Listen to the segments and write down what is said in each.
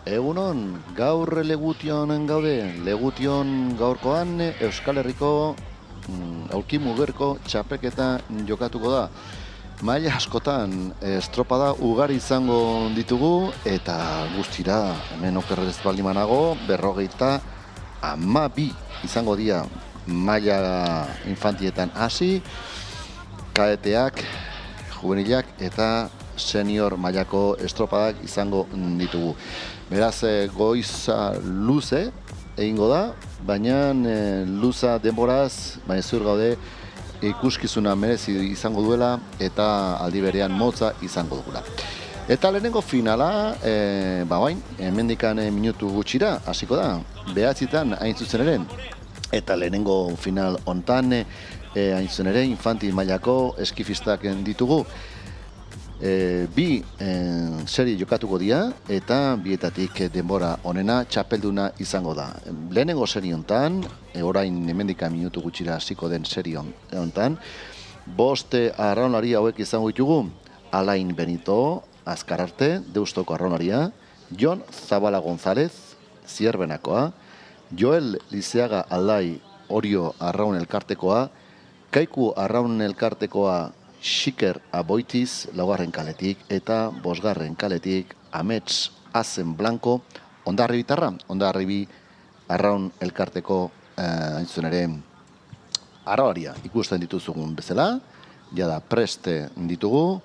Egunon, gaur Legution gaude. Legution gaurkoan Euskal Herriko aulki mugerko txapelketa jokatuko da. Maila askotan estropada ugari izango ditugu eta guztira hemen okerrez baldimanago 52 izango dira maila infantietan hasi, kadeteak, juvenilak eta senior mailako estropadak izango ditugu. Beraz, goiza luze egingo da, baina luza denboraz, baina zur gaude ikuskizuna merezi izango duela eta aldi berean motza izango dugula. Eta lehenengo finala, hemendikan minutu gutxira hasiko da, 9 hain zuzen ere. Eta lehenengo final hontan hain zuzen ere infantil mailako eskifistak ditugu. Bi seri jokatuko dira eta bietatik denbora onena txapelduna izango da. Lehenengo seri hontan, orain hemendikan minutu gutxira hasiko den seri hontan, 5 arraunlari hauek izango ditugu: Alain Benito, Azkararte, Deustoko arraunaria, Jon Zabala González, Zierbenakoa, Joel Lizeaga Aldai, Orio arraun elkartekoa, Kaiku arraun elkartekoa, Xiker Aboitiz, 4. kaletik, eta 5. kaletik, Amets Azen Blanco, Hondarribi arraun elkarteko hain zuen ere arraularia ikusten dituzugun bezala, jada preste ditugu,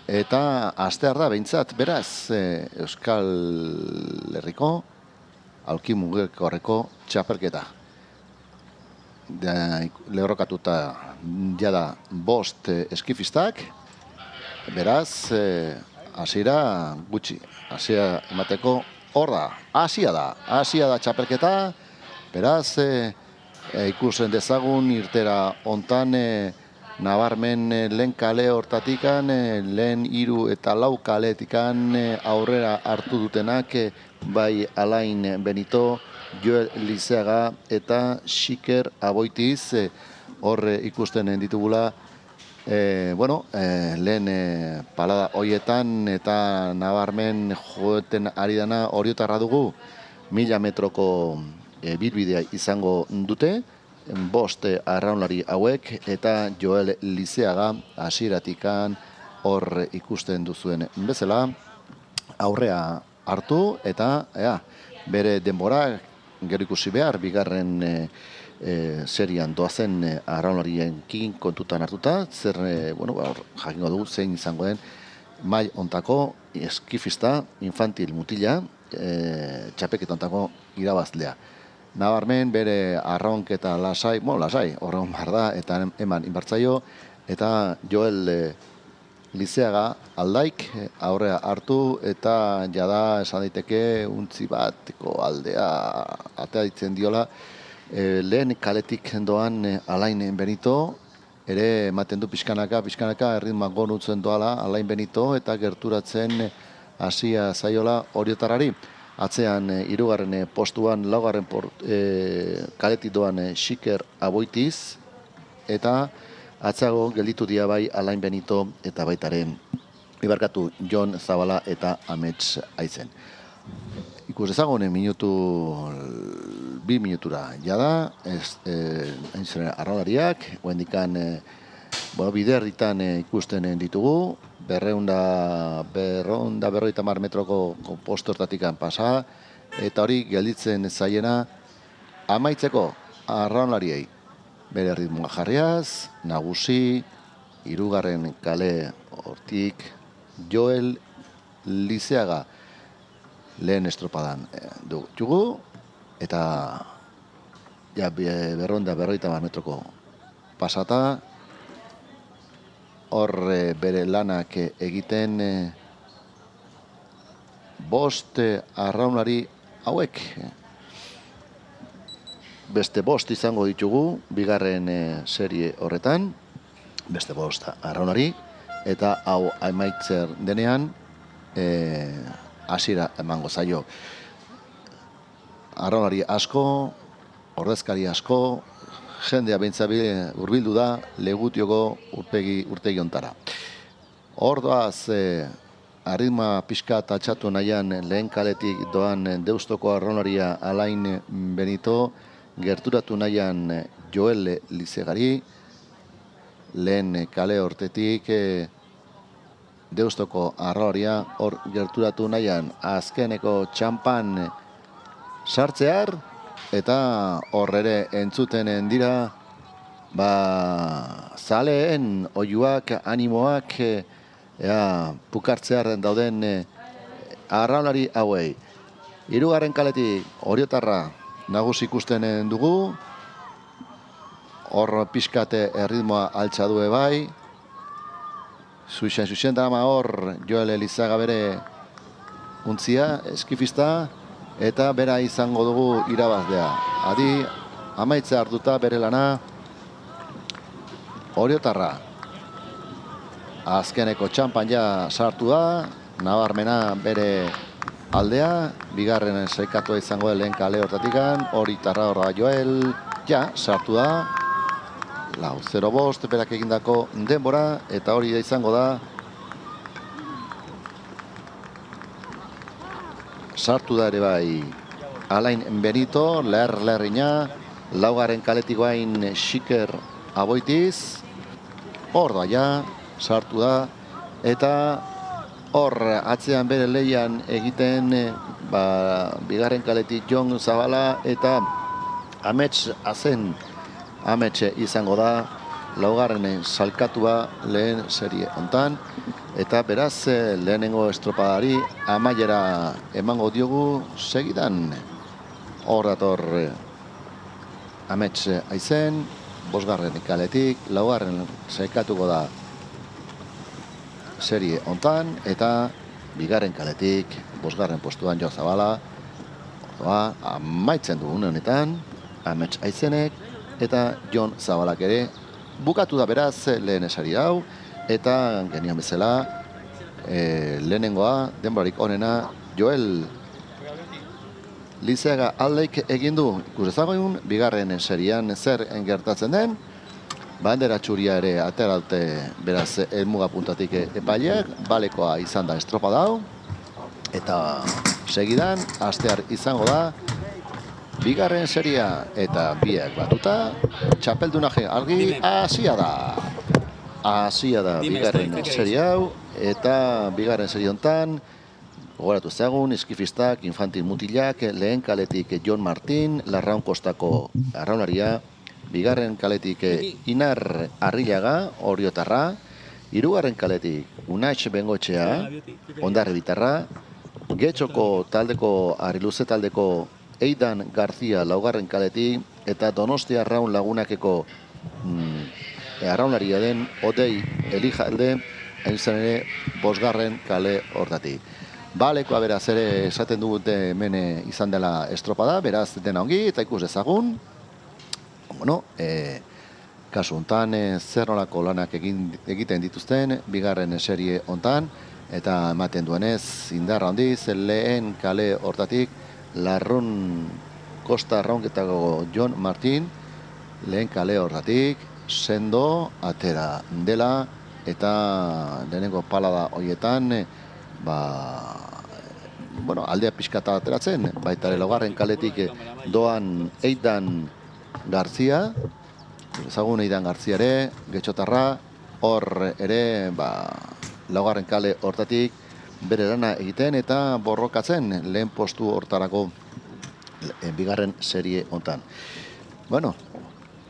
eta astear da behintzat, beraz, Euskal Herriko aulki mugerkorreko txapelketa. Lerrokatuta jada 5 eskifistak, beraz, hasiera gutxi, hasiera emateko hor da, hasia da txapelketa, beraz, ikusten dezagun irtera hontan nabarmen lehen kale hortatikan, lehen 3 eta 4 kaletikan aurrera hartu dutenak, bai Alain Benito, Joel Lizeaga eta Xiker Aboitiz, horre ikusten ditugula, lehen palada hoietan eta nabarmen joeten ari dana Oriotarra dugu, 1000 metroko bilbidea izango dute, 5 arraunlari hauek eta Joel Lizeaga hasieratikan hor ikusten duzuen bezala, aurrea hartu eta bere denbora gero ikusi behar, bigarren serian doazen arraunlariekin kontutan hartuta, zer, jakingo dugu zein izango den mai ontako eskifista infantil mutila, txapelketa ontako irabazlea. Nabarmen bere arraunketa lasai, horregon behar da, eta eman inbartzaio, eta Joel Lizeaga Aldaik aurrea hartu eta jada esan daiteke untzi bateko aldea atea ditzen diola. Lehen kaletik doan Alain Benito ere ematen du pixkanaka erritmoan gonutzen doala Alain Benito eta gerturatzen hasia zaiola Oriotarrari. Atzean 3. postuan 4. kaletik doan Xiker Aboitiz eta atzago gelditu dira bai Alain Benito eta baitaren ibarkatu Jon Zabala eta Amets Aizen. Ikus dezagun 2 minutura jada, hain zen arraunlariak, oendikan biderritan ikusten ditugu, 250 metroko postu hortatikan pasa, eta hori gelditzen zaiena amaitzeko arraunlariei. Bere ritmoa jarriaz, nagusi, 3. kale hortik, Joel Lizeaga lehen estropadan dugu, eta 250 metroko pasata, hor bere lanak egiten 5 arraunlari hauek. Beste 5 izango ditugu, bigarren serie horretan, beste 5 arraunlari, eta hau amaitzer denean, hasiera emango zaio. Arraunlari asko, ordezkari asko, jendea behintzabide hurbildu da Legutioko urtegi hontara. Hor doaz arritma pixka tatxatu nahian lehen kaletik doan Deustoko arraunlaria Alain Benito, gerturatu nahian Joel Lizegari, lehen kale hortetik Deustoko arraunlaria hor gerturatu nahian azkeneko txampan sartzear, eta hor ere entzuten dira zaleen oiuak, animoak pukartzearen dauden arraunlari hauei. Hirugarren kaletik Oriotarra nagusi ikusten dugu, hor pixkate erritmoa altxa du bai, zuzen dama hor Joel Elizaga bere untzia, eskifista, eta bera izango dugu irabazlea. Adi, amaitze hartuta bere lana, Oriotarra. Azkeneko txampan ja sartu da, nabarmena bere aldea, bigarren saikatua izango lehen kale hortatikan, Oriotarra horra Joel, ja, sartu da, 4:05 berak egindako denbora, eta hori da izango da, sartu da ere bai Alain Benito, lerrina, laugarren kaletik bain Xiker Aboitiz, hor da ja, sartu da, eta hor atzean bere leian egiten bigarren kaletik Jon Zabala, eta amets izango da, laugarren salkatua lehen serie hontan, eta beraz lehenengo estropadari amaiera emango diogu segidan. Hor dator amets aizen, bosgarren kaletik, laugarren saikatuko da serie hontan, eta bigarren kaletik, bosgarren postuan Jon Zabala, amaitzen du honetan, amets aizenek, eta Jon Zabalak ere, bukatu da beraz lehen esari hau, eta genian bezala, lehenengoa, denborarik onena, Joel Lizeaga aldeik egindu. Ikus ezagun, bigarren serian zer gertatzen den, bandera txuria ere ateralte beraz helmuga puntatik epaileak, balekoa izan da estropada hau, eta segidan, astear izango da, bigarren seria eta biak batuta, txapeldunaje argi, hasia da bigarren seria hau, eta bigarren serie hontan, gogoratu zeagun, eskifistak, infantil mutilak, lehen kaletik Jon Martin, Larraun Kostako arraunlaria, bigarren kaletik Inar Arrillaga, Oriotarra, hirugarren kaletik Unaix Bengoetxea, Ondarre Bitarra, Getxoko taldeko, Ariluze taldeko Eidan Garzia laugarren kaletik, eta Donostia Arraun Lagunakeko arraunlaria den Odei Elijalde, hain zen ere bosgarren kale hortatik. Balekoa beraz ere esaten dugute hemen izan dela estropada, beraz dena ongi eta ikus dezagun. Bueno, kasu hontan zer nolako lanak egiten dituzten bigarren serie hontan, eta ematen duenez indarra handiz lehen kale hortatik Larrun Kosta Arraunketako Jon Martin, lehen kale hortatik sendo atera dela, eta lehenengo palada horietan aldea pixkata ateratzen, baita ere laugarren kaletik doan Eidan Garzia, ezagun Eidan Garzia ere, Getxotarra, hor ere laugarren kale hortatik bere lana egiten eta borrokatzen lehen postu hortarako bigarren serie hontan. Bueno,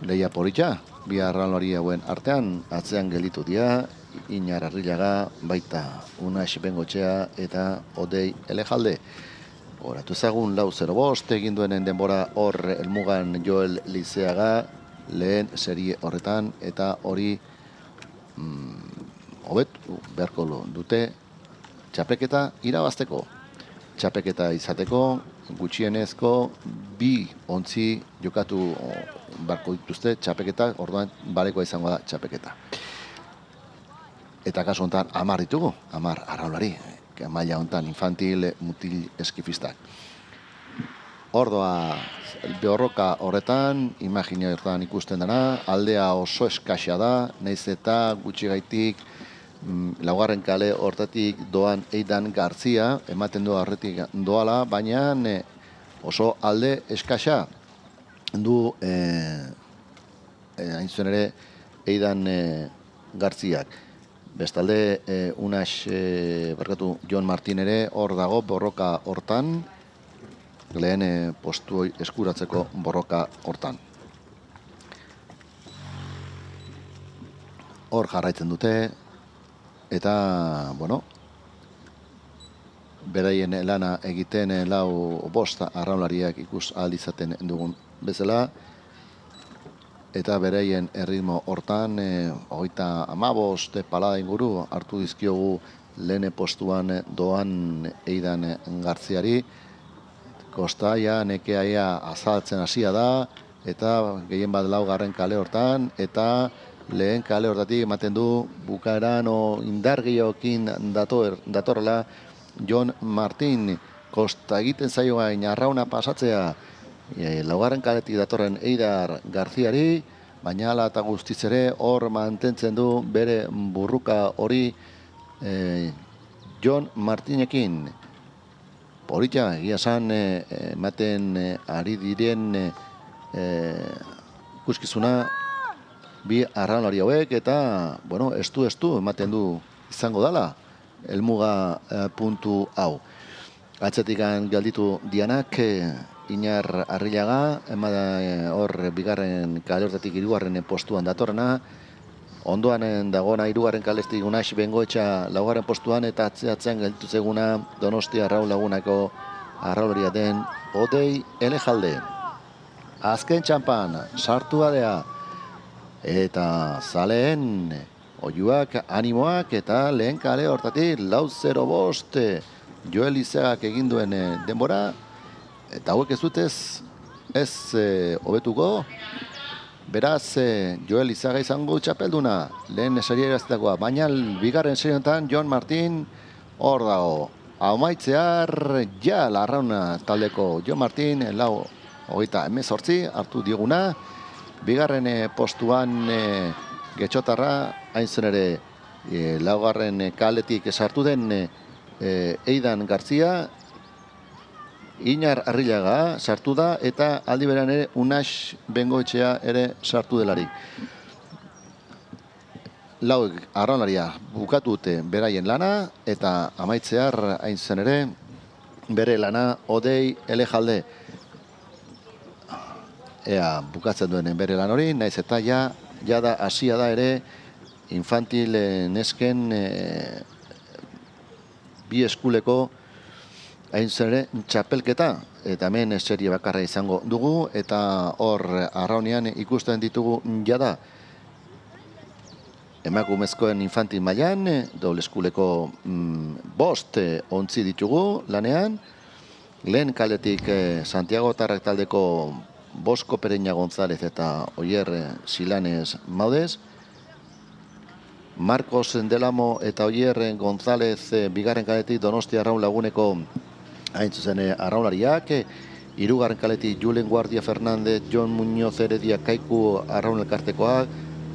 lehia politxa, bi arraunlari hauen artean atzean gelditu dira, Inar Arrillaga, baita Unaix Bengoetxea eta Odei Elejalde. Horatu ezagun 4:05 egin duenen denbora hor helmugan Joel Lizeaga lehen serie horretan, eta hori hobetu beharko dute txapeketa irabazteko. Txapeketa izateko gutxienezko 2 ontzi jokatu beharko dituzte txapeketa, orduan balekoa izango da txapeketa. Eta kasu honetan 10 ditugu, 10 arraunlari, maila honetan infantil, mutil, eskifistak. Ordoa borroka horretan, imagina horretan ikusten dena, aldea oso eskaxa da, nahiz eta gutxi gaitik laugarren kale hortatik doan Eidan Garzia, ematen du arretik doala, baina oso alde eskasa du hain zuen ere Eidan Garziak. Bestalde, Jon Martin ere hor dago borroka hortan, lehen postu eskuratzeko borroka hortan. Hor jarraitzen dute, eta, bueno, beraien lana egiten lau bost arraunlariak ikus ahal izaten dugun bezala, eta beraien erritmo hortan, 35 palada inguru hartu dizkiogu lehen postuan doan Eidan Garziari. Kostaia nekeaia azaltzen hasia da, eta gehien bat laugarren kale hortan, eta lehen kale hortatik ematen du bukaeran indar gehiokin datorrela Jon Martin. Kosta egiten zaioa arrauna pasatzea laugarren kaletik datorren Eidan Garziari, baina hala eta guztiz ere hor mantentzen du bere burruka hori Jon Martinekin. Polita, egia esan, ematen ari diren ikuskizuna bi arraunlari hauek, eta, bueno, estu ematen du izango dala helmuga puntu hau. Atzetikan galditu dianak, Iñar Arrillaga, hor bigarren kale hortatik hirugarren postuan datorrena, ondoan dagoena hirugarren kalestik Unax Bengoetxa laugarren postuan, eta atzean gelditu zeguna Donostia Raul Lagunako arrauloria den Odei Elejalde. Azken txampan sartu adea, eta zaleen oiuak, animoak, eta lehen kale hortatik 4-0 Joel Izagak egin duen denbora, eta hauek ez dutez ez hobetuko. Beraz, Joel Izaga izango txapelduna, lehen serierazitakoa, baina bigarren serietan Jon Martin hor dago. Amaitzear, ja, larrauna taldeko Jon Martin, 38 hartu dioguna. Bigarren postuan Getxotarra, hain zen ere, laugarren kaletik sartu den Eidan Garzia, Iñar Arrillaga sartu da, eta aldi beran ere Unax Bengoetxea ere sartu delarik. Lau arraunlaria bukatu dute beraien lana, eta amaitzear hain zen ere bere lana Odei Elejalde. Ea bukatzen duen bere lan hori, naiz eta jada hasia da ere infantil nesken bi eskuleko hain zen ere txapelketa, eta hemen serie bakarra izango dugu, eta hor arraunean ikusten ditugu jada emakumezkoen infantil mailan, doble eskuleko 5 ontzi ditugu lanean. Lehen kaletik Santiago Tarrak taldeko Bosko Pereña González eta Oier Silanes Maudez. Marcos Delamo eta Oier González bigarren kaletik Donostia Raun Laguneko hain zuzen arraunlariak. Hirugarren kaletik Julen Guardia Fernández, Jon Muñoz Heredia Kaiku arraun elkartekoak.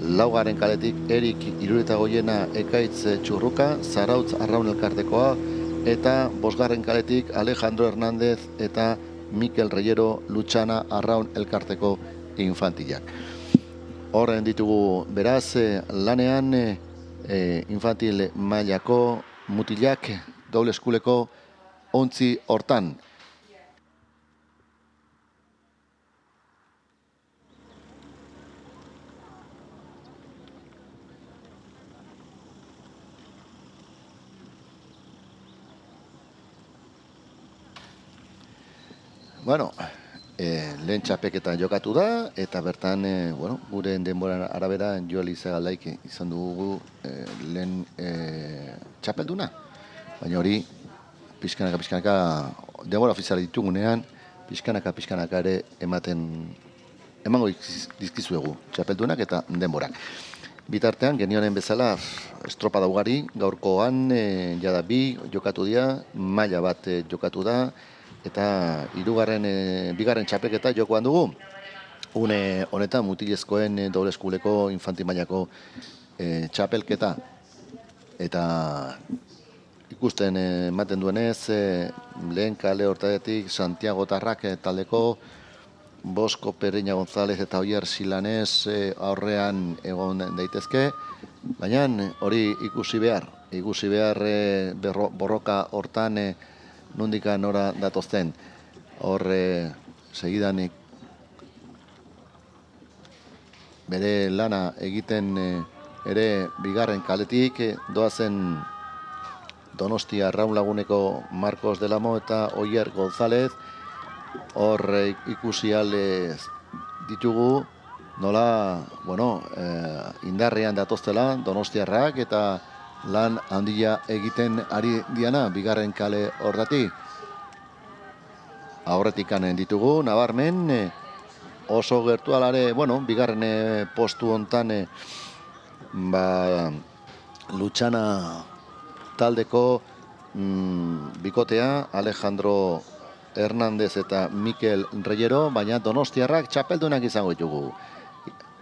Laugarren kaletik Erik Iruretagoiena Ekaitz Txurruka, Zarautz arraun elkartekoa. Eta bosgarren kaletik Alejandro Hernández eta Mikel Reyero Lutxana arraun elkarteko infantilak. Horren ditugu beraz lanean infantil mailako mutilak doble eskuleko ontzi hortan. Bueno, lehen txapeketa jokatu da, eta bertan, gure denboran arabera Joel Izagalaik izan dugu lehen txapelduna. Baina hori, pixkanaka, denbora ofiziala ditugunean, pixkanaka ere emango dizkizuegu txapeldunak eta denborak. Bitartean, genionen bezala, estropada ugari, gaurkoan, jada bi jokatu dira, maila bat jokatu da, eta bigarren txapelketa jokoan dugu. Une honetan mutilezkoen doble eskuleko infantil mailako txapelketa. eta ikusten ematen duenez, lehen kale hortatik Santiago Tarrak taldeko Bosko Pereña González eta Oier Silanez aurrean egon daitezke, baina hori ikusi behar borroka hortan nondika nora datozten. Hor segidan bere lana egiten ere bigarren kaletik doazen Donostia Arraun Laguneko Marcos del Amo eta Oier González. Hor ikusi ditugu nola, indarrean datoztela Donostiarrak eta lan handia egiten ari diana bigarren kale hortatik. Aurretik kanen ditugu, nabarmen, oso gertu alare, bigarren postu hontan Lutxana taldeko bikotea, Alejandro Hernández eta Mikel Reyero, baina Donostiarrak txapeldunak izango ditugu.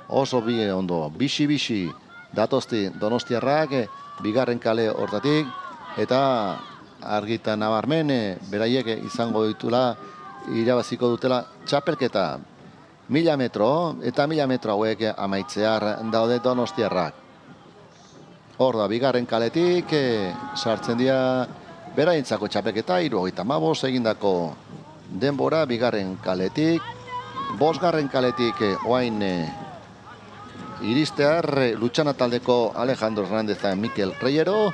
Oso ondo, bixi datozti Donostiarrak bigarren kale hortatik, eta argita nabarmen, beraiek izango ditula, irabaziko dutela txapelketa. 1000 metro, eta 1000 metro hauek amaitzear daude Donostiarrak. Hor da, bigarren kaletik, sartzen dira beraientzako txapelketa, 75 egindako denbora bigarren kaletik. Bosgarren kaletik oain iristear Lutxana taldeko Alejandro Hernández eta Mikel Reyero.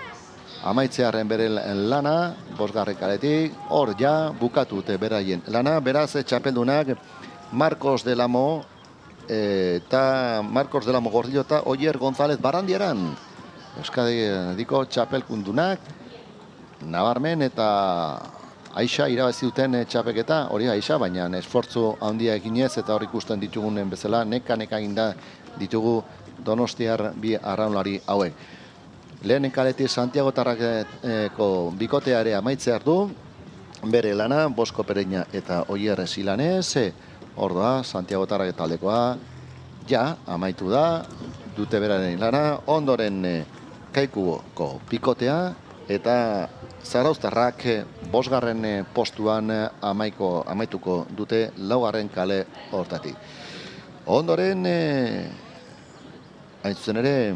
Amaitzearen bere lana, bosgarren kaletik, hor ja bukatute beraien lana. Beraz, txapeldunak Marcos del Amo eta Marcos del Amo Gordillo eta Oier González Barandieran. Euskadiko txapelkundunak, nabarmen eta Aixa irabazi duten txapelketa, hori Aixa, baina esfortzu handia eginez eta hor ikusten ditugunen bezala, neka eginda ditugu Donostiar bi arraunlari hauek. Lehen kaletik Santiago Tarrakeko bikoteare amaitzear du, bere lana, Bosko Pereña eta Oier Silanez, hor da, Santiago Tarrak taldekoa, ja, amaitu da, dute beraren lana, ondoren Kaikuko pikotea, eta Zarauztarrak bosgarren postuan amaituko dute laugarren kale hortatik. Ondoren, hain zuzen ere,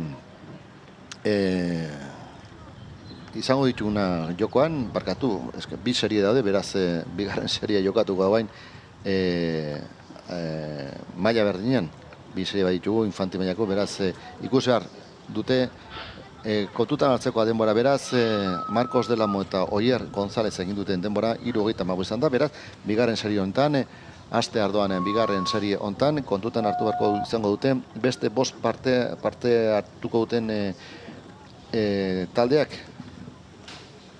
izango dituguna jokoan, barkatu, bi serie daude, beraz, bigarren serie jokatuko hauain, maila berdinean, bi serie bat ditugu, infanti mailako, beraz, ikusear dute, kontutan hartzeko denbora, beraz, Marcos del Amo eta Oier González egin duten denbora, 75 izan da, beraz, bigarren serie honetan, aste ardoan bigarren serie honetan, kontutan hartu beharko izango duten, beste bost parte hartuko duten taldeak.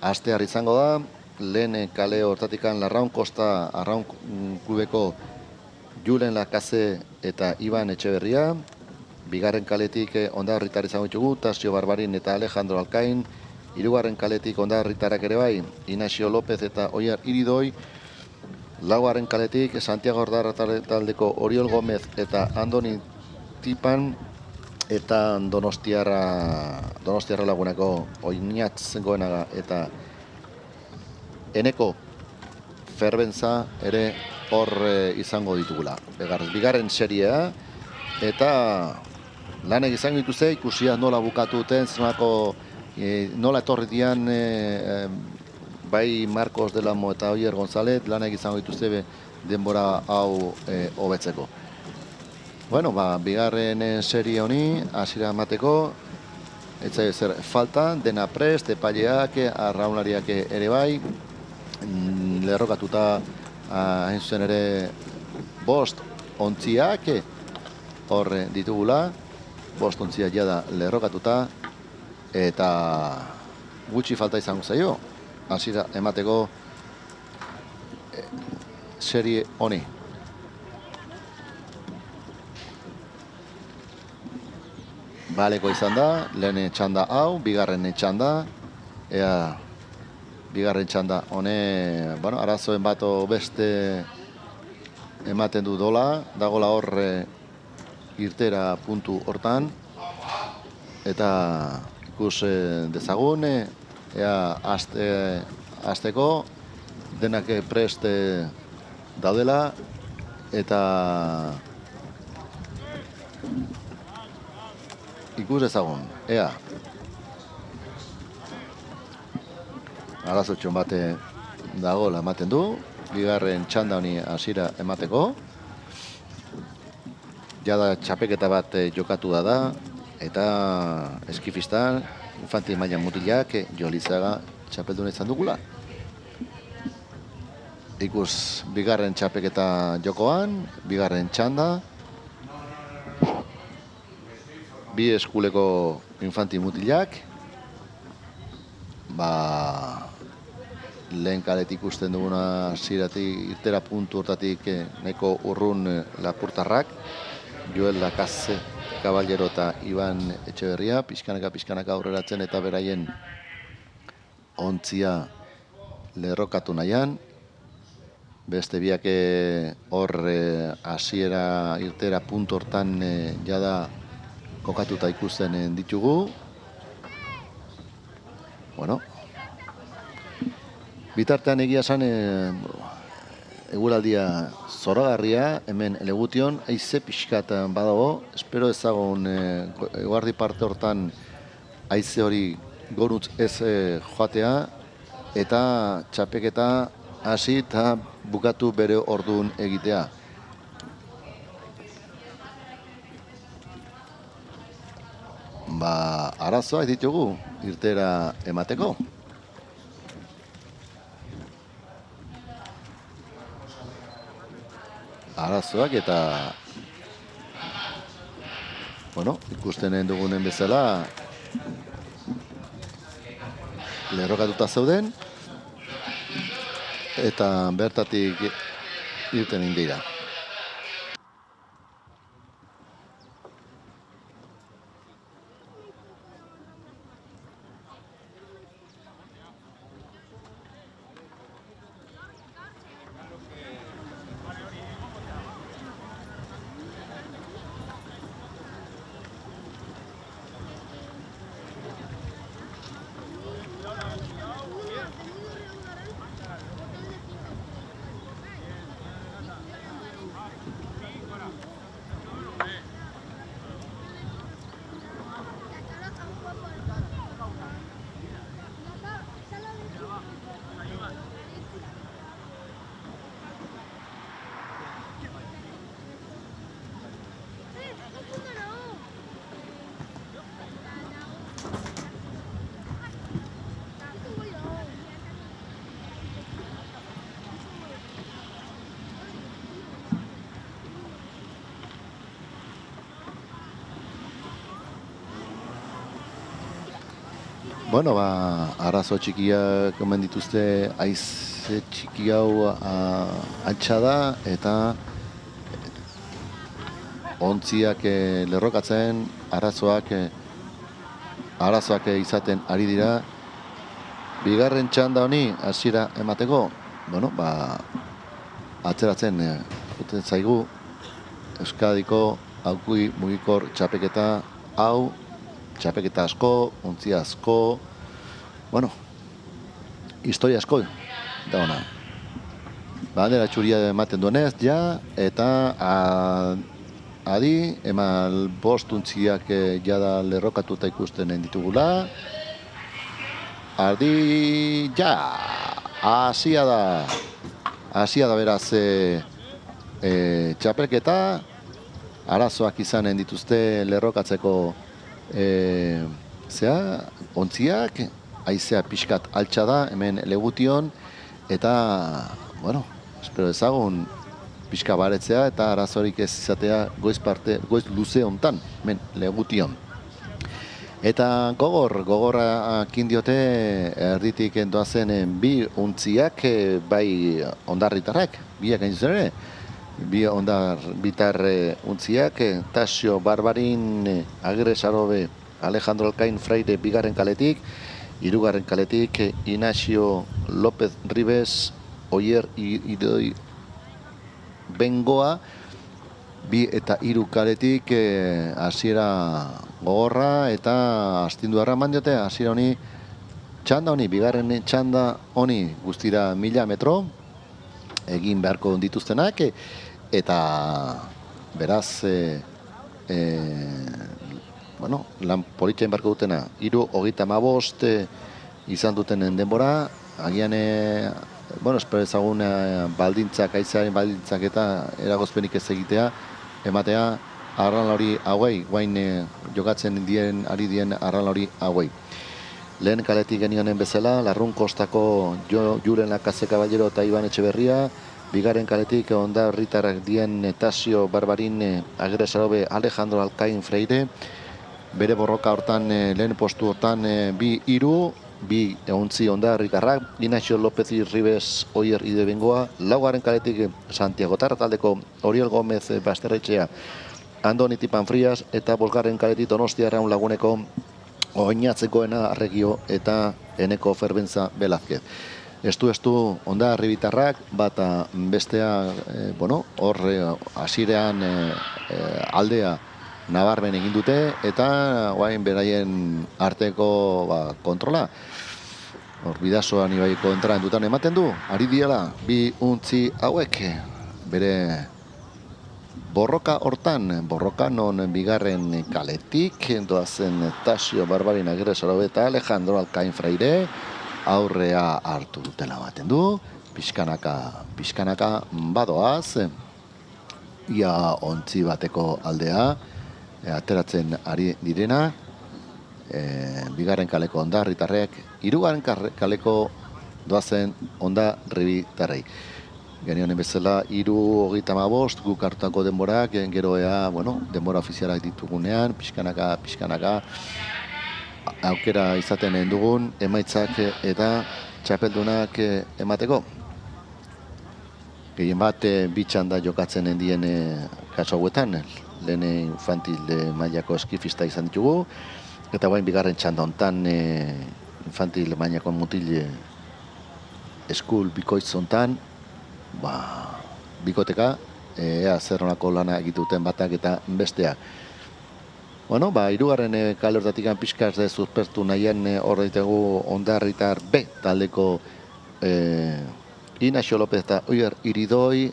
Astear izango da, lehen kale hortatikan Larraun Kosta Arraun klubeko Julen Lakaze eta Iban Etxeberria. Bigarren kaletik Ondarritar izango ditugu, Tasio Barbarin eta Alejandro Alkain. Hirugarren kaletik Ondarritarrak ere bai, Inazio López eta Oiar Iridoi. Laugarren kaletik Santiago Ordarra taldeko Oriol Gómez eta Andoni Tipan. Eta Donostiarra Lagunako Oinatz Goenaga eta Eneko Ferbentza ere hor izango ditugula. Bigarren seriea, eta lanek izango dituzte, ikusia nola bukatu duten, nola etorri dian bai Marcos del Amo eta Oier González, lanek izango dituzte denbora hau hobetzeko. Bueno, bigarren serie honi, hasiera emateko, ez zaio zer falta, dena prest, epaileak, arraunlariak ere bai, lerrokatuta hain zuzen ere bost ontziak, hor ditugula, bost ontziak jada lerrokatuta, eta gutxi falta izango zaio, hasiera emateko serie honi. Baleko izan da, lehen txanda hau, bigarren txanda, bigarren txanda hone, arazoen bato beste ematen du dola, dagola hor irtera puntu hortan, eta ikus dezagun, ea azteko denak prest daudela, eta ikus dezagun, ea. Arazotxon bate dagoela ematen du, bigarren txanda honi hasiera emateko. Jada txapeketa bat jokatu da, eta eskifistan, infantil maila mutilak, Jolizaga txapeldun izan dugula. Ikus bigarren txapeketa jokoan, bigarren txanda. Bi eskuleko infantil mutilak. Lehen kaletik ikusten duguna ziratik, irtera puntu hortatik nahiko urrun lapurtarrak. Joel Lakaze Caballero eta Iban Etxeberria, pixkanaka aurreratzen eta beraien ontzia lerrokatu nahian. Beste biak hor hasiera irtera puntu hortan jada kokatuta ikusten ditugu. Bueno, bitartean egia esan eguraldia zoragarria, hemen Legution, haize pixkat badago, espero ezagun eguardi parte hortan haize hori gorutz ez joatea, eta txapeketa hasi eta bukatu bere orduan egitea. Arazoak ditugu irtera emateko. Arazoak eta ikusten dugunen bezala lerrokatuta zeuden eta bertatik irten indira. Arazo txikiak omen dituzte, haize txiki hau altxa da, eta ontziak lerrokatzen, arazoak izaten ari dira. Bigarren txanda honi hasiera emateko, atzeratzen juten zaigu Euskadiko aukui mugikor txapeketa hau, txapeketa asko, ontzia asko, historia asko da ona. Bandera txuria ematen duenez, eta adi, emal bost untziak jada lerrokatuta ikusten ditugula. Ardi, hasia da beraz txapelketa, arazoak izanen dituzte lerrokatzeko ontziak, haizea pixkat altxa da, hemen Legution, eta, espero ezagun pixka baretzea eta arazorik ez izatea goiz luze hontan, hemen Legution. Eta gogorra kindiote erditik endoazen bi untziak, bai ondarritarrak, biak hain zuzen ere, bi ondarritar untziak, Tasio Barbarin, Agirre Sarobe, Alejandro Alkain Freire bigarren kaletik, hirugarren kaletik Ignacio López Ribes, Oier Idoi Bengoa, bi eta hiru kaletik hasiera gogorra eta astinduarra eman diote hasiera honi, txanda honi, bigarren txanda honi guztira 1000 metro egin beharko dituztenak, eta beraz bueno, lan politxain beharko dutena 3:35 izan dutenen denbora, agian bueno, espero ezagun baldintzak, haizearen baldintzak eta eragozpenik ez egitea, ematea arralari hauei, guain jokatzen ari dien arralari hauei. Lehen kaletik genionen bezala, Larrun Kostako Julen Lakaze Caballero eta Iban Etxeberria, bigarren kaletik Ondarritarrak dien Tasio Barbarin, Agirre Sarobe, Alejandro Alkain Freire, bere borroka hortan, lehen postu hortan, 2-3, bi eguntzi Ondarritarrak, Ignacio López Ribes Oier Idebengoa, laugarren kaletik Santiago Tarra taldeko Oriol Gómez Basterretxea, Andoni Tipan Frias, eta bosgarren kaletik Donostiarraun Laguneko Oinatzekoena Arregio eta Eneko Ferbentza Belazquez. Estu Ondarribitarrak, bata bestea, bueno, hor hasirean aldea nabarmen egin dute, eta guain beraien arteko kontrola. Hor bidasoan ibaiko entraren dutan ematen du, ari diela, bi untzi hauek, bere borroka hortan, borroka non bigarren kaletik, doazen Tasio Barbarin, Agirre Sarobe eta Alejandro Alkain Freire, aurrea hartu dutela ematen du, pixkanaka badoaz, ia ontzi bateko aldea, ateratzen ari direna, bigarren kaleko Ondarritarrek, hirugarren kaleko doazen Ondarribitarrei. Genionen bezala, 3:35 guk hartutako denborak, gero bueno, denbora ofizialak ditugunean, pixkanaka, aukera izaten dugun, emaitzak eta txapeldunak emateko. Gehien bat, bitxanda jokatzen dien kaso hauetan, lehen infantil mailako eskifista izan ditugu, eta bain bigarren txanda hontan infantil mailako mutil eskul bikoitz hontan, bikoteka, ea zer honako lana egituten batak eta besteak. Bueno, hirugarren kale hortatik pixkaz suspertu nahien hor daitegu Ondarritar B taldeko Ignacio López eta Oier Iridoi,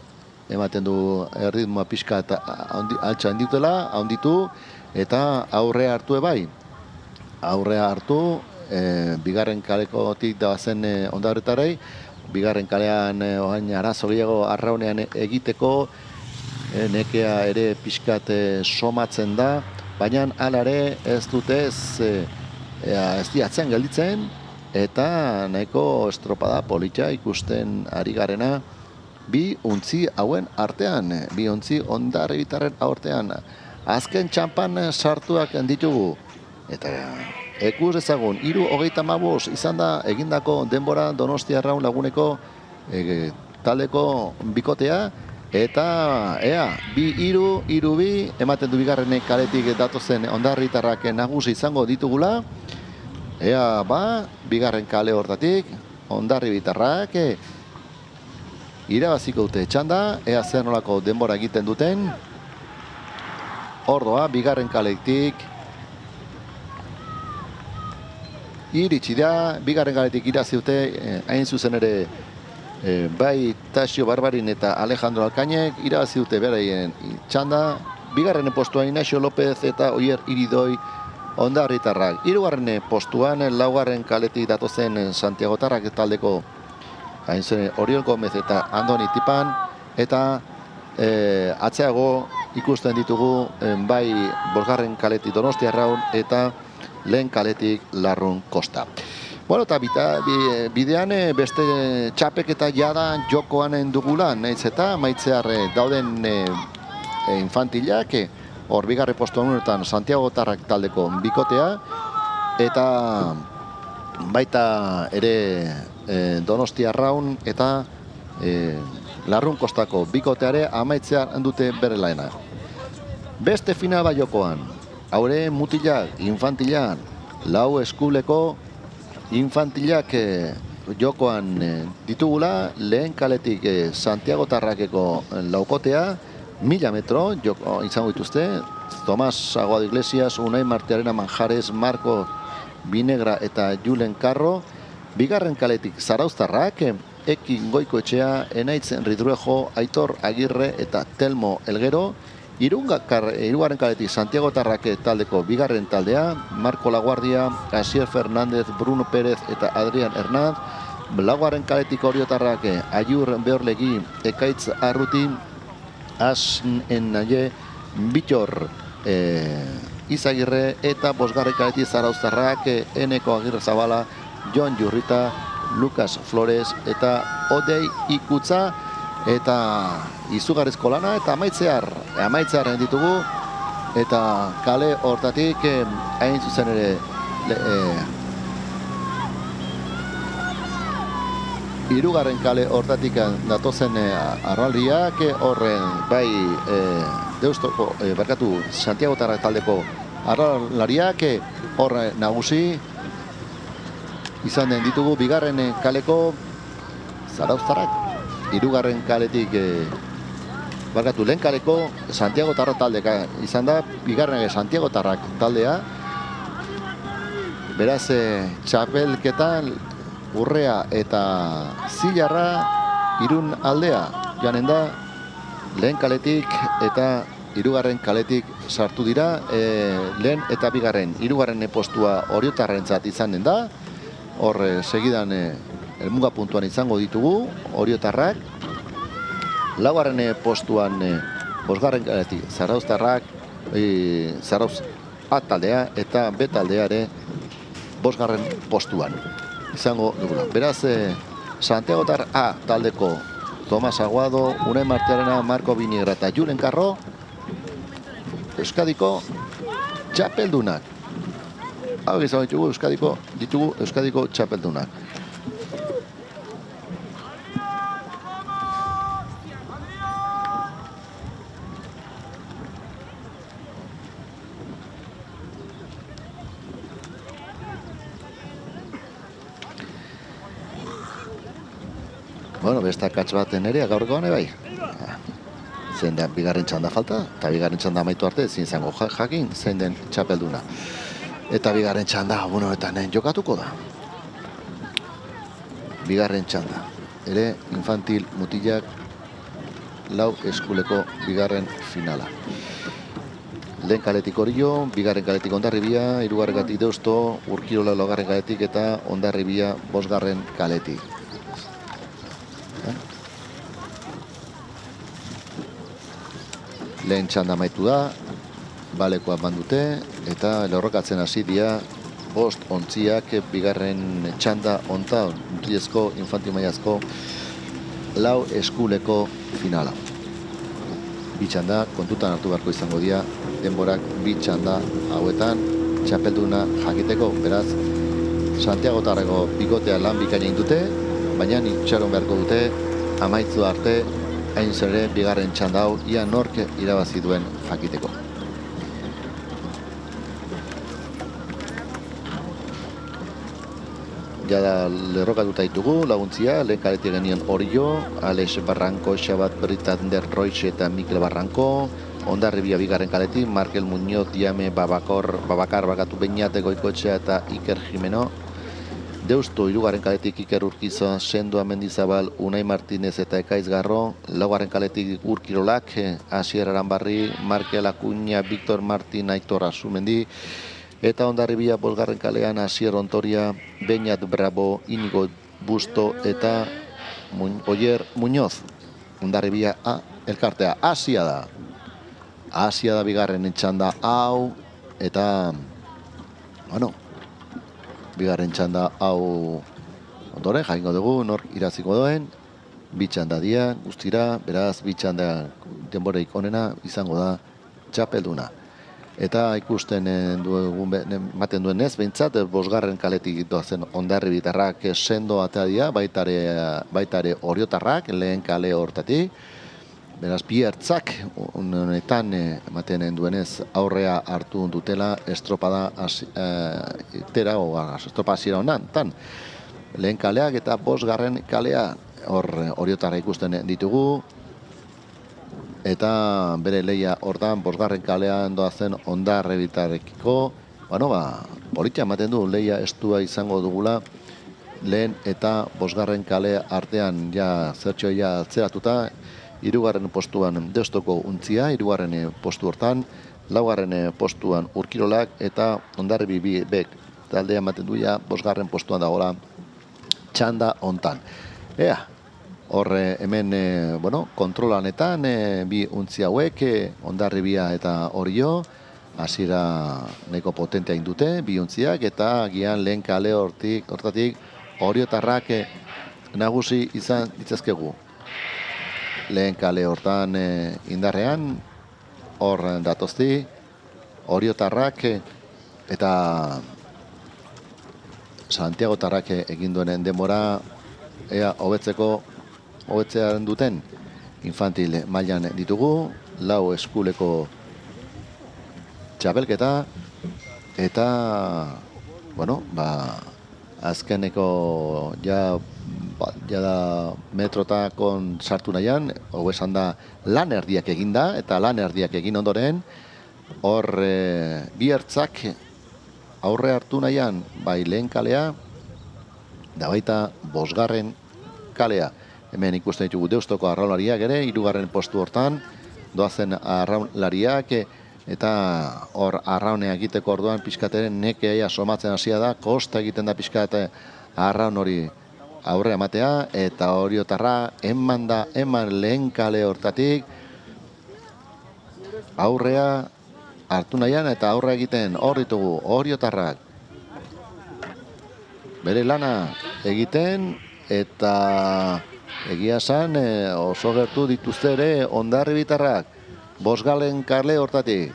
ematen du erritmoa pixka eta altxa handitu, eta aurrea hartu bai. Aurrea hartu, bigarren kalekotik da zen Ondarritarrei, bigarren kalean oain arazo gehiago arraunean egiteko, nekea ere pixkat somatzen da, baina alare ez dute ez diatzen gelditzen, eta nahiko estropada politxa ikusten ari garena, bi untzi hauen artean, bi untzi Ondarribitarren artean. Azken txampan sartuak ditugu, eta ikus ezagun, 3:35 izan da egindako denbora Donostiarraun Laguneko taldeko bikotea, eta ea, 2-3, 3-2, ematen du bigarren kaletik datozen Ondarritarrak nagusi izango ditugula, ea bigarren kale hortatik Ondarribitarrak irabaziko dute txanda, ea zer nolako denbora egiten duten, ordoa bigarren kaletik iritsi da, bigarren kaletik irazi dute, hain zuzen ere bai Tasio Barbarin eta Alejandro Alkainek irabazi dute beraien txanda, bigarren postuan Ignacio López eta Oier Iridoi Ondarritarrak. Hirugarren postuan, laugarren kaletik datozen Santiago Tarrak taldeko hain zen Oriol Gómez eta Andoni Tipan, eta atzeago ikusten ditugu bai bosgarren kaletik Donostiarraun eta lehen kaletik Larrun Kosta. Bueno, eta bidean beste txapek eta jada jokoan dugula, nahiz eta maitzear dauden infantilak, hor bigarre postuan honetan Santiago Tarrak taldeko bikotea, eta baita ere Donostiarraun eta Larrun Kostako bikoteare amaitzean dute bere laena. Beste final bat jokoan, haure mutilak, infantilak, lau eskuleko infantilak jokoan ditugula, lehen kaletik Santiago Tarrakeko laukotea, 1000 metro izango dituzte. Tomas Aguado Iglesias, Unai Martiarena Manjares, Marco Binegra eta Julen Carro. Bigarren kaletik Zarauztarrak, Ekin Goikoetxea, Enaitz Ridruejo, Aitor Agirre eta Telmo Elgero. Hirugarren kaletik Santiago Tarrake taldeko bigarren taldea, Marco Laguardia, Asier Fernández, Bruno Pérez eta Adrián Hernán. Laugarren kaletik Oriotarrak, Aiur Beorlegi, Ekaitz Arruti, Asnaye Bitor Izagirre, eta bosgarren kaletik Zarauztarrak, Eneko Agirre Zabala, Jon Jurrita, Lucas Flores eta Odei Ikutza. Eta izugarrizko lana eta amaitzearen ditugu, eta kale hortatik hain zuzen ere hirugarren kale hortatik datozen arraldiak, horren bai Deustoko, Santiago Tarrak taldeko arralariak horre nagusi izan den ditugu. Bigarren kaleko Zarauztarrak, hirugarren kaletik lehen kaleko Santiago Tarrak taldeka izan da, bigarren Santiago Tarrak taldea. Beraz, txapelketan Urrea eta Zilarra Irun aldea joanen da, lehen kaletik eta hirugarren kaletik sartu dira. Lehen eta hirugarren postua Oriotarrentzat izanen da. Hor segidan helmuga puntuan izango ditugu Oriotarrak. Laugarren postuan bosgarren kaletik Zarauztarrak, Zarauz A taldea eta B taldea ere bosgarren postuan izango dugula. Beraz, Santiago Tarrak A taldeko Tomas Aguado, Unai Martiarena, Marco Binegra eta Julen Carro, Euskadiko txapeldunak. Hau izango ditugu Euskadiko txapeldunak. Bueno, besta katz baten ere gaurkoan bai. Zein da bigarren txanda falta, eta bigarren txanda amaitu arte ezin izango jakin zein den txapelduna. Eta bigarren txanda honetan jokatuko da. Bigarren txanda. Ere infantil mutilak lau eskuleko bigarren finala. Lehen kaletik Orio, bigarren kaletik Hondarribia, hirugarren kaletik Deusto, Urkirola laugarren kaletik eta Hondarribia bosgarren kaletik. Lehen txanda amaitu da, balekoa bandute, eta lerrokatzen hasi dira bost ontziak bigarren txanda onta, mutilezko, infantil mailazko, lau eskuleko finala. Bi txanda kontutan hartu beharko izango dira, denborak bi txanda hauetan txapelduna jakiteko. Beraz, Santiago Tarrako bikotea lan bikaina indute, baina itxaron beharko dute amaitzu arte, hain zere bigarren txanda hau ia nork irabazi duen jakiteko. Jada lerrokatuta ditugu laguntzia, lehen kaletik genien Orio, Alex Barranco, Xabat Britander Roixe eta Mikel Barranco, Hondarribia bigarren kaletik, Markel Muñoz, Diame, Babakar, Beñate, Goikoetxea eta Iker Jimeno. Deusto hirugarren kaletik Iker Urkizo, Sendoa Mendizabal, Unai Martinez eta Ekaiz Garro. Laugarren kaletik Urkirolak, Asier Aranbarri, Markel Acuña, Victor Martin, Aitor Azumendi. Eta Hondarribia bosgarren kalean Asier Ontoria, Beñat Bravo, Inigo Busto eta Oyer Muñoz. Hondarribia A elkartea. Asia da bigarren txanda hau, eta bueno, bigarren txanda hau ondoren jakingo dugu nork iraziko duen. Bi txanda dira guztira, beraz bi txanda denboreik onena izango da txapelduna. Eta ikusten ematen duenez, behintzat, bosgarren kaletik doazen Hondarribitarrak sendo atea dira, baitare Oriotarrak, lehen kale hortatik. Beraz, bi ertzak honetan ematen duenez aurrea hartu dutela estropada hasiera honetan. Lehen kaleak eta bosgarren kalea hor Oriotarra ikusten ditugu. eta bere leia hortan bosgarren kalean doazen Hondarribitarrekiko, bueno, politxa ematen du leia estua izango dugula, lehen eta bosgarren kale artean ja zertxo ja atzeratuta, hirugarren postuan Deustoko Untzia, hirugarren postu hortan, laugarren postuan Urkirolak eta Hondarribi bek taldea ematen du ja bosgarren postuan dagoela txanda hontan. Ea, horre hemen, bueno, kontrolanetan bi untzi hauek, Hondarribia eta Orio, hasiera nahiko potentea indute, bi untziak, eta gian lehen kale hortatik Oriotarrak nagusi izan ditzazkegu. Lehen kale hortan indarrean, hor datozti, Oriotarrak eta Santiagotarrak egin duenen denbora, ea hobetzearen duten infantil mailan ditugu, lau eskuleko txapelketa, eta, bueno, azkeneko ja da metrotakon sartu nahian, hau esan da lan erdiak eginda, eta lan erdiak egin ondoren, hor bi ertzak aurre hartu nahian, bai lehen kalea, da baita bosgarren kalea. Hemen ikusten ditugu Deustoko arraunlariak ere, hirugarren postu hortan, doazen arraunlariak, eta hor arraunea egiteko orduan pixkateren nekeia somatzen hasia da, kosta egiten da pixkat arraun hori aurre ematea, eta Oriotarra eman lehen kale hortatik, aurrea hartu nahian eta aurre egiten hor ditugu Oriotarrak. Bere lana egiten, eta egia esan oso gertu dituzte ere Hondarribitarrak, bosgarren kale hortatik.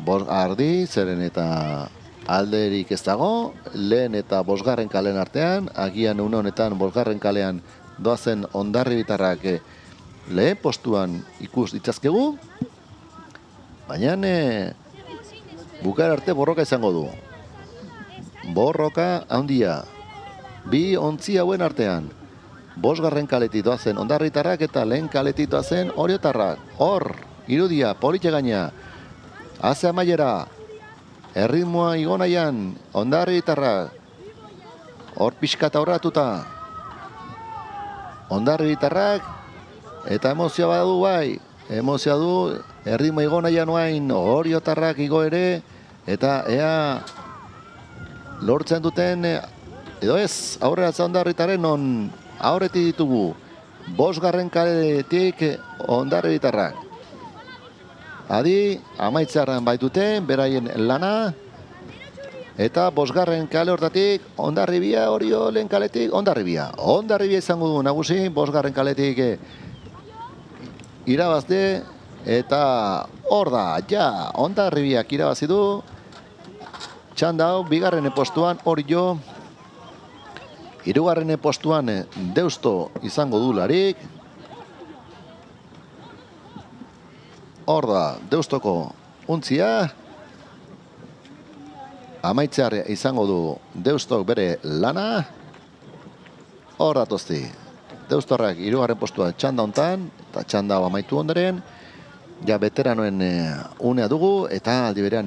Ardi, zeren eta alderik ez dago, lehen eta bosgarren kalen artean, agian une honetan bosgarren kalean doazen Hondarribitarrak lehen postuan ikus ditzazkegu, baina bukaera arte borroka izango du. Borroka handia. Bi ontzi hauen artean. Bosgarren kaletik doazen Hondarribitarrak eta lehen kaletik doazen Oriotarrak. Hor, irudia, politxe gaina. Haze amaiera. Erritmoa igo nahian, Hondarribitarrak. Hor pixkat aurratuta. Hondarribitarrak. Eta emozioa badu bai. Emozioa du, erritmoa igo nahian oain, Oriotarrak igo ere. Eta ea lortzen duten, edo ez, aurreratza Hondarribitarren non aurretik ditugu. Bosgarren kaletik Hondarribitarrak. Adi, amaitzearen baitute, beraien lana. Eta bosgarren kale hortatik, Hondarribia, Orio, lehen kaletik, Hondarribia. Hondarribia izango du nagusi, bosgarren kaletik irabazte. Eta hor da, ja, Hondarribiak irabazi du. Txanda hau, bigarren postuan Orio. Hirugarren postuan Deusto izango du larik. Hor da, Deustoko Untzia. Amaitzear izango du Deustok bere lana. Hor datozti. Deustorrak hirugarren postua txanda hontan, eta txanda hau amaitu ondoren. Ja, veteranoen unea dugu, eta aldi berean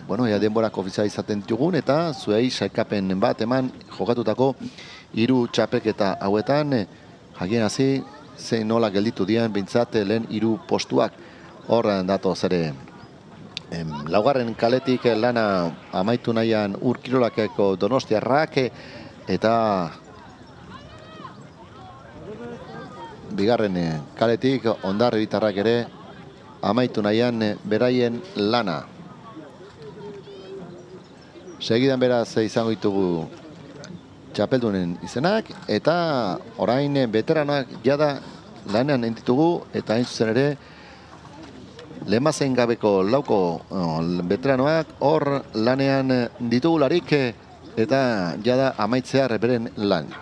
bueno, denborak ofizial izaten ditugun, eta zuei sailkapen bat eman jokatutako 3 txapelketa hauetan, jakien hasi, zein nola gelditu dian, bintzat lehen 3 postuak. Hor datoz ere, laugarren kaletik lana amaitu nahian Urkirolakeko Donostiarrak, eta bigarren kaletik Hondarribitarrak ere amaitu nahian beraien lana. Segidan beraz izango ditugu txapeldunen izenak, eta orain veteranoak jada lanean entitugu, eta hain zuzen ere lemazen gabeko lauko veteranoak hor lanean ditugularik, eta jada amaitzear beren lan.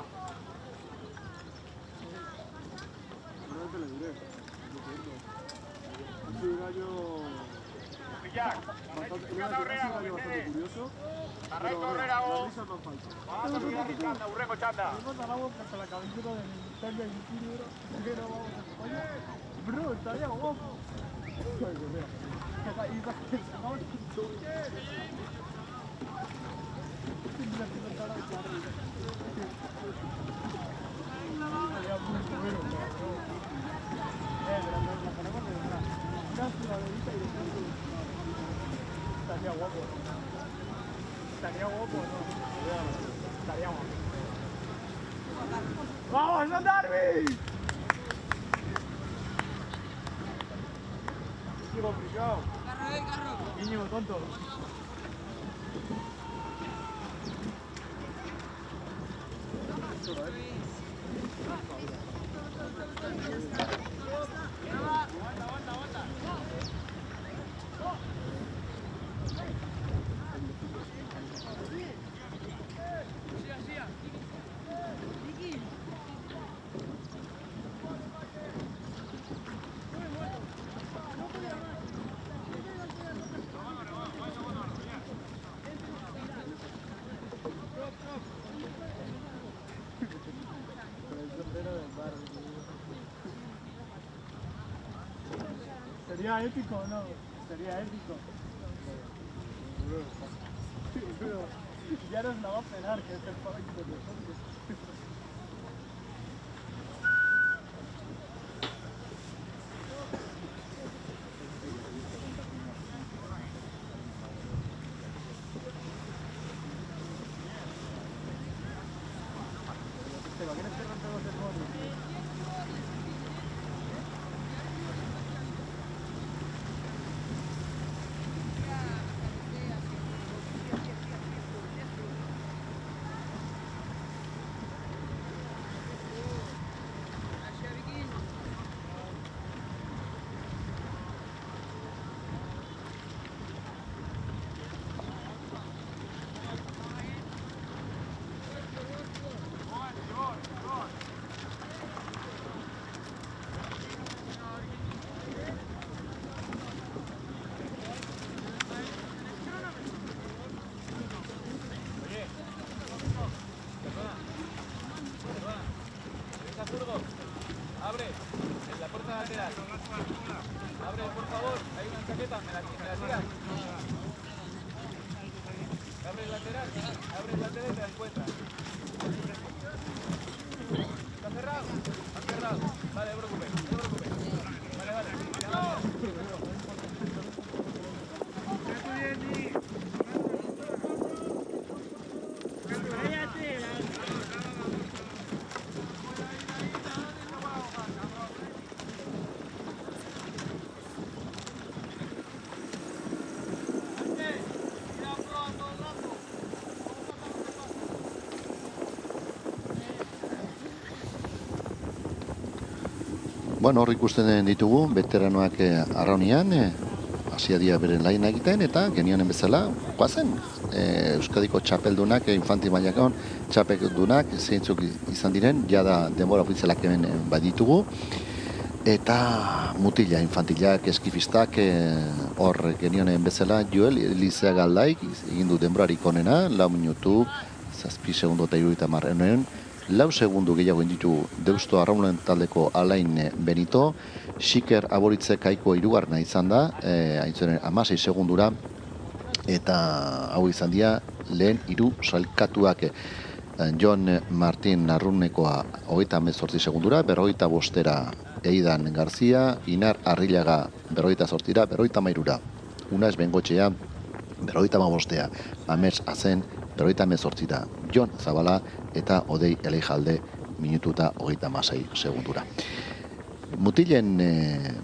Arraiko horrerago. Vamos a txanda, urrengo txanda. Bro, estaría guapo. Estaría guapo. Estaría guapo, ¿no? Estaría guapo. ¡Vamos, a Darby! Qué complicado. Carro. Niño, tonto. ¿Sería épico o no? Sería épico. Ya nos la va a pegar, que es el favorito de nosotros. Abre, en la puerta lateral. Abre, por favor, hay una chaqueta, me la tiras. Abre el lateral y te la encuentras. ¿Está cerrado? Está cerrado. Vale, no te preocupes. Vale. Bueno, hor ikusten ditugu, veteranoak arraunian, hasia dira beren laina egiten, eta genionen bezala, guazen, Euskadiko txapeldunak, infanti mailakon txapeldunak, zeintzuk izan diren, jada denbora ofizialak hemen baditugu, eta mutila, infantilak, eskifistak, hor genionen bezala, Joel Lizeaga Aldaik, egin du denborarik onena, 4 minutu, 7 segundo eta 30 honen, 4 segundu gehiago inditu Deusto Arraunen taldeko Alain Benito, Xiker Aboritze Kaiko 3. izan da, haintzuren 16 segundura, eta hau izan dira lehen 3 sailkatuak. Jon Martin Arrunekoa 38 segundura, 45 Eidan Garzia, Inar Arrillaga 48, 53 Unaz Bengotxea 55, Amets Azen 58, Jon Zabala eta Odei Eleijalde minututa 36 segundura. Mutilen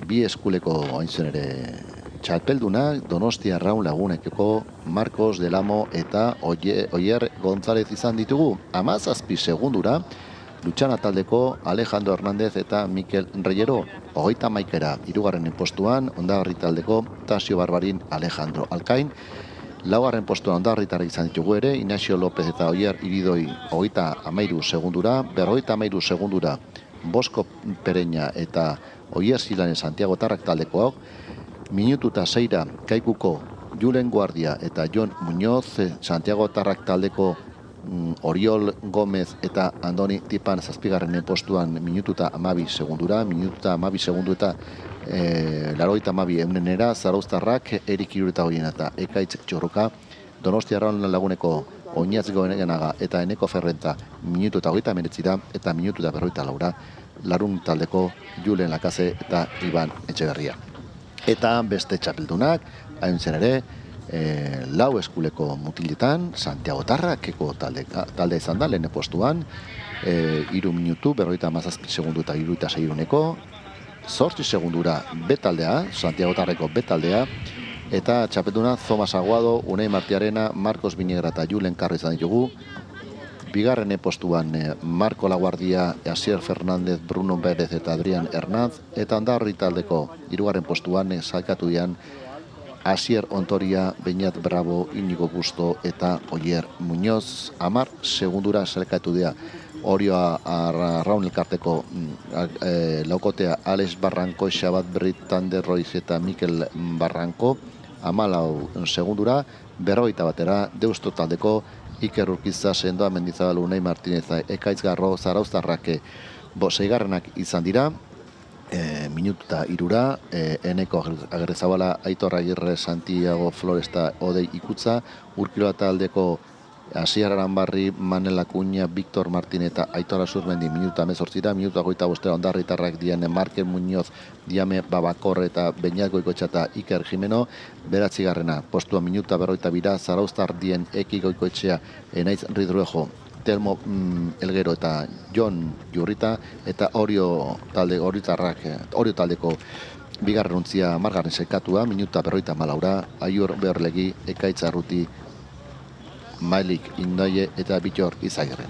bi eskuleko haintzen ere txapelduna Donostia Arraun Lagunekeko Marcos Delamo eta Oier González izan ditugu. 17 segundura Lutxana taldeko Alejandro Hernández eta Mikel Reyero. 31 hirugarren postuan Ondarri taldeko Tasio Barbarin Alejandro Alkain. 4. postuan Ondarritarra izan ditugu ere Ignacio López eta Oier Iridoi 33 segundura. 53 segundura Bosko Pereña eta Oier Zilanen Santiago Tarrak taldekoak. Minututa 6 Kaikuko Julen Guardia eta Jon Muñoz, Santiago Tarrak taldeko Oriol Gomez eta Andoni Tipan zazpigarren postuan minututa 12 segundura, minututa 12 segundu eta laroita 12 eunenera, Zarauztarrak Erik Irureta Horien eta Ekaitz Txorroka, Donostia Arraun Laguneko Oinazgo Enegenaga eta Eneko Ferrenta minutu eta 39 eta minutu eta 44 Larun taldeko Julen Lakaze eta Iban Etxeberria. Eta beste txapeldunak, hain zen ere, lau eskuleko mutiletan, Santiago Tarrakeko talde izan da, lehen postuan, 3 minutu, 57 segundu eta 76 iruneko, 8 segundura betaldea, Santiago Tarreko betaldea, eta txapelduna Thomas Aguado, Unai Martiarena, Marcos Vinegra eta Julen Carro izan ditugu. Bigarren postuan Marco Laguardia, Asier Fernández, Bruno Pérez eta Adrián Hernaz, eta Ondarri taldeko hirugarren postuan sailkatu dian Asier Ontoria, Beñat Bravo, Inigo Busto eta Oier Muñoz. 10 segundura sailkatu dira Orioa Arraun elkarteko laukotea Alex Barranco, Xabat Brit, Tander Roiz eta Mikel Barranco. 14 segundura, 41 batera, Deusto taldeko Iker Urquiza, Sendoa Mendizabal, Unai Martinez, Ekaitz Garro, Zarauztarrak seigarrenak izan dira, minututa 3, Eneko Agirrezabala, Aitor Agirre, Santiago Floresta, Odei Ikutza, Urkiloa taldeko Asier Aranbarri, Manel Acuña, Víctor Martín eta Aitor Azurmendi minuta 18, minuta 25 Ondarritarrak dian Markel Muñoz, Diame Babakor eta Beñat Goikoetxa eta Iker Jimeno, 9. postua minuta 42, Zarauztar dien Eki Goikoetxea, Enaiz Ridruejo, Telmo Elgero eta Jon Jurrita, eta Orio taldeko bigarren untzia margarren sekatua, minuta 44, Aior Beorlegi, Ekaitz Arruti, Mailik Indoie eta Bitor Izagirre.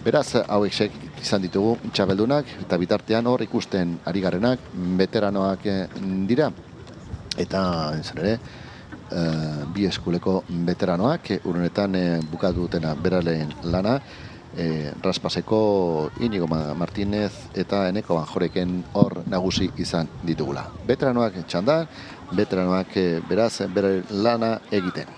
Beraz, hauek izan ditugu txapeldunak, eta bitartean hor ikusten ari garenak veteranoak dira. Eta, zen ere, bi eskuleko veteranoak, urunetan bukatu dutena beraleen lana, Raspaseko Inigo Martinez eta Eneko Banjoreken hor nagusi izan ditugula. Veteranoak txanda, veteranoak beraz bere lana egiten.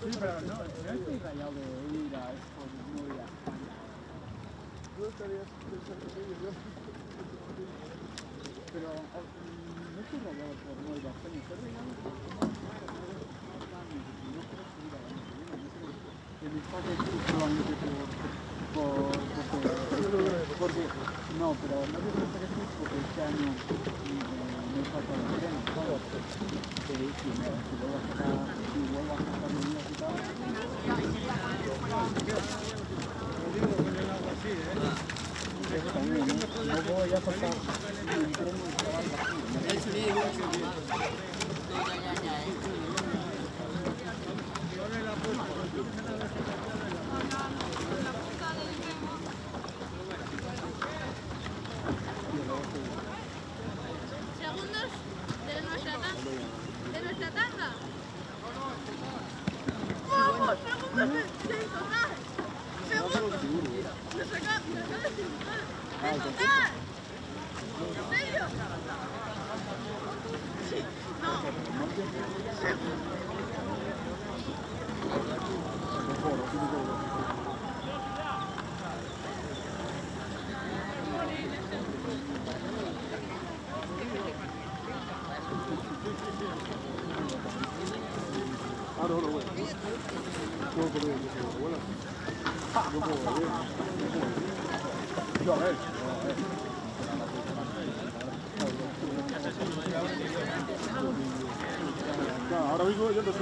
Sí, pero no estoy rayado de ir a Expo, no ir a España. Tú estarías pensando en ello, pero no estoy rayado por no ir a España, estoy rayado por no mis padres solamente porque no, pero no te cuenta que sí, porque este año me falta el tren, ¿sabes? Si vuelvo a sacar medidas y tal. No voy a sacar un tren o algo así. Segundos de nuestra tanda. ¡Vamos! ¡Segundos de total! ¡Segundos! ¡Nos acaba de circular! ¡De total! ¿En serio? Sí, Ahora mismo yo no sé.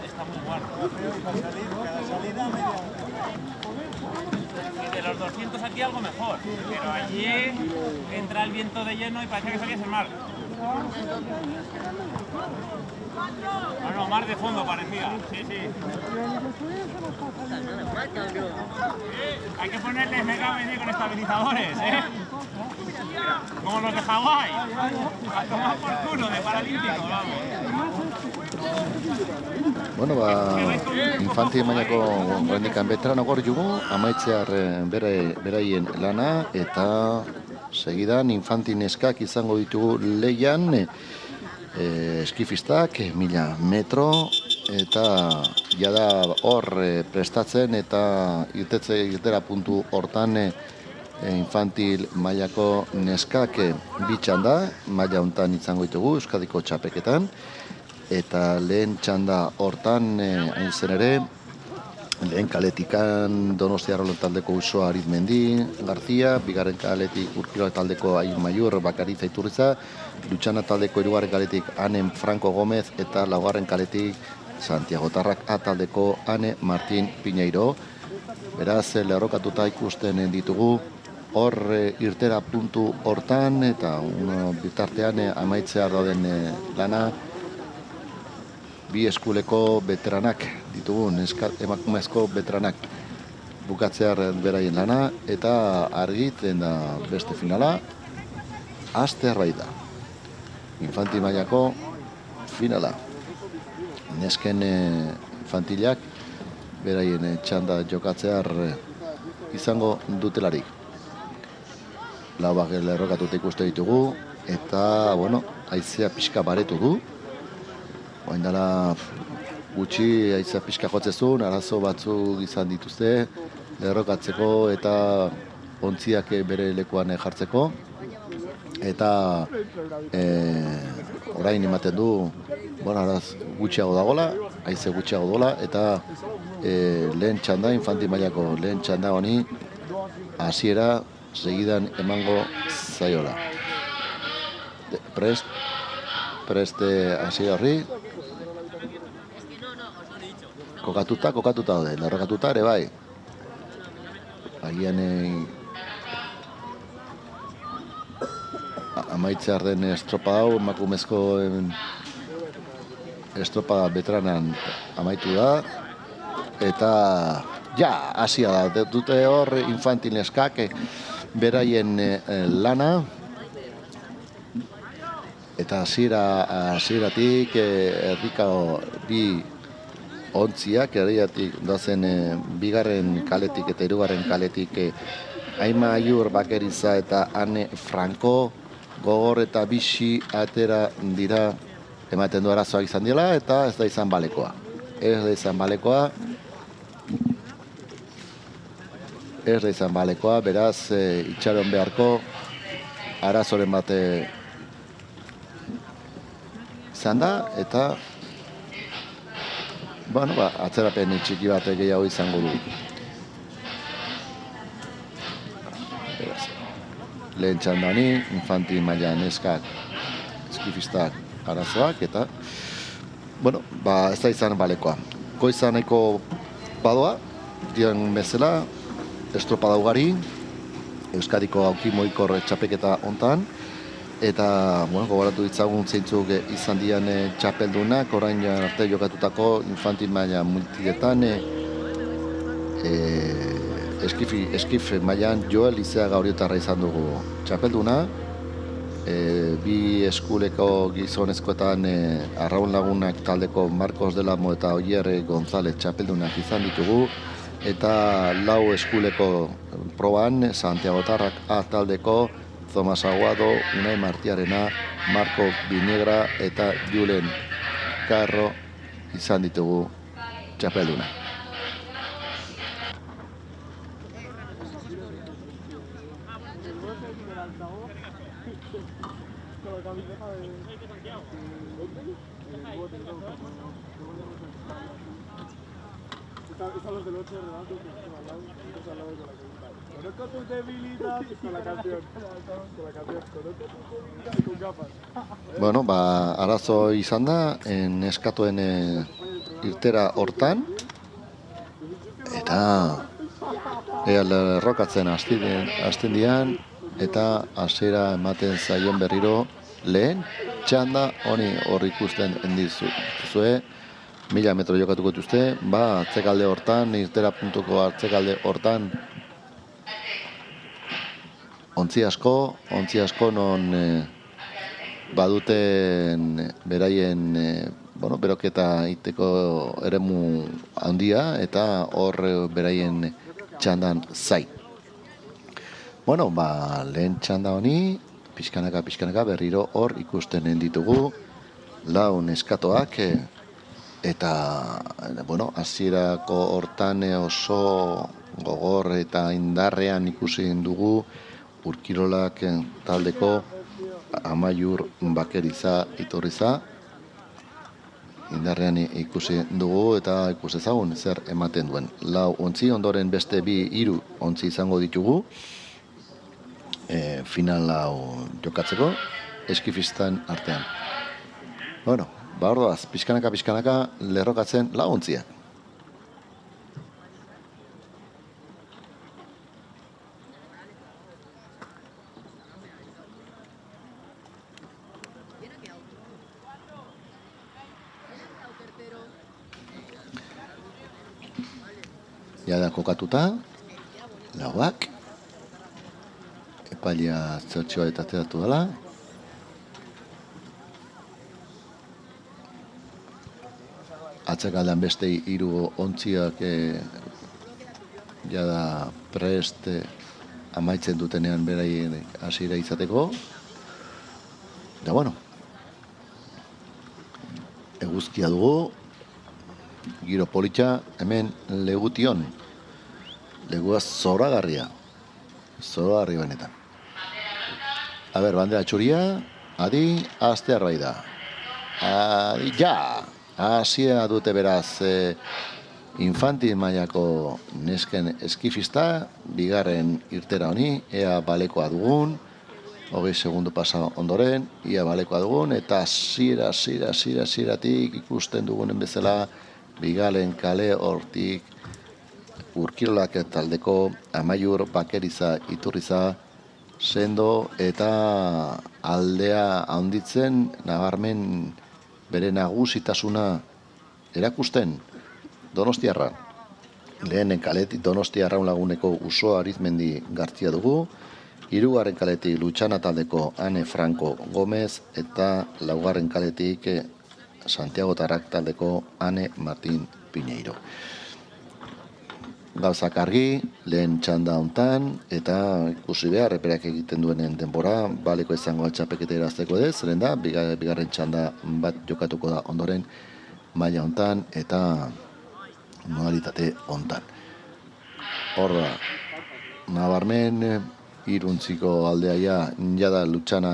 Está muy guardo. Cada salida media. Y de los 200 aquí algo mejor, pero allí entra el viento de lleno y parece que salías el mar. No, mar de fondo parecía, sí. Hay que ponerles mega con estabilizadores, ¿eh? Como los de Hawái. A tomar por culo de paralímpico, vamos. Bueno, infanti mailako oraindikan veterano gor jugu, amaitzear beraien lana eta segidan infanti neskak izango ditugu leian eskifistak 1000 metro eta jada hor prestatzen eta irtera puntu hortan infantil mailako neskak bitxan da, maila hontan izango ditugu Euskadiko txapeketan. Eta lehen txanda hortan, hain zen ere, lehen kaletikan Donostia Arrolo taldeko Usoa Arizmendi Garzia, bigarren kaletik Urkirola taldeko Aiun Maiur Bakariza Iturriza, Lutxana taldeko hirugarren kaletik Anen Franco Gomez eta laugarren kaletik Santiago Tarrak A taldeko Ane Martin Piñeiro. Beraz, lerrokatuta ikusten ditugu hor irtera puntu hortan eta bitartean amaitzea dauden lana bi eskuleko beteranak ditugu, emakumezko beteranak bukatzear beraien lana eta argiten da beste finala Asterbait da. Infanti mailako finala. Nesken infantilak beraien txanda jokatzear izango dutelarik. lauak lerrokatuta ikuste ditugu, eta, bueno, haizea pixka baretu du. Oain dela gutxi haizea pixka jotzezun, arazo batzuk izan dituzte, lerrokatzeko eta ontziak bere lekuan jartzeko. Eta orain ematen du, bueno, araz gutxiago dagoela, haize gutxiago dola, eta lehen txanda, infanti mailako lehen txanda honi, hasiera segidan emango zaiola. Prest hasiera horri. Kokatuta daude, lerrokatuta ere bai. Agian amaitzear den estropa hau, emakumezko estropa beteranan amaitu da. Eta ja, hasia da, dute hor infantil neskak beraien lana. Eta hasieratik herriko bi ontziak, herriatik dozen bigarren kaletik eta hirugarren kaletik Aima Aiur Bakeriza eta Ane Franco gogor eta bixi atera dira, ematen du arazoak izan dela, eta ez da izan balekoa. Ez da izan balekoa, beraz itxaron beharko arazoren bate izan da, eta bueno, atzerapen txiki bat gehiago izango du. Lehen txanda honi, infantil maila neskak, eskifistak arazoak, eta bueno, ez da izan balekoa. Goiza nahiko badoa, dian bezala, estropada ugari, Euskadiko auki moikor txapeketa hontan, eta bueno, gogoratu ditzagun zeintzuk izan dian txapeldunak, orain arte jokatutako infantil maila multidetan, eskif mailan Joel Lizeaga Oriotarra izan dugu txapelduna. Bi eskuleko gizonezkoetan Arraun Lagunak taldeko Marcos de Lamo eta Oier González txapeldunak izan ditugu. Eta lau eskuleko proban Santiagotarrak A taldeko Thomas Aguado, Unai Martiarena, Marco Vinegra eta Julen Carro izan ditugu txapelduna. Están los del 8 de delante, que están al lado, al lado de la cabeza. Conozco tus debilidades con la canción. Conozco tus debilidades con gafas. Bueno, arazo izan da, neskatoen irtera hortan, eta lerrokatzen hasten dian, eta hasiera ematen zaion berriro lehen txanda honi hor ikusten dizue. 1000 metro jokatuko dituzte, atzekalde hortan, irtera puntuko atzekalde hortan, ontzi asko non baduten beraien beroketa iteko eremu handia, eta hor beraien txandan zai. Bueno, lehen txanda honi, pixkanaka berriro hor ikusten ditugu, lau neskatoak, eta, hasierako hortan oso gogor eta indarrean ikusi dugu Urkirolak taldeko Amaiur Bakeriza Iturriza. Indarrean ikusi dugu eta ikusi ezagun zer ematen duen. Lau ontzi, ondoren beste 2-3 ontzi izango ditugu final hau jokatzeko eskifistan artean. Bueno, ordoaz, pixkanaka lerrokatzen lau ontziak. Jada kokatuta, lauak, epailea zertxoa eta ateratu dela. Atzakaldan beste 3 ontziak jada prest amaitzen dutenean beraien hasiera izateko. Eta bueno, eguzkia dugu, giro politxa, hemen Legution. Legua zoragarria benetan. A ber, bandera txuria, adi, astear bai da. Adi, ja! Hasia dute beraz infantil mailako nesken eskifista, bigarren irtera honi, ea balekoa dugun, 20 segundu pasa ondoren, ia balekoa dugun, eta hasieratik ikusten dugunen bezala, bigalen kale hortik, Urkirolak taldeko Amaiur Bakeriza Iturriza sendo eta aldea handitzen nabarmen bere nagusitasuna erakusten Donostiarra. Lehenen kaletik Donostiarra laguneko Usoa Arizmendi Gartzia dugu, hirugarren kaletik Lutxana taldeko Ane Franco Gomez eta laugarren kaletik Santiago Tarak taldeko Ane Martin Piñeiro. Gauzak argi, lehen txanda hontan, eta ikusi behar, eperak egiten duenen denbora, baleko izango atxapeketa erazteko ez, zeren da, bigarren txanda bat jokatuko da ondoren maila hontan, eta modalitate hontan. Hor da, nabarmen, iruntziko aldeaia, jada Lutxana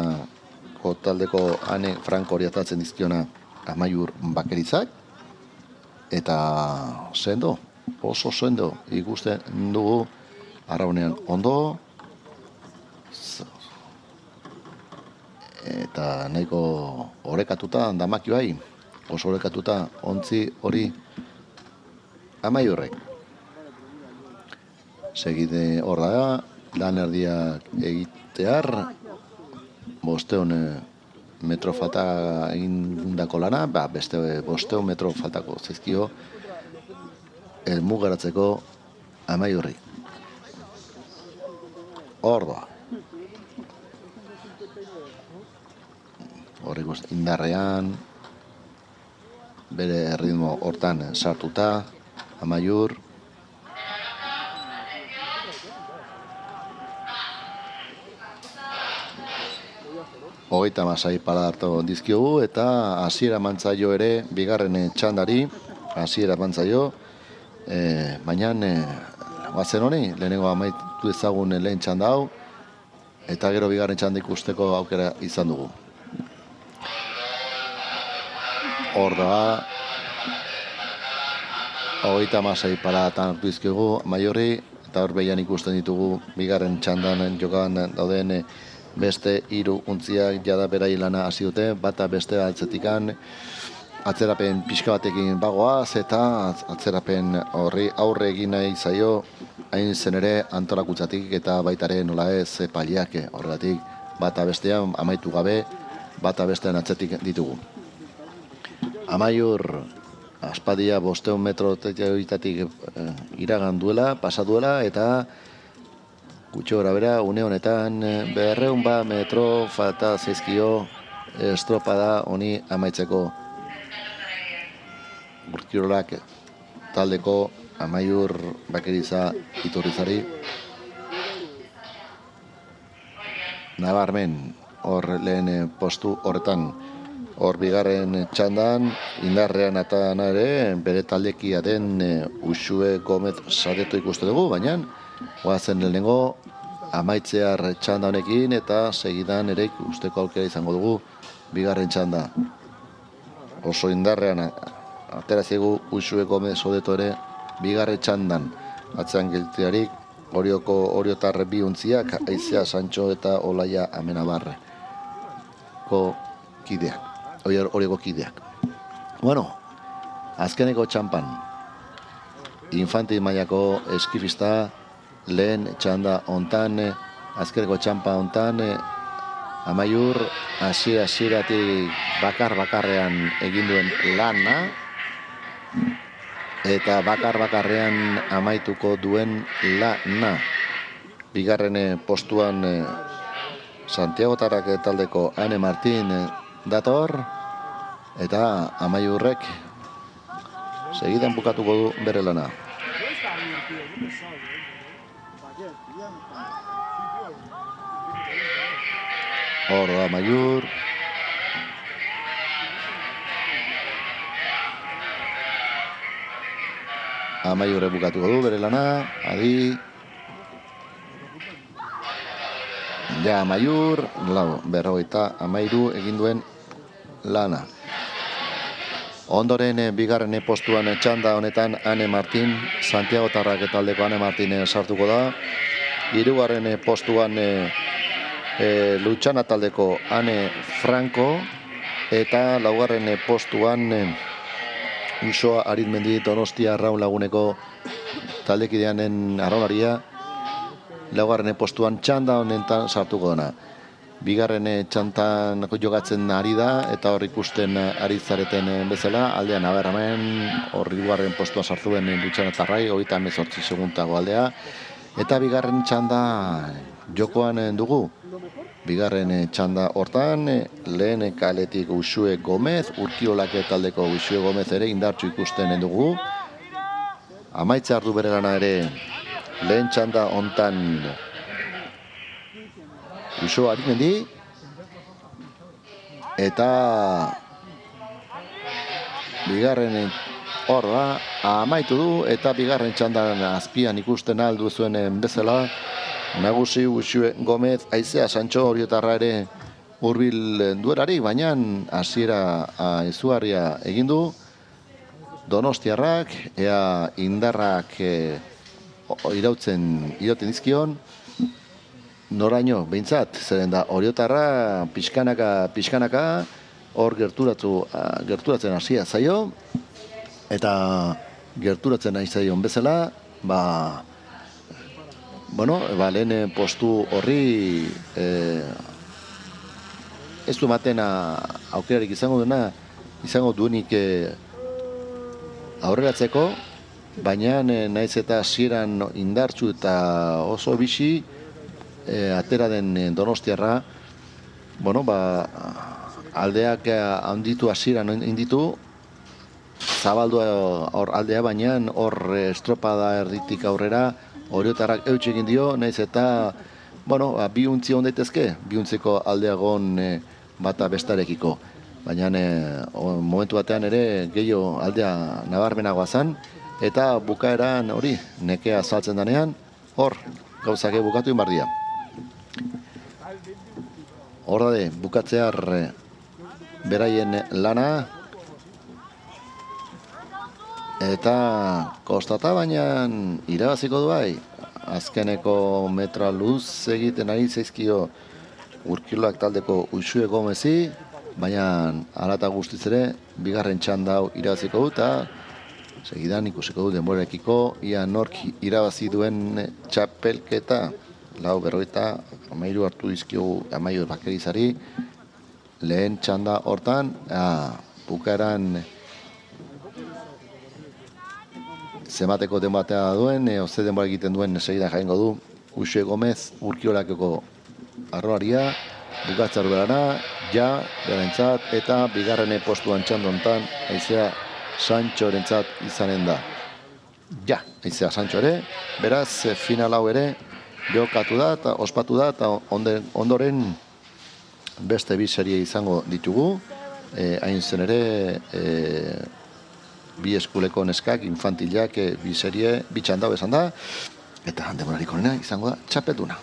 taldeko Ane Franco oriatatzen dizkiona Amaiur Bakeritzak, eta sendo, oso sendo ikusten dugu arraunean ondo eta nahiko orekatuta damaki bai, oso orekatuta ontzi hori Amaiurrek. Segide hor da, lan erdiak egitear 500 metro falta egindako lana, beste 500 metro faltako zaizkio elmugaratzeko Amaiurri. Hor da. Hor ikusten indarrean, bere ritmo hortan sartuta, Amaiur. Hogeita masai para hartu dizkiogu eta hasiera mantzaio ere bigarren txandari, hasiera mantzaio, baina guazen honi, lehenengo amaitu ezagun lehen txanda hau, eta gero bigarren txanda ikusteko aukera izan dugu. Hor da, hogeita masai paratan hartu dizkiogu Amaiurri, eta hor behian ikusten ditugu bigarren txandan jokan dauden beste 3 untziak jada berai lana hasi dute, bata beste atzetikan, atzerapen pixka batekin bagoaz eta atzerapen horri aurre egin nahi zaio hain zen ere antolakutzatik eta baitare nola ez paliak horregatik bata bestean amaitu gabe bata bestean atzetik ditugu. Amaiur aspadia 500 metroetatik iragan duela, pasaduela eta gutxo gora bera une honetan 200 metro falta zaizkio estropada honi amaitzeko. Urkirolak taldeko Amaiur Bakeriza Iturrizari nabarmen hor lehen postu horretan hor bigarren txandan indarrean eta ere bere taldekia den Uxue Gomez saretu ikuste dugu, baina goazen lehenengo amaitzear txanda honekin eta segidan ere ikusteko aukera izango dugu bigarren txanda. Oso indarrean aterazigu Uxue Gomez sodeto ere bigarren txandan atzean geltearik oriotar bi untziak Aizea Sancho eta Olaia Amenabarre kideak, horioko kideak. Bueno, azkeneko txampan infantil mailako eskifista lehen txanda hontan, azkeneko txampa hontan Amaiur hasieratik bakarrean egin duen lana eta bakarrean amaituko duen lana. Bigarren postuan Santiago Tarak taldeko Ane Martin dator eta Amaiurrek segidan bukatuko du bere lana. Hor da Amaiur. Amaiurre bukatuko du bere lana, adi. Ja Amaiur, lau, 53 egin duen lana. Ondoren bigarren postuan txanda honetan Ane Martin, Santiago Tarrak taldeko Ane Martin sartuko da. Hirugarren postuan Lutxana taldeko Ane Franco eta laugarren postuan Usoa Arizmendi Donostia Arraun Laguneko taldekideanen arraunaria laugarren postuan txanda honetan sartuko dena. Bigarren txantan jogatzen ari da eta hor ikusten ari zareten bezala, aldean nabarmen hor hirugarren postuan sartu den Lutxana Tarrai, 38 segundago aldea. Eta bigarren txanda jokoan dugu. Bigarren txanda hortan, lehen kaletik Uxue Gomez, Urkiolak taldeko Uxue Gomez ere indartsu ikusten dugu. Amaitza hartu bere lana ere, lehen txanda hontan Uxue Arizmendi. Eta bigarren hor da, amaitu du eta bigarren txandan azpian ikusten aldu zuen bezala. Nagusi Uxue Gomez, Aizea Santxo Oriotarra ere hurbil duerari, baina hasiera izugarria egin du. Donostiarrak, ea indarrak irauten dizkion. Noraino, behintzat, zeren da Oriotarra pixkanaka hor gerturatzen hasia zaio. Eta gerturatzen nahi zaion bezala, lehen postu horri ez du ematen aukerarik izango duenik aurreratzeko, baina naiz eta hasieran indartsu eta oso bisi atera den Donostiarra, aldeak handitu hasieran inditu, zabaldu hor aldea, baina hor estropada erditik aurrera Oriotarrak eutxe egin dio, nahiz eta bi untzi hon daitezke, bi untziko aldeagon bata bestarekiko. Baina momentu batean ere gehiago aldea nabarmenagoa zen, eta bukaeran hori nekea saltzen danean, hor gauzake bukatu inbardia. Hor dade, bukatzear beraien lana, eta kostata baina irabaziko du bai. Azkeneko metra luz egiten ari zaizkio Urkiolak taldeko Uxue Gomezi, baina alata guztiz ere bigarren txanda hau irabaziko du eta segidan ikusiko du denborarekiko ia nork irabazi duen txapelketa. 53 hartu dizkiogu Amaiur Bakerizari lehen txanda hortan, bukaeran zemateko denbatea duen, ze denbora egiten duen segidan jaingo du Uxue Gomez Urkiolakeko arroaria, bukatza berana, berentzat, eta bigarren postuan txandontan Aizea Santxorentzat izanen da. Aizea Santxo ere, beraz final hau ere jokatu da eta ospatu da, eta ondoren beste bi serie izango ditugu, hain zen ere bi eskuleko neskak, infantilak, bi serie, bi txandau esan da, eta denborarik onena izango da txapelduna.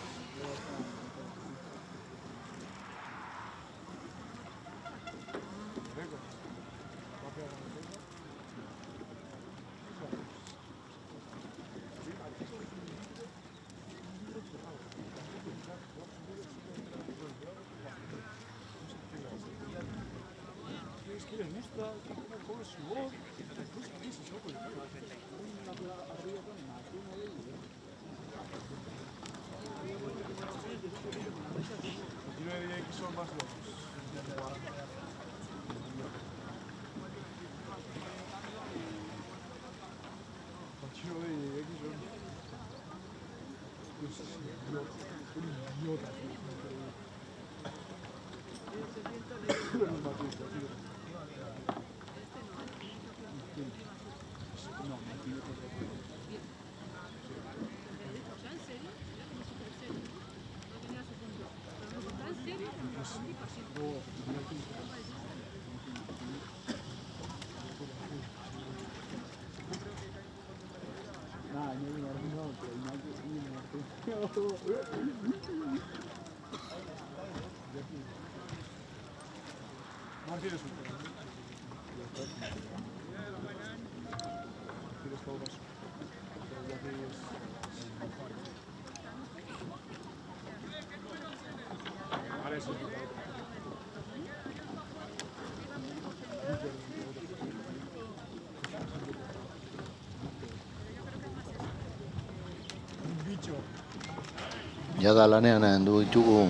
Jada lanean du ditugu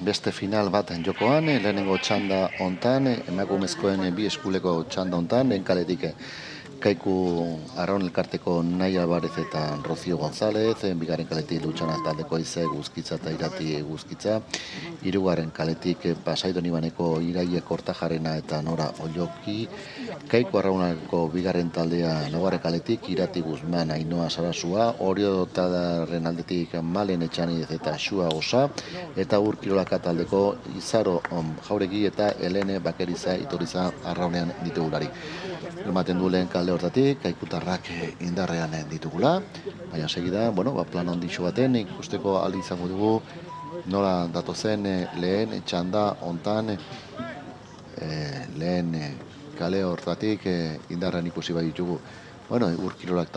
beste final bat jokoan, lehenengo txanda hontan, emakumezkoen bi eskuleko txanda hontan, lehen kaletik Kaiku Arraun elkarteko Nai Alvarez eta Rocio González, bigarren kaletik Lutxana taldeko Ize Guzkitza eta Irati Guzkitza, hirugarren kaletik Pasaidon Ibaneko Iraie Kortajarena eta Nora Olloki, Kaiku Arraunako bigarren taldea laugarren kaletik Irati Guzman Ainoa Sarasua, Orio taldearen aldetik Malen Etxaniz eta Xua Osa, eta Urkirolaka taldeko Izaro Jauregi eta Helene Bakeriza Itoriza Arraunean ditugulari. Ematen du lehen kalde hortatik, Kaikutarrak indarrean ditugula, baina segida, plan ondixo baten ikusteko aldi izango dugu nola datozen lehen txanda hontan, lehen kale hortatik indarrean ikusi bai ditugu. Urkirolak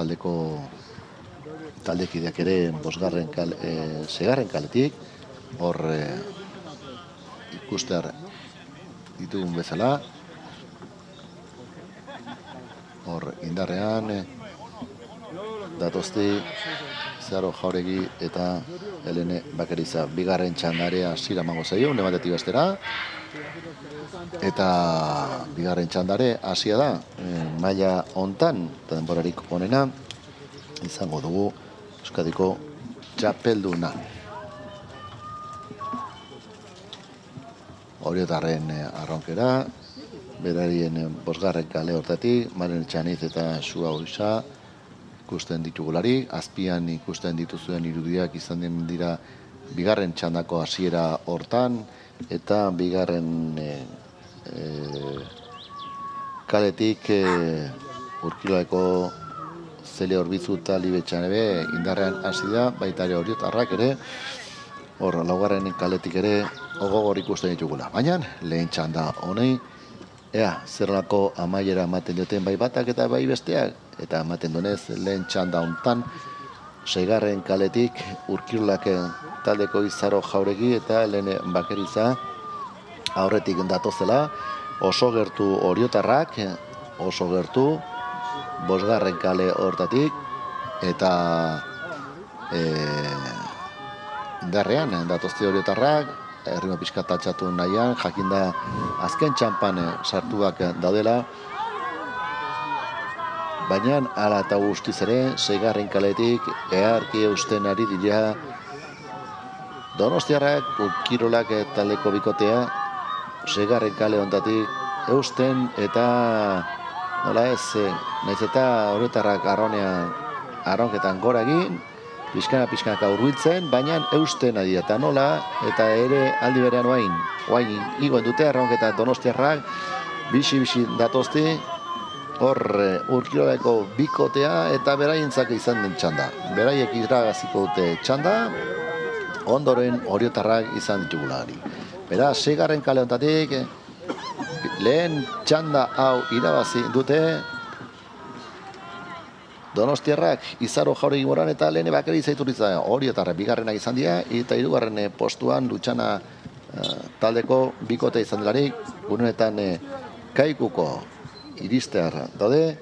taldekideak ere segarren kaletik, hor ikustear ditugun bezala, hor indarrean datozti Zaro Jauregi eta Helene Bakeriza. Bigarren txandarea hasiera emango zaio, une batetik bestera, eta bigarren txandare hasia da maila hontan, eta denborarik onena izango dugu Euskadiko txapelduna. Oriotarren arraunkera, berarien bosgarren kale hortatik, Malen Etxaniz eta Xua Oisa ikusten ditugulari, azpian ikusten dituzuen irudiak izan dira bigarren txandako hasiera hortan, eta bigarren kaletik Urkilolako Zele Orbizu eta Libe Txanebe indarrean hasi da, baita ere Oriotarrak ere, hor laugarren kaletik ere ogogor ikusten ditugula. Baina lehen txanda honei, ea, zerlako amaiera ematen duten bai batak eta bai besteak, eta ematen duenez lehen txanda hontan, seigarren kaletik Urkirolak taldeko Izaro Jauregi eta Helene Bakeriza aurretik datozela, oso gertu Oriotarrak, oso gertu, bosgarren kale hortatik, eta indarrean datozte Oriotarrak, errimo pixka tatxatu nahian, jakinda azken txampan sartuak daudela, baina hala eta guztiz ere, seigarren kaletik eharki eusten ari dira Donostiarrak, Urkirolak taldeko bikotea, seigarren kale hontatik eusten, eta nola ez, nahiz eta Oriotarrak arraunketan gora egin, pixkanaka hurbiltzen, baina eusten ari eta nola, eta ere aldi berean oain igoen dute arraunketa Donostiarrak, bixi datozti, hor Urkirolako bikotea eta beraientzak izan den txanda. Beraiek iragaziko dute txanda, ondoren Oriotarrak izan ditugulari. Beraz, seigarren kale hontatik, lehen txanda hau irabazi dute Donostiarrak, Izaro Jauregi Moran eta Helene Bakeriza Iturriza. Oriotarrak bigarrenak izan dira, eta hirugarren postuan Lutxana taldeko bikote izan delarik, gunenetan Kaikuko iristear daude.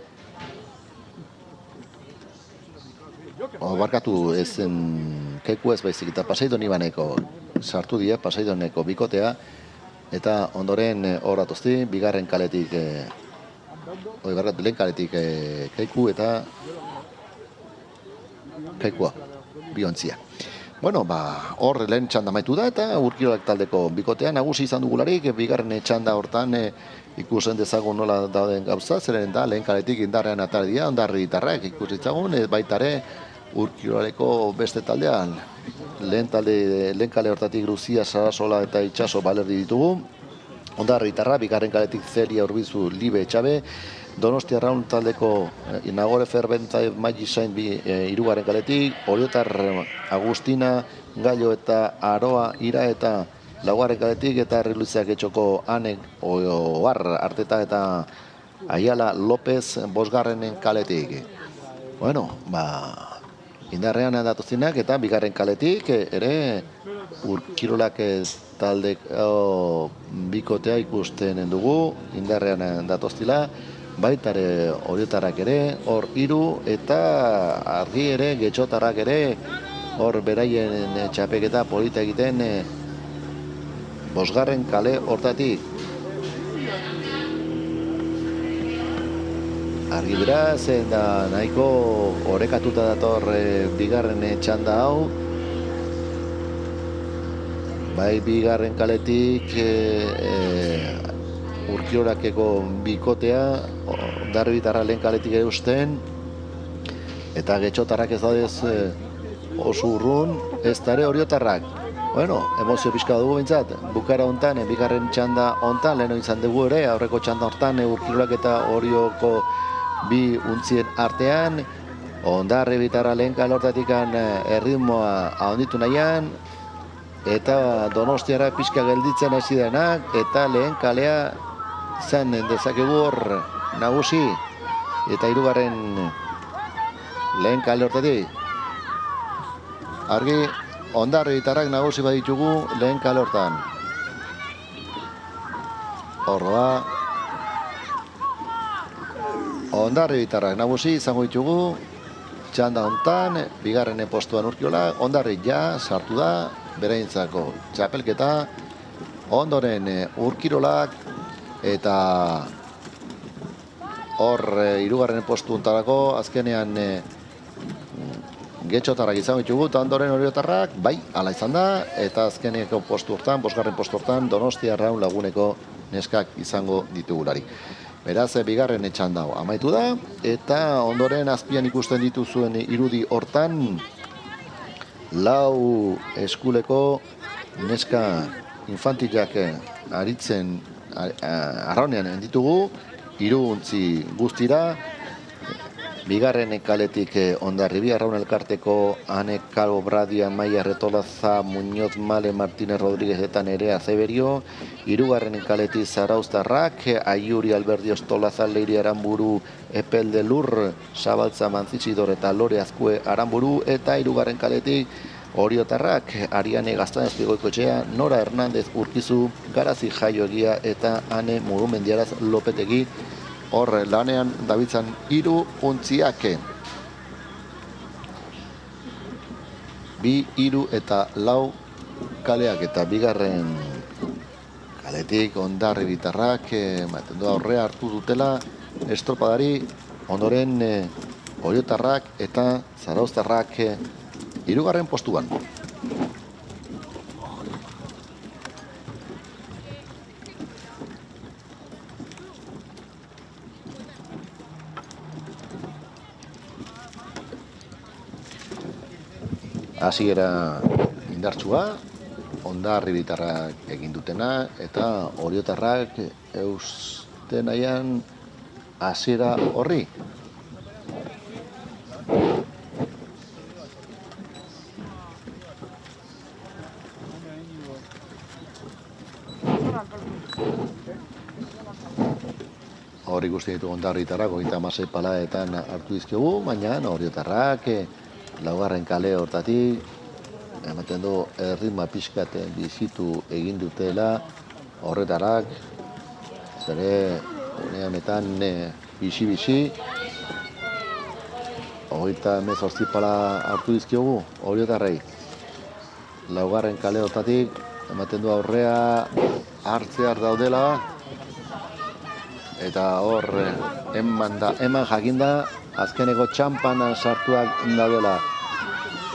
Barkatu ezen Kaiku ez baizik eta Pasaidon Ibaneko sartu dira, Pasaidoneko bikotea, eta ondoren hor atozti, bigarren kaletik lehen kaletik Kaiku eta Kaikua, biontzia. Hor lehen txanda maitu da, eta Urkirolak taldeko bikotea nagusi izan dugularik, bigarren txanda hortan ikusen dezagun nola dauden gauza, zeren da lehen kaletik indarrean atari dira, ondarri ditarrak ikusi ditzagun, baitare Urkiroleko beste taldean lehen kale hortatik Luzia, Sarasola eta Itxaso balerdi ditugu. Hondarribitarra, bigarren kaletik Zelia, Urbizu, Libe, Etxabe. Donostia Arraun taldeko Nagore Ferbenta, Maji Sain hirugarren kaletik. Oriotar Agustina, Gallo eta Aroa Ira eta laugarren kaletik, eta Herriluzeak Etxoko Anek Oar Arteta eta Aiala López bosgarrenen kaletik. Bueno, indarrean datozinak eta bigarren kaletik ere Urkirolak taldeko bikotea ikusten dugu, indarrean datoztila, baitare Oriotarrak ere, hor 3 eta argi ere, Getxotarrak ere, hor beraien txapeketa polita egiten bosgarren kale hortatik. Argi beraz, da nahiko orekatuta dator bigarren txanda hau. Bai bigarren kaletik Urkiorakeko bikotea, Hondarribitarra lehen kaletik eusten, eta Getxotarrak ez daudez oso urrun, ez dare Oriotarrak. Bueno, emozio pixka dugu bintzat, bukara hontan, bigarren txanda hontan, leheno izan dugu ere, aurreko txanda hortan, Urkiolak eta Orioko bi untzien artean, Hondarribitarra lehen kale hortatik erritmoa ahonditu nahian, eta Donostiara pixka gelditzen hasi denak, eta lehen kalea izan dezakegu hor nagusi, eta hirugarren lehen kale hortatik. Argi, Hondarribitarrak nagusi baditugu lehen kale hortan. Horra, Hondarribitarrak nagusi izango ditugu txanda hontan, bigarren postuan Urkiola, Hondarri ja sartu da bereintzako txapelketa, ondoren Urkirolak eta hor hirugarren postu hontarako azkenean Getxotarrak izango ditugu, eta ondoren Oriotarrak, bai, hala izan da, eta azkeneko postu hortan, bosgarren postu hortan, Donostia Arraun Laguneko neskak izango ditugulari. Beraz, bigarren txanda hau amaitu da, eta ondoren azpian ikusten dituzuen irudi hortan, 4 eskuleko neska infantilak aritzen arraunean ditugu, 3 untzi guztira, bigarren kaletik Hondarribi Arraun Elkarteko Ane Calvo Bradia, Maia Retolaza, Muñoz Male, Martínez Rodríguez eta Nerea Zeberio, hirugarren kaletik Zarauztarrak, Aiuri Alberdi Ostolaza, Leiri Aramburu, Epelde Lur, Zabaltza Mantzitsidor eta Lore Azkue Aramburu, eta hirugarren kaletik Oriotarrak, Ariane Gaztanez Goikoetxea, Nora Hernández Urkizu, Garazi Jaio Egia eta Ane Murumendiaraz Lopetegi, hor lanean dabitzan 3 untziak. 2, 3 eta 4 kaleak, eta bigarren kaletik Hondarribitarrak ematen du aurrea hartu dutela estropadari, ondoren Oriotarrak eta Zarauztarrak 3. postuan. Hasiera indartsua, Hondarribitarrak egin dutena, eta Oriotarrak eusten nahian hasiera horri. Hor ikusten ditu Hondarribitarrak 36 palaetan hartu dizkiogu, baina Oriotarrak laugarren kale hortatik ematen du erritma pixkat bizitu egin dutela Horretarak, zere honetan bizi-bizi 38 pala hartu dizkiogu Oriotarrei. Laugarren kale hortatik ematen du aurrea hartzear daudela, eta hor eman jakinda azkeneko txampan sartuak daudela.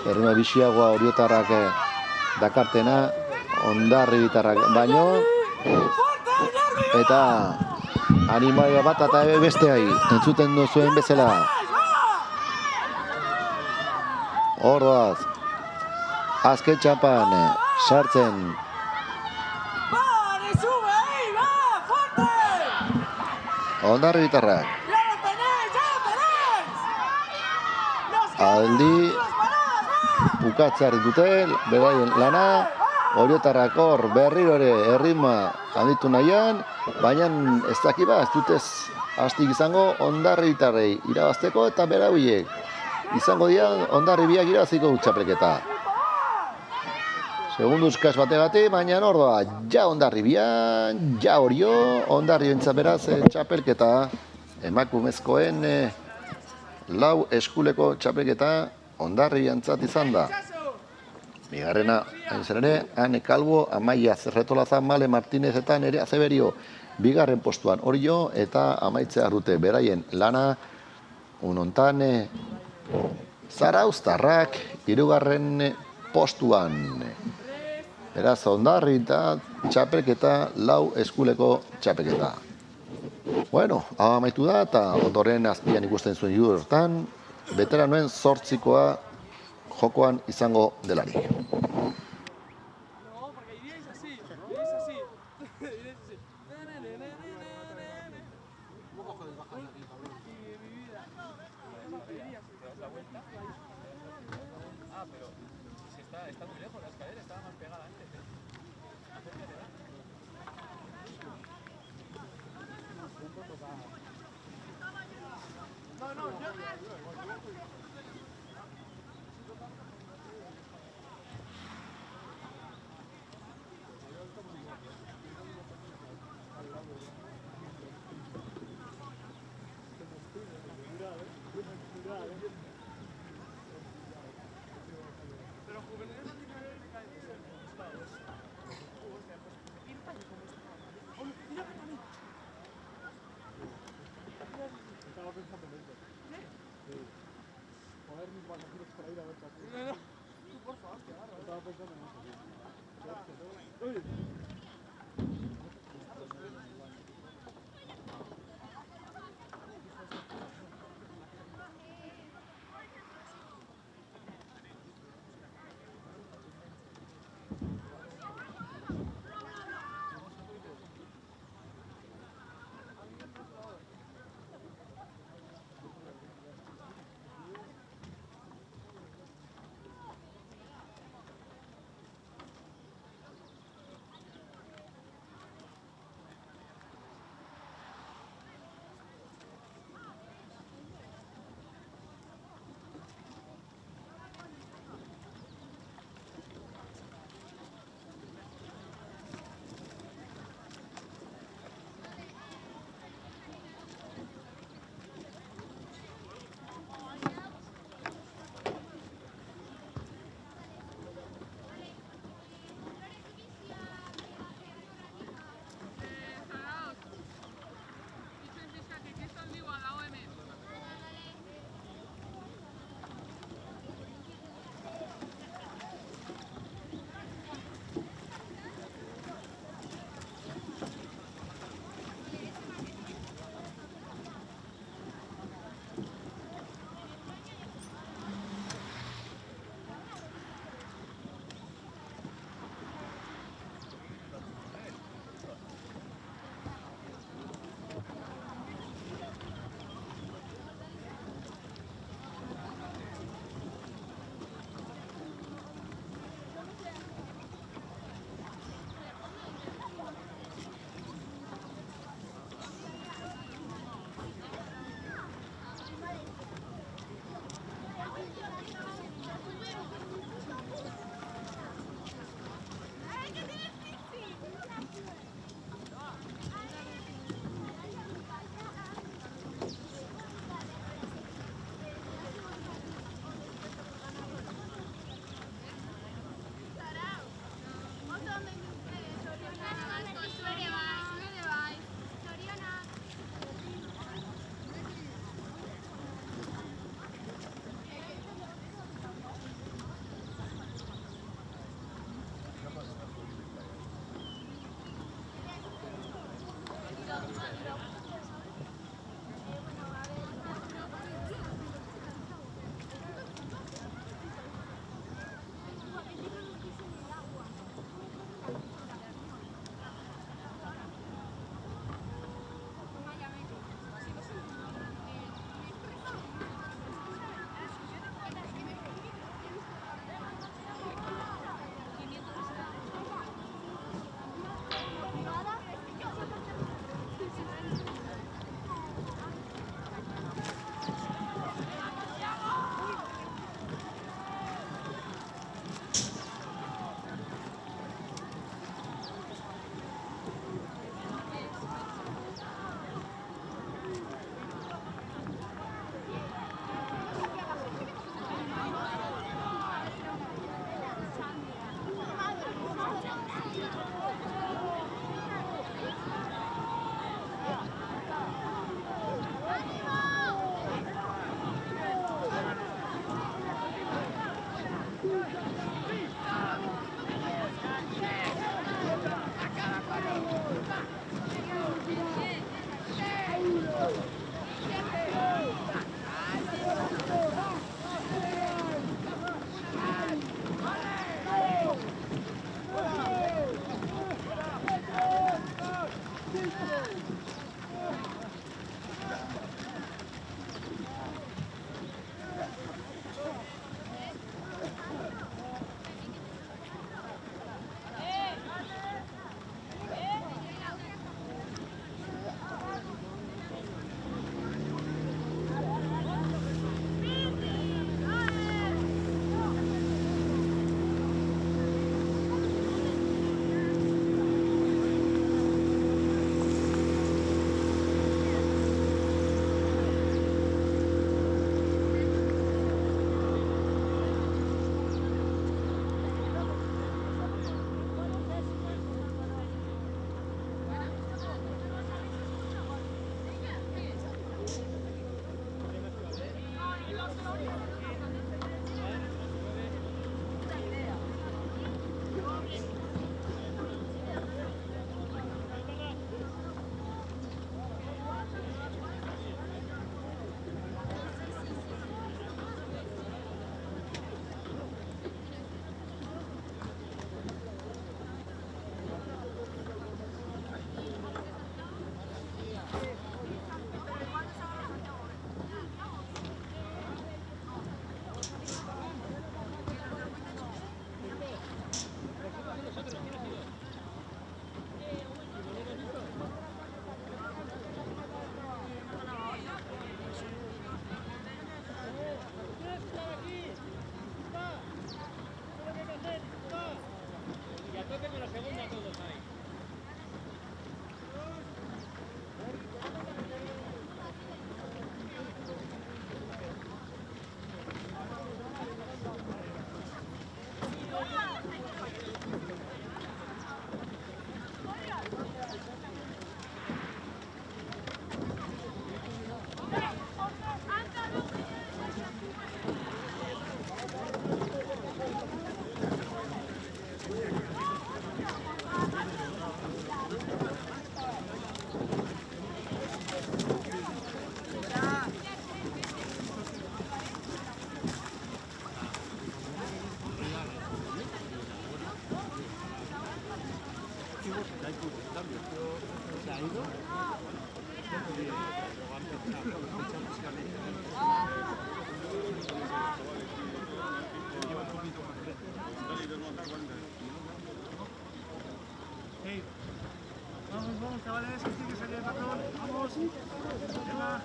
Errima biziagoa Oriotarrak dakartena, Hondarribitarrak baino, eta animaia bat eta besteai entzuten duzuen bezala. Hor doaz. azken txapan sartzen ¡Vale, sube ahí, va! ¡Fuerte! Hondarribitarrak. ¡Ya lo tenéis, ya lo tenéis! ¡Nos Aldi va! bukatzar dute beraien lana, Oriotarrak hor berriro ere erritma handitu nahian, baina ez dakiba, ez dutez hastik izango Hondarribitarrei irabazteko eta berauiek izango dira Hondarribiak irabaziko txapelketa. Segunduz kas bategatik, baina ordoa, ja Hondarribian, ja Orio, Hondarribentza beraz txapelketa emakumezkoen lau eskuleko txapelketa Hondarribiantzat izan da. Bigarrena, hain zen ere, Ane Kalbo, Amaia Zerretolaza, Male Martinez eta Nere Azeberio bigarren postuan Orio eta amaitzea dute beraien lana unontan Zarauztarrak hirugarren postuan. Beraz, Hondarribia txapelketa lau eskuleko txapelketa. Bueno, hau amaitu da eta ondoren azpian ikusten zuen hiru hortan, veteranoen 8koa jokoan izango delarik. No, porque iríais así, iríais así. Iríais así. Mi vida. Ah, pero si está muy lejos la escalera, estaba más pegada antes. Acércate. Estaba pensando en esto. Vamos, chavales, que tiene que salir el patrón. Vamos. Venga.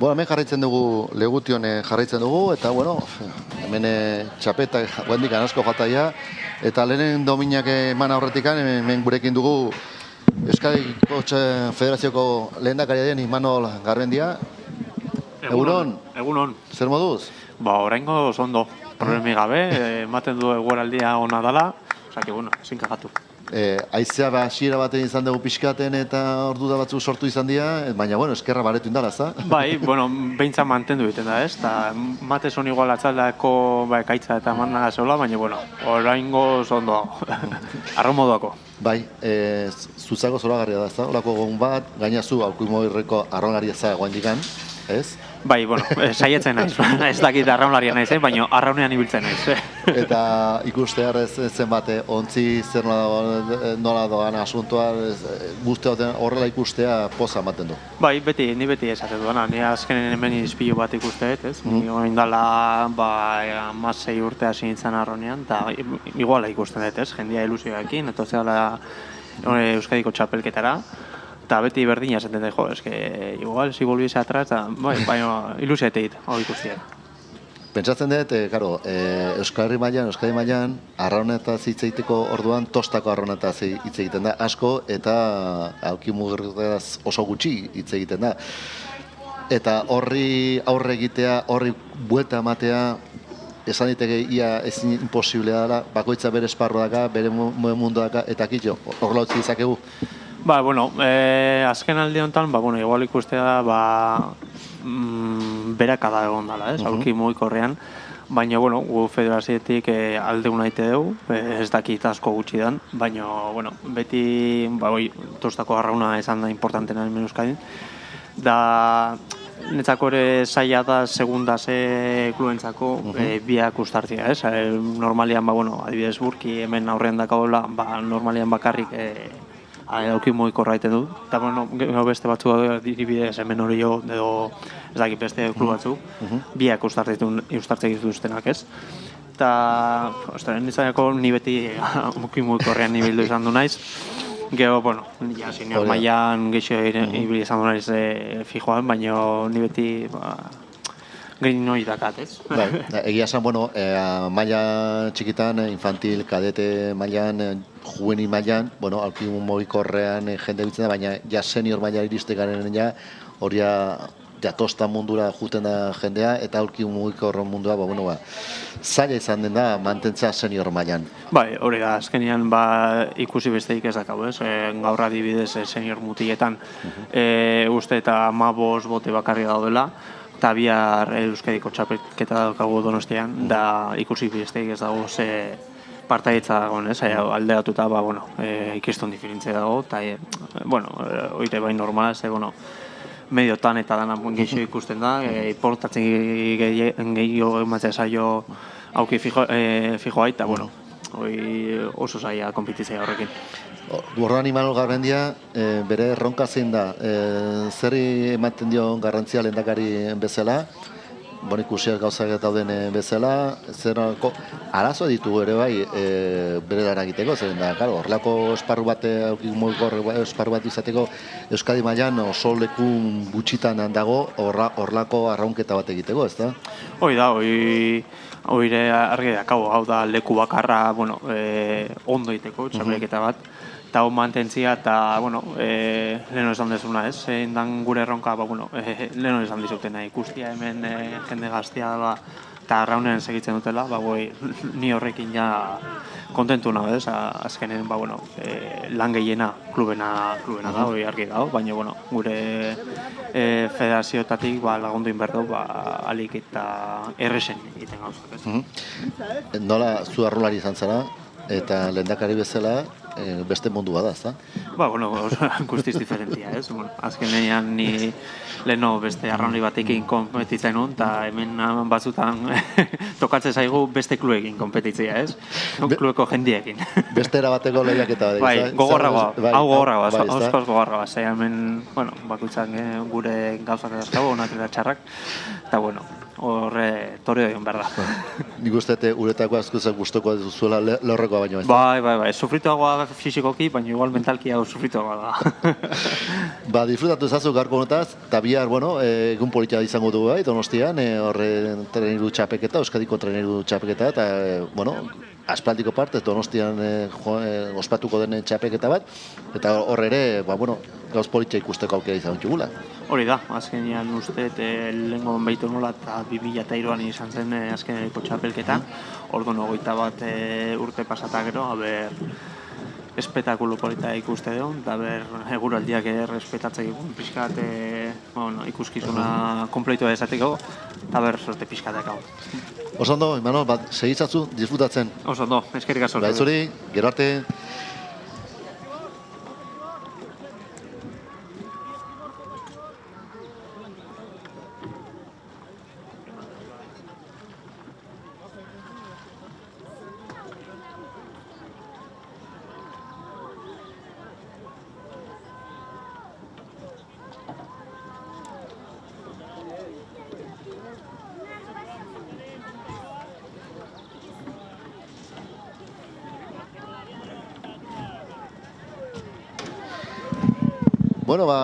Bueno, hemen jarraitzen dugu, Legution jarraitzen dugu, eta, bueno, hemen txapeta guendik asko jataia, eta lehenen dominak eman aurretik hemen gurekin dugu Euskadiko Federazioko lehendakaria den Imanol Garmendia. Egunon? Egunon. Zer moduz? Ba, oraingo ondo, problemi gabe, ematen du egueraldia ona dela, osea que bueno, ezin kagatu. Aizea hasiera baten izan dugu pixkaten eta ordu da batzuk sortu izan dira, baina, bueno, eskerra baretu indala, za? Bai, bueno, behintzat mantendu egiten da, ez? Ta mateson igual atzaldako ekaitza eta mandana zeola, baina, bueno, oraingo ondo, arromodoako. Bai, zutzako zoragarria da, ez da? Olako egun bat, gainazu, Alkuimoirreko arraunlaria za guaindikan, ez? Bai, bueno, saietzen naiz, ez dakit arraunlaria naiz, baina arraunean ibiltzen naiz. Eta ikustear ez zenbate, ontzi zer nola doan asuntoa, guzti horrela ikustea poza ematen du. Bai, ni beti esaten duena, ni azkenen hemen izpilu bat ikusteet, ez? Ni oindala, 16 urte hasi nintzen arraunean, eta iguala ikusten dut, ez? Jendia ilusioekin, eta zehala Euskadiko txapelketara, eta beti berdina esaten dut, eske, igual, si volviese atrás, baina ilusioet egit, hori ikustia. Pentsatzen dut, Euskadi mailan, arraunetaz hitz egiteko orduan, tostako arraunetaz hitz egiten da asko, eta Alkuimurretaz oso gutxi hitz egiten da. Eta horri aurre egitea, horri buelta ematea, esan diteke ia ezin imposiblea dela, bakoitza bere esparro daka, bere mundu daka, eta kitxo, horrela utzi izakegu. Ba, bueno, azken aldi honetan, igual ikustea da, berakada egon dela, ez, Alkuimoikorrean, baina, bueno, gu federazioetik aldeun naite dugu, ez dakit asko gutxi dan, baina, bueno, beti, tostako arrauna esan da importantena hemen Euskadin, da, netzako ere zaila da segundase kluentzako biak ustartzea, ez, normalian, adibidez burki hemen aurrean dakagoela, normalian bakarrik Alkuimoiko raiten du, eta gero beste batzu diribidez hemen hori jo, edo ez dakit beste klub batzu, biak ustartzen dituztenak, ez? Eta, nintzaiako ni beti Alkuimoiko horrean ibildu izan du naiz, gero, senior mailan geixo ibili izan du naiz fijoan, baina ni beti gehin hori dakat, ez? Bai, egia esan, bueno, maila txikitan, infantil, kadete mailan, juvenil mailan, bueno, alki mugikorrean jende bitzen da, baina ja senior maila iriste garen ja, hori jatosta mundura juten da jendea, eta aulki mugikorren mundua, zaila izan den da mantentzea senior mailan. Bai, hori da, azkenean ikusi besteik ez dakau, ez? Gaur adibidez senior mutietan uste eta 15 bote bakarri daudela, eta bihar Euskadiko txapelketa daukagu Donostian, da ikusi besteik ez dago ze partaitza dagoen, ez? Aldeatuta, ikiston diferentzia dago, eta, oire bai normala, ez, mediotan eta dana geixo ikusten da, importatzen gehiago ematzea zailo auki fijoa, eta, oso zaila konpititzea horrekin. Gorran Imanol Garmendia, bere erronka zein da, zerri ematen dio garrantzia lehendakari bezala, ikusiak gauzak dauden bezala, zerako arazo ditugu ere bai bere dara egiteko, zeren da, horrelako esparru bat, esparru bat izateko Euskadi mailan oso leku gutxitan dago horrelako arraunketa bat egiteko, ez da? Hoi da, hoire argi dakau, hau da leku bakarra, ondo egiteko, txapelketa bat, eta hon mantentzia, eta, leheno esan dezuna, ez? Indan gure erronka, leheno esan dizutena, ikustia hemen jende gaztea da, eta arraunen segitzen dutela, ni horrekin ja kontentu nago, ez? Azkenen, lan gehiena klubena da, hori argi dago, baina, gure federazioetatik lagundu inberdo, alik eta erresen egiten gauzak, ez? Nola zu arrolari izan zara, eta lehendakari bezala, beste mundu bada, ezta? Guztiz diferentia, ez? Azkenean ni leheno beste arraunri batekin konpetitzen nun, eta hemen batzutan tokatzen zaigu beste kluekin konpetitzea, ez? Klueko jendiekin. Beste erabateko lehiaketa da. Bai, gogorragoa, hau gogorragoa, oskoz gogorragoa. Ze hemen, bakoitzak gure gauzak edazkago, onak eta txarrak, eta horre toreo egin behar da. Nik uste uretako askuzak guztoko duzuela lehorrekoa baino ez. Bai, sufrituagoa fisikoki, baina igual mentalki hau sufrituagoa da. Disfrutatu ezazu garko honetaz, eta bihar, egun politia izango dugu bai, Donostian, horre treneru txapeketa, Euskadiko treneru txapeketa, eta, aspaldiko partez Donostian ospatuko den txapeketa bat, eta horre ere, gauz politia ikusteko aukera izan dugula. Hori da, azkenean uste, lehenko behitu nola eta 2003an izan zen azkeneko txapelketa, orduan 21 urte pasata gero, espetakulo polita ikuste dugu, eta eguraldiak respetatzeko pixkat ikuskizuna kompleitua esateko, eta sorte pixkatak hau. Oso ondo, Imanol, segizatzu, disfrutatzen. Oso ondo, eskerrik asko. Zuri, gero arte.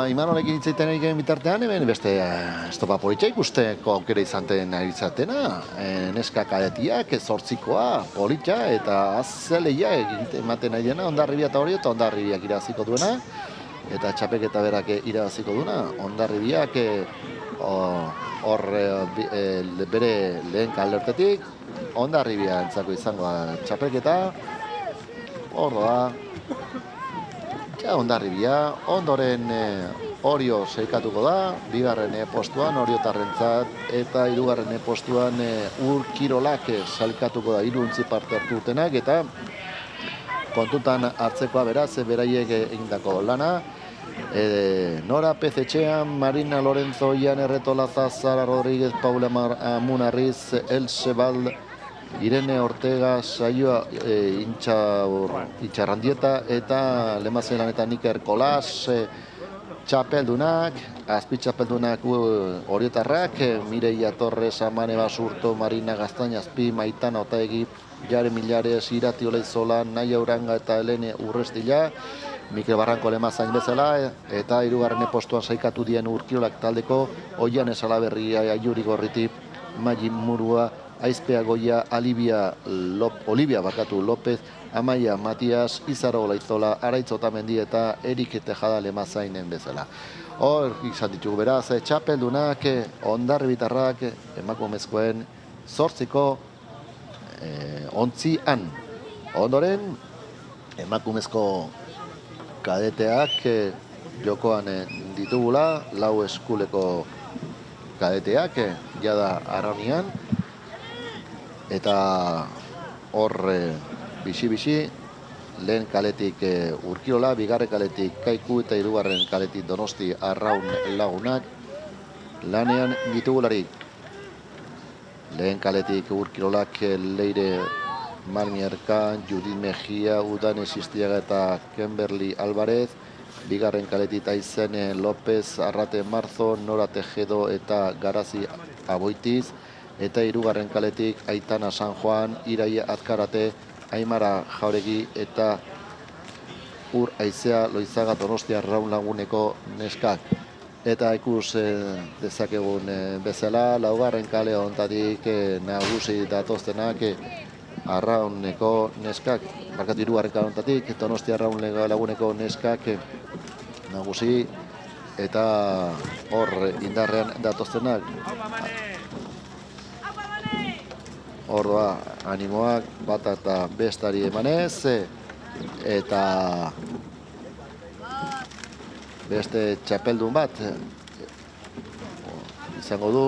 Imanolekin hitzaiten egin bitartean, hemen beste estopa politxa ikusteko aukera izaten ari zatena. Neska kadetiak, 8koa, politxa, eta azaleia ematen ari dena, Hondarribia eta hori, eta Hondarribiak irabaziko duena. Eta txapeketa berak irabaziko duena, Hondarribiak bere lehen kalertetik, Hondarribia entzako izango txapeketa. Hor da. Hondarribia, ondoren Orio seikatuko da, 2. postuan Oriotarrentzat, eta 3. postuan Urkirolak sailkatuko da, 3 ontzi parte hartu dutenak, eta kontutan hartzekoa beraz, beraiek egindako lana. Nora Pezetxean, Marina Lorenzo, Ian Erretolaza, Zara Rodríguez, Paula Munarriz, Elsebal, Irene Ortega, Saioa Itxarrandieta, eta Lemazelan eta Niker Kolas, txapeldunak, azpitxapeldunak Oriotarrak, Mireia Torres, Amane Basurto, Marina Gaztaina, Azpi, Maitana Otaegi, Jare Milares, Irati Oleizola, Naia Uranga eta Helene Urrestila, Mikel Barranko Lemazain bezala, eta 3. postuan saikatu dien Urkirolak taldeko, Oian Esalaberria, Aiuri Gorriti, Maggi Murua, Aizpea Goia, Olivia López, Amaia Matias, Izaro Olaizola, Araitz Otamendi eta Erik Tejada Lemazainen bezala. Hor izan ditugu beraz, txapeldunak, Hondarribitarrak, emakumezkoen 8 ontzian. Ondoren, emakumezko kadeteak jokoan ditugula, 4 eskuleko kadeteak, jada Arraunian, eta hor bixi-bixi, lehen kaletik Urkirola, bigarren kaletik Kaiku eta hirugarren kaletik Donosti Arraun lagunak lanean ditugularik. Lehen kaletik Urkirolak Leire Malmierka, Judith Mejia, Udan Existiaga eta Kimberly Alvarez, bigarren kaletik Aizen López, Arrate Marzo, Nora Tejedo eta Garazi Aboitiz, eta hirugarren kaletik Aitana San Juan, Iraia Azkarate, Aimara Jauregi eta Ur Aizea Loizaga Donostia Arraun laguneko neskak. Eta ikus dezakegun bezala, laugarren kale honetatik nagusi datoztenak Arrauneko neskak, barkatu hirugarren kale honetatik, Donostia Arraun laguneko neskak nagusi eta hor indarrean datoztenak. Ordoa animoak bata eta bestari emanez, eta beste txapeldun bat izango du,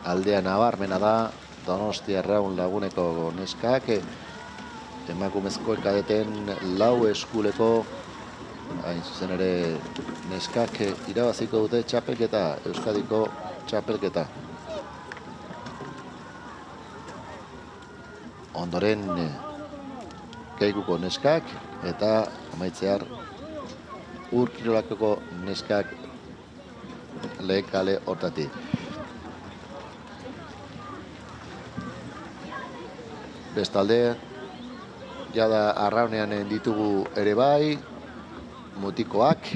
aldea nabarmena da Donostia Arraun laguneko neskak, emakumezko kadeten 4 eskuleko, hain zuzen ere neskak irabaziko dute txapelketa, Euskadiko txapelketa. Ondoren Kaikuko neskak eta amaitzear Urkirolako neskak lehen kale hortatik. Bestalde, jada Arraunean ditugu ere bai, mutikoak,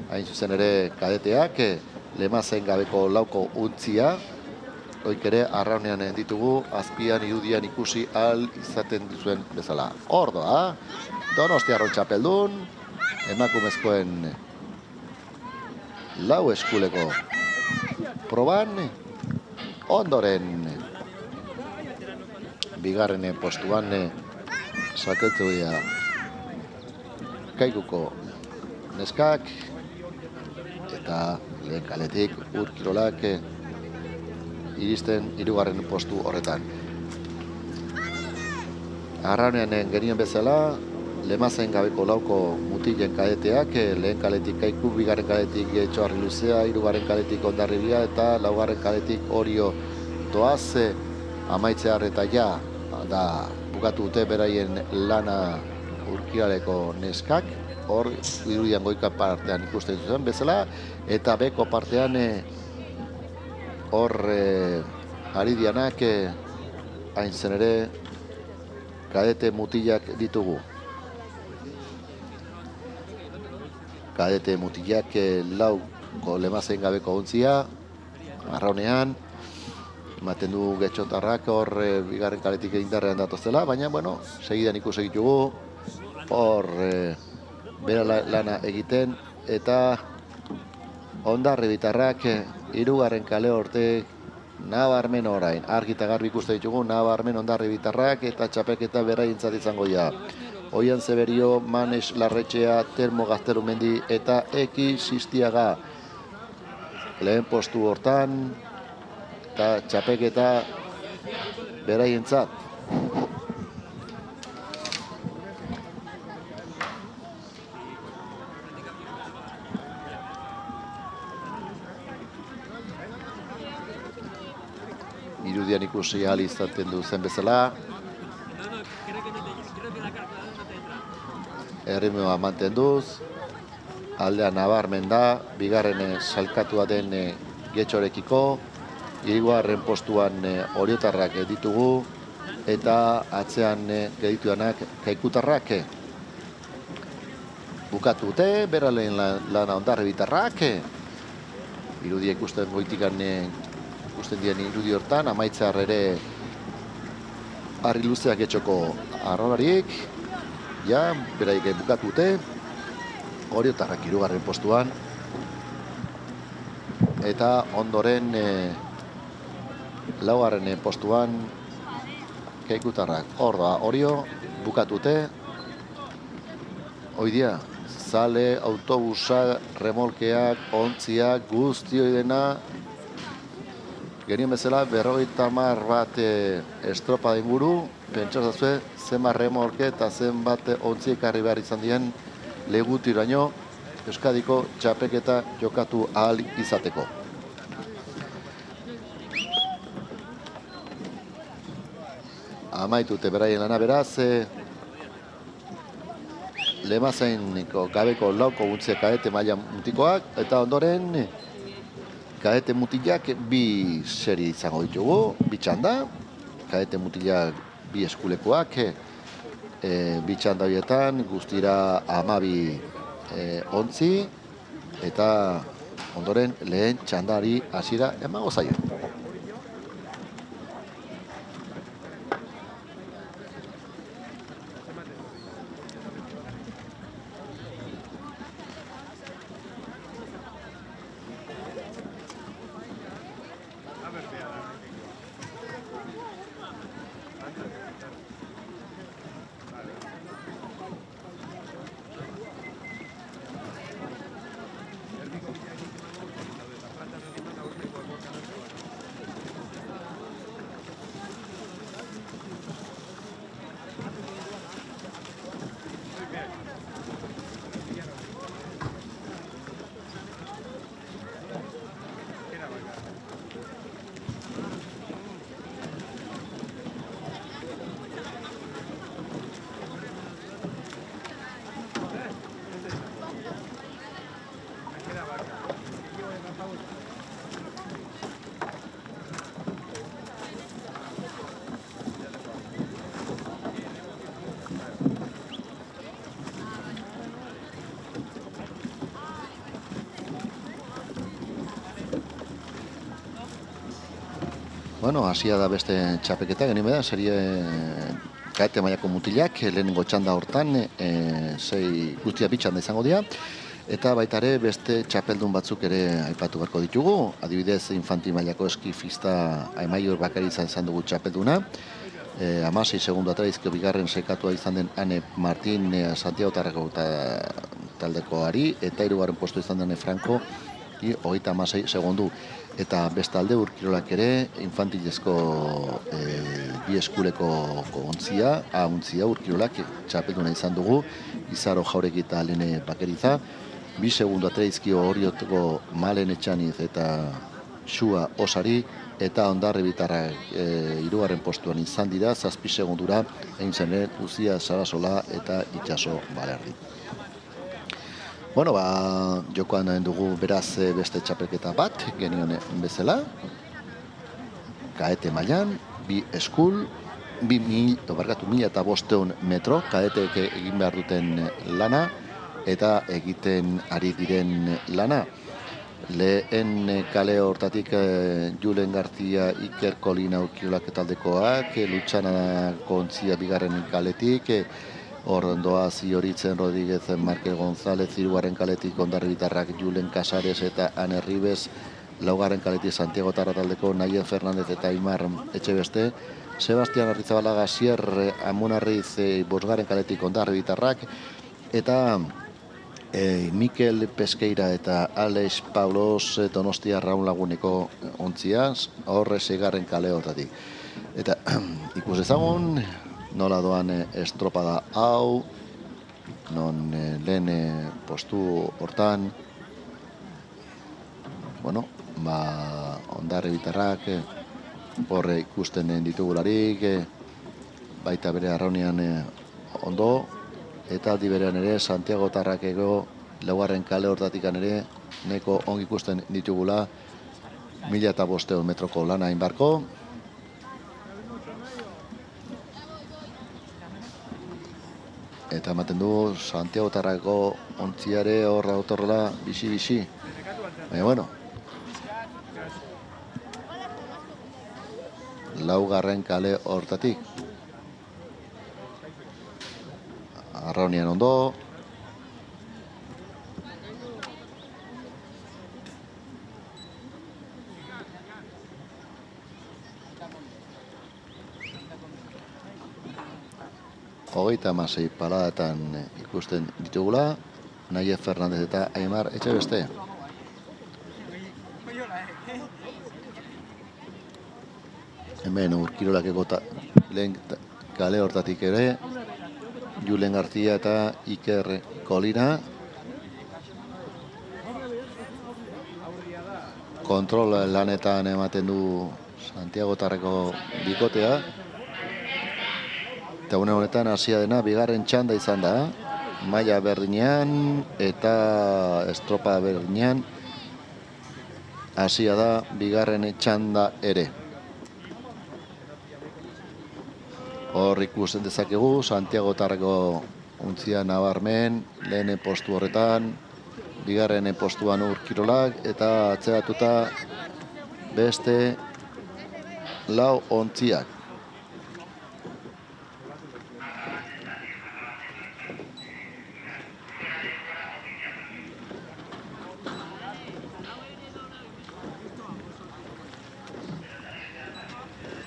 hain zuzen ere kadeteak, Lemazen gabeko 4 untzia, hoik ere Arraunean ditugu, azpian irudian ikusi ahal izaten duzuen bezala. Ordoa, Donostia Arraun txapeldun, emakumezkoen 4 eskuleko proban, ondoren bigarren postuan sakeltu dira Kaikuko neskak eta lehen kaletik Urkirolak iristen hirugarren postu horretan. Arraunean genien bezala, Lemazen gabeko 4 mutilen kadeteak, lehen kaletik Kaiku, bigarren kaletik Etxoarri Luzea, hirugarren kaletik Hondarribia eta laugarren kaletik Orio doaz, amaitzear eta ja da bukatu dute beraien lana Urkiraleko neskak, hor irudian goika partean ikusten zuen bezala, eta beko partean hor ari dianak hain zen ere kadete mutilak ditugu. Kadete mutilak 4 Lemazen gabeko ontzia, Arraunean, ematen du getxotarrak hor bigarren kaletik indarrean datozela, baina, bueno, segidan ikusi ditugu, hor bera lana egiten, eta Hondarribitarrak hirugarren kale hortek nabarmen orain. Argi eta garbi ikuste ditugu, nabarmen Hondarribitarrak eta txapelketa beraientzat izango dira. Oian Zeberio, Manes Larretxea, Termo Gaztelumendi eta Eki Sistiaga. Lehen postu hortan eta txapelketa beraientzat. Irudian ikusi ahal izaten duzen bezala. Erritmoa mantenduz, aldea nabarmen da, bigarren salkatua den Getxorekiko, hirugarren postuan Oriotarrak ditugu, eta atzean gedituanak Kaikutarrak. Bukatu dute, bera lehen lana Hondarribitarrak, irudia ikusten goitikan ikusten dien irudi hortan, amaitzear ere harri luzeak etxoko arrolarik, ja, beraik bukatute, Oriotarrak 3. postuan, eta ondoren 4. postuan Keikutarrak. Hor da, Orio bukatute, hoidia, zale, autobusa, remolkeak, ontziak, guztioi dena, genien bezala, 50 bat estropada inguru, pentsazazue, zenbat remolke eta zenbat ontzi ekarri behar izan dien legutiraino Euskadiko txapeketa jokatu ahal izateko. Amaitute beraien lana beraz, Lemazaineko gabeko 4 guntziak kadete maila mutikoak, eta ondoren kadete mutilak 2 seri izango ditugu, 2 txanda, kadete mutilak 2 eskulekoak, 2 txanda horietan guztira 12 ontzi, eta ondoren lehen txandari hasiera emango zaio. Bueno, hasia da beste txapeketa, genime da, serie kadete mailako mutilak, lehenengo txanda hortan, 6 guztia 2 txanda izango dira, eta baita ere beste txapeldun batzuk ere aipatu beharko ditugu, adibidez infanti mailako eskifista Aimaior Bakaritza izan dugu txapelduna, 16 segundu atraizko bigarren sekatua izan den Ane Martin Santiago Tarrako taldekoari, eta 3. postu izan den Franco, 36 segundu. Eta bestalde Urkirolak ere infantilezko 2 eskuleko ontzia, ahuntzia Urkirolak txapelduna izan dugu, Izaro Jauregi eta Lene Bakeriza, 2 segundu atreizkio Oriotko Malen Etxaniz eta Xua Osari, eta Ondarri Bitarrak 3. postuan izan dira, 7 segundura, egin zen Luzia Sarasola eta Itxaso Balerdi. Bueno, jokoan dugu beraz beste txapelketa bat, genion bezala. Kaete mailan, 2 eskul, 1.500 metro, kaeteek egin behar duten lana, eta egiten ari diren lana. Lehen kale hortatik Julen García, Iker Kolina Urkiolak taldekoak, Lutxana Kontzia bigarren kaletik, Ordoa Zioritzen Rodríguez, Markel González, 3. kaletik Ondarri Bitarrak, Julen Casares eta Ane Ribes, 4. kaletik Santiago Tarra taldeko Naien Fernandez eta Aimar Etxebeste, Sebastián Arrizabalaga Sierre Amunarriz, 5. kaletik Ondarri Bitarrak, eta Mikel Pesqueira eta Alex Paulos Donostia Raun Laguneko ontziaz, horre 6. kale hortatik. Eta ikus ezagun, nola doan estropada hau, non lehen postu hortan, bueno, Ondarri Bitarrak, horre ikusten ditugularik, baita bere arraunean ondo, eta aldi berean ere Santiago Tarrakeko 4. kale hortatikan ere neko ongi ikusten ditugula 1.500 metroko lana inbarko. Eta ematen du Santiago Tarrako ontziare horra otorrela bisi-bisi. Baina bueno, laugarren kale hortatik. Arraunian ondo. Hogeita hamasei paradatan ikusten ditugula. Nayef Fernandez eta Aimar Etxebeste. Hemen Urkirolakeko lehen kale hortatik ere. Julen García eta Iker Kolina. Kontrol lanetan ematen du Santiago Tarreko bikotea. Eta honetan hasia dena bigarren txanda izan da. Maila berdinean eta estropa berdinean hasia da bigarren txanda ere. Hor ikusten dezakegu Santiago Tarreko untzia nabarmen, lehen postu horretan, bigarren postuan Urkirolak eta atzeratuta beste lau ontziak.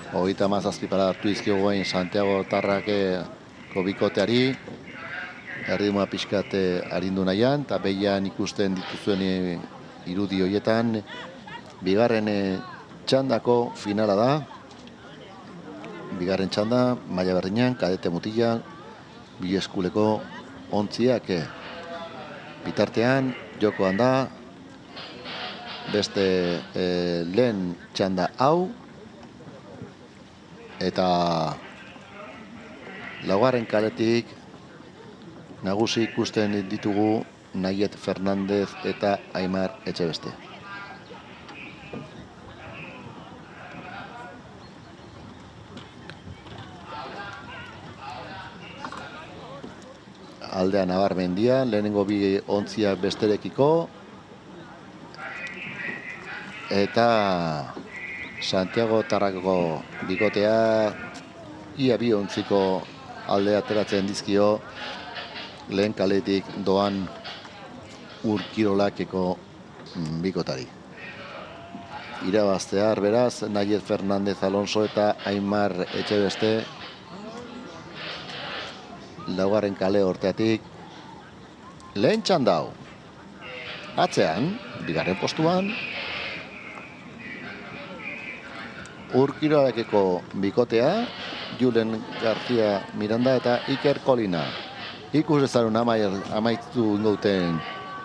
Hogeita hamazazpi parada hartu dizkiogu Santiago Tarrako bikoteari. Erritmoa pixkat arindu nahian, eta behian ikusten dituzuen irudi horietan. Bigarren txandako finala da. Bigarren txanda, maila berdinean, kadete mutila, bileskuleko ontziak. Bitartean, jokoan da, beste lehen txanda hau, eta laugarren kaletik nagusi ikusten ditugu Nayef Fernandez eta Aimar Etxebeste. Aldea nabarmendia, lehenengo bi ontziak besterekiko, eta Santiago Tarrako bikotea ia bi ontziko alde ateratzen dizkio lehen kaletik doan Urkirolakeko bikotari. Irabaztear beraz, Nayef Fernandez Alonso eta Aimar Etxebeste laugarren kale horteatik lehen txandau. Atzean, bigarren postuan, Urkirolakeko bikotea, Julen García Miranda eta Iker Kolina. Ikus ezarun amaitu ingouten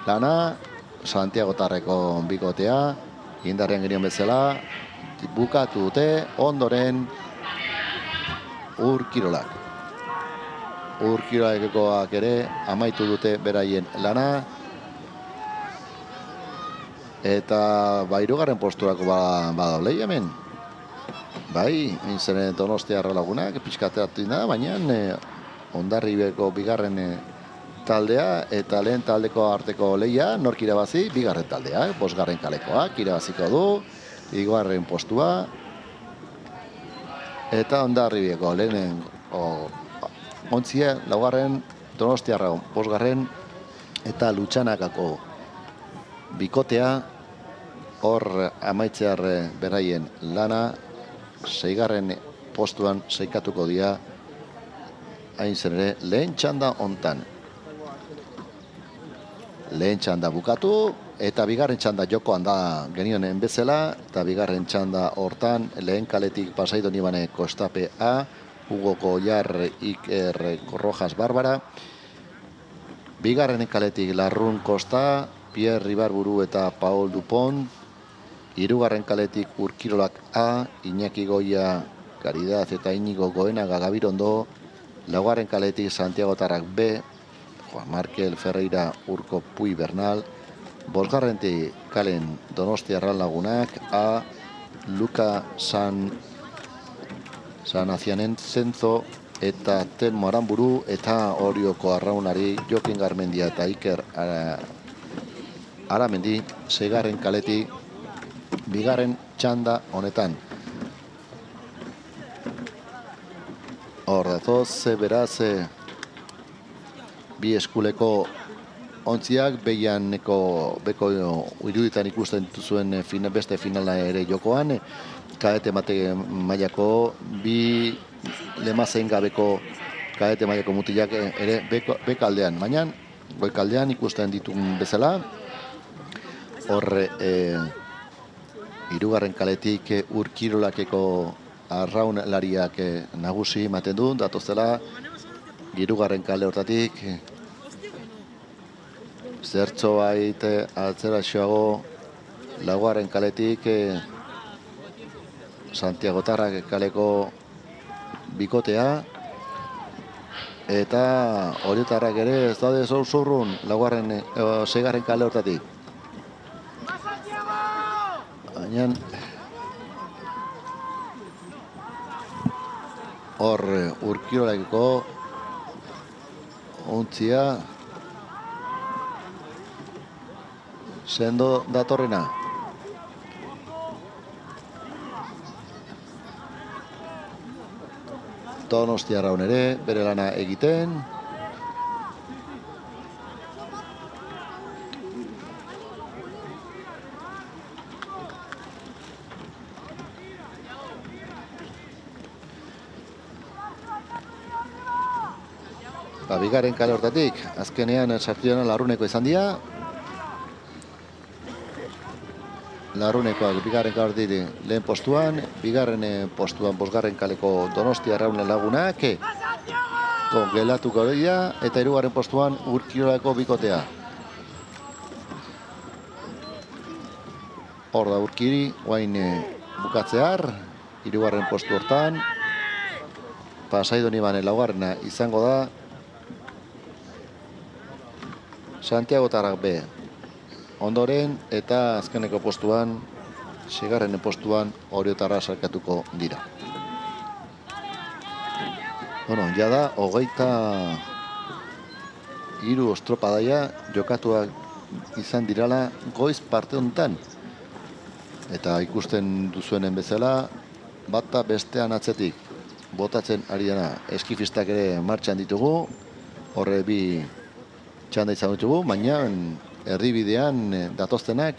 lana, Santiago Tarreko bikotea, indarrean genion bezala, bukatu dute, ondoren Urkirolak. Urkirolakekoak ere amaitu dute beraien lana, eta hirugarren posturako badaulei hemen. Bai, mintzen Donostiarra lagunak, pixkateatu da, baina Hondarribiko bigarren taldea eta lehen taldeko arteko lehia, nork irabazi, bigarren taldea, bosgarren kalekoak irabaziko du, hirugarren postua, eta Hondarribiko lehenen ontzia, laugarren Donostiarra bosgarren eta Lutxanakako bikotea, hor amaitzear beraien lana, seigarren postuan seikatuko dira hain zen ere lehen txanda hontan. Lehen txanda bukatu eta bigarren txanda jokoan da genionen bezala, eta bigarren txanda hortan lehen kaletik Pasaido Nibane Kostape A, Hugo Goiar Iker Rojas Barbara, bigarren kaletik Larrun Kosta, Pierre Ibarburu eta Paul Dupont, hirugarren kaletik Urkirolak A, Iñaki Goia Caridad eta Inigo Goenaga Gabirondo, laugarren kaletik Santiago Tarrak B, Juan Markel Ferreira Urko Puy Bernal, bosgarrentik kalen Donostiarra lagunak A, Luka San Azianen Zenzo eta Telmo Aramburu eta Orioko Arraunari Jokin Garmendia eta Iker Aramendi, seigarren kaletik bigarren txanda honetan. Hor datoz, beraz, bi eskuleko ontziak, behianeko beko iruditan ikusten dituzuen beste finala ere jokoan, kadete mailako bi lemazen gabeko kadete mailako mutilak ere bekaldean. Baina, goikaldean ikusten ditugun bezala, horre hirugarren kaletik Urkirolakeko arraunlariak nagusi ematen du, datozela hirugarren kale hortatik zertxo bait atzeraxoago laugarren kaletik Santiagotarrak kaleko bikotea, eta horietarrak ere ez daude zurrun laugarren seigarren kale hortatik. Baina hor Urkirolakeko ontzia sendo datorrena. Donostiarraun ere bere lana egiten. Bigarren kale hortatik, azkenean sartu dena Larruneko izan dira. Larrunekoak bigarren kale hortatik lehen postuan, bigarren postuan bosgarren kaleko Donostiarraun lagunak, gelatuko dira, eta hirugarren postuan Urkirolako bikotea. Hor da Urkiri, guain bukatzear, hirugarren postu hortan, Pasaidonibanen laugarrena izango da, Santiagotarrak B. Ondoren eta azkeneko postuan, seigarren postuan Oriotarra sarkatuko dira. Bueno, jada, 23 estropadaia jokatuak izan dirala goiz parte honetan. Eta ikusten duzuenen bezala, bata bestean atzetik botatzen ari dena eskifistak ere martxan ditugu, horre bi txanda izan ditugu, baina erdibidean datoztenak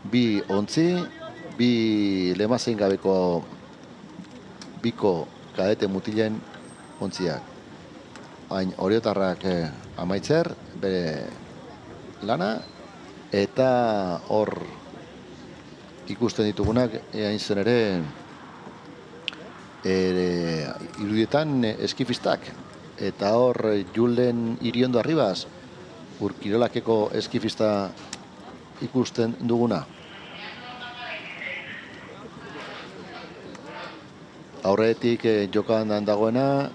bi ontzi, bi lemazein gabeko biko kadete mutilen ontziak. Hain Oriotarrak amaitzer, bere lana, eta hor ikusten ditugunak, hain zen ere, irudietan eskifistak. Eta hor Julen Iriondo Arribas, Urkirolakeko eskifista ikusten duguna. Aurretik jokan dagoena,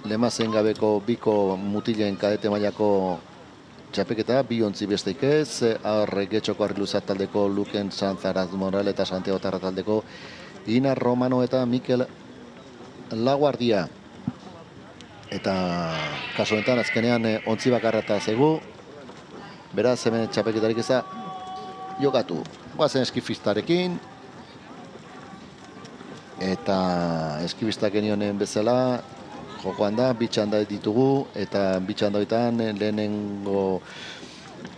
lemazen gabeko biko mutilen kadete mailako txapeketa, bi ontzi besteik ez, Arre Getxoko Arriluzat taldeko Luken Sanzaraz Moral eta Santiago Tarra taldeko Inar Romano eta Mikel Laguardia. Eta kasu honetan azkenean ontzi bakarra eta zegu, beraz hemen txapeketarik eza jokatu. Guazen eskifistarekin, eta eskifistak genionen bezala jokoan da, bi txanda ditugu, eta bi txandoetan lehenengo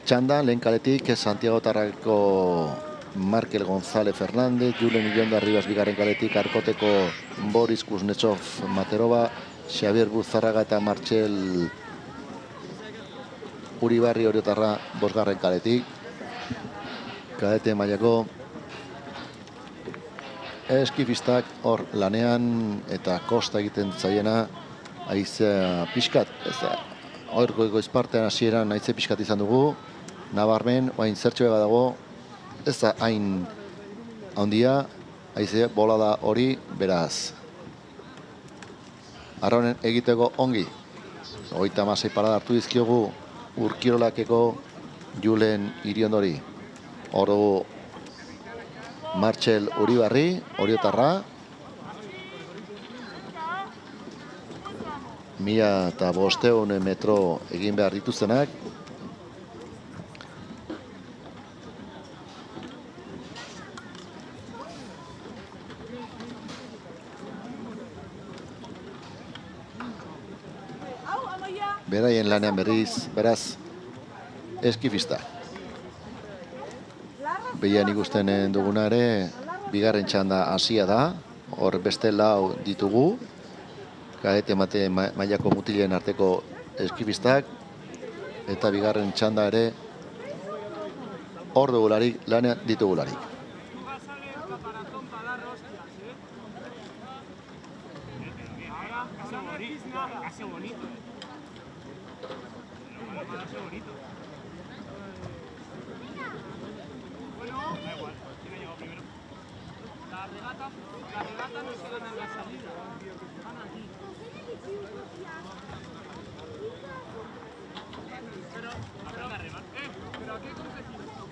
txanda, lehen kaletik Santiago Tarrako Markel González Fernández, Julen Iriondo Arribas bigarren kaletik, Arkoteko Boris Kuznetsov Materova, Xavier Buzarraga eta Martxel Uribarri Oriotarra bosgarren kaletik. Kadete mailako eskifistak hor lanean eta kosta egiten zaiena haizea pixkat. Hor goizpartean hasieran haize pixkat izan dugu, nabarmen, oain zertxo dago, ez da hain handia, haize bolada hori beraz. Arraunen egiteko ongi. 36 parada hartu dizkiogu Urkirolakeko Julen Iriondori. Hor dugu Martxel Uribarri, Oriotarra. 1500 metro egin behar dituztenak. beraien lanean berriz, beraz, eskifista. Behian ikusten duguna ere, bigarren txanda hasia da, hor beste lau ditugu, kadete mailako mutilen arteko eskifistak, eta bigarren txanda ere, hor dugularik, lanean ditugularik. Casi bonito. Bueno, da igual. ¿Quién ha llegado primero? La regata no se gana en la salida. Van aquí. Pero a remar. ¿Pero a qué competición?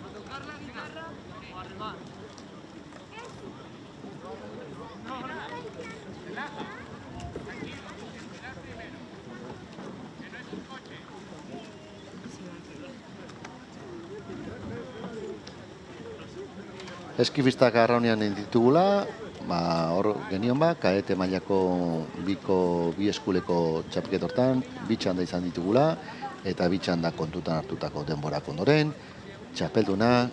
¿A tocar la guitarra o a remar? No, relaja. Eskifistak arraunean ditugula, hor genion kadete mailako bi eskuleko txapket hortan, bi txanda izan ditugula, eta bi txanda kontutan hartutako denborak ondoren, txapelduna,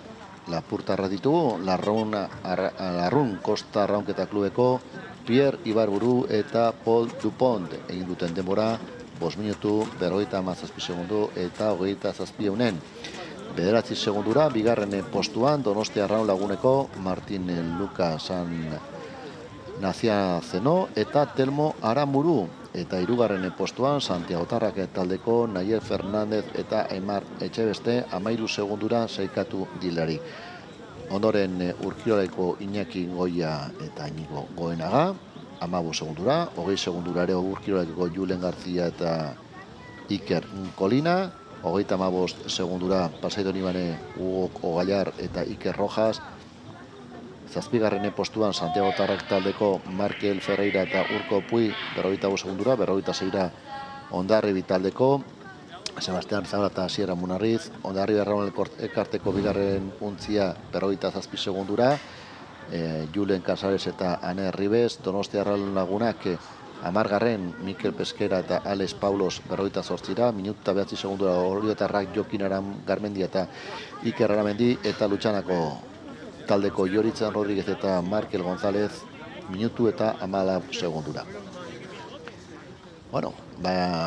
Lapurtarra ditugu, Larrun Kosta Arraunketa Klubeko Pierre Ibarburu eta Paul Dupont egin duten denbora, 5 minutu, 57 segundu eta 27 eunen. 9 segundura, bigarren postuan, Donostia Arraun Laguneko Martin Luka San Naziazeno eta Telmo Aramburu. Eta hirugarren postuan, Santiagotarrak taldeko Naier Fernandez eta Aimar Etxebeste 13 segundura saikatu dilari. Ondoren Urkioleko Iñaki Goia eta Inigo Goenaga, 15 segundura, 20 segundura ere Urkioleko Julen Garzia eta Iker Kolina, 35 segundura Pasaido Nibane, Hugo Ogallar eta Iker Rojas, 7. postuan Santiagotarrak taldeko Markel Ferreira eta Urko Pui, 45 segundura, 46 Ondarribi taldeko Sebastián Zabala eta Sierra Munarriz, Ondarribi Arraun Elkarteko bigarren untzia 47 segundura, Julen Casares eta Ane Ribes, Donostia Arraun Lagunak 10. Mikel Pesquera eta Alex Paulos 48 minuta 9 segundura Oriotarrak Jokin Garmendia eta Iker Aramendi eta Lutxanako taldeko Joritzan Rodríguez eta Markel González minutu eta 14 segundura. Bueno,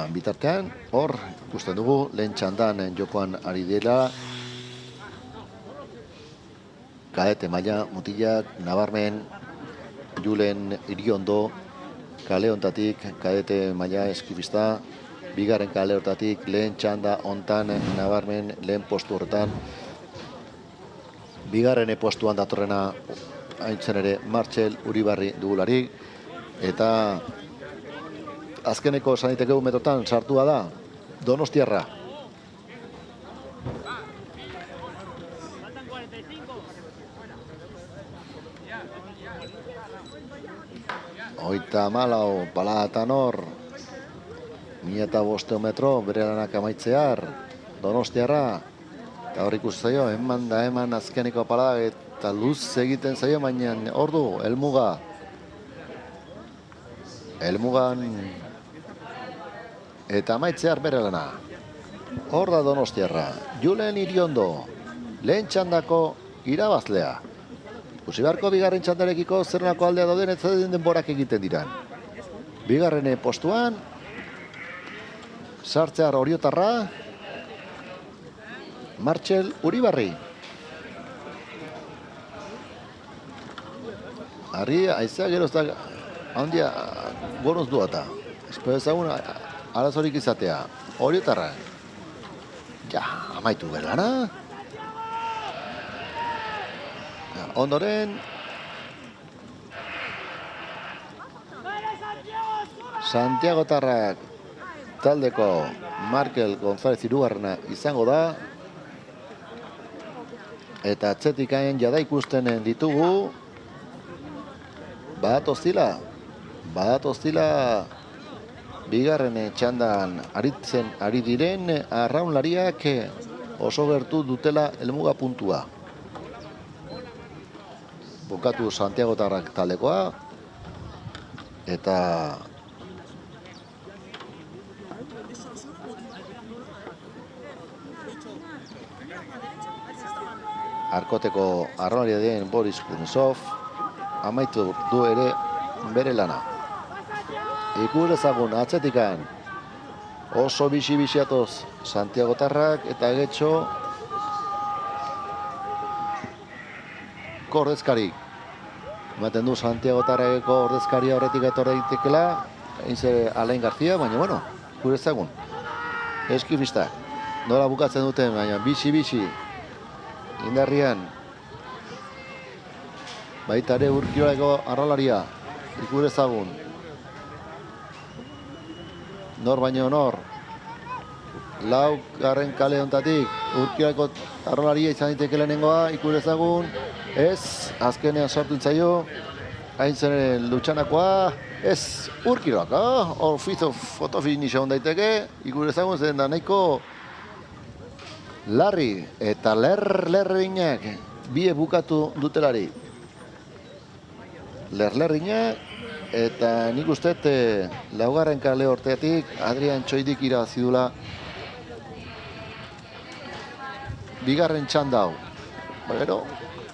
bitartean, hor ikusten dugu, lehen txandan jokoan ari dela kadete maila mutilak, nabarmen Julen Iriondo kale hontatik, kadete maila eskifista, bigarren kale hortatik, lehen txanda hontan, nabarmen lehen postu horretan, bigarren postuan datorrena haintzen ere Martxel Uribarri dugularik, eta azkeneko saniteke metotan sartua da Donostiarra. Oita malau, palatan hor, 1500 metro, bere lanak amaitzear, Donostiarra, eta hor ikusi zaio, eman azkeniko palada, eta luz egiten zaio, baina ordu, Elmugan, eta amaitzear bere lana. Hor da Donostiarra, Julen Iriondo, lehen txandako irabazlea. Ikusi beharko bigarren txandarekiko zernako aldea dauden ez zaten denborak egiten diran. Bigarren postuan, sartzear Oriotarra, Martxel Uribarri. Arri, aizea gero ez da handia goruz duata. Espero ezagun arazorik izatea. Oriotarra. Ja, amaitu berlana. Ondoren Santiagotarrak taldeko Markel González hirugarrena izango da, eta atzetik hain jada ikusten ditugu badatoztila bigarren txandan aritzen ari diren arraunlariak oso gertu dutela helmuga puntua. Bukatu Santiagotarrak taldekoa, eta arkoteko arrolaria den Boris Kuznetsov amaitu du ere bere lana. Ikus ezagun atzetikan oso bisi-bisiatoz Santiagotarrak eta getxo ordezkari. Ematen du Santiagotarreko ordezkaria horretik etorri daitekela, Alain García, baina bueno, gure ezagun. Eskifistak, nola bukatzen duten, baina bisi-bisi, indarrian, baita ere Urkiolako arrolaria, ikur ezagun. Nor baino nor, laugarren kale hontatik, Urkiolako arrolaria izan daiteke lehenengoa, ikur ezagun, ez, azkenean sortu intzaio, hain zen Lutxanakoa, ez, Urkiolak, hor fotofinisha hon daiteke, ikur ezagun zen da nahiko larri eta lerriñak bie bukatu dutelari. Lerriñak eta nik uste laugarren kale horteatik Adrian Txoidik irabazi dula bigarren txanda hau. Gero,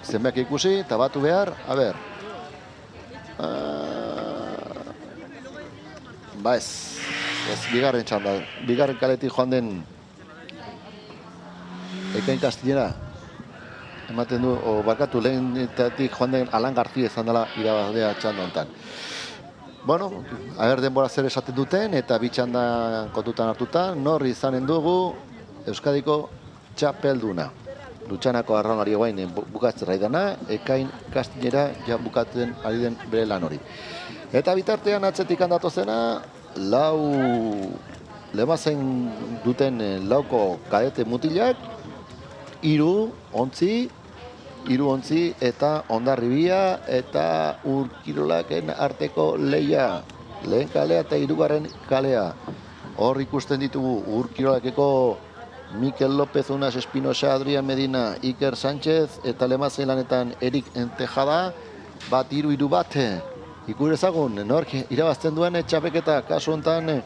zenbak ikusi eta batu behar, a ber. Ba ez bigarren txanda, bigarren kaletik joan den Ekain Kastilera ematen du, o barkatu lehenetatik joan den Alan García izan dela irabazlea txanda honetan. Bueno, aber denbora zer esaten duten eta bi txanda kontutan hartuta, nor izanen dugu Euskadiko txapelduna. Lutxanako arraunari guain bukatzen raidana, Ekain Kastilera ja bukatzen ari den bere lan hori. Eta bitartean atzetik handatozena, lemazen duten lauko kadete mutilak, hiru ontzi eta Hondarribia eta Urkirolaken arteko leia. Lehen kalea eta hirugarren kalea. Hor ikusten ditugu Urkirolakeko Mikel López, Unas Espinosa, Adrián Medina, Iker Sánchez eta lemazen lanetan Erik Entejada, bat hiru bat. Ikur ezagun, nork irabazten duen txapeketa, kasu honetan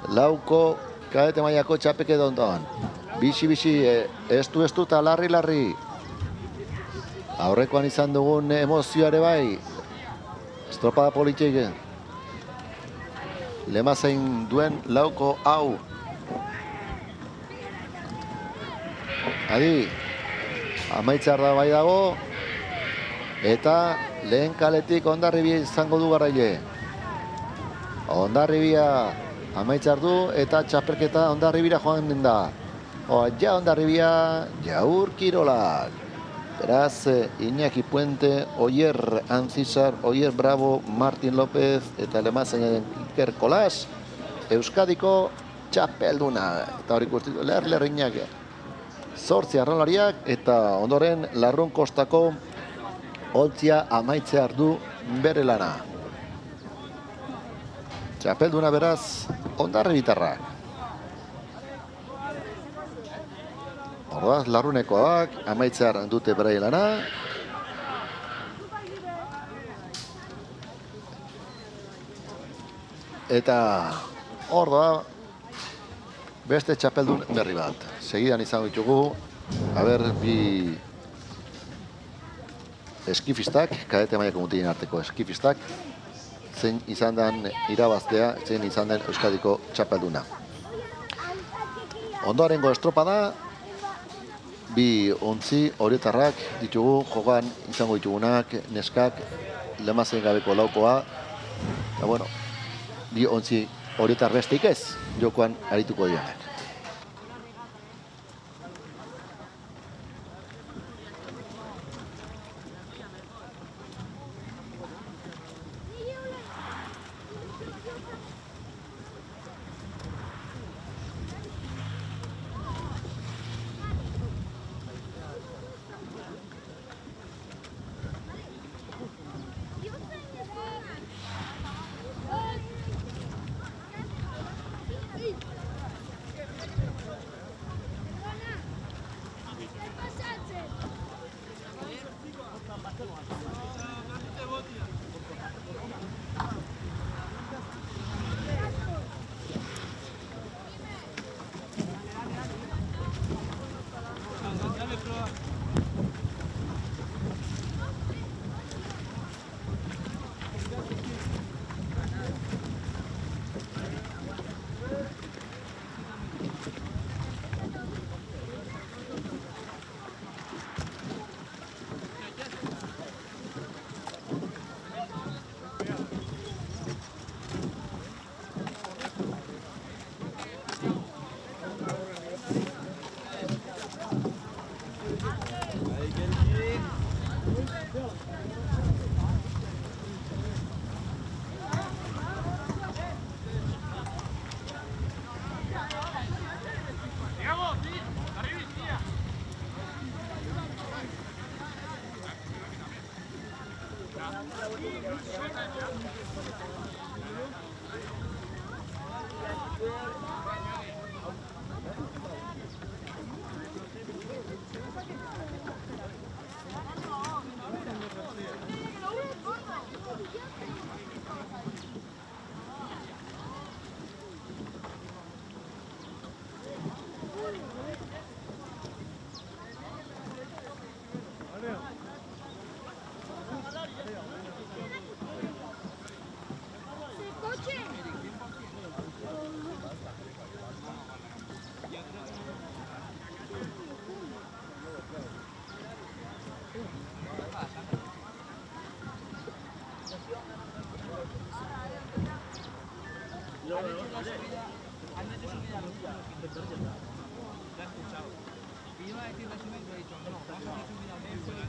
lauko kadete mailako txapeketa honetan. Bisi-bisi, estu eta larri-larri. Aurrekoan izan dugun emozioare bai. Estropada politxeik. Lemazen duen lauko hau. Adi, amaitzar da bai dago. Eta lehen kaletik Hondarribia izango du garaile. Hondarribia amaitzar du eta txapelketa Hondarribira joan den da. Ja Hondarribia, ja Urkirolak. Beraz, Iñaki Puente, Oier Anzizar, Oier Bravo, Martin López eta lemazen Iker Kolas, Euskadiko txapelduna. Eta hori ikusten lerriñak. 8 arraunlariak eta ondoren Larrun Kostako ontzia amaitzear du bere lana. Txapelduna beraz, Hondarribitarrak. Orduaz, Larrunekoak amaitzear dute bere lana. Eta hor da beste txapeldun berri bat. Segidan izango ditugu, bi eskifistak, kadete mailako mutilien arteko eskifistak, zein izan den irabaztea, zein izan den Euskadiko txapelduna. Ondorengo estropada, bi ontzi horietarrak ditugu, jogan izango ditugunak, neskak, lemazen gabeko laukoa, eta bueno, bi ontzi horietar besteik ez, jokoan arituko dianak.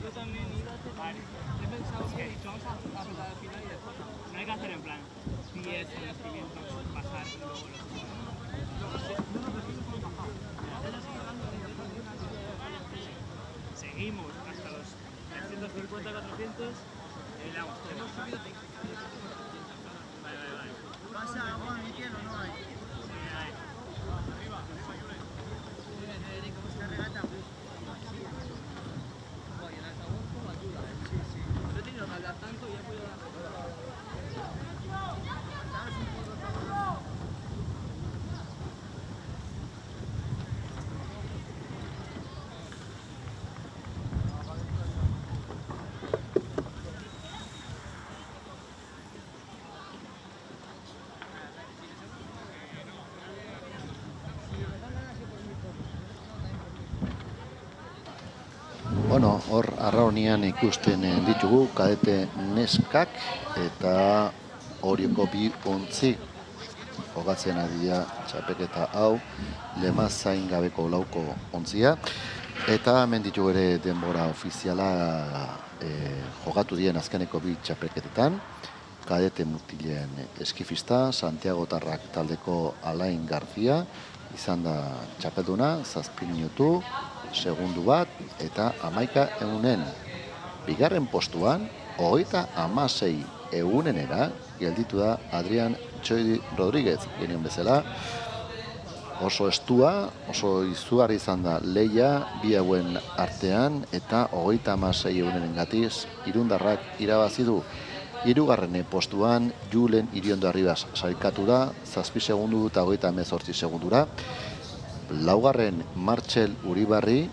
Yo también iba a hacer. He pensado que vamos a jugar al final y después. No hay que hacer en plan 10 en los 500, pasar y luego los seguimos hasta los 350, 400 y le damos. Hemos subido. Vale. ¿Pasa agua, Miquel, o no hay? Sí, hay. Arriba, Julen. ¿Cómo está regata? Bueno, hor arraunian ikusten ditugu kadete neskak eta Orioko bi ontzi jokatzen adia txapeketa hau lemazain gabeko lauko ontzia eta hemen ditugu ere denbora ofiziala jokatu dien azkeneko bi txapeketetan kadete mutilen eskifista Santiago Tarrak taldeko Alain García izan da txapelduna 7 minutu segundu bat eta 11 bigarren postuan 36 egunenera gelditu da Adrian Txoidi Rodríguez genien bezala oso estua, oso izugarri izan da leia bi hauen artean eta 36 egunenen gatiz irundarrak irabazi du hirugarren postuan Julen Iriondo Arribas sailkatu da 7 segundu eta 38 segundura laugarren Martxel Uribarri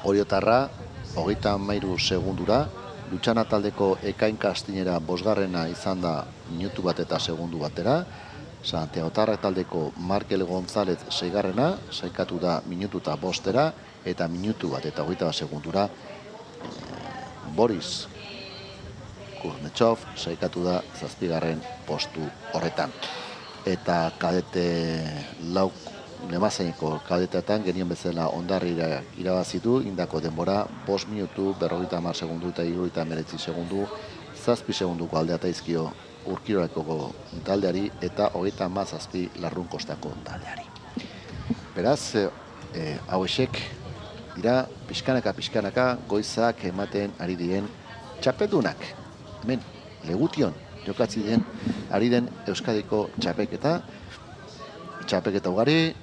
Oriotarra 33 segundura Lutxana taldeko Ekain Kastinera bosgarrena izan da minutu bat eta segundu batera Santiago Tarrak taldeko Markel González seigarrena sailkatu da minutu eta bostera eta minutu bat eta 21 segundura Boris Kuznetsov sailkatu da 7. postu horretan eta kadete lau Lemazaineko kadetetan genien bezala Ondarrira irabazitu indako denbora 5 minutu 50 segundu eta 39 segundu 7 segunduko aldea taizkio Urkiroleko taldeari eta 37 Larrunkostako taldeari. Beraz, hauexek dira pixkanaka goizak ematen ari diren txapeldunak. Hemen, Legution jokatzi den ari den Euskadiko txapelketa ugari,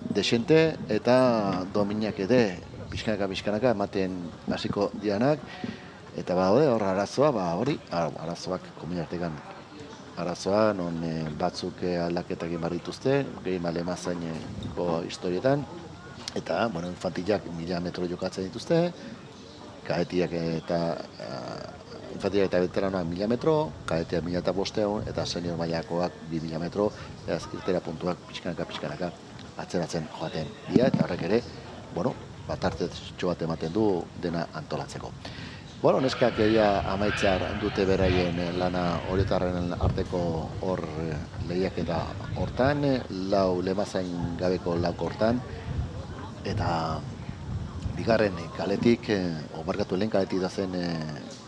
desente eta dominak ere pixkanaka ematen hasiko dianak eta badaude hor arazoa, arazoak komunartekan arazoa non batzuk aldaketak egin dituzte, gehi Lemazaineko historietan eta, infantilak 1000 metro jokatzen dituzte, kadetiak eta infantilak eta veteranoak 1000 metro, kadetiak 1500 eta senior mailakoak 2000 metro, ez irtera puntuak pixkanaka atzeratzen joaten dira eta horrek ere, batartetxo bat ematen du dena antolatzeko. Neskak amaitzear dute beraien lana Oriotarren arteko hor lehiaketa hortan, lau Lemazain gabeko lauko hortan, eta bigarren kaletik, lehen kaletik da zen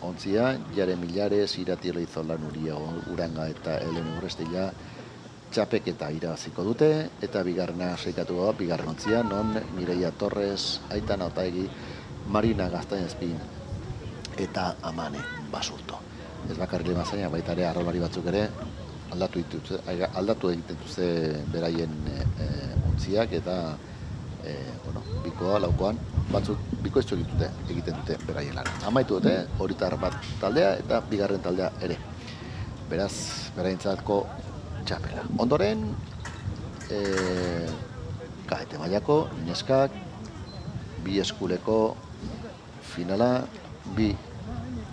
ontzia, Jare Milares, Irati Leizolan Uria Uranga eta Elene Urrestila txapeketa irabaziko dute, eta bigarrena sailkatu da, bigarren ontzia, non Mireia Torres, Aitana Otaegi, Marina Gaztainazpin eta Amane Basurto. Ez bakarrik Lemazaina, baita ere arraulari batzuk ere aldatu egiten dute beraien ontziak eta bikoa, laukoan, batzuk bikoiztu egiten dute beraien lan. Amaitu dute, Oriotar bat taldea eta bigarren taldea ere. Beraz, beraientzako txapela. Ondoren, kadete mailako, neskak, bi eskuleko finala, bi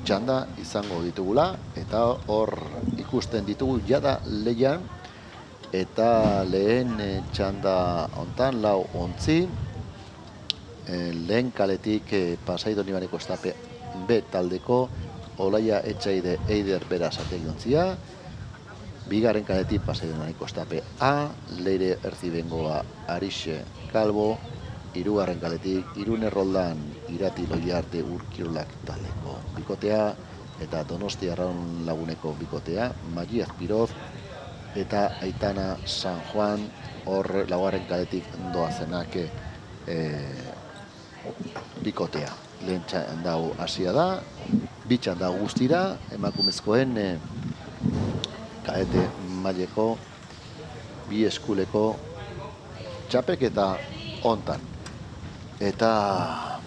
txanda izango ditugula, eta hor ikusten ditugu jada leian, eta lehen txanda hontan, lau ontzi, lehen kaletik Pasaido Nibaneko estape B taldeko Olaia Etxaide Eider Beraz ategi ontzia, bigarren kaletik Pasaido Nibaneko estape A, Leire Erzibengoa Arixe Kalbo, hirugarren kaletik, Irune Roldan, Irati Loiarte Urkirolak taldeko bikotea, eta Donosti Arraun Laguneko bikotea, Magi Azpiroz, eta Aitana San Juan, hor laugarren kaletik doazenak bikotea. Lehen txandau hasia da, bi txandau guztira, emakumezkoen kadete maileko, bi eskuleko txapeketa hontan. Eta,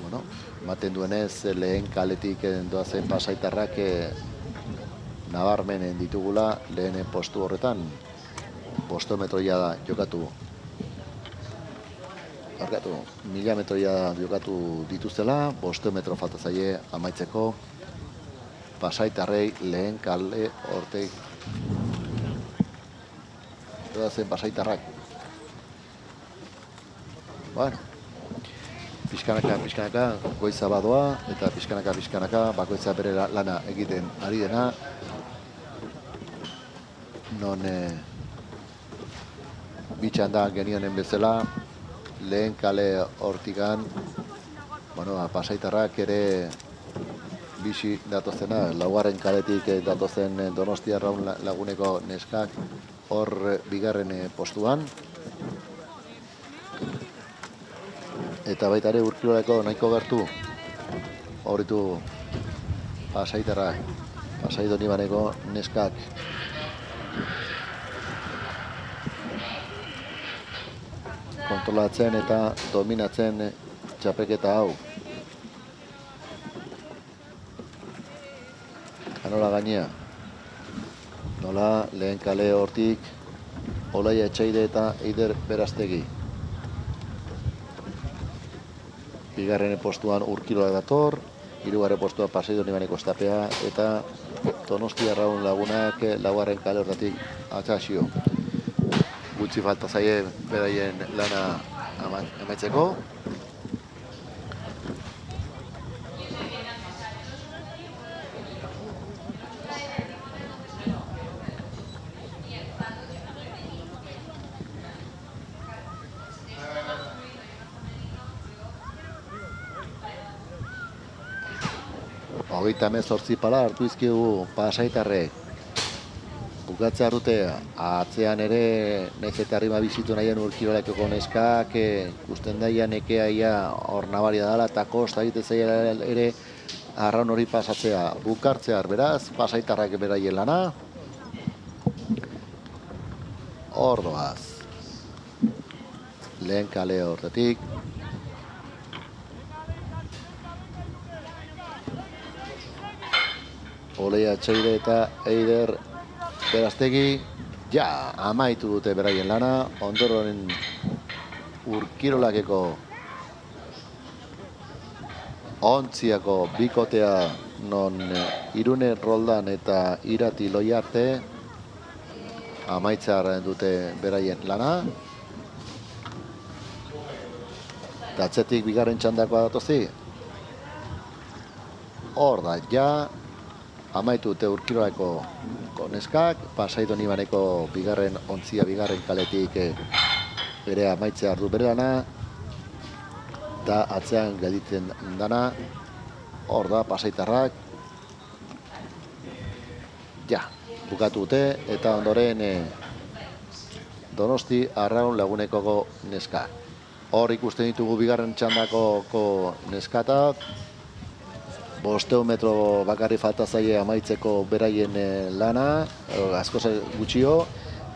bueno, ematen duenez, lehen kaletik doazen pasaitarrak nabarmenen ditugula lehen postu horretan. Bostometroia da jokatu. 1000 metroia jokatu dituztela, 500 metro falta zaie amaitzeko pasaitarrei lehen kale hortek doazen pasaitarrak. Bueno, pixkanaka, goiza badoa, eta pixkanaka, bakoitza bere lana egiten ari dena, non bitxanda genionen bezala, lehen kale hortikan, bueno, pasaitarrak ere bizi datozena, laugarren kaletik datozen Donosti Arraun Laguneko neskak hor bigarren postuan. Eta baita ere Urkirolako nahiko gertu horitu pasaitarrak, Pasai Donibaneko neskak. Kontrolatzen eta dominatzen txapeketa hau. Anola gainea. Nola lehen kale hortik Olaia Etxaide eta Eider Berastegi. Bigarren postuan Urkirola dator, hirugarren postuan Pasai Donibaneko estapea eta Donosti Arraun Lagunak laugarren kale hortatik atxasio. Gutxi falta zaie beraien lana amaitzeko. Hogeita 18 pala hartu izkigu pasaitarrek. Bukatzea dute, atzean ere nahiz eta arrima bizitu nahian Urkirolako neskak, ikusten daian ekeaia hor nabaria dela eta kosta egite zaila ere arraun hori pasatzea. Bukartzea beraz, pasaitarrak beraien lana. Hor doaz. Lehen kale horretik. Oleia Etxaide eta Eider Berastegi, ja, amaitu dute beraien lana, ondoren Urkirolakeko ontziako bikotea non Irune Roldan eta Irati Loiarte amaitzaren dute beraien lana. Atzetik bigarren txandakoa datozi. Hor da, ja, amaitu dute Urkirolako neskak, Pasai Donibaneko bigarren ontzia bigarren kaletik ere amaitzea ardu bere lana, eta atzean gelditzen dana, hor da, pasaitarrak, ja, bukatu dute, eta ondoren Donosti Arraun Laguneko neska. Hor ikusten ditugu bigarren txandako neskatak, 500 metro bakarri falta zaie amaitzeko beraien lana, asko gutxio,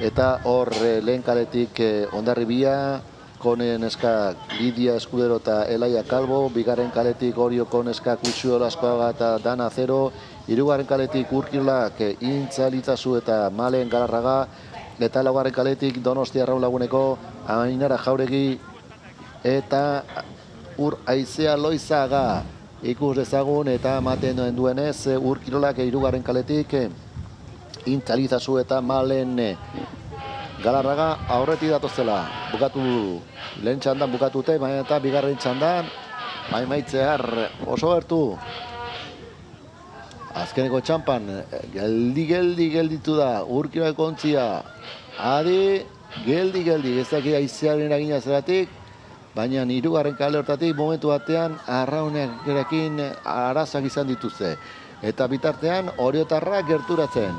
eta hor lehen kaletik Hondarribia, Kone neskak Lidia Eskudero eta Elaia Kalbo, bigarren kaletik Orioko neskak Utsuo Laskoaga eta Dana Zero, hirugarren kaletik Urkirolak Intza Litzazu eta Malen Galarraga, eta laugarren kaletik Donosti Arraun Laguneko Ainara Jauregi eta Ur Aizea Loizaga. Ikus dezagun eta ematen duenez Urkirolak hirugarren kaletik Intza Litzazu eta Malen Galarraga aurretik datozela. Bukatu, lehen txandan bukatute, baina eta bigarren txandan maitzear oso gertu. Azkeneko txampan gelditu da Urkirolako ontzia. Adi, geldi, ez daki aizearen eragina zeratik, baina hirugarren kale hortatik momentu batean Arraunekin arazoak izan dituzte. Eta bitartean Oriotarrak gerturatzen,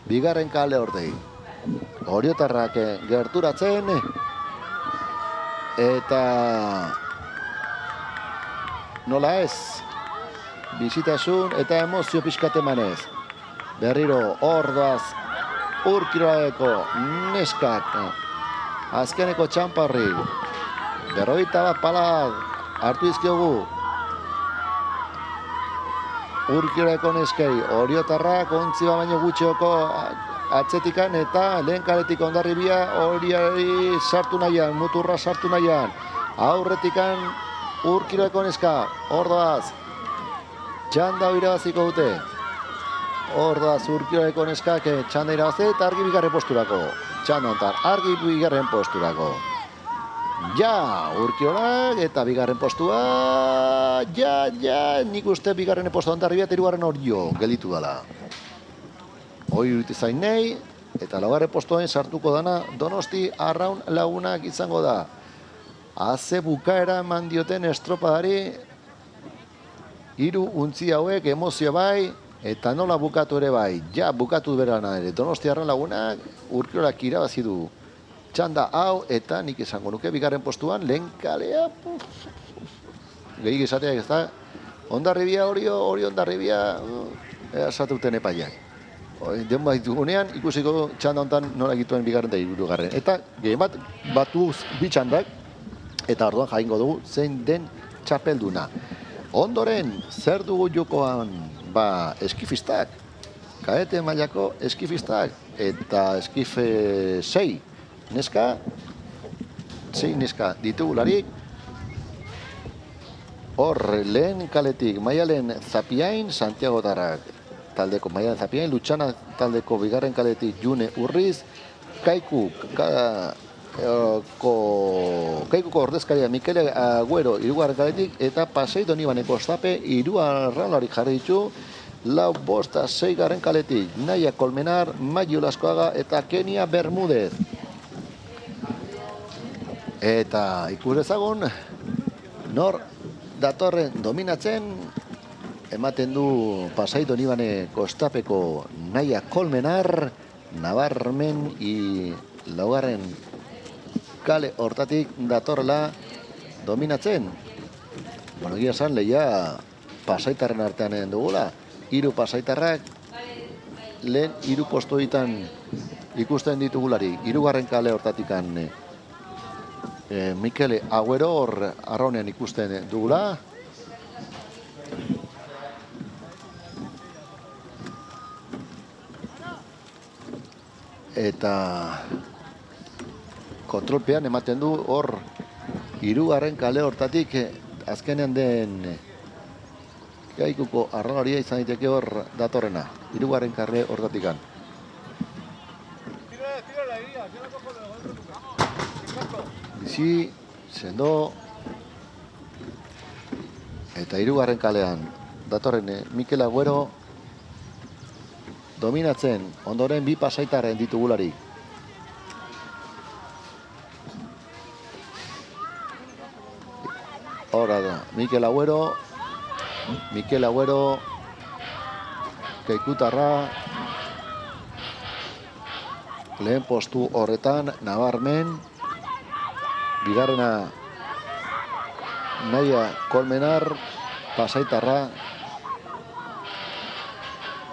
bigarren kale hortik. Oriotarrak gerturatzen, eta nola ez, bizitasun eta emozio pixkat emanez. Berriro, ordoaz, Urkiroeko neskak, azkeneko txamparri, 41 pala hartu izkiogu. Urkiroeko neskei, Oriotarrak ontziba baino gutxioko atzetikan eta lehen kaletik Hondarribia horiari sartu nahian, muturra sartu nahian. Aurretikan Urkiroeko neska, ordoaz, txanda irabaziko dute. Ordoaz Urkiroeko neskak txanda irabazi eta argi bigarren posturako. Txanda hontan, argi bigarren posturako. Ja, Urkiorak eta bigarren postua, nik uste bigarren postua Hondarribia eta hirugarren Orio gelditu dela. Hoi iruditu zain nahi, eta laugarren postuan sartuko dana Donosti Arraun Lagunak izango da. Haze bukaera eman dioten estropadari, hiru untzi hauek emozio bai, eta nola bukatu ere bai. Ja, bukatu berana ere, Donosti Arraun Lagunak Urkiorak irabazi du txanda hau, eta nik esango nuke bigarren postuan lehen kalea, gehik esateak ez da, Hondarribia, Orio Hondarribia, esatuten epaiak. Den bat dugunean, ikusiko txanda honetan nola egituen bigarren eta hirugarren. Eta gehien bat, batuz bi txandak, eta orduan jaingo dugu zein den txapelduna. Ondoren, zer dugu jokoan, eskifistak, kadete mailako eskifistak, eta eskife 6 neska, 6 neska ditugularik, hor lehen kaletik Maialen Zapiain, Santiago Tarrak taldeko Maialen Zapiain, Lutxana taldeko bigarren kaletik June Urriz, Kaikuko ordezkaria Mikele Agüero hirugarren kaletik, eta Pasei Donibaneko Ostape hirugarren jarri ditu, lau bosta 6 garren kaletik, Naia Colmenar, Maio Laskoaga eta Kenia Bermúdez. Eta ikus dezagun, nor datorren dominatzen, ematen du Pasai Donibane Kostapeko Naia Colmenar, nabarmen laugarren kale hortatik datorrela dominatzen. Bueno, egia esan lehia pasaitarren artean dugula. 3 pasaitarrak lehen 3 postuetan ikusten ditugulari. 3. kale hortatikan Mikele Agüero hor Arraunean ikusten dugula. Eta kontrolpean ematen du hor 3. kale hortatik azkenean den Kaikuko arraunaria izan daiteke hor datorrena. 3. kale hortatikan. Bizi, sendo, eta 3. kalean datorren Mikel Agüero dominatzen, ondoren 2 pasaitarren ditugularik. Hora da, Mikel Agüero, Kaikutarra, lehen postu horretan, nabarmen, bigarrena Naia Colmenar, pasaitarra,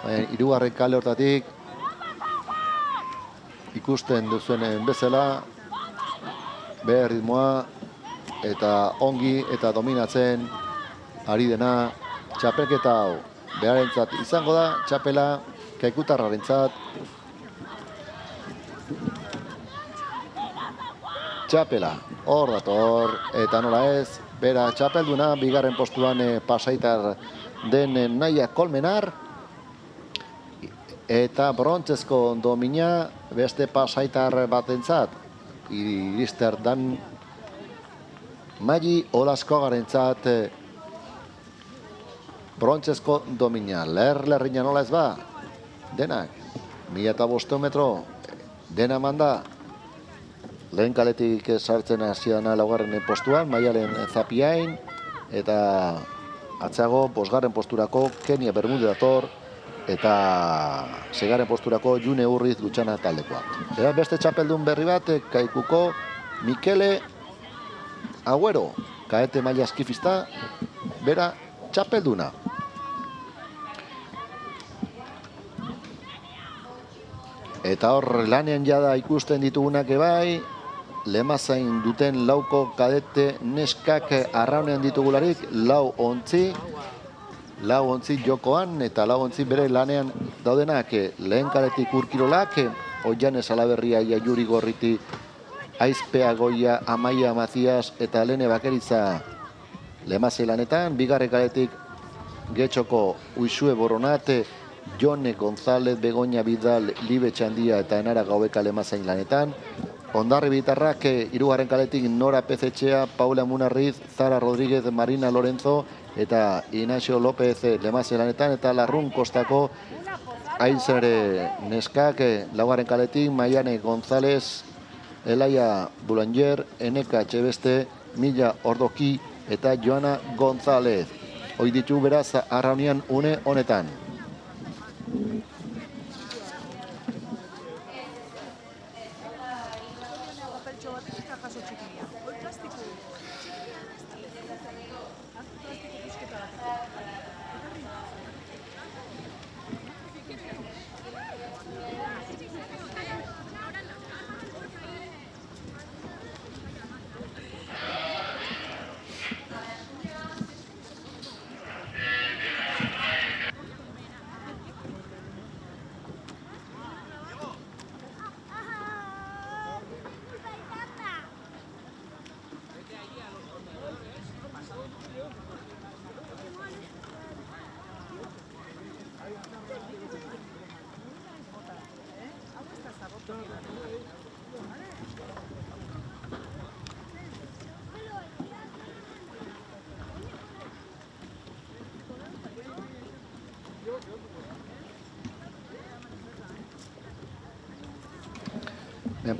3. kale hortatik ikusten duzuen bezala behar ritmoa eta ongi eta dominatzen ari dena txapelketa hau beharentzat izango da, txapela Kaikutarrarentzat. Txapela hor dator eta nola ez, bera txapelduna, bigarren postuan pasaitar den Naia Colmenar, eta brontzezko domina beste pasaitar batentzat, irister dan Magi Olaskoagarentzat brontzezko domina. Lerrina nola ez ba, denak 1500 metro, dena manda, lehen kaletik sartzen hasiana laugarren postuan, Maialen Zapiain, eta atzago, bosgarren posturako Kenia Bermude dator, eta seigarren posturako June Urriz Lutxana taldekoa. Eta beste txapeldun berri bat, Kaikuko Mikele Agüero, kaete maila eskifista, bera txapelduna. Eta hor lanean jada ikusten ditugunak ebai, Lemazain duten lauko kadete neskak arraunean ditugularik, lau ontzi jokoan eta lau ontzi bere lanean daudenak, lehen kaletik Urkirolak, Oianes Alaberria, Juri Gorriti, Aizpea Goia, Amaia Mazias eta Lene Bakeritza Lemazei lanetan, bigarren kaletik Getxoko Uixue Boronate, Jone González, Begoña Vidal, Libe Txandia eta Enara Gaubeka Lemazain lanetan, Ondarri Bitarrak, hirugarren kaletik Nora Pezetxea, Paula Munarriz, Zara Rodríguez, Marina Lorenzo eta Inaxio López Lemazei lanetan, eta Larrun Kostako Aizere neskak, laugarren kaletik Maiane González, Elaia Boulanger, Eneka Txebeste, Mila Ordoki eta Joana González. Hoi ditu beraz arraunian une honetan.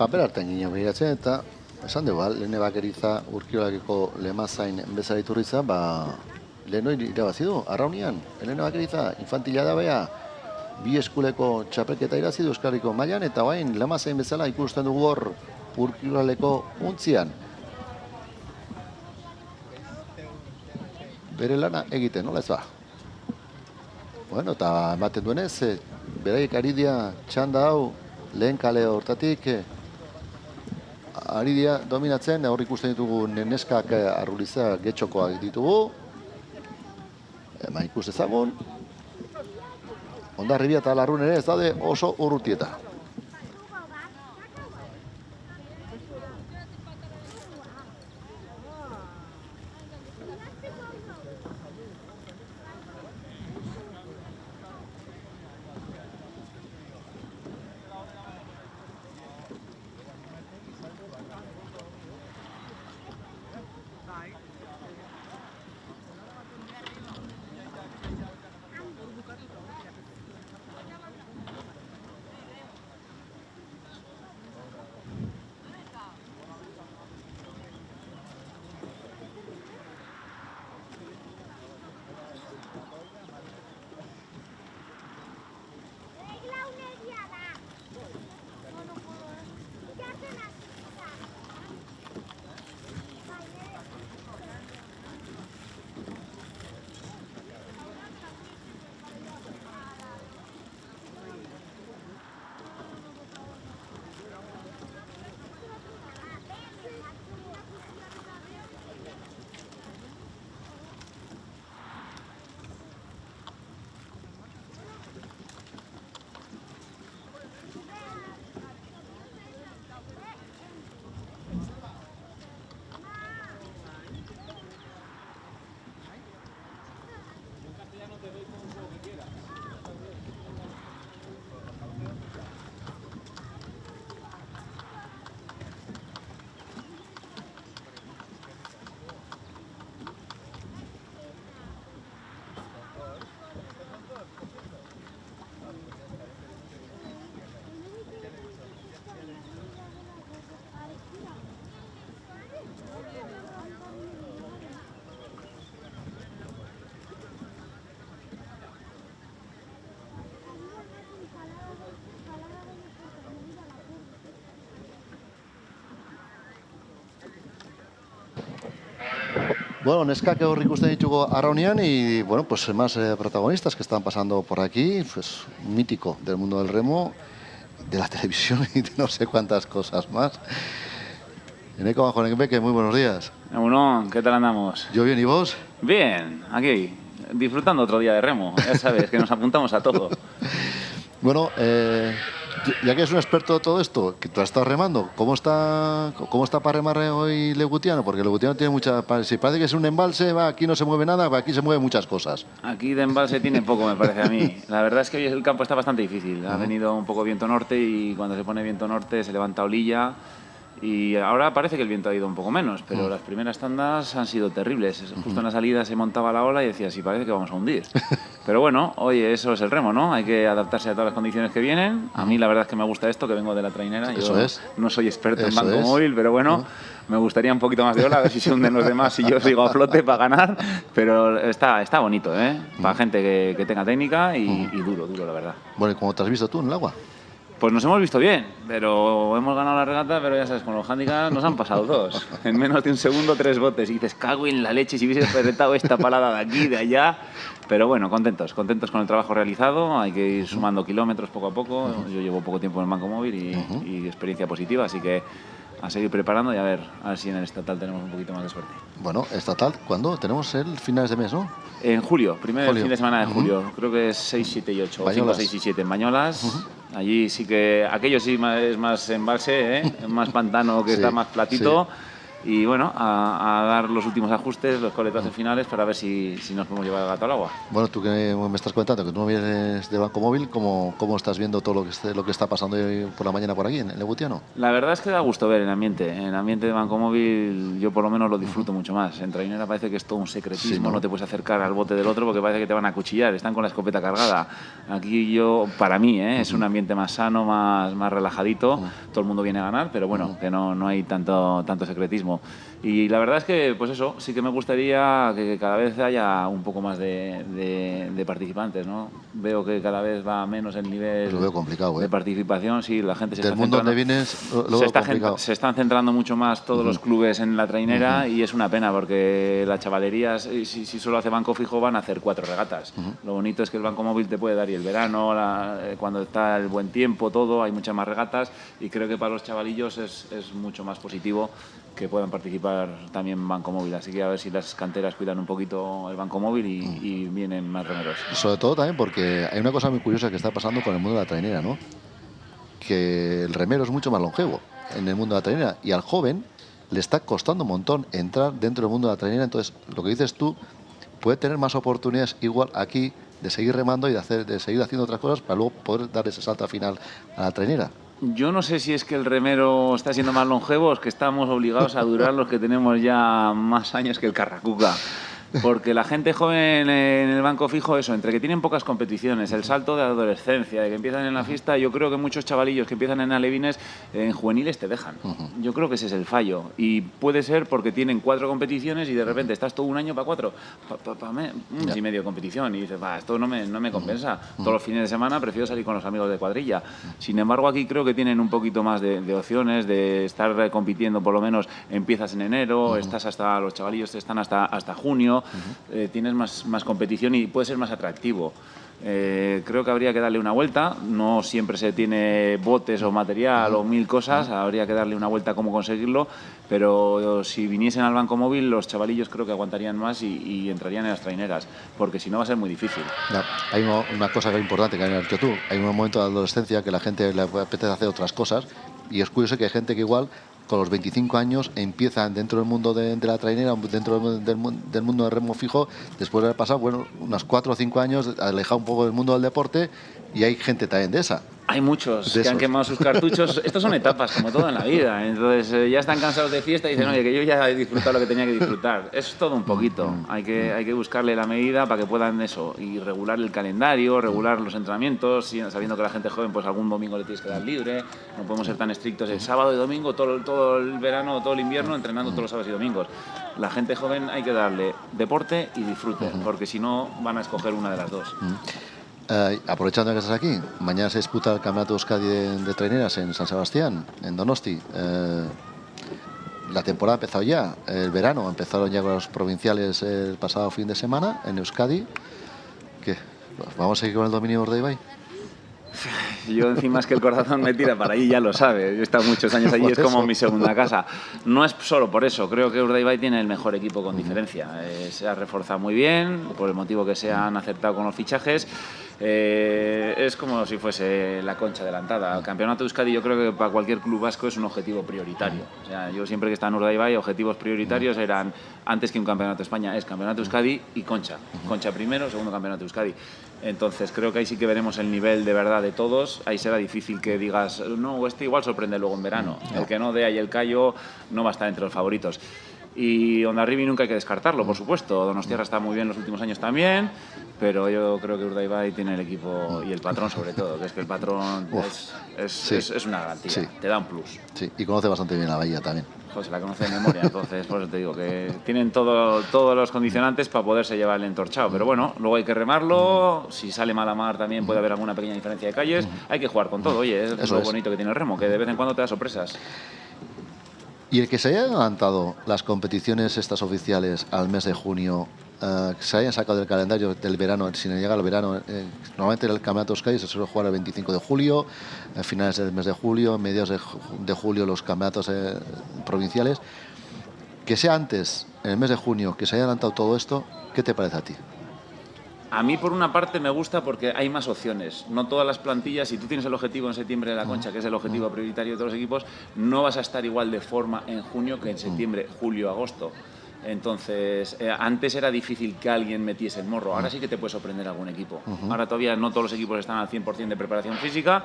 Paper hartan ginen behiratzen, eta esan dugu, Lene Bakeritza Urkirolakeko Lemazain bezala iturriza, lehen hori irabazi du, arraunian, Lene Bakeritza infantila da bea, bi eskuleko txapelketa irazi du Euskarriko mailan, eta bain Lemazain bezala ikusten dugu hor Urkiroleko untzian. Bere lana egiten, nola ez ba? Bueno, eta ematen duenez, beraiek ari dira txanda hau, lehen kale hortatik, ari dira dominatzen, hor ikusten ditugu neskak Arruliza Getxokoak ditugu. Ikuste ezagun. Ondarribia eta Larrun ere ez daude oso urrutieta. Bueno, Nesca que hor ikusten ditugu arraunean y bueno, pues más protagonistas que están pasando por aquí, pues un mítico del mundo del remo, de la televisión y de no sé cuántas cosas más. Eneco Bajonebeque, muy buenos días. Bueno, ¿qué tal andamos? Yo bien, ¿y vos? Bien, aquí, disfrutando otro día de remo. Ya sabes, que nos apuntamos a todo. Bueno, ya que eres un experto de todo esto, que tú has estado remando, ¿cómo está para remar hoy Legutiano? Porque Legutiano tiene mucha... Si parece que es un embalse, va, aquí no se mueve nada, va, aquí se mueven muchas cosas. Aquí de embalse tiene poco, me parece a mí. La verdad es que hoy el campo está bastante difícil. Ha venido un poco viento norte y cuando se pone viento norte se levanta olilla. Y ahora parece que el viento ha ido un poco menos, pero las primeras tandas han sido terribles. Justo en la salida se montaba la ola y decía, sí, parece que vamos a hundir. Pero bueno, oye, eso es el remo, ¿no? Hay que adaptarse a todas las condiciones que vienen. A mí la verdad es que me gusta esto, que vengo de la trainera. Eso es. No soy experto en Eso banco es. móvil, pero bueno, me gustaría un poquito más de ola, a ver si se hunden los demás y yo sigo a flote para ganar. Pero está bonito, ¿eh? Para gente que tenga técnica y duro, la verdad. Bueno, ¿y cómo te has visto tú en el agua? Pues nos hemos visto bien, pero hemos ganado la regata, pero ya sabes, con los handicaps nos han pasado dos. En menos de un segundo, 3 botes. Y dices, cago en la leche, si hubiese presentado esta palada de aquí, de allá. Pero bueno, contentos con el trabajo realizado. Hay que ir sumando kilómetros poco a poco. Yo llevo poco tiempo en el banco móvil y experiencia positiva, así que a seguir preparando y a ver si en el estatal tenemos un poquito más de suerte. Bueno, estatal, ¿cuándo? Tenemos el finales de mes, ¿no? En julio, primer Julio. fin de semana de julio. Creo que es 6, 7 y 8. Bañolas. 5, 6 y 7 en Bañolas. Allí sí que... Aquello sí es más embalse, ¿eh? Más pantano que Sí, está más platito. Y bueno, a dar los últimos ajustes, los coletazos finales para ver si nos podemos llevar el gato al agua. Bueno, tú que me estás contando que tú no vienes de Banco Móvil, ¿cómo estás viendo todo lo que está pasando hoy por la mañana por aquí, en Legutiano? La verdad es que da gusto ver el ambiente. El ambiente de Banco Móvil yo por lo menos lo disfruto mucho más. En trainera parece que es todo un secretismo, Sí, ¿no? no te puedes acercar al bote del otro porque parece que te van a acuchillar, están con la escopeta cargada. Aquí para mí, es un ambiente más sano, más relajadito. Todo el mundo viene a ganar, pero bueno, que no hay tanto secretismo. Y la verdad es que, pues eso, sí que me gustaría que cada vez haya un poco más de participantes, ¿no? Veo que cada vez va menos el nivel Lo veo complicado, ¿eh? de participación, sí, la gente se Del está mundo centrando... donde vienes, lo veo complicado. Se están centrando mucho más todos los clubes en la trainera y es una pena porque la chavalería, si solo hace banco fijo, van a hacer 4 regatas. Lo bonito es que el banco móvil te puede dar y el verano, cuando está el buen tiempo, todo, hay muchas más regatas y creo que para los chavalillos es mucho más positivo que puedan participar también en banco móvil. Así que a ver si las canteras cuidan un poquito el banco móvil y vienen más remeros. Sobre todo también porque hay una cosa muy curiosa que está pasando con el mundo de la trainera, ¿no? Que el remero es mucho más longevo en el mundo de la trainera y al joven le está costando un montón entrar dentro del mundo de la trainera. Entonces, lo que dices tú, puede tener más oportunidades igual aquí de seguir remando y de seguir haciendo otras cosas para luego poder dar ese salto final a la trainera. Yo no sé si es que el remero está siendo más longevo o es que estamos obligados a durar los que tenemos ya más años que el Carracuca. Porque la gente joven en el banco fijo, eso, entre que tienen pocas competiciones, el salto de adolescencia, de que empiezan en la fiesta, yo creo que muchos chavalillos que empiezan en alevines, en juveniles te dejan. Yo creo que ese es el fallo. Y puede ser porque tienen 4 competiciones y de repente estás todo un año para 4, y medio de competición. Y dices, esto no me compensa. Todos los fines de semana prefiero salir con los amigos de cuadrilla. Sin embargo, aquí creo que tienen un poquito más de opciones, de estar compitiendo, por lo menos empiezas en enero, estás hasta, los chavalillos están hasta junio. Tienes más competición y puede ser más atractivo. Creo que habría que darle una vuelta. No siempre se tiene botes o material o 1000 cosas. Habría que darle una vuelta a cómo conseguirlo. Pero si viniesen al banco móvil, los chavalillos creo que aguantarían más y entrarían en las traineras. Porque si no va a ser muy difícil. Ya, hay una cosa que es importante que has dicho tú. Hay un momento de adolescencia que la gente le apetece hacer otras cosas. Y es curioso que hay gente que igual con los 25 años empiezan dentro del mundo de la trainera, dentro del mundo del remo fijo, después de haber pasado unos 4 o 5 años alejado un poco del mundo del deporte, y hay gente también de esa. Hay muchos De que han esos. quemado sus cartuchos. Estos son etapas, como todo en la vida. Entonces ya están cansados de fiesta y dicen, oye, que yo ya he disfrutado lo que tenía que disfrutar. Es todo un poquito. Hay que buscarle la medida para que puedan eso, y regular el calendario, regular los entrenamientos, sabiendo que la gente joven, pues algún domingo le tienes que dar libre. No podemos ser tan estrictos el sábado y domingo, todo el verano, todo el invierno, entrenando todos los sábados y domingos. La gente joven hay que darle deporte y disfrute, porque si no van a escoger una de las dos. Aprovechando que estás aquí, mañana se disputa el Campeonato Euskadi de traineras en San Sebastián, en Donosti. la temporada ha empezado ya, el verano, empezaron ya con los provinciales el pasado fin de semana en Euskadi. ¿Qué? ¿Vamos a seguir con el dominio de Urdaibai? Yo encima es que el corazón me tira para allí, ya lo sabe. Yo he estado muchos años allí, es como mi segunda casa. No es solo por eso, creo que Urdaibai tiene el mejor equipo con diferencia. Se ha reforzado muy bien, por el motivo que se han acertado con los fichajes. Es como si fuese la concha adelantada. El campeonato de Euskadi yo creo que para cualquier club vasco es un objetivo prioritario. O sea, yo siempre que estaba en Urdaibai, objetivos prioritarios eran, antes que un campeonato de España, es campeonato de Euskadi y Concha. Concha primero, segundo campeonato de Euskadi. Entonces creo que ahí sí que veremos el nivel de verdad de todos. Ahí será difícil que digas, no, este igual sorprende luego en verano. El que no dé ahí el callo no va a estar entre los favoritos. Y Hondarribia nunca hay que descartarlo, por supuesto. Donostiarra está muy bien los últimos años también, pero yo creo que Urdaibai tiene el equipo y el patrón sobre todo, que es que el patrón es una garantía, Sí. te da un plus. Sí, y conoce bastante bien la bahía también. Pues se la conoce de memoria, entonces por eso te digo que tienen todos los condicionantes para poderse llevar el entorchado. Pero bueno, luego hay que remarlo, si sale mala mar también puede haber alguna pequeña diferencia de calles, hay que jugar con todo, oye, es Eso lo es. bonito que tiene el remo, que de vez en cuando te da sorpresas. Y el que se hayan adelantado las competiciones estas oficiales al mes de junio, que se hayan sacado del calendario del verano, sin llegar al verano, normalmente el campeonato Euskadi se suele jugar el 25 de julio, a finales del mes de julio, mediados de julio los campeonatos provinciales. Que sea antes, en el mes de junio, que se haya adelantado todo esto, ¿qué te parece a ti? A mí, por una parte, me gusta porque hay más opciones. No todas las plantillas, si tú tienes el objetivo en septiembre de la Concha, que es el objetivo prioritario de todos los equipos, no vas a estar igual de forma en junio que en septiembre, julio, agosto. Entonces, antes era difícil que alguien metiese el morro. Ahora sí que te puede sorprender algún equipo. Ahora todavía no todos los equipos están al 100% de preparación física.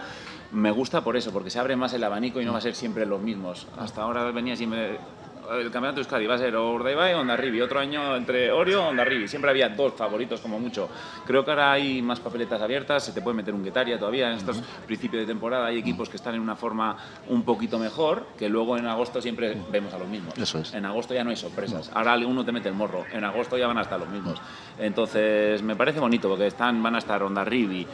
Me gusta por eso, porque se abre más el abanico y no va a ser siempre los mismos. Hasta ahora venía siempre... El campeonato de Euskadi va a ser Urdaibai o Hondarribia. Otro año entre Orio o Hondarribia. Siempre había dos favoritos como mucho. Creo que ahora hay más papeletas abiertas. Se te puede meter un Guetaria todavía. En estos principios de temporada hay equipos que están en una forma un poquito mejor, que luego en agosto siempre vemos a los mismos. Eso es. En agosto ya no hay sorpresas. Ahora uno te mete el morro. En agosto ya van a estar los mismos. Entonces me parece bonito porque van a estar Hondarribia,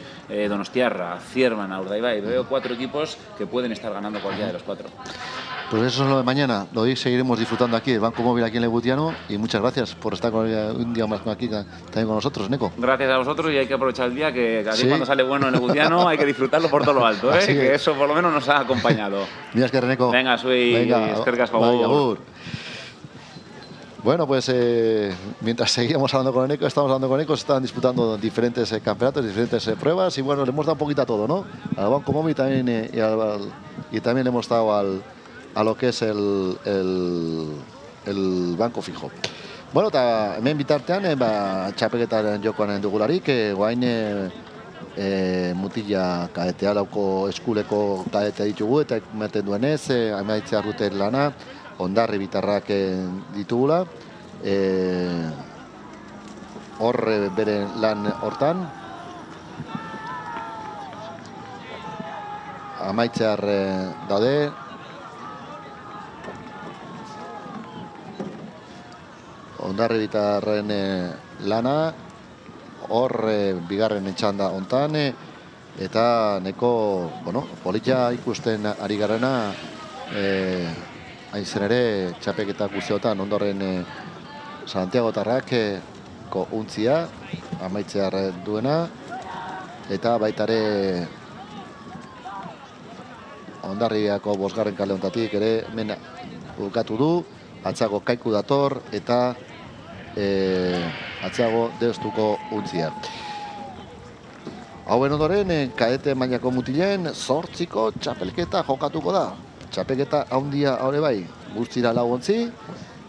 Donostiarra, Ciervana, Urdaibai. Veo 4 equipos que pueden estar ganando cualquiera de los 4. Pues eso es lo de mañana, lo hoy seguiremos disfrutando aquí, el Banco Móvil aquí en Legutiano, y muchas gracias por estar un día más aquí también con nosotros, Neko. Gracias a vosotros y hay que aprovechar el día que aquí Sí. cuando sale bueno en Legutiano hay que disfrutarlo por todo lo alto, ¿eh? Así es. Que eso por lo menos nos ha acompañado. Mira, es que Neko. Venga, eskerrik asko, bai, agur. agur. Bueno, pues mientras seguíamos hablando con Neko, estamos hablando con Neko, se estaban disputando diferentes campeonatos, diferentes pruebas, y bueno, le hemos dado un poquito a todo, ¿no? Al Banco Móvil también, y también le hemos dado a lo que es el banco fijo. Bueno, eta hemen bitartean, txapelketaren jokoan dugularik, guain mutila kadetea lauko eskuleko kadetea ditugu, eta ematen duenez, amaitzea ruten lana, Hondarribitarrak ditugula, hor bere lan hortan, amaitzear daude, Hondarribitarren lana, hor bigarren txanda hontan, eta neko, bueno, politia ikusten ari garena, hain zen ere, txapeketa guztiotan ondoren Santiago Tarrak untzia, amaitzear duena, eta baitare Hondarribiako bosgarren kale hontatik ere hemen bukatu du, atzago Kaiku dator eta atzago Deustuko untzia. Hauen ondoren, kadete mailako mutilen 8 txapelketa jokatuko da. Txapelketa handia hori bai, guztira 4 ontzi,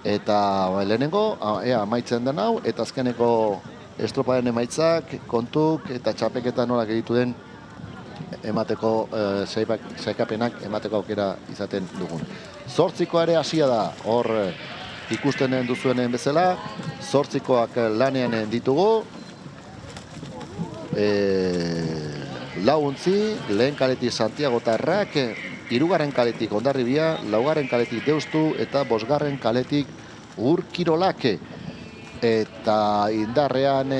eta lehenengo, amaitzen den hau, eta azkeneko estroparen emaitzak, kontuk eta txapelketa nola geritu den emateko, saikapenak emateko aukera izaten dugun. 8koa ere hasia da, hor ikusten duzuenen bezala, 8koak lanean ditugu, 4 ontzi, lehen kaletik Santiago Tarrak, 3. kaletik Hondarribia, 4. kaletik Deustu eta 5. kaletik Urkirolak. Eta indarrean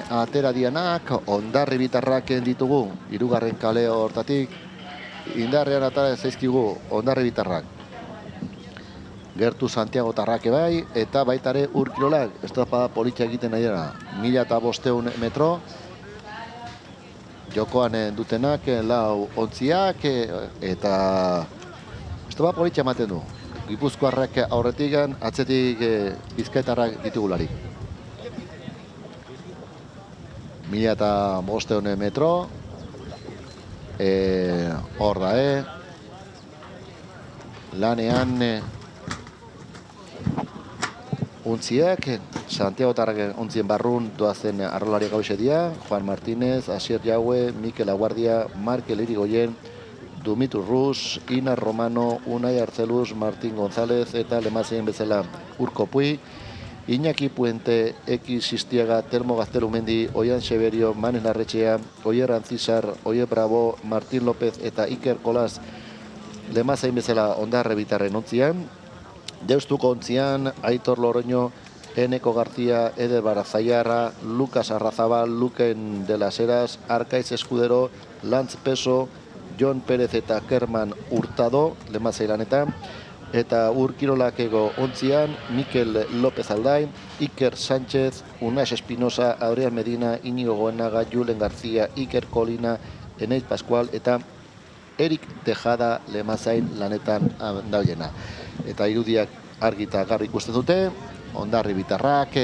atera dianak Hondarribitarrak ditugu, 3. kale hortatik, indarrean atera zaizkigu Hondarribitarrak. gertu Santiago Tarrake bai, eta baitare Urkirolak, estropada politxa egiten nahi dira, 1500 metro, jokoan dutenak, lau ontziak, eta estropada politxa ematen du. Gipuzkoarrak aurretik, atzetik bizkaitarrak ditugulari. 1500 metro, hor da, lanean untziak, Santiago Tarrak untzien barrun doazen arrolari gauze dia, Juan Martínez, Asier Jaue, Mikel Aguardia, Markel Irigoyen, Dumitru Rus, Ina Romano, Unai Arcelus, Martín González eta lemazien bezala Urko Pui, Iñaki Puente, Eki Sistiaga, Telmo Gaztelumendi, Oian Severio, Manen Arretxea, Oier Antzizar, Oier Bravo, Martín López eta Iker Kolas lemazain bezala Ondarre bitarren ontzian, Deustuko ontzian, Aitor Loroño, Eneko García, Eder Barazaiarra, Lucas Arrazabal, Luken de las Heras, Arkaiz Escudero, Lantz Peso, Jon Pérez eta Kerman Hurtado, lemazailanetan, eta Urkirolakego ontzian, Mikel López Aldain, Iker Sánchez, Unax Espinosa, Adrián Medina, Inigo Goenaga, Julen García, Iker Colina, Eneiz Pascual, eta Erik Tejada lemazain lanetan dabilena. Eta irudiak argi eta garri ikusten dute, Ondarri bitarrak,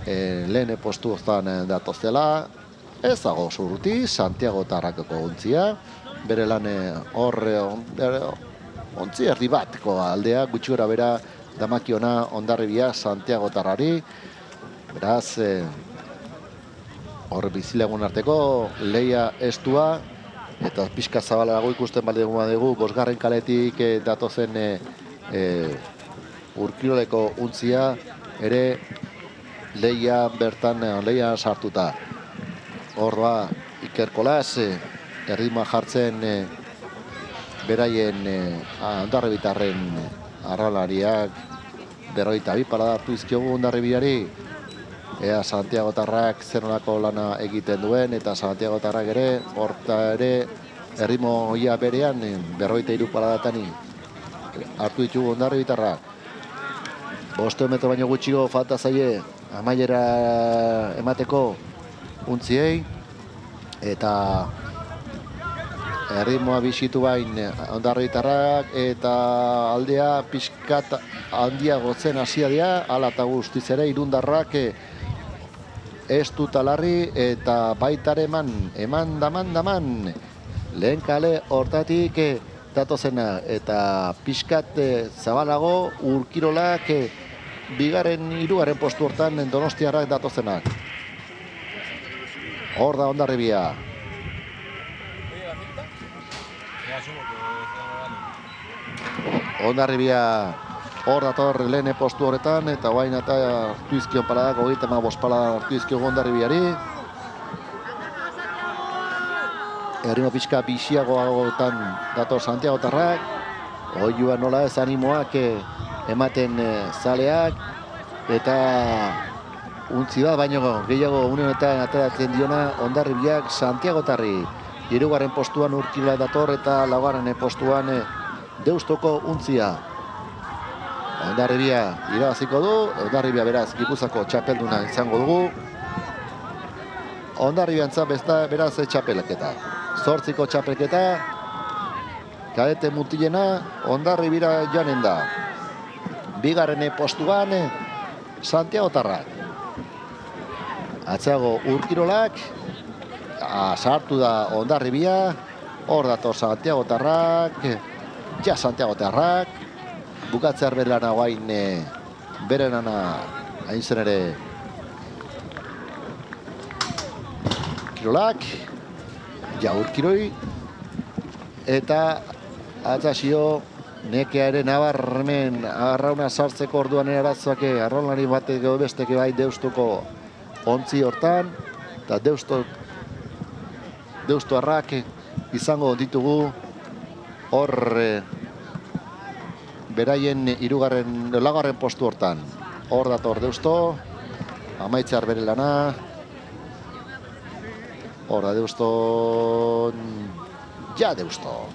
lehen postu oztan datozela, ez dago zurruti, Santiago Tarrakeko ontzia, bere lan ontzi erdi batko aldea, gutxi gora bera damakiona Ondarribia Santiago Tarrari, beraz, hor bizilagun arteko leia estua, eta pixka zabalago ikusten dugu, bosgarren kaletik datozen Urkiroleko untzia ere leia bertan leia sartuta. Hor ba, Iker Kolas, erritmoa jartzen beraien Ondarri bitarren arralariak, 42 parada hartu izkiogu Ondarri biari, ea Santiago Tarrak zer nolako lana egiten duen, eta Santiago Tarrak ere, horta ere, erritmo ia berean, 43 paradatan hartu ditugu Ondarri bitarrak. 5 metro baino gutxiko falta zaie amaiera emateko untziei, eta erritmoa bisitu bain Ondarri bitarrak, eta aldea pixkat handiago zen hasia dira, ala eta guztiz ere irundarrak ez dut alarri, eta baitare eman daman, lehen kale hortatik datozena, eta pixkat zabalago Urkirolak bigarren, hirugarren postu hortan Donostiarrak datozenak. Hor da Ondarribia. Ondarribia hor dator lehen postu horretan, eta guain eta hartu izkion paladak, 35 paladak hartu izkion Ondarribiari. Erritmo pixka bixiagoagotan dator Santiago Tarrak, oiua nola ez animoak ematen zaleak, eta untzi bat baino gehiago unenetan ateratzen diona Ondarribiak Santiago Tarri. 3. postuan Urkirola dator, eta 4. postuan Deustoko untzia. Ondarribia irabaziko du, Ondarribia beraz Gipuzako txapelduna izango dugu. Ondarribiantza beraz txapelketa. 8. txapelketa, kadete mutilena Ondarribira joanen da. 2. postuan Santiago Tarrak. Atzeago Urkirolak, sartu da Ondarribia, hor dator Santiago Tarrak, ja Santiago Tarrak, bukatzear bere lana guain bere lana hain zen ere Kirolak, ja Urkiroi, eta atzasio nekea ere nabarmen arrauna sartzeko orduan erazoak arraunari batek edo besteke bai Deustuko ontzi hortan, eta Deustuarrak izango ditugu hor beraien 4. postu hortan. Hor dator Deusto, amaitzear bere lana, hor da Deusto, ja Deusto.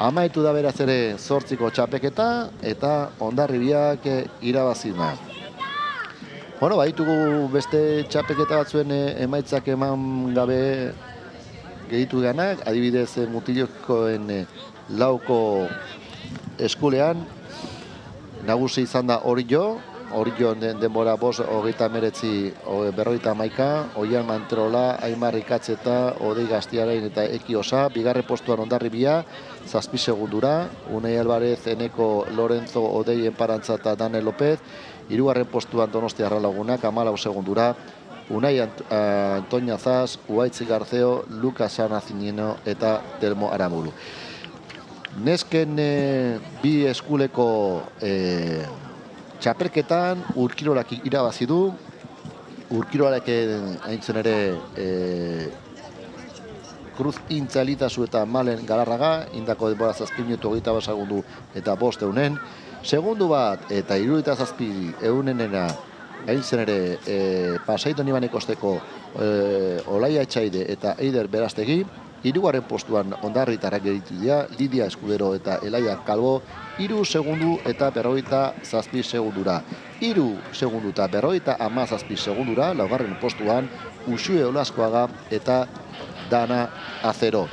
Amaitu da beraz ere 8ko txapeketa eta Hondarribiak irabazina. Bueno, baditugu beste txapeketa batzuen emaitzak eman gabe gehitu ganak, adibidez Mutilokoen lauko eskulean nagusi izan da Orillo denbora 5:39, Oian Manterola, Aimar Ikatzeta, Odei Gaztiarain eta Eki Osa, bigarren postuan Hondarribia, 7 segundura, Unai Alvarez, Eneko Lorenzo, Odei Enparantza eta Daniel López, hirugarren postuan Donostiarra Lagunak, 14 segundura, Unai Antoña Zas, Uaitzi Garceo, Lucas Sanazinino eta Telmo Aramburu. Nesken bi eskuleko txapelketan Urkirolak irabazi du. Urkirolak haintzen ere Cruz Intzalitazu eta Malen Galarraga, indako denbora 7 minutu 25 segundu eta 5 eunen. Segundu bat eta 77 eunenena haintzen ere Pasai Donibanekosteko Olaia Etxaide eta Eider Berastegi. Hirugarren postuan Hondarritarrak geritu dira, Lidia Eskudero eta Elaia Kalbo, 3 segundu eta 57 segundura. 3 segundu eta 57 segundura, laugarren postuan Uxue Olaskoaga eta Dana Azero.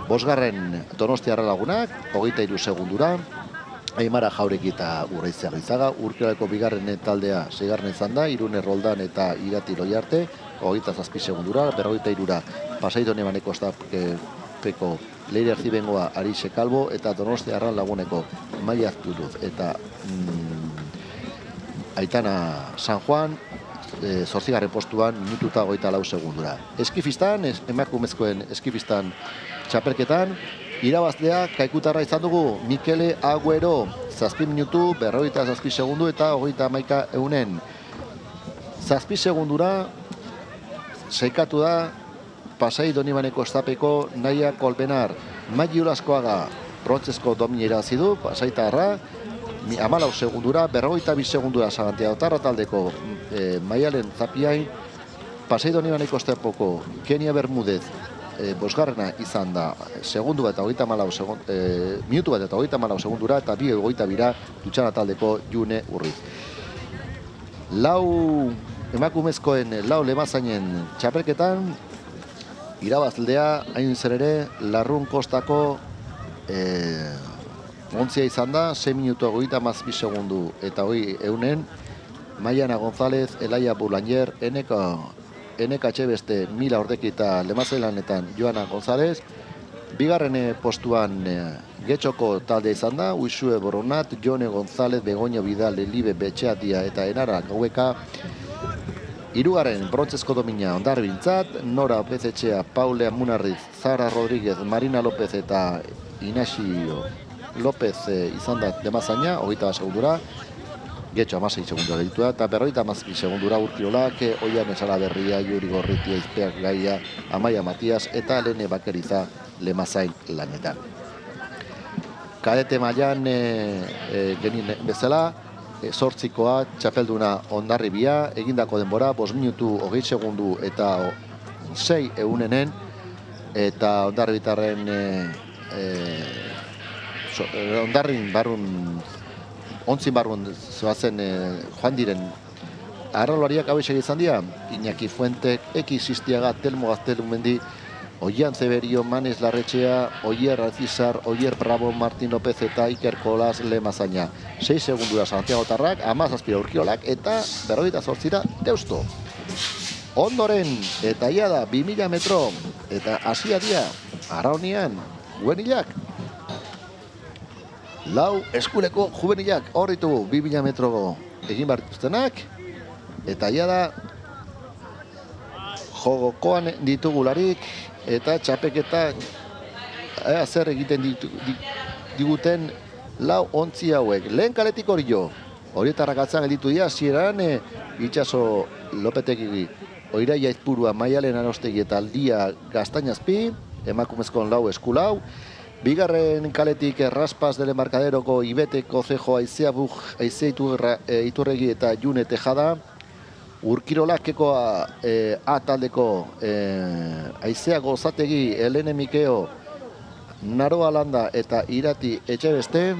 Bosgarren Donostiarra Lagunak, 23 segundura, Aimara Jaureki eta Urreizia Gizaga, Urkirolako bigarren taldea seigarren izan da, Irune Roldan eta Irati Loiarte, 27 segundura, 43 Pasai Donibanekosteko Leire Arzibengoa Arixe Kalbo eta Donostiarra Laguneko Maia Azturuz eta Aitana San Juan, 8. postuan minutu eta 24 segundura. Eskifistan, emakumezkoen eskifistan txapelketan, irabazlea kaikutarra izan dugu Mikele Agüero, 7 minutu, 47 segundu eta 31 eunen. 7 segundura seikatu da Pasai Donibanekostapeko Naia Kolbenar, Maili Olaskoaga, Brontzesko domina irabazi du, Pasaitarra, 14 segundura, 42 segundura Sagantiagotarra taldeko Maialen Zapiain, Pasai Donibanekostapeko Kenia Bermudez, bosgarrena izan da segundu bat eta minutu bat eta 34 segundura eta 2:22 Dutxana taldeko June Urriz. Emakumezkoen lau lemazainen txapelketan irabazlea hain zer ere Larrun Kostako ontzia izan da, 6 minutu 37 segundu eta 20 eunen, Maiana González, Elaia Boulanger, Eneka Etxebeste, Mila Ordeki eta Lemazelanetan Joana González. Bigarren postuan Getxoko talde izan da, Uxue Boronat, Jone González, Begoña Vidal, Elibe Betxeatia eta Enara Gaueka. Hirugarren Brontzesko domina Hondarribintzat, Nora Opezetxea, Paule Munarriz, Zara Rodríguez, Marina López eta Inasio López izan da Lemazaina, 21 segundura. Getxo 16 segundura ditu da, eta 57 segundura Urkirolak, Oian Esalaberria, Juri Gorritia, Izpeak Gaia, Amaia Matias eta Lene Bakeriza Lemazain lanetan. Kadete mailan genin bezala, 8koa txapelduna Hondarribia, egindako denbora 5 minutu 20 segundu eta 6 eunenen, eta Hondarribitarren Hondarrin barrun ontzin barrun zoazen joan diren arrolariak hau izan dira, Iñaki Fuentek, Eki Sistiaga, Telmo Gaztelumendi, Oian Zeberio, Manes Larretxea, Oier Alcizar, Oier Bravo, Martin López eta Iker Kolas Lemazaina. 6 segundura Santiagotarrak, 17 Urkiolak eta 48 Deusto. Ondoren, eta ia da 2000 metro, eta hasia dia, Arraunian, juvenilak. Lau eskuleko juvenilak hor ditugu 2000 metro egin behar dituztenak, eta ia da jogokoan ditugularik, eta txapeketa zer egiten diguten lau ontzi hauek. Lehen kaletik Orillo, horietarrak atzan gelditu dira, hasieran Itxaso Lopetegi, Oiraia Izpurua, Maialen Arostegi eta Aldia Gaztainazpi, emakumezkoen lau eskulau. Bigarren kaletik Raspas del Embarcaderoko Ibeteko Zejo Aizea Buj, Aizea Iturregi eta June Tejada. Urkirolakekoa A taldeko Aizea Gozategi, Elene Mikeo, Naroa Landa eta Irati Etxebeste,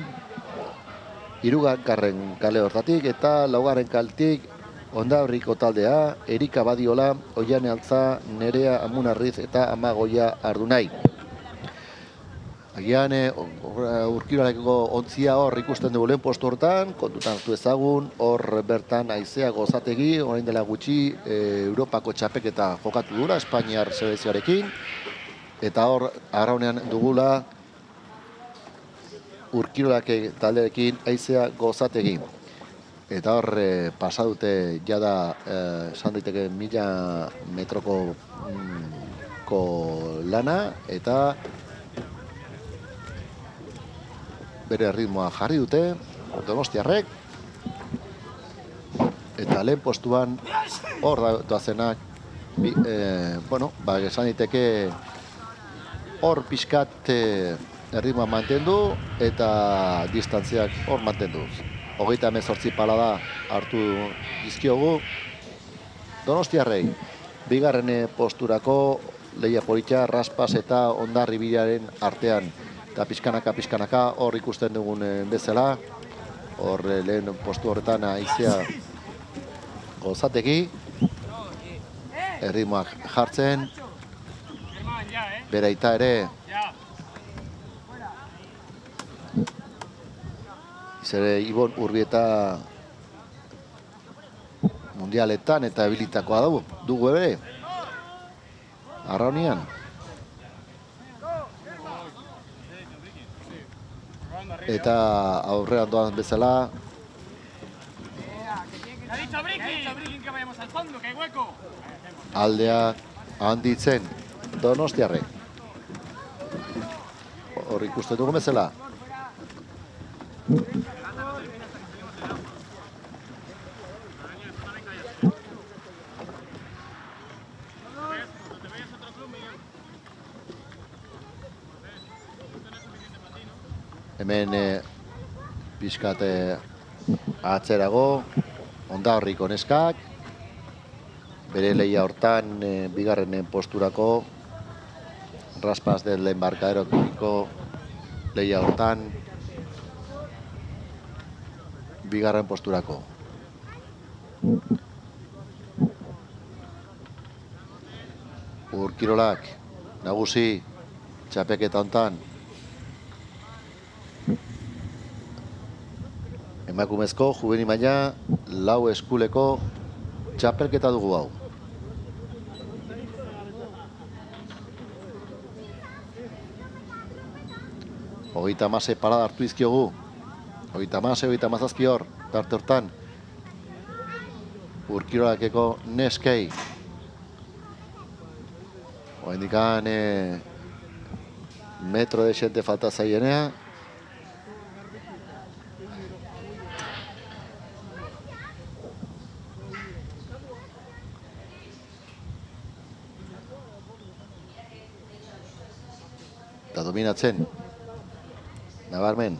hirugarren kale hortatik eta laugarren kaltik Ondabriko taldea, Erika Badiola, Oiane Altza, Nerea Amunarriz eta Amagoia Ardunai. Agian urkiroleko ontzia hor ikusten dugu lehen postu hortan, kontutan hartu ezagun, hor bertan Aizea Gozategi, orain dela gutxi Europako txapeketa jokatu dura, Espainiar selekzioarekin, eta hor arraunean dugula urkirolake talderekin Aizea Gozategi. Eta hor pasadute jada esan daiteke 1000 metroko lana eta bere ritmoa jarri dute donostiarrek eta lehen postuan hor doazenak esan daiteke hor pixkat erritmoa mantendu eta distantziak hor mantenduz. 38 palada hartu dizkiogu donostiarrei. Bigarren posturako Leia Politxa, Raspas eta Hondarribiaren artean. Eta pixkanaka hor ikusten dugun bezala. Hor lehen postu horretan Aizea Gozategi. Erritmoak jartzen. Bere aita ere. Zere Ibon Urbieta mundialetan eta habilitakoa dugu ere. Arraunian. Eta aurrean doan bezala. Aldea handitzen donostiarrek. Hor ikusten dugu bezala. Hemen pixkat atzerago Ondarriko neskak bere lehia hortan bigarren posturako Raspas del Embarcadero Químico lehia hortan bigarren posturako. Urkirolak nagusi txapeketa hontan emakumezko juvenil maila 4 eskuleko txapelketa dugu hau. Hogeita hamase parada hartu izkiogu. Hogeita hamazazpi hor, tarte hortan. Urkirolakeko neskei. Oendikan metro de xente falta zaienea. Eta dominatzen. Nabarmen.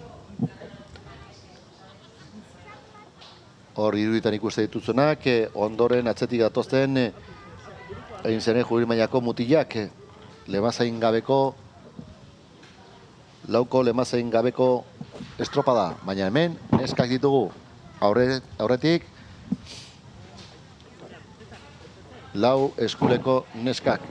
Hor iruditan ikuste dituzunak, ondoren atzetik datozten egin zene juvenil mailako mutilak. Lemazain gabeko, lauko lemazain gabeko estropada. Baina hemen, neskak ditugu. Aurretik, 4 eskuleko neskak.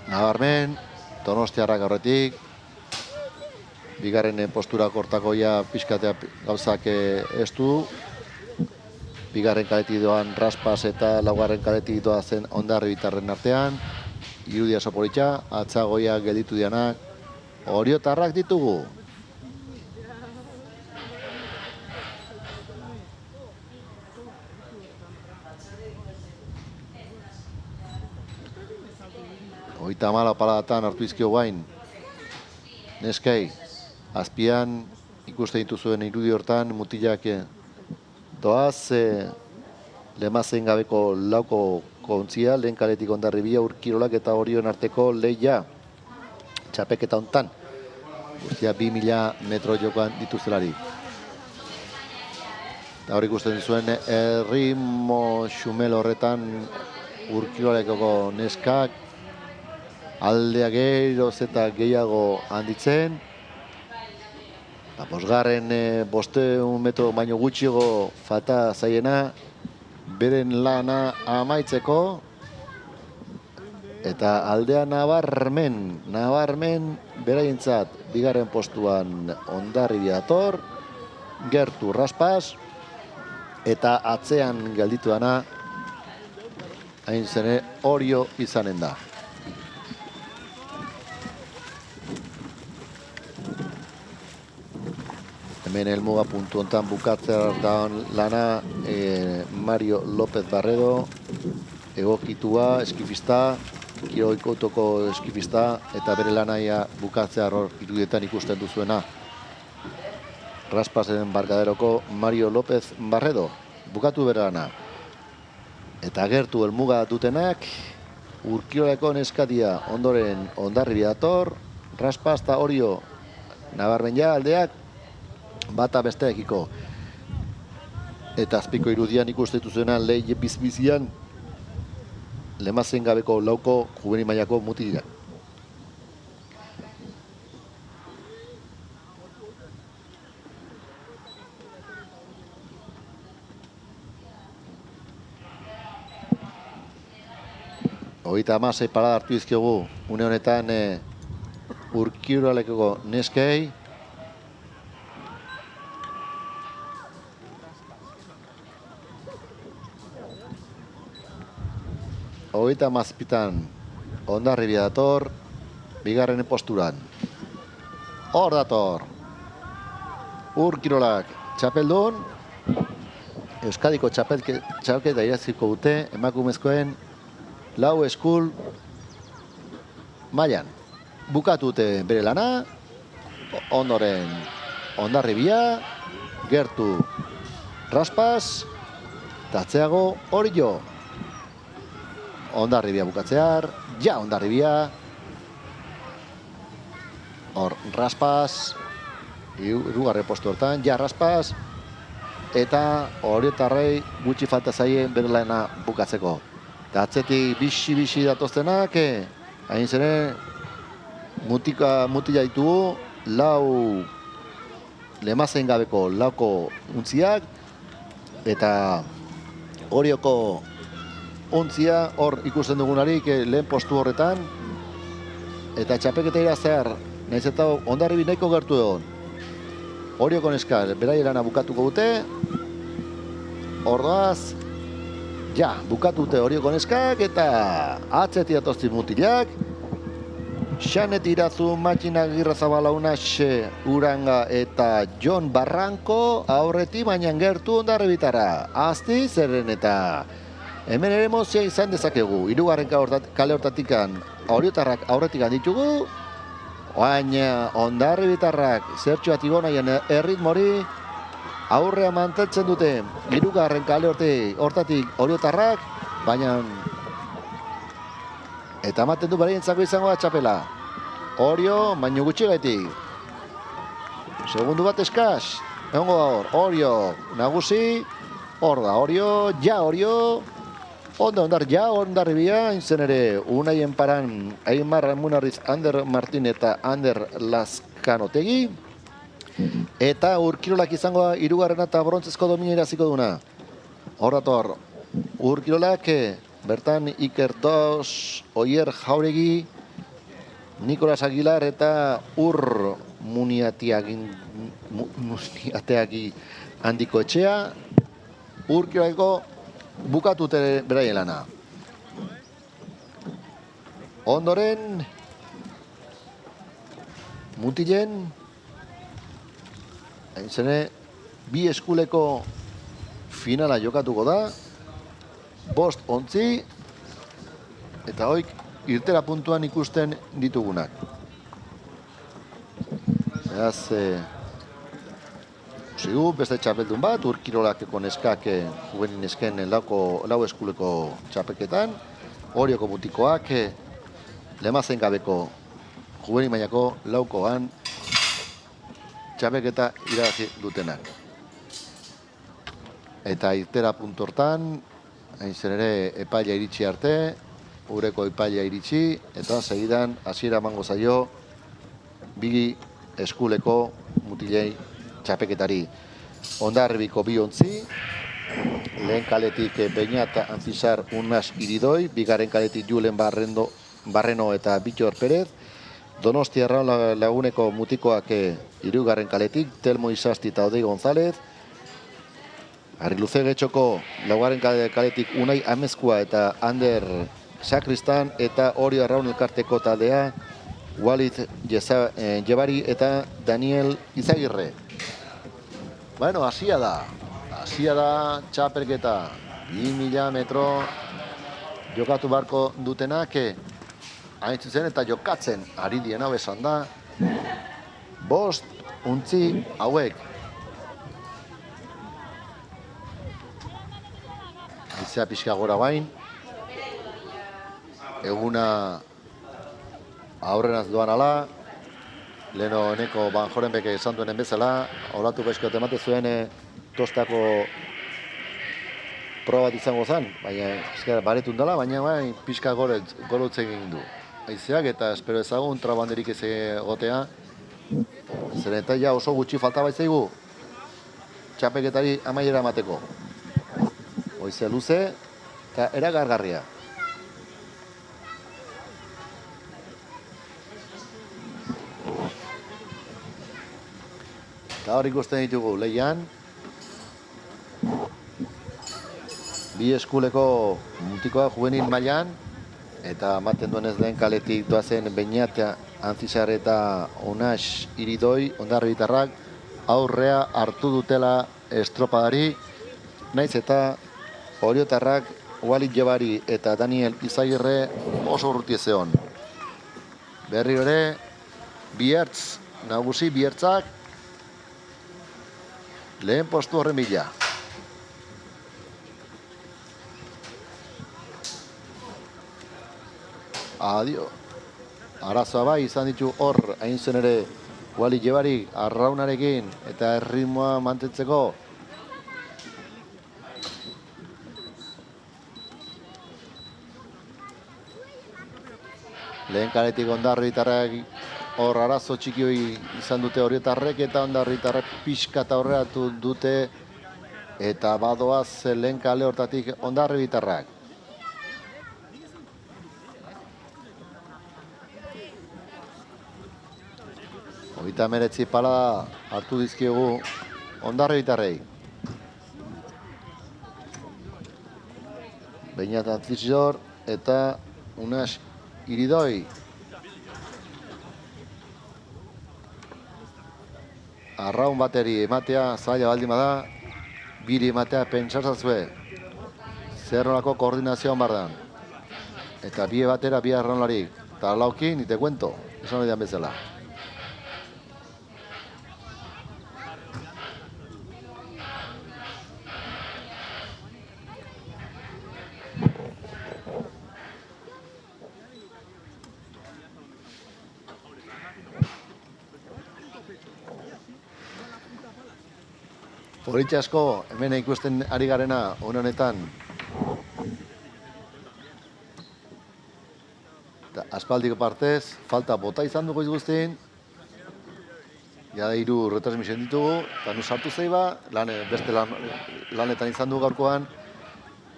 Nabarmen, donostiarrak aurretik, bigarren postura kortakoia pixkatea gauzak ez du, bigarren kaletik doan Raspas eta laugarren kaletik doa zen Hondarribitarren artean, Irudia Sopolitxa, atzagoia gelditu dianak, oriotarrak ditugu. Hogeita hamala paladatan hartu izkio guain. Neskei, azpian ikusten dituzuen irudi hortan mutilak doaz lemazen gabeko 4 kontzia, lehen kaletik Hondarribia, Urkirolak eta Orion arteko lehia txapeketa hontan. Guztia 2000 metro jokoan dituztelari. Eta hor ikusten zuen erritmo xumel horretan Urkiolakeko neskak aldea geroz eta gehiago handitzen. Bosgarren 500 metro baino gutxiago falta zaiena beren lana amaitzeko. Eta aldea nabarmen beraientzat bigarren postuan Hondarribia dator, Gertu Raspas, eta atzean gelditu dana hain zene Orio izanen da. Hemen helmuga puntu hontan bukatzea da lana Mario López Barredo, egokitua, eskifista, kiroikotoko eskifista, eta bere lanaia bukatzea hor irudietan ikusten duzuena. Raspasen Barkaderoko Mario López Barredo, bukatu bere lana. Eta gertu helmuga dutenak, Urkiolako neskatia ondoren Hondarribia dator, Raspas eta Orio nabarmen ja aldeak bata besteekiko. Eta azpiko irudian ikusten duzuena lehi bizbizian lemazen gabeko lauko juvenil mailako mutilak. Hogeita hamasei parada hartu izkiogu une honetan Urkiolakeko neskei. Hogeita hamazazpitan Hondarribia dator, bigarren posturan. Hor dator Urkiolak txapeldun, Euskadiko txapelketa iraziko dute emakumezkoen lau eskul mailan. Bukatu dute bere lana, ondoren Hondarribia, Gertu Raspas, eta atzeago Orio. Hondarribia bukatzear, ja Hondarribia, hor Raspas, hirugarren postu hortan, ja Raspas, eta Oriotarrei gutxi falta zaie bere lana bukatzeko. Eta atzetik bixi datoztenak, hain zene mutila ditugu, lau lemazen gabeko lauko untziak, eta Orioko ontzia hor ikusten dugunarik lehen postu horretan, eta txapelketa iraztear, nahiz eta Hondarribi nahiko gertu egon. Orioko neskal, berai lana bukatuko dute, ordoaz, ja, bukatu dute Orioko neskak, eta atzeti datozti mutilak, Xanet Irazu, Matxina Agirrazabala, Unaxe Uranga eta Jon Barranco aurreti baina gertu Hondarribitara. Azti zerren eta hemen ere emozia izan dezakegu. Hirugarren kale hortatikan Oriotarrak aurretikan ditugu, baina Hondarribitarrak zertxo bat igonaian erritmori aurrea manteltzen dute. Hirugarren kale hortatik Oriotarrak, baina eta ematen du beraientzako izango da txapela. Orio, baino gutxi gaitik. Segundu bat eskaz. Egongo da hor. Orio nagusi. Hor da Orio. Ja Orio. Ja Hondarribia. Intzen ere Unaien paran Aimar Munarriz, Ander Martin eta Ander Lazkanotegi. Eta Urkiolak izango da hirugarrena eta brontzezko domina iraziko duna. Hor dator Urkiolak. Bertan Iker Dos, Oier Jauregi, Nikolas Aguilar eta Ur Muniateagi handiko etxea. Urkiolako bukatute beraien lana. Ondoren mutilen zene bi eskuleko finala jokatuko da. 5 ontzi, eta hoik irtera puntuan ikusten ditugunak. Beraz, beste txapeldun bat, Urkiolakeko neskak juvenil nesken lau eskuleko txapelketan, Orioko mutikoak lemazen gabeko juvenil mailako laukoan txapelketa irabazi dutenak. Eta irtera puntu hortan, hain zen ere epaia iritsi arte, ureko epaia iritsi, eta segidan hasiera emango zaio bigi eskuleko mutilei txapeketari. Hondarribiko bi ontzi, lehen kaletik Beñat Anzizar Unas Iridoi, bigarren kaletik Julen Barreno eta Bittor Perez, Donostiarra laguneko mutikoak hirugarren kaletik, Telmo Izasti eta Odei González, Arriluze Getxoko laugarren kaletik Unai Amezkua eta Ander Sakristan, eta Orio Arraun elkarteko taldea Walid Jebari eta Daniel Izagirre. Bueno, hasia da txapelketa, 2000 metro jokatu barko dutenak, hain zuzen eta jokatzen ari dien hau esan da, 5 untzi hauek. Izea pixka gora bain, eguna aurrenaz doan ala, leheno eneko Banjorenbeke esan duenen bezala, olatu bezko temate zuen tostako proba bat izango zen, baina baretun dela, baina pixka gorotz egin du. Aizeak eta espero ezagun trabanderik ez egotea, zeren eta ja oso gutxi falta baitzaigu txapeketari amaiera emateko. Hoize luze eta eragargarria. Eta hor ikusten ditugu lehian, bi eskuleko mutikoa juvenil mailan, eta ematen duenez lehen kaletik doazen Beñat Anzizar eta Unas Iridoi, hondarribitarrak aurrea hartu dutela estropadari, naiz eta oriotarrak Walid Jebari eta Daniel Izagirre oso urruti zeon. Berri ere, biertz nagusi, biertzak lehen postu horren bila. Adio. Arazoa bai izan ditu hor, hain zen ere Walid Jebari arraunarekin eta erritmoa mantentzeko. Lehen kaletik hondarribitarrak hor arazo txikioi izan dute oriotarrek, eta hondarribitarrak pixka eta horreatu dute, eta badoaz lehen kale hortatik hondarribitarrak. Hogeita hemeretzi pala hartu dizkiogu hondarribitarrei. Beñat Anzizar eta Unas Iridoi. Arraun bateri ematea zaila baldin bada, biri ematea pentsatzazue zer nolako koordinazioan bardan. Eta bie batera bi arraunlarik. Eta laukin, ni te cuento, esan hori bezala. Horitxe asko, hemen ikusten ari garena honetan. Aspaldiko partez, falta bota izan dugu izguztin. Ja da 3 retransmisioen ditugu, eta nu sartu zeiba, beste lanetan izan dugu gaurkoan.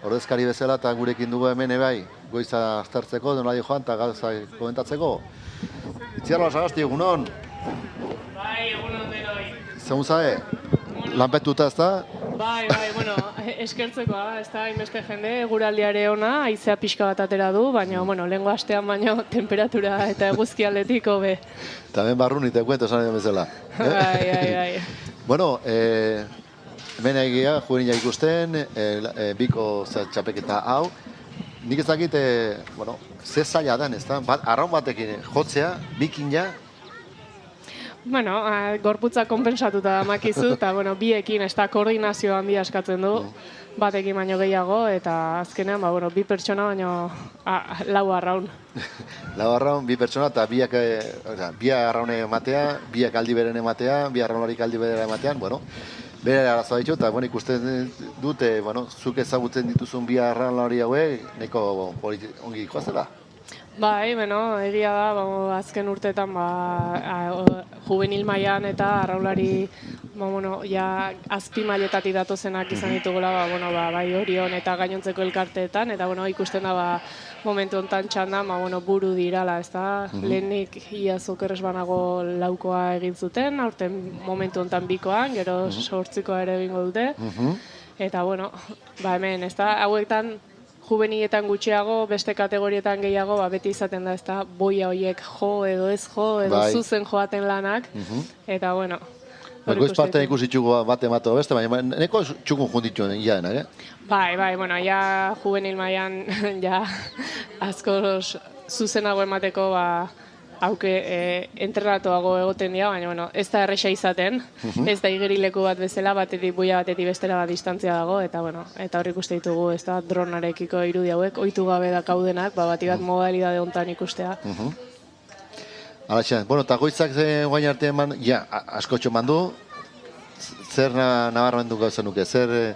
Ordezkari bezala eta gurekin dugu hemen ebai, goiza aztertzeko, denolai joan eta gauza komentatzeko. Itziarra sagasti, egunon? Bai, egunon denoi. Zegun zae? Lanpetuta ez da? Bai, bueno, eskertzekoa, ez da, hainbeste jende, eguraldiare ona, haizea pixka bat atera du, baina, bueno, lehengo astean baino temperatura eta eguzki aldetik hobe. Eta hemen barru nite kuento esan edo bezala. Bai. Bueno, hemen egia, juvenila ikusten, biko txapeketa hau. Nik ez dakit, bueno, ze zaila den, ez da? Arraun batekin jotzea, bikin ja. Bueno, gorputza konpensatuta makizu, eta, bueno, biekin ez da koordinazio handia eskatzen du, batekin baino gehiago, eta azkenean, bueno, 2 pertsona baino 4 arraun. 4 arraun, 2 pertsona, eta bi arraune ematea, biak aldi beren ematea, bi arraunarik aldi beren ematean, bueno, bere arazoa ditu, eta ikusten dute, zuk ezagutzen dituzun bi arraunlari hauek, neko ongi joazela. Bai, egia da, azken urteetan juvenil mailan eta arraunlari ja azpi mailetatik datozenak izan ditugula, bai Orion eta gainontzeko elkarteetan, eta ikusten da momentu honetan txandan buru dirala, ez da? Lehenik iaz okerrez banago laukoa egin zuten, aurten momentu honetan bikoan, gero 8koa ere egingo dute, eta hemen, ez da, hauetan juveniletan gutxiago, beste kategorietan gehiago, beti izaten da, ez da, boia horiek jo edo ez jo, edo zuzen joaten lanak, eta goiz partean ikusitxugu bate-mato beste, baina neko txukun jundituen iadenak, Bai, ja juvenil mailan, ja askoz zuzenago emateko, entrenatuago egoten dira, baina ez da erresa izaten, ez da igerileku bat bezala, boia batetik bestera distantzia dago, eta hor ikuste ditugu, ez da, dronarekiko irudi hauek, ohitu gabe dakaudenak, bati bat modalidade hontan ikustea. Alaxan, eta goizak guain arte eman, askotxo mandu, zer nabarmendu gauza nuke, zer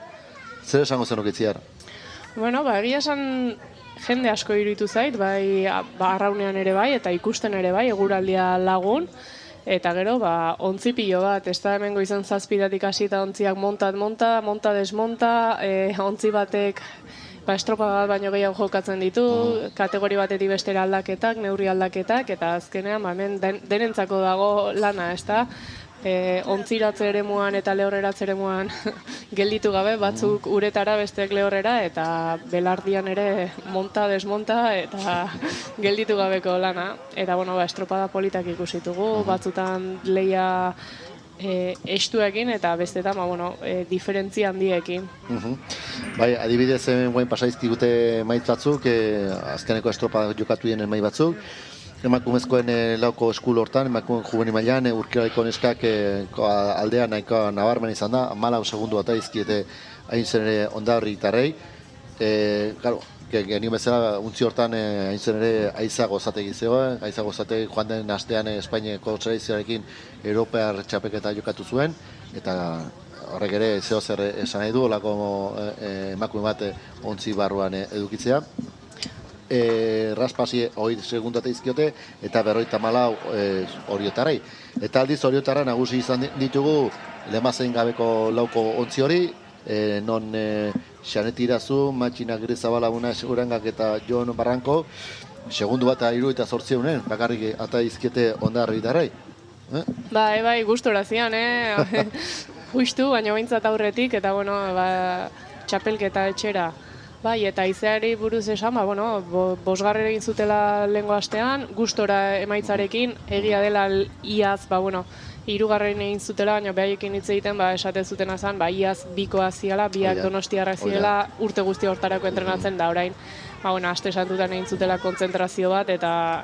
esango zenuke ziar? Egia esan jende asko iruditu zait, bai arraunean ere bai, eta ikusten ere bai, eguraldia lagun, eta gero, ontzi pilo bat, ez da hemengo izan zazpidatik hasi eta ontziak monta, desmonta, ontzi batek estropa bat baino gehiago jokatzen ditu, kategori batetik bestera aldaketak, neurri aldaketak, eta azkenean hemen denentzako dago lana, ez da? Ontziratze eremuan eta lehorreratze eremuan gelditu gabe, batzuk uretara, besteak lehorrera, eta belardian ere monta, desmonta, eta gelditu gabeko lana. Eta, estropada politak ikusitugu, batzutan lehia estuekin eta bestetan, diferentzia handiekin. Bai, adibidez, guen pasaizkigute maitz batzuk, azkeneko estropada jokatu dienen maitz batzuk, emakumezkoen lauko eskul hortan, emakumen juvenil mailan, urkiraiko neskak aldean nahiko nabarmen izan da, 14 segundu bat izkiete hain zen ere Ondarri gitarrei. Genio bezala, untzi hortan hain zen ere Aiza Gozategi zegoen, Aiza Gozategi joan den astean Espainiako tradizioarekin Europear txapelketa jokatu zuen, eta horrek ere zeo zer esan nahi du, olako emakume bat ontzi barruan edukitzea. Raspasi 20 segundu eta izkiote, eta 54 Oriotarrei. Eta aldiz Oriotarra nagusi izan ditugu lemazen gabeko lauko ontzi hori, non Xaneti Irazu, Matxina Girizabala Urangak eta Jon Barranko, segundu bat 78 bakarrik eta izkiete Ondarri gitarrei. Bai, gustora zian, justu, baina behintzat aurretik, eta txapelketa etxera. Bai, eta Aizeari buruz esan, bosgarren egin zutela lehengo astean, gustora emaitzarekin, egia dela iaz, hirugarren egin zutela, baina behaiekin hitz egiten, esate zutena zen, iaz bikoa ziala, biak donostiarrak ziela, urte guzti hortarako entrenatzen da, orain, aste santutan egin zutela kontzentrazio bat, eta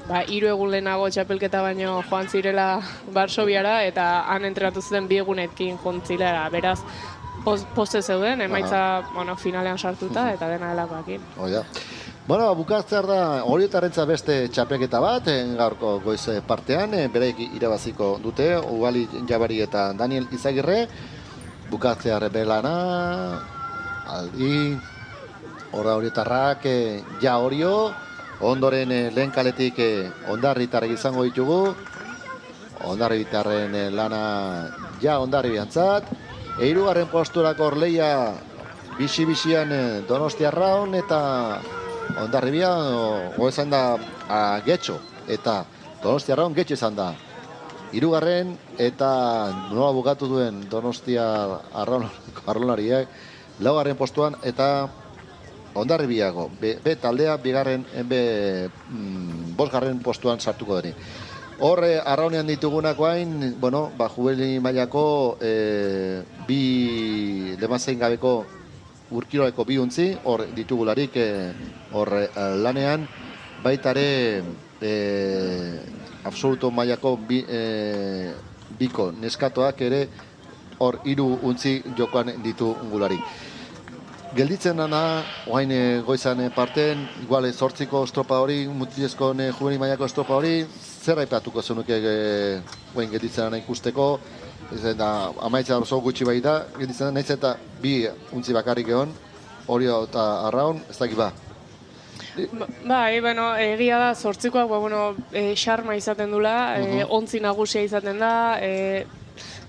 3 egun lehenago txapelketa baino joan zirela Varsoviara, eta han entrenatu zuten 2 egunetkin jontzilera, beraz, poste zeuden, emaitza finalean sartuta eta dena delakoakin. Bukatzear da Oriotarrentza beste txapelketa bat, gaurko goiz partean, bereik irabaziko dute, Ugali Jabari eta Daniel Izagirre, bukatzear belana, aldi, Oriotarrak ja Orio, ondoren lehen kaletik Ondarritarrek izango ditugu, Ondarritarren lana ja Ondarri biantzat, Hirugarren posturako Orleia bisi-bisian Donostiarraun eta Ondarribia izan da Getxo eta Donostiarraun Getxo izan da. Hirugarren eta nola bukatu duen Donostiar arraunlariak 4. postuan eta Ondarribiago. Taldea 5. postuan sartuko deni. Horre, arraunean ditugunak hain, juvenil mailako bi lemazein gabeko urkiroleko 2 untzi, hor ditugularik hor lanean, baitare absoluto mailako biko neskatoak ere hor 3 untzi jokoan ditugularik. Gelditzen dana, oain goizan parten, igual 8ko estropa hori, mutilezko juvenil mailako estropa hori, zer aipatuko zenuke oain gelditzen dana ikusteko, da amaitza oso gutxi bai da, gelditzen dana, nahiz eta bi untzi bakarrik egon, hori eta arraun, ez dakit ba. Bai, bueno, egia da, 8koak, xarma izaten dula, ontzi nagusia izaten da,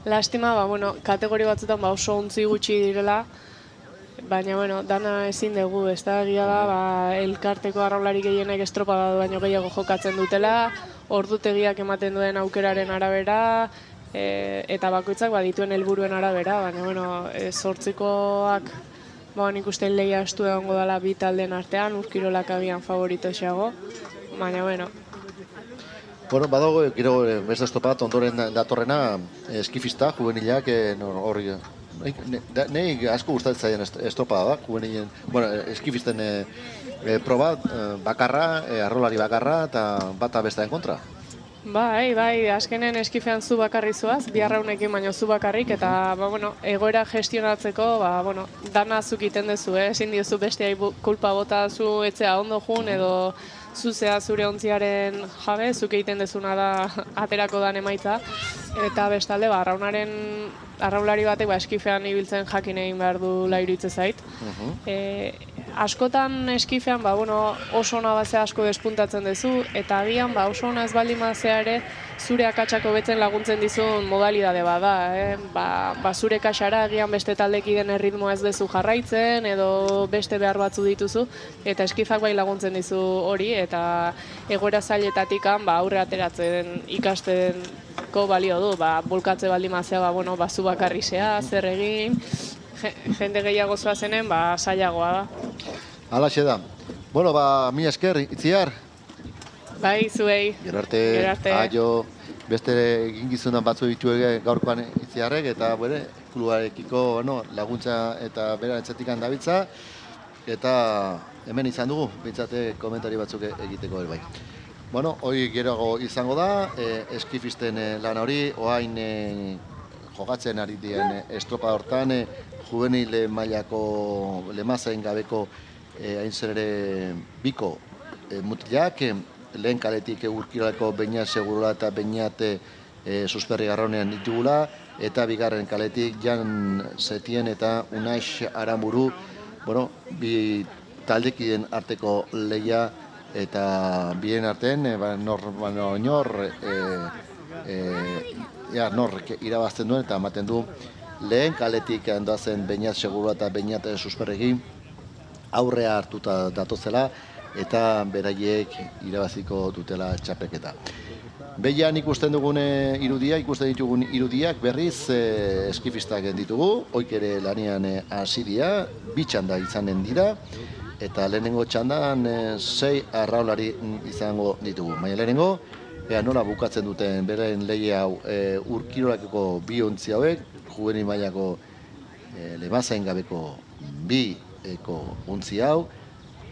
lastima, kategori batzutan oso ontzi gutxi direla, baina, dana ezin dugu, ez da, egia da, elkarteko arraulari gehienek estropada baino gehiago jokatzen dutela, ordutegiak ematen duen aukeraren arabera, eta bakoitzak dituen helburuen arabera, baina, 8koak, nik uste lehia estu egongo dela bi taldeen artean, Urkirolak agian favorito xeago, baina, Badago, gero beste estropat, ondoren datorrena, eskifista, juvenilak, hori, nahi asko gustatzen zaien estropada da, juvenilen, eskifisten proba, bakarra, arrolari bakarra, eta bata bestearen kontra. Bai, azkenen eskifean zu bakarri zuaz, bi arraunekin baino zu bakarrik, eta egoera gestionatzeko, dana zuk iten dezu, ezin diozu besteai kulpa bota zu etzea ondo jun, edo zuzea zure ontziaren jabe, zuk egiten dezuna da aterako dan emaitza, eta bestalde, arraulari batek eskifean ibiltzen jakin egin behar du iruditzen zait. Askotan eskifean oso ona bazea asko despuntatzen duzu, eta agian oso ona ez baldin bazea ere zure akatsako betzen laguntzen dizun modalidade bada. Zure kaxara agian beste taldeki den erritmoa ez duzu jarraitzen, edo beste behar batzu dituzu, eta eskifak bai laguntzen dizu hori, eta egoera zailetatik aurre ateratzen ikasteko balio du, bulkatze baldin bazea, zu bakarri zea, zer egin, jende gehiago zoazenen, zailagoa da. Halaxe da. Mila esker, Itziar. Bai, zuei. Gero arte, aio, beste egingizunan batzu ditu gaurkoan Itziarrek, eta klubarekiko laguntza eta bera etxetikan dabiltza, eta hemen izan dugu, bintzate komentari batzuk egiteko bai. Hoi geroago izango da, eskifisten lan hori, oain jokatzen ari dien estropa hortan, juvenil mailako lemazain gabeko hain zer ere biko mutilak, lehen kaletik Urkirolako Beñat Segurola eta Beñat Susperri Garronean ditugula, eta bigarren kaletik Jan Setien eta Unaix Aramburu, bi taldekiden arteko lehia, eta bien artean, nork irabazten duen eta ematen du lehen kaletik handoazen Beñat Segurola eta Beñat Susperregi aurrea hartuta datozela, eta beraiek irabaziko dutela txapelketa. Behian ikusten ditugun irudiak berriz eskifistak ditugu, hoik ere lanean hasi dira, bi txanda izanen dira, eta lehenengo txandan 6 arraulari izango ditugu. Baina lehenengo, nola bukatzen duten beren lehi hau Urkirolako bi ontzi hauek, juvenil mailako lemazain gabeko bi ontzi hau,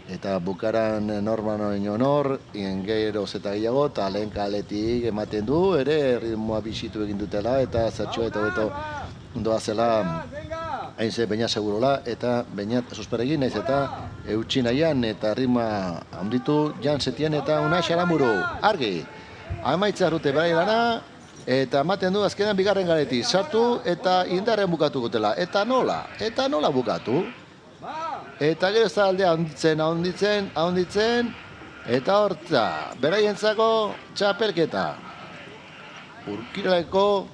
eta bukaran nor, geroz eta gehiago, eta lehen kaletik ematen du, ere ritmoa bisitu egin dutela, eta zertxoa eta beto doa zela hain ze Beñat Segurola, eta Beñat Susperregi, nahiz eta eutxi nahian, eta ritmoa handitu Jan Setien eta Unaix Aramburu. Argi, amaitza rute berai lana, eta ematen du azkenan bigarren kaletik sartu, eta indarren bukatu gutela. Eta nola bukatu? Eta gero ez aldea ahonditzen, eta hortza, beraientzako txapelketa. Urkiroleko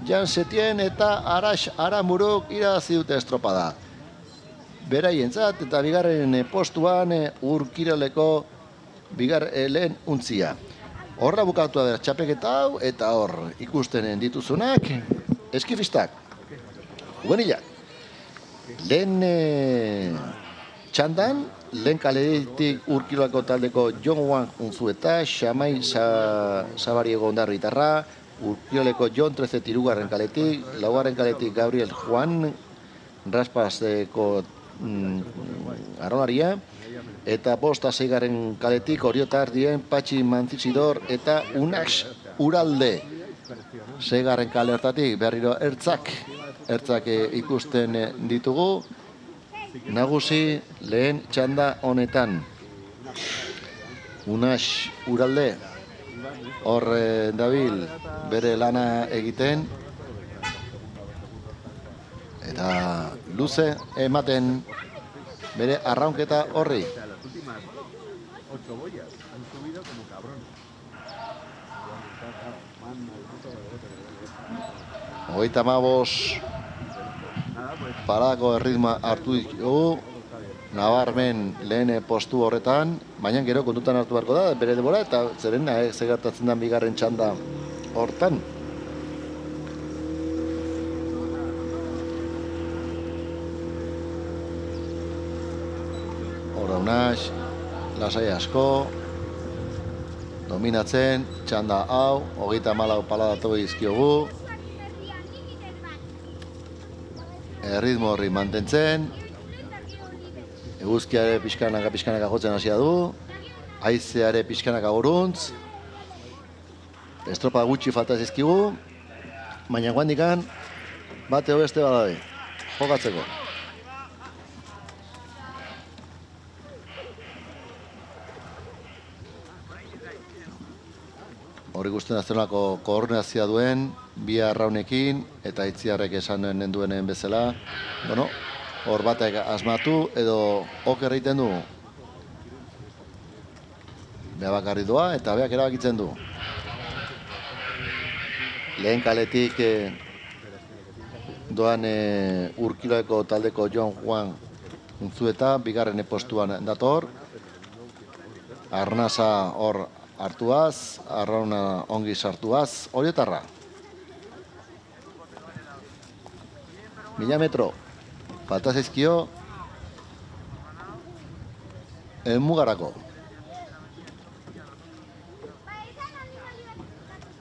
Jan Setien eta Arax Aramburuk irabazi dute estropada. Beraientzat eta bigarren postuan Urkiroleko lehen untzia. Horra bukatu da txapelketa hau, eta hor ikusten dituzunak, eskifistak, juvenilak. Lehen txandan, lehen kaletik Urkirolako taldeko Jon Wang Unzueta, Xamai Zabariego Ondarritarra, Urkiroleko Jon 13 irugarren kaletik, laugarren kaletik Gabriel Juan, Raspazeko arrolaria, eta 5. kaletik Oriotar dien Patxi Mantzizidor eta Unax Uralde. 6. kale hortatik berriro ertzak ikusten ditugu, nagusi lehen txanda honetan. Unax Uralde hor dabil bere lana egiten eta luze ematen bere arraunketa horri. Hogeita hamabos paradako erritma hartu ditugu, nabarmen lehen postu horretan, baina gero kontutan hartu beharko da, bere denbora, eta zeren ze gertatzen den bigarren txanda hortan. Hora Unax, lasai asko, dominatzen, txanda hau, 34 paladatu izkiogu, erritmo horri mantentzen, eguzkiare pixkanaka jotzen hasia du, haizeare pixkanaka goruntz, estropa gutxi falta zizkigu, baina guandikan bate beste badabe, jokatzeko. Hor ikusten aztenako koordinazioa duen, bi arraunekin, eta itziarrek esan duenen bezala, bueno, hor batek asmatu edo oker egiten du. Bea bakarri doa eta beak erabakitzen du. Lehen kaletik doan Urkiloeko taldeko Jon Juan Unzueta, bigarren postuan dator. Arnasa hor hartuaz, arrauna ongi sartuaz, horietarra. 1000 metro. Falta zaizkio mugarako.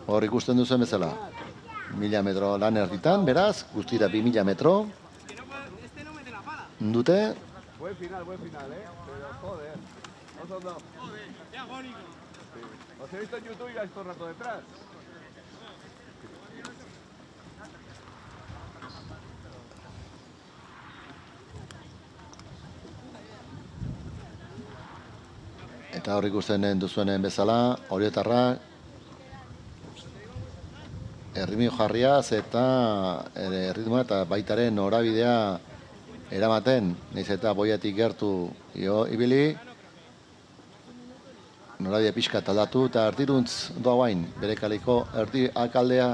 Hor ikusten duzen bezala. 1000 metro lan erditan, beraz, guztira 2000 metro. Dute. Buen final, pero joder. Joder, qué agónico. Os he visto en YouTube y vais todo el rato detrás. Eta hor ikusten duzuenen bezala, horietarra erritmo jarriaz eta erritmoa eta baitaren norabidea eramaten, nahiz eta boiatik gertu ibili, norabide pixka taldatu eta erdiruntz doa guain, bere kaliko erdi alkaldea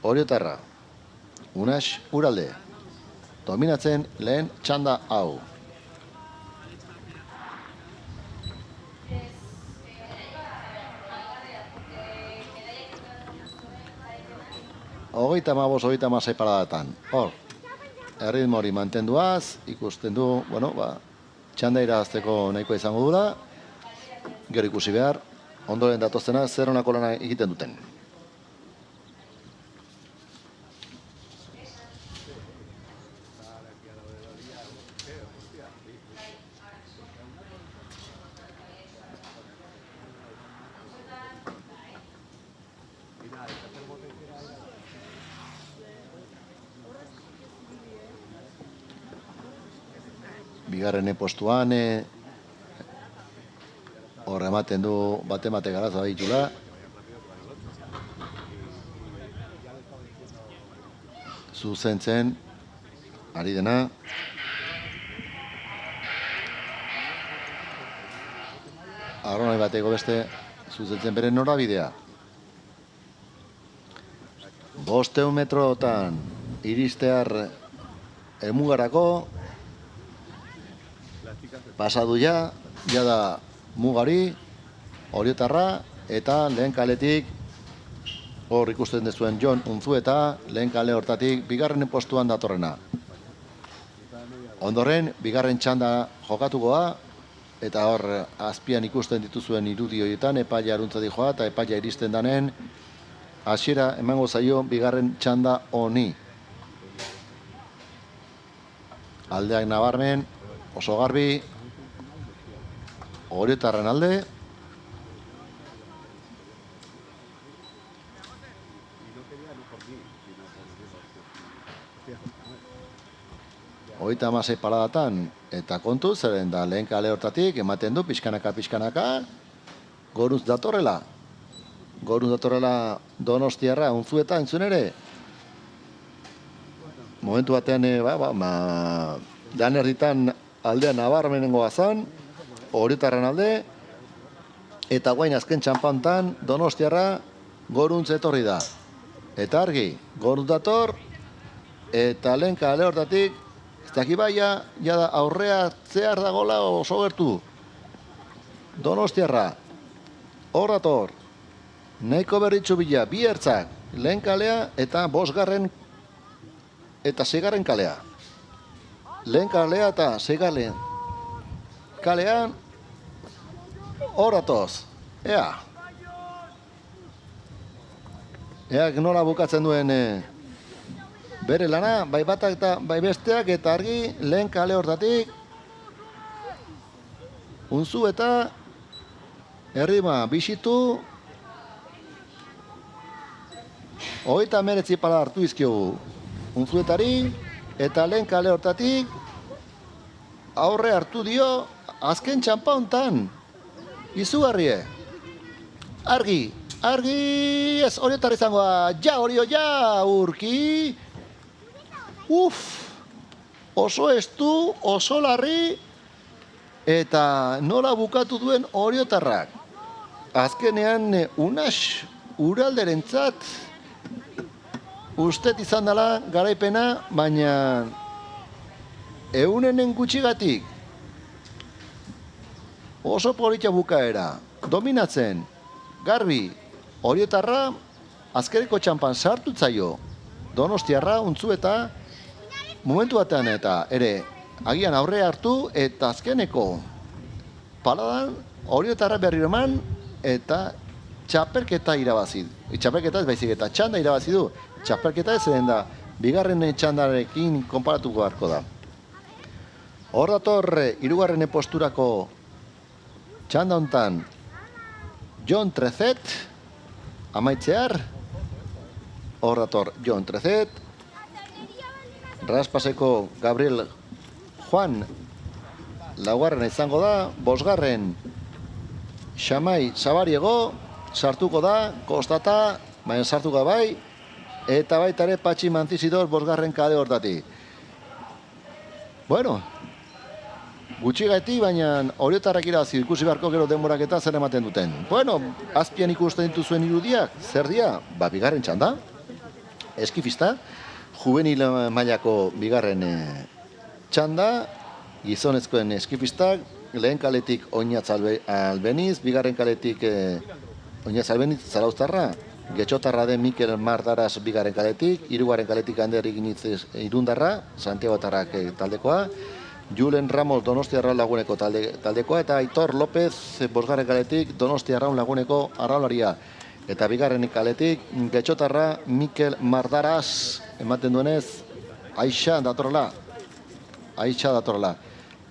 horietarra. Unax Uralde, dominatzen lehen txanda hau. Hogeita hamasei paradatan. Hor, erritmo hori mantenduaz, ikusten du, bueno, txanda irazteko nahikoa izango dula, gero ikusi behar, ondoren datoztena zer honako lana egiten duten. Bigarren postuan hor ematen du bate garaza ditula. Zuzentzen ari dena. Arronai bateko beste zuzentzen bere norabidea. 500 metrotan iristear mugarako. Pasadu ja da mugari, horietarra, eta lehen kaletik, hor ikusten dezuen Jon Unzueta, lehen kale hortatik, bigarren postuan datorrena. Ondoren, bigarren txanda jokatukoa, eta hor azpian ikusten dituzuen irudi horietan, epaia aruntzatik joa, eta epaia iristen danen, hasiera emango zaio bigarren txanda honi. Aldeak nabarmen, oso garbi, horietarren alde, 36 paradatan, eta kontu, zeren da lehen kale hortatik, ematen du, pixkanaka, Goruntz datorrela. Goruntz datorrela Donostiarra, Unzueta, entzun ere. Momentu batean, dan erditan aldean nabarmenengo azan, Oriotarren alde, eta guain azken txampantan Donostiarra Goruntz etorri da. Eta argi, Goruntz dator, eta lehen kale hortatik, ez daki baia, jada aurrea zehar dagola oso gertu. Donostiarra, hor dator, nahiko berritxu bila, bi ertzak, lehen kalea eta 5. eta 6. kalea. Lehen kalea eta 6. kalean, hor datoz, ea. Ea nola bukatzen duen bere lana, bai batak eta bai besteak, eta argi lehen kale hortatik, Unzu eta Errima bisitu, 39 pala hartu izkiogu Unzuetari, eta lehen kale hortatik aurre hartu dio azken txampa hontan. Izugarrie. Argi ez Oriotar izangoa, Orio, urki. Oso estu, oso larri, eta nola bukatu duen Oriotarrak. Azkenean, unas uralderentzat ustet izan dela garaipena, baina eunenen gutxigatik oso polita bukaera, dominatzen, garbi, Oriotarra azkereko txampan sartu zaio, Donostiarra, Unzueta, momentu batean eta ere, agian aurre hartu eta azkeneko paladan Oriotarra berriro eman eta txapelketa irabazi. Txapelketa ez baizik eta txanda irabazi du. Txapelketa ez den da, bigarren txandarekin konparatuko beharko da. Hor dator, 3. posturako txanda hontan Jon Trezet, amaitzear, hor dator Jon Trezet, Raspaseko Gabriel Juan, 4. izango da, 5. Xamai Zabariego, sartuko da, Kostata, baina sartuko bai, eta baita ere Patxi Mantzizidor 5. kale hortatik. Bueno, gutxi gaiti, baina Oriotarrak irabazi ikusi beharko gero denborak eta zer ematen duten. Bueno, azpian ikusten dituzuen irudiak, zer dia? Bigarren txanda, eskifista, juvenil mailako bigarren txanda, gizonezkoen eskifistak, lehen kaletik Oinatz Albeniz, bigarren kaletik Oinatz Albeniz Zarauztarra, Getxotarra den Mikel Mardaraz bigarren kaletik, 3. kaletik Ander Ignitz Irundarra, Santiagotarrak taldekoa, Julen Ramos Donostiarra laguneko taldekoa, eta Aitor López 5. kaletik Donostiarra laguneko arraularia. Eta bigarren kaletik Getxotarra Mikel Mardaraz, ematen duenez, Aixa datorla.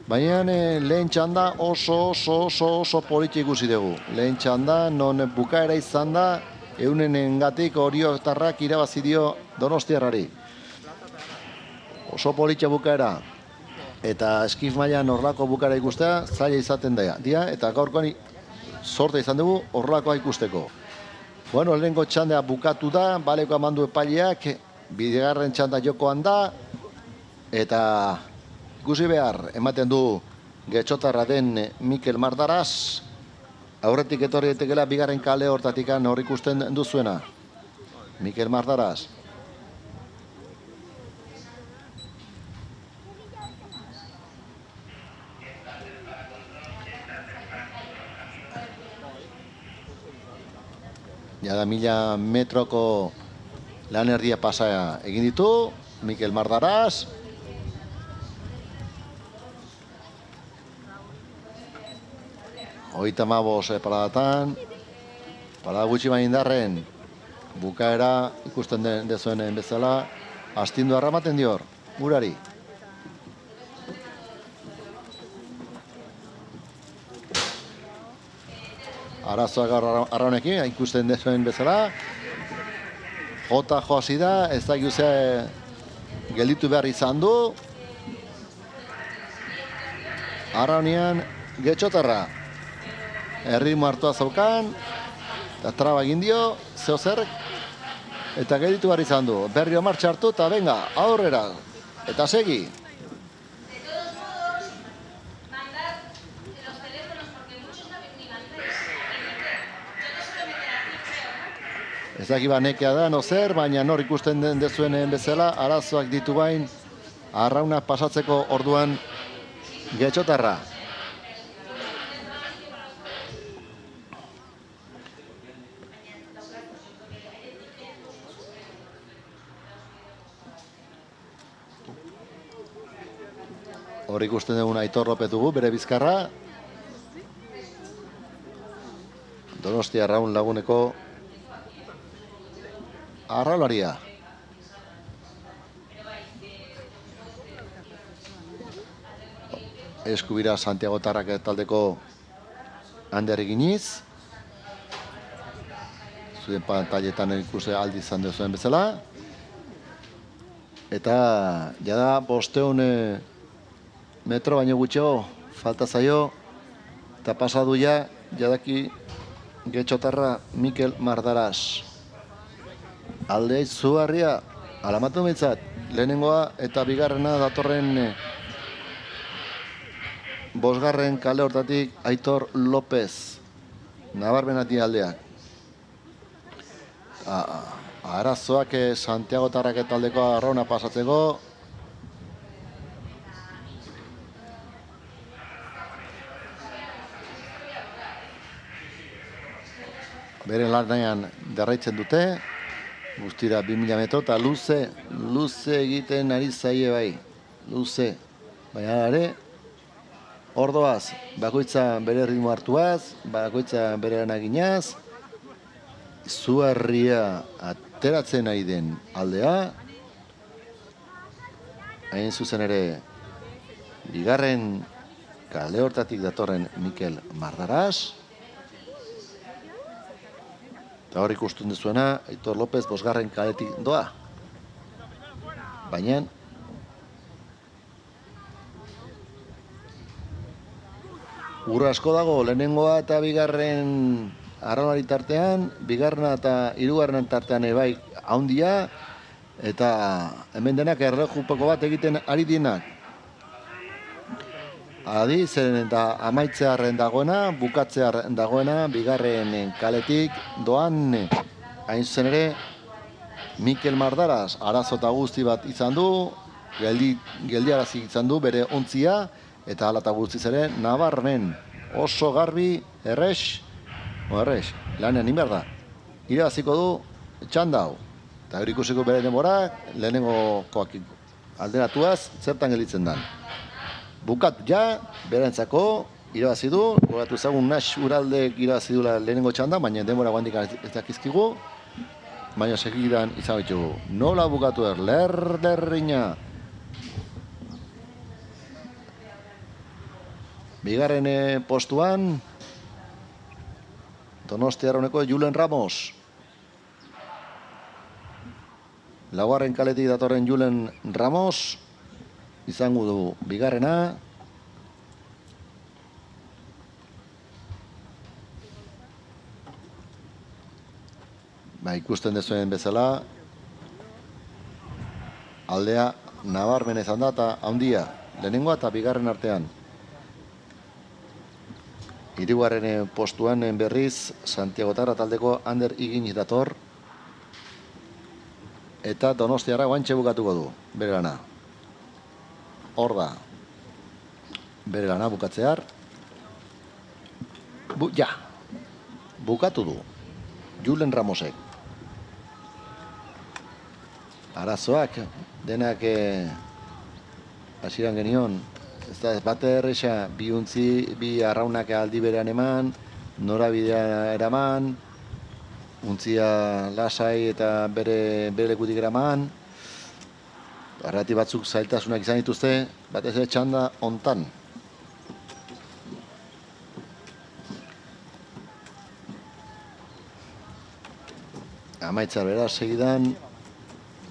Baina lehen txanda oso politxe ikusi dugu. Lehen txanda non bukaera izan da, eunenengatik Oriotarrak irabazi dio Donostiarrari. Oso politxe bukaera. Eta eskif mailan horrelako bukaera ikustea zaila izaten dira, eta gaurkoan sorte izan dugu horrelakoa ikusteko. Bueno, lehenko txanda bukatu da, baleko amandu epaileak, bigarren txanda jokoan da, eta ikusi behar, ematen du Getxotarra den Mikel Mardaraz, aurretik etorri etekela bigarren kale hortatik hor ikusten duzuena. Mikel Mardaraz. Jada 1000 metroko lan erdia pasa egin ditu, Mikel Mardaraz. Hogeita hamabost paradatan, parada gutxi baina indarren, bukaera ikusten dezuenen bezala, astindu arramaten dior, urari. Arazoak arraunekin, ikusten dezuen bezala. Jota joasi da, ez da guzea gelditu behar izan du. Arraunean Getxotarra. Erritmo hartua zaukan, eta traba egin dio, zeo zer, eta gelditu behar izan du. Berrio martxa hartu, eta venga, aurrera, eta segi. Ez daki nekea da, no zer, baina nor ikusten den dezuenen bezala, arazoak ditu bain, arraunak pasatzeko orduan Getxotarra. Hor ikusten dugun Aitor Lopez dugu, bere bizkarra. Donostia Arraun laguneko arraularia. Eskubira Santiago Tarrak taldeko Ander Iginiz. Zuen pantailetan ikuste aldi izan duzuen bezala. Eta jada 500 metro baino gutxeo falta zaio. Eta pasadu ja jadaki Getxotarra Mikel Mardaras. Alde zuharria, alamatu behintzat, lehenengoa eta bigarrena datorren bosgarren kale hortatik Aitor López. Nabarmenati aldeak. Arazoak Santiago Tarrak taldeko arrauna pasatzeko. Beren lanean derraitzen dute. Guztira 2000 metro eta luze egiten ari zaie bai. Luze. Baina ere, ordoaz, bakoitza bere ritmo hartuaz, bakoitza bere anaginaz, zuharria ateratzen ari den aldea, hain zuzen ere, bigarren kale hortatik datorren Mikel Mardaras, eta hor ikusten duzuena, Aitor López bosgarren kaletik doa. Baina, urra asko dago, lehenengoa eta bigarren arraunari tartean, bigarrena eta hirugarren tartean bai haundia, eta hemen denak errejupeko bat egiten ari dienak. Adi, zeren eta amaitzearen dagoena, bukatzearen dagoena, bigarren kaletik doan, hain zuzen ere, Mikel Mardaras arazo eta guzti bat izan du, geldiarazi izan du bere ontzia, eta hala eta guztiz ere, nabarmen, oso garbi, errex, lanean inber da, irabaziko du, txanda hau. Eta hori ikusiko bere denborak, lehenengo alderatuaz, zertan gelditzen dan. Bukatu ja, berentzako, irabazi du, gogatu zagun Nash Uraldek irabazi dula lehenengo txanda, baina denbora guandik ez dakizkigu, baina segidan izan bitugu. Nola bukatu lerderrina. Bigarren postuan, Donostiarroneko Julen Ramos. Laugarren kaletik datorren Julen Ramos, izango du bigarrena. Ikusten dezuen bezala, aldea nabarmen izan da eta handia, lehenengoa eta bigarren artean. Hirugarren postuan berriz Santiago Tarra taldeko Ander Iginiz dator, eta Donostiarra guantxe bukatuko du, bere lana. Hor da, bere lana bukatzear. Bukatu du, Julen Ramosek. Arazoak, denak hasieran genion, ez da, bate erresa, bi untzi, bi arraunak aldi berean eman, norabidea eraman, untzia lasai eta bere lekutik eraman, arrati batzuk zailtasunak izan dituzte, batez ere txanda hontan. Amaitza bera segidan,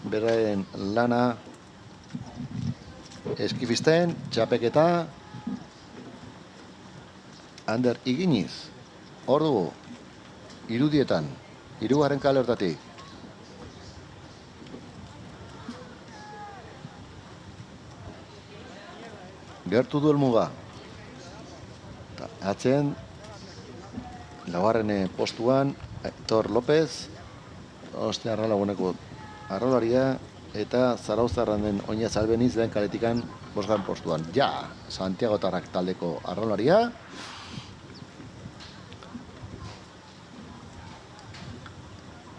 beraren lana eskifisten, txapeketa, Ander Iginiz, hor dugu, irudietan, hirugarren kale hortatik. Gertu du helmuga. Atzen, laugarren postuan, Aitor López, Donostiarra laguneko arrolaria, eta Zarauztarran den Oinez Albeniz den kaletikan bosgarren postuan. Ja, Santiago Tarrak taldeko arrolaria.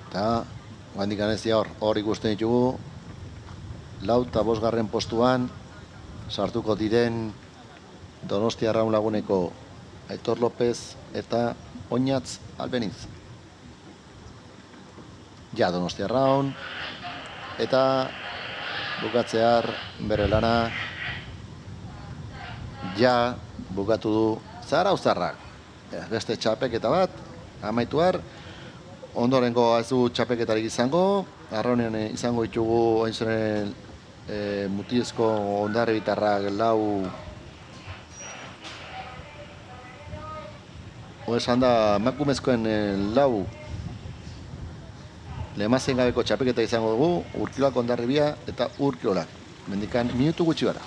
Eta, handik anezia hor ikusten ditugu, lau eta bosgarren postuan sartuko diren Donostiarra laguneko Aitor López eta Oinez Albeniz. Ja, Donostiarraun, eta bukatzear bere lana, ja, bukatu du Zarauztarrak. Beste txapeketa bat, amaituar, ondorengo ez du txapeketarik izango, arraunean izango ditugu hain zuen Mutiezko Hondarribitarrak lau, esan da, emakumezkoen lau lemazen gabeko txapeketa izango dugu, Urkiolak Hondarribia eta Urkiolak. Mendikan minutu gutxi gara.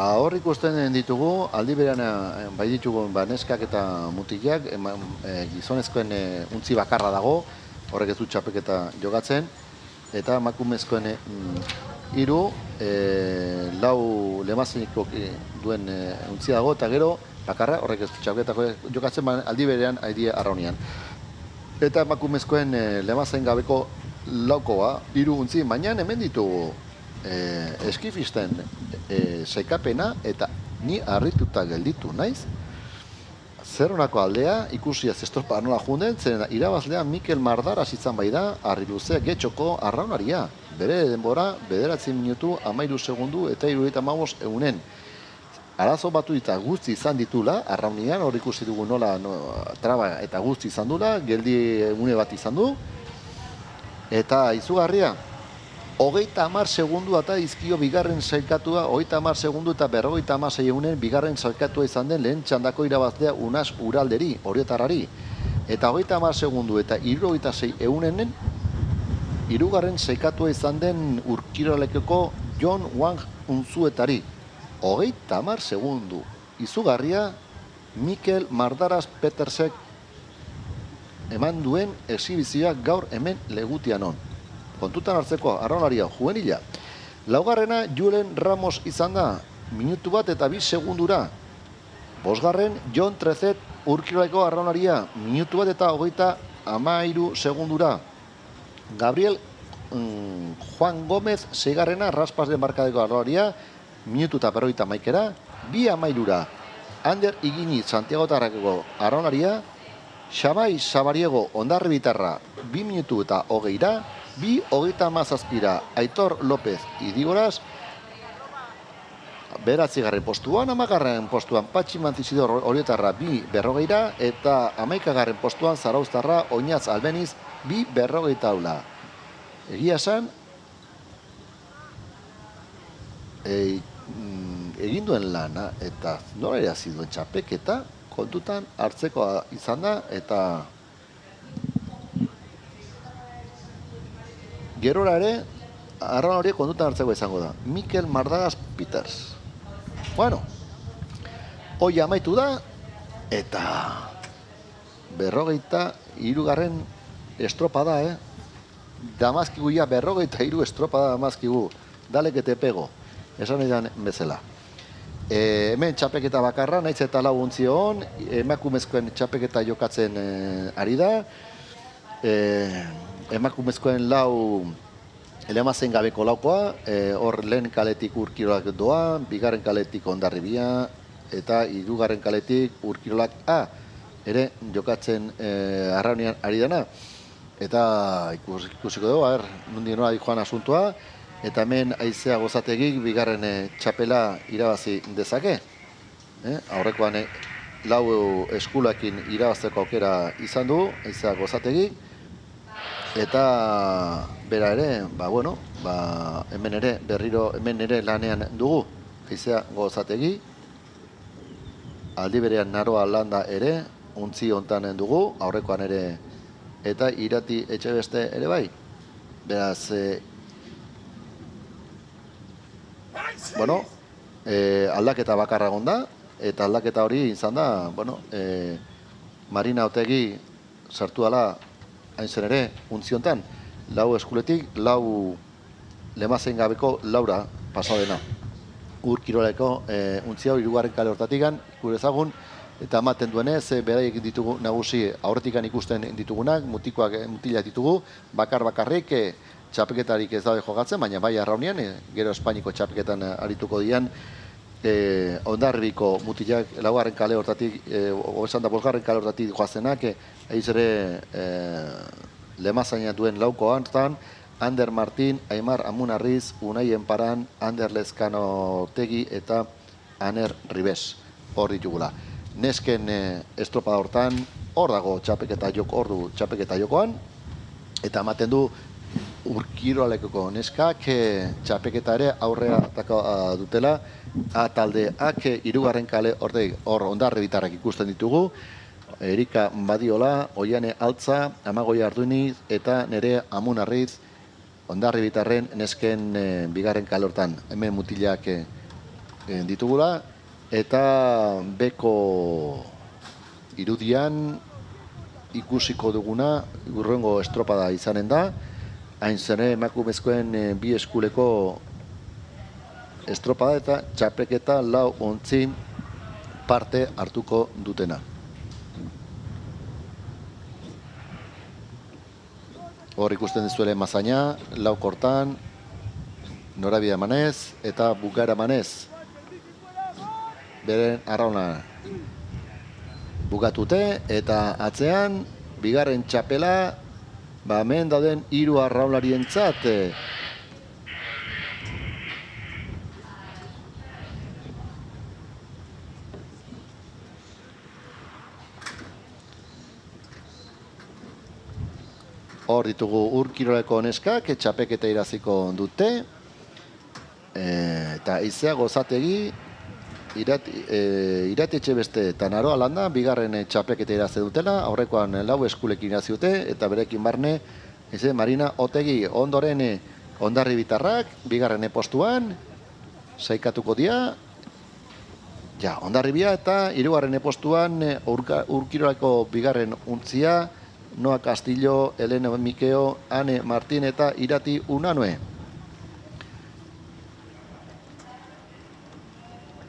Hor ikusten ditugu, aldi berean bai ditugu neskak eta mutilak, gizonezkoen untzi bakarra dago, horrek ez du txapeketa jogatzen, eta emakumezkoen hiru, lau lemazeniko duen untzi dago, eta gero bakarra, horrek ez du txapeketako jogatzen, aldi berean haidie arraunean. Eta emakumezkoen lemazen gabeko laukoa, hiru untzi, baina hemen ditugu eskifisten sekapena, eta ni harrituta gelditu naiz. Zer honako aldea, ikusi ez estropa nola junden, zeren irabazlea Mikel Mardara zitzan bai da, harri luzea getxoko arraunaria. Bere denbora, 9 minutu, 13 segundu eta 75 egunen. arazo batu eta guzti izan ditula, arraunean, hor ikusi dugu nola traba eta guzti izan dula, geldi une bat izan du, eta izugarria, 30 segundu eta izkio bigarren sailkatua, 30 segundu eta 56 egunen bigarren sailkatua izan den lehen txandako irabaztea Unas Uralderi, horietarari. Eta 30 segundu eta 76 egunenen hirugarren sailkatua izan den Urkirolekeko Jon Wang Unzuetari. 30 segundu. Izugarria, Mikel Mardaras Petersek eman duen exhibizioa gaur hemen Legutianon. Kontutan hartzeko arraunlaria juvenila. Laugarrena Julen Ramos izan da, minutu bat eta 2 segundura. Bosgarren Jon Trezet Urkiroleko arraunlaria, minutu bat eta 33 segundura. Gabriel Juan Gómez seigarrena Raspas de Markadeko arraunlaria, minutu eta 51 2:13. Ander Igini Santiago Tarrakeko arraunlaria, Xabai Sabariego Hondarribitarra 2 minutu eta 20, 2:37 Aitor López Idigoras, beratzigarren postuan, 10garren postuan Patxi Mantizidor Orietarra 2:40 eta 11garren postuan Zarauztarra Oinatz Albeniz 2:40. Egia esan, egin duen lana eta nola irazi duen txapeketa kontutan hartzekoa izan da, eta gerora ere arraun horiek kontutan hartzeko izango da. Mikel Mardaras Peters. Bueno, hoi amaitu da, eta 43 estropada, Damazkigu ja 43 estropada damazkigu. Dale que te pego. Esan edan bezala. Hemen txapeketa bakarra, nahiz eta lau ontzioon, emakumezkoen txapeketa jokatzen ari da. Emakumezkoen lau elemazen gabeko laukoa, hor lehen kaletik Urkirolak doa, bigarren kaletik Hondarribia, eta hirugarren kaletik Urkirolak ere jokatzen arraunean ari dena. Eta ikusiko dugu, nundi nola joan asuntua, eta hemen Aizea Gozategik bigarren txapela irabazi dezake. Aurrekoan lau eskulakin irabazteko aukera izan du Aizea Gozategik. Eta bera ere, hemen ere, berriro hemen ere lanean dugu Aizea Gozategi. Aldi berean Naroa Landa ere, untzi hontan dugu, aurrekoan ere, eta Irati Etxebeste ere bai. Beraz, aldaketa bakarra gonda, eta aldaketa hori izan da, Marina Otegi sartu ala hain zen ere, untziontan, lau eskuletik, lau lemazen gabeko laura pasadena. Urkiroleko untzi hau hirugarren kale hortatikan, ikur ezagun, eta ematen duenez, beraiek ditugu nagusi aurretikan ikusten ditugunak, mutilak ditugu, bakarrik txapeketarik ez daude jokatzen, baina bai arraunean, gero Espainiko txapeketan arituko dian, Hondarribiko mutilak laugarren kale hortatik, esan da bosgarren kale hortatik joazenak, eiz ere lemazaina duen laukoan, Ander Martin, Aimar Amunarriz, Unai Enparan, Ander Lezkano Tegi eta Aner Ribes, hor ditugula. Nesken estropada hortan, hor dago txapeketa jokoan, eta ematen du Urkirolekoko neskak txapeketa ere aurrea dutela, taldeak hirugarren kale hor Hondarribitarrak ikusten ditugu, Erika Badiola, Oiane Altza, Amagoi Arduiniz eta nere Amunarriz Hondarribitarren nesken bigarren kale hortan. Hemen mutilak ditugula, eta beko irudian ikusiko duguna hurrengo estropada izanen da, hain zen emakumezkoen bi eskuleko estropada eta txapeketa lau ontzin parte hartuko dutena. Hor ikusten dizuele mazaina, lau kortan, norabide emanez eta bukaera emanez. Beren arrauna bukatute eta atzean bigarren txapela hemen dauden 3 arraunlarientzat Hor ditugu Urkiroleko neskak, txapeketa iraziko dute. Eta Izea Gozategi, Irati Etxebeste eta Naroa Landa, bigarren txapeketa irazi dutela, aurrekoan lau eskulekin irazi dute, eta berekin barne, Marina Otegi, ondoren Ondarri Bitarrak, bigarren postuan, saikatuko dira, ja, Ondarribia eta hirugarren postuan Urkiroleko bigarren untzia, Noa Castillo, Elena Mikeo, Ane Martin eta Irati Unanue.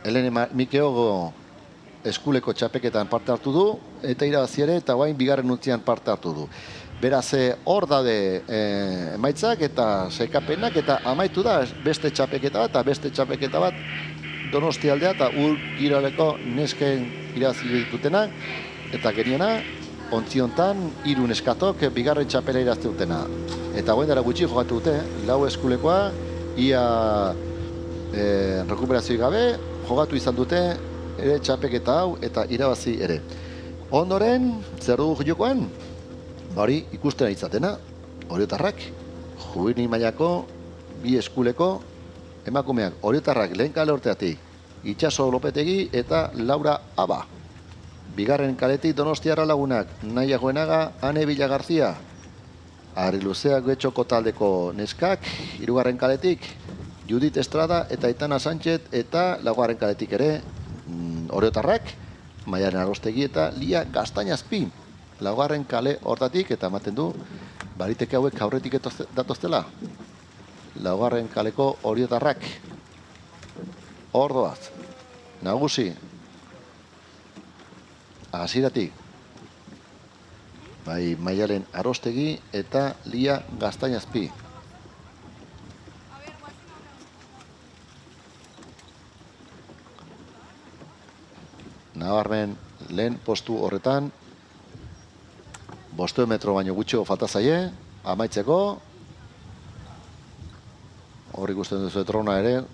Elene Mikeo eskuleko txapeketan parte hartu du, eta irabazi ere, eta guain bigarren untzian parte hartu du. Beraz, hor daude emaitzak eta saikapenak, eta amaitu da beste txapeketa bat, eta beste txapeketa bat Donostialdea eta Urkiroleko nesken irabazi ditutena, eta geniena, ontziontan, 3 neskatok bigarren txapela irazte dutena. Eta guain dara gutxi jogatu dute, lau eskulekoa, ia rekuperazio gabe, jogatu izan dute ere txapeketa hau eta irabazi ere. Ondoren, zer dugu jokoan? Hori ikustena izatena, Oriotarrak, juvenil mailako, 2 eskuleko emakumeak. Oriotarrak lehen kale horteatik, Itxaso Lopetegi eta Laura Aba. Bigarren kaletik Donostiarra lagunak, Naia Goenaga, Ane Villa Garzia. Arri Luzea Getxoko taldeko neskak, 3. kaletik, Judit Estrada eta Aitana Sánchez, eta laugarren kaletik ere Oriotarrak, Maialen Arostegi eta Lia Gaztainazpi. Laugarren kale hortatik, eta ematen du, bariteke hauek aurretik datoztela. Laugarren kaleko Oriotarrak. Ordoaz, nagusi, hasieratik, bai Maialen Arostegi eta Lia Gaztainazpi. Nabarmen lehen postu horretan, 500 metro baino gutxo falta zaie, amaitzeko. Hor ikusten duzu trona ere.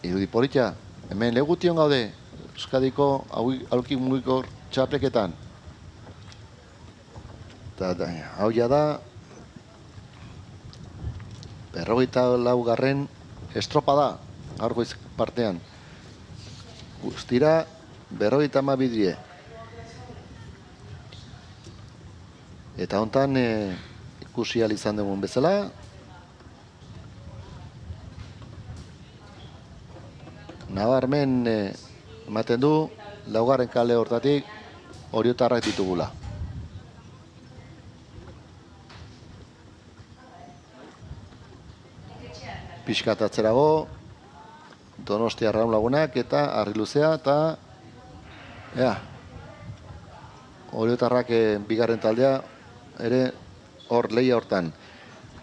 Irudi polita, hemen legution gaude, Euskadiko aulki mugikor txapleketan. Hau ja da, 54. estropada, gaurko partean. Guztira, 52 die. Eta hontan ikusi ahal izan dugun bezala, nabarmen ematen du, laugarren kale hortatik Oriotarrak ditugula. Pixkat atzerago, Donostia Raun lagunak eta Arri Luzea eta Oriotarrak bigarren taldea ere hor lehia hortan.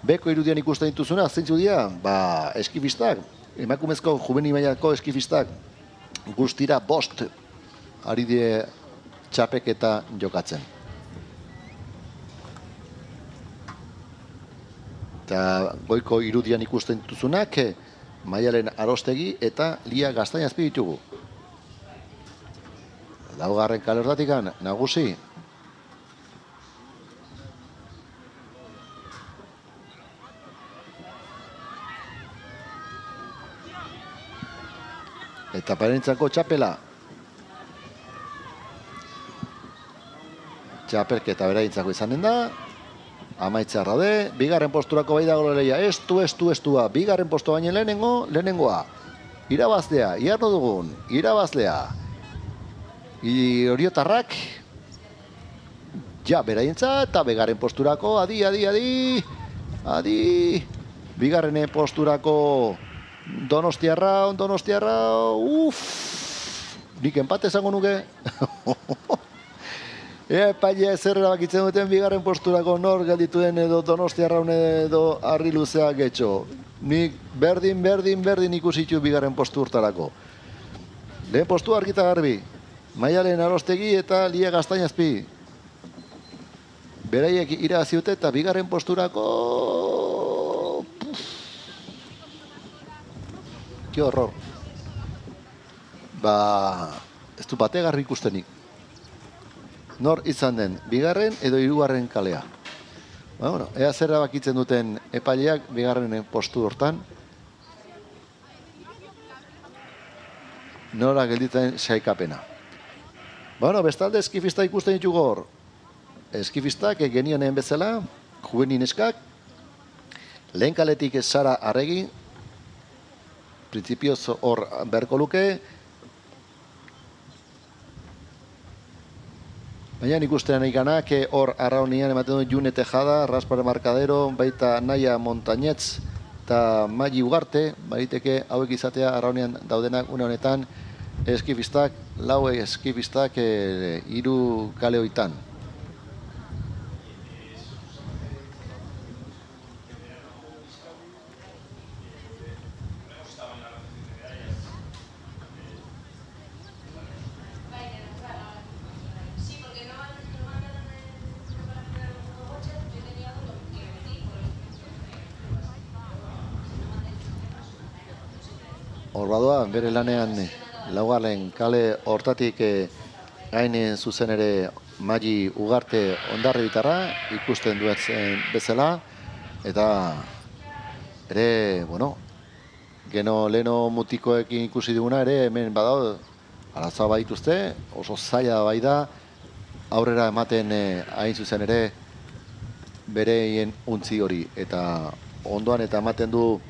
Beko irudian ikusten dituzuna, zeintzu dira? Ba, eskifistak, emakumezko juvenil mailako eskifistak guztira 5 ari die txapeketa jokatzen. Eta goiko irudian ikusten dituzunak Maialen Arostegi eta Lia Gaztainazpi ditugu. Laugarren kale hortatik nagusi. Eta parentzako txapela. Txapelketa beraintzako izanen da. Amaitza rade, bigarren posturako bai dago leia, estua, bigarren postu baino lehenengoa. Irabazlea, iarno dugun, irabazlea. Oriotarrak, ja, beraientza, eta bigarren posturako, adi. Bigarren posturako Donostiarra, nik empate esango nuke. Epaile zer erabakitzen duten bigarren posturako nor geldituen edo Donostiarraun edo Arri Luzea Getxo. Nik berdin ikusitu bigarren postu urtarako. Lehen postu argita garbi. Maialen Arostegi eta Lia Gaztainazpi. Beraiek irabaziute eta bigarren posturako... Ke horror. Ba... ez du bategarri ikustenik. nor izan den, bigarren edo hirugarren kalea. Bueno, ea zer erabakitzen duten epaileak bigarren postu hortan. Nora gelditzen saikapena. Bueno, bestalde eskifista ikusten ditugu hor. Eskifistak genionen bezala, juvenin eskak, lehen kaletik Sara Arregi, printzipioz hor beharko luke, baina ikusten ikanak hor arraunian ematen du June Tejada, Raspar Markadero, baita Naia Montañetz eta Magi Ugarte, baiteke hauek izatea arraunian daudenak une honetan eskifistak, lau eskifistak 3 kale hoitan. Horbadoa, bere lanean laugarren kale hortatik gain zuzen ere Magi Ugarte Ondarri bitarra ikusten duetzen bezala, eta ere, bueno, geno leno mutikoekin ikusi duguna ere hemen badao arazoa baituzte, oso zaila bai da aurrera ematen hain zuzen ere bereien untzi hori, eta ondoan eta ematen du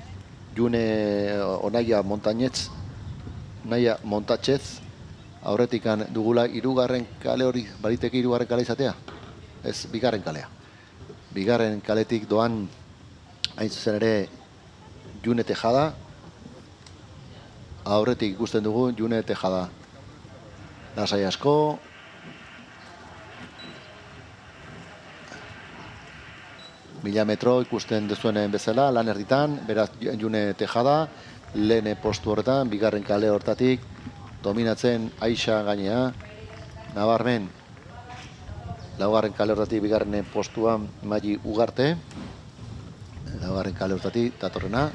June Naia Montañetz aurretikan dugula 3. kale hori, bariteke 3. kale izatea? Ez, 2. kalea. 2. kaletik doan hain zuzen ere June Tejada, aurretik ikusten dugu June Tejada. Lasai asko, Mila metro ikusten dezuenen bezala, lan erditan, beraz June Tejada, lehen postu horretan, 2. kale hortatik, dominatzen Aixa gainea, nabarmen, 4. kale hortatik, 2. postuan Magi Ugarte, 4. kale hortatik, datorrena.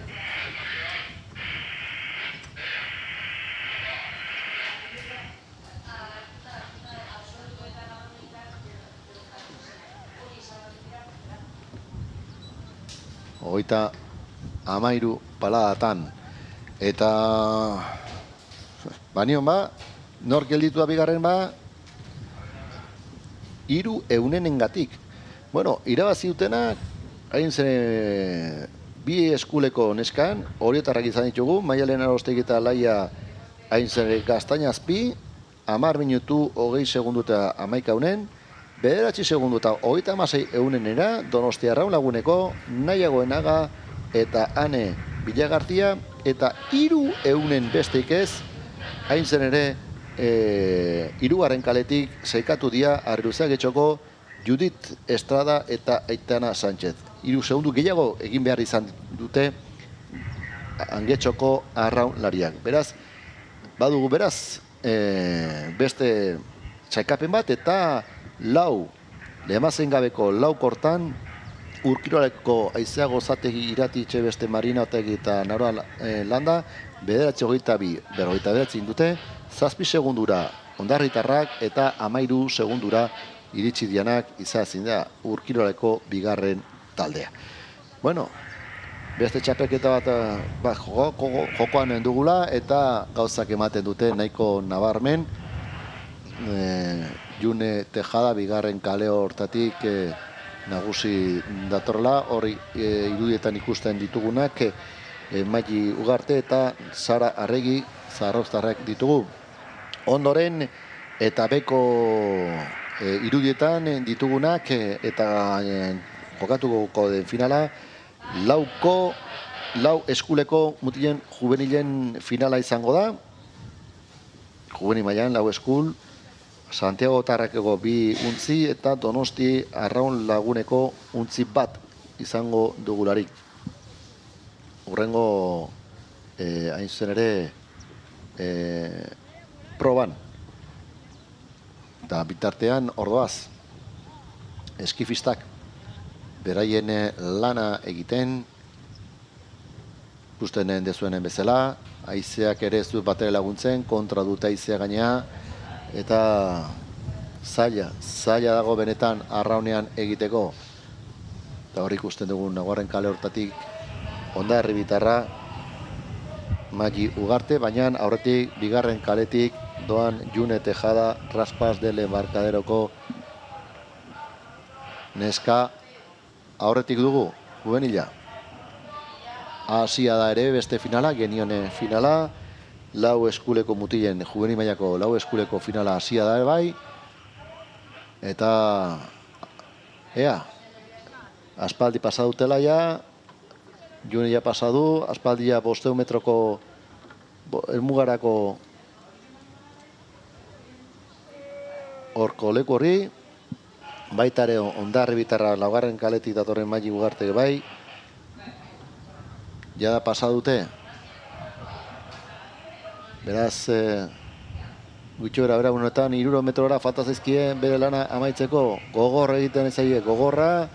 Hogeita 13 paladatan. Eta banion ba, nor gelditu da 2. ba, 300.000-engatik. Bueno, irabazi dutenak, hain zen 2 eskuleko neskan, horietarrak izan ditugu, Maialen Arostegi eta Laia hain zen Gaztainazpi, 10 minutu 20 segundu eta 11 unen, 9 segundu eta 36 eunenera, Donostia Arraun Laguneko, Naia Goenaga eta Ane Villagartia, eta 300 besteik ez, hain zen ere, 3. kaletik zeikatu dia Arriruzak etxoko Judith Estrada eta Aitana Sánchez. 3 segundu gehiago egin behar izan dute Angetxoko arraunlariak. Beraz, badugu beraz, beste txaikapen bat eta 4 lehemazen gabeko 4 kortan Urkiroleko Aizea Gozategi Iratitxe beste Marina Otegi eta Naroa Landa 9:22, 49 indute, 7 segundura Ondarritarrak eta 13 segundura iritsi dianak izazin da Urkiroleko 2. taldea. Bueno, beste txapelketa bat jokoan dugula eta gauzak ematen dute nahiko nabarmen. June Tejada 2. kale hortatik nagusi datorla, hori irudietan ikusten ditugunak Magi Ugarte eta Sara Arregi Zarrauztarrak ditugu. Ondoren eta beko irudietan ditugunak eta jokatuko den finala 4 eskuleko mutilen juvenilen finala izango da. Juvenil mailan 4 eskul, Santiago Tarrakeko 2 untzi eta Donosti Arraun Laguneko untzi 1 izango dugularik. Hurrengo hain zuzen ere proban. Eta bitartean ordoaz eskifistak beraien lana egiten ikusten dezuenen bezala, haizeak ere ez dut batere laguntzen, kontra dute haizea gainea, eta zaila dago benetan arraunean egiteko. Eta hor ikusten dugu Nagoarren kale hortatik Hondarri bitarra Magi Ugarte, baina aurretik bigarren kaletik doan June Tejada, Raspas del Embarcaderoko neska aurretik dugu juvenila. Hasia da ere beste finala, genione finala, lau eskuleko mutilen juvenil mailako lau eskuleko finala hasia da ere bai. Eta ea, aspaldi pasadutela ja, June ja pasadu, aspaldi ja 500 metroko elmugarako horko leku horri, baita ere Hondarri bitarra laugarren kaletik datorren Magi Ugarte bai, ja pasadute. Beraz, gutxo bera unetan 300 metrora falta zaizkie bere lana amaitzeko, gogor egiten ezaie, gogorra,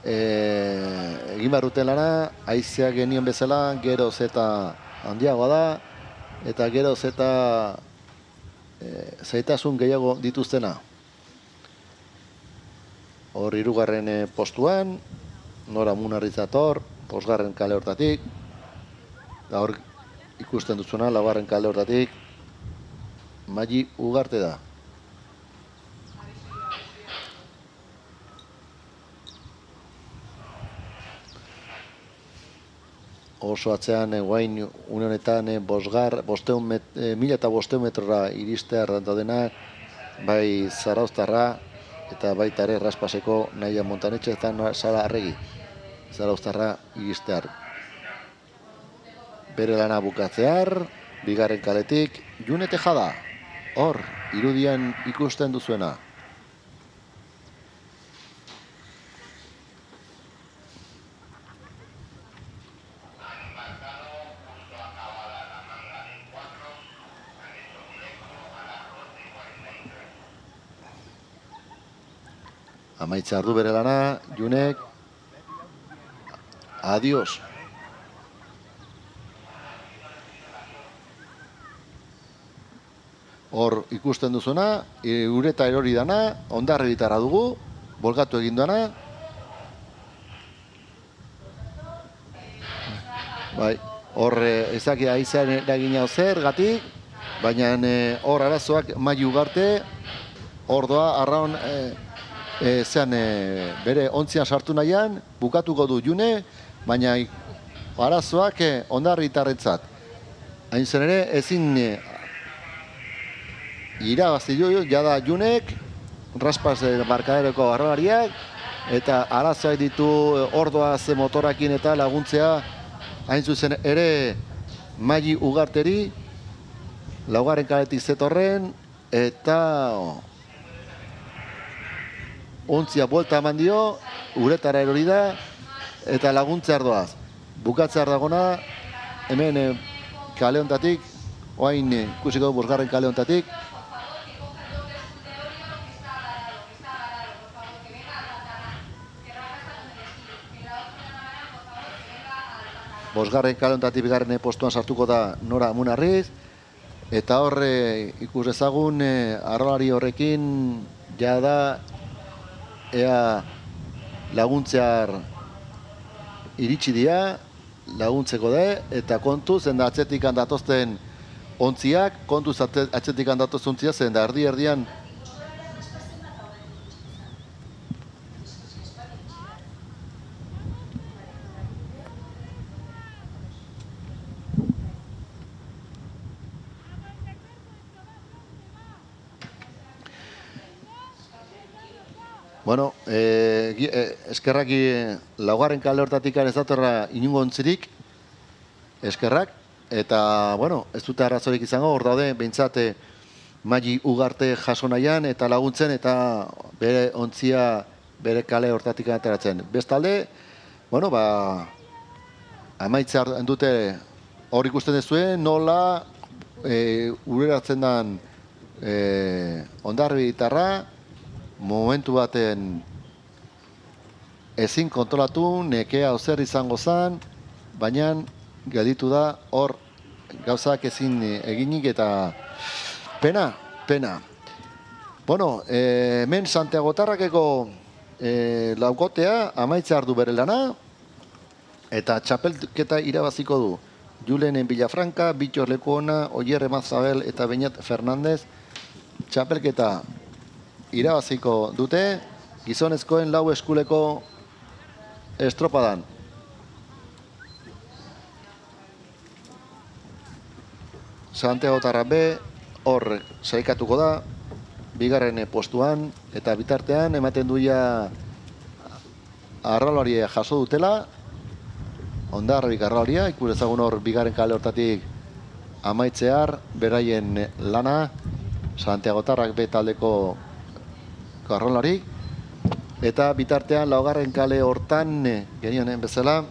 egin barruten lana, haizeak genion bezala, geroz eta handiagoa da, eta geroz eta zaitasun gehiago dituztena. Hor 3. postuan, Nora Munarrizator, 5. kale hortatik, eta hor ikusten duzuna, 4. kale hortatik, Magi Ugarte da. Oso atzean guain une honetan 1500 metrora iristea denak, bai Zarauztarra eta baita ere Raspaseko Naia Montanetxe eta Sara Arregi. Zarauztarra iristear. Bere lana bukatzear, bigarren kaletik June Tejada. Hor, irudian ikusten duzuena. Amaitza ardu bere lana, Junek, adios. Hor ikusten duzuna, ureta erori dana, Hondarri bitarra dugu, bolgatu egin duana. Bai, hor ezaki aizean eragina zer gatik, baina hor arazoak Magi Ugarte, hor doa arraun bere ontzian sartu nahian, bukatuko du June, baina arazoak Hondarri bitarrentzat. Hain zen ere, ezin irabazi du, jada Junek, Raspas Embarcaderoko arrolariak, eta arazoak ditu ordoaz motorakin eta laguntzea, hain zuzen ere Magi Ugarteri, 4. kaletik zetorren, eta ontzia buelta eman dio, uretara erori da, eta laguntza ardoaz. Bukatzear dagona, hemen kale hontatik, oain ikusiko 5. kale hontatik, Bosgarren kale hontatik bigarren postuan sartuko da Nora Munarriz, eta horre ikus ezagun arrolari horrekin jada ea laguntzear iritsi dira, laguntzeko da, eta kontuz, zen da atzetik handatozten ontziak, kontuz atzetik handatozten ontziak, zen da erdian bueno, eskerraki 4. kale hortatik ez datorra inungo ontzirik, eskerrak, eta, bueno, ez dute arrazorik izango, hor daude, behintzat Magi Ugarte jaso nahian, eta laguntzen, eta bere ontzia, bere kale hortatik ateratzen. Bestalde, bueno, amaitza dute hor ikusten dezuen, nola ureratzen den Hondarri bitarra, momentu baten ezin kontrolatu, nekea ozer izango zen, baina gelditu da hor gauzak ezin eginik eta pena. Bueno, hemen Santiagotarrakeko laukotea amaitza ardu bere lana, eta txapelketa irabaziko du. Julenen Villafranca, Bitxor Lekuona, Oyer Emazabel eta Beñat Fernandez txapelketa irabaziko dute gizonezkoen lau eskuleko estropadan. Santiagotarra B hor saikatuko da, bigarren postuan, eta bitartean ematen duia arraloaria jaso dutela, Hondarribik arraloaria, ikus ezagun hor bigarren kale hortatik amaitzear, beraien lana, Santiagotarrak B taldeko arraloarik, eta bitartean laugarren kale hortan, genionen bezala,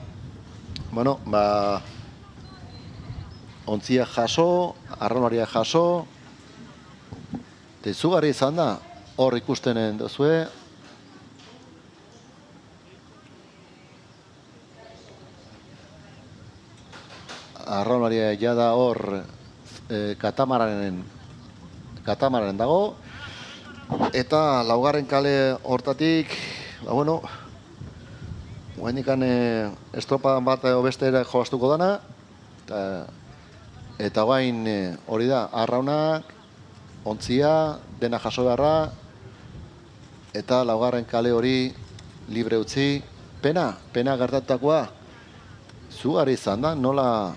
bueno, ontzia jaso, arraloaria jaso, izugarri izan da, hor ikustenen duzue. Arraunaria jada hor katamaranen dago. Eta laugarren kale hortatik, bueno, guainikan estropadan bat bestera jolastuko dana. Eta guain hori da, arraunak, ontzia, dena jaso beharra, eta laugarren kale hori libre utzi. Pena gertatutakoa, zugarri izan da, nola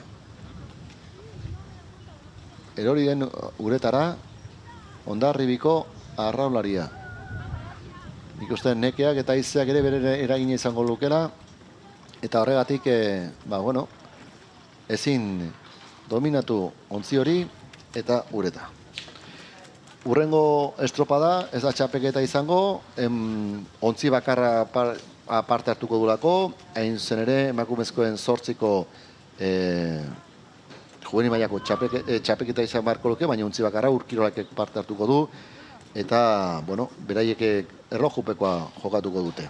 erori den uretara Hondarribiko arraularia. Nik uste nekeak eta izeak ere bere eragina izango lukela, eta horregatik, bueno, ezin dominatu ontzi hori eta ureta. Urrengo estropada ez da txapeketa izango, ontzi bakarra parte hartuko dulako, hain zen ere emakumezkoen 8ko juvenil mailako txapeketa izan beharko luke, baina ontzi bakarra Urkirolak parte hartuko du, eta, bueno, beraiek erlojupekoa jokatuko dute.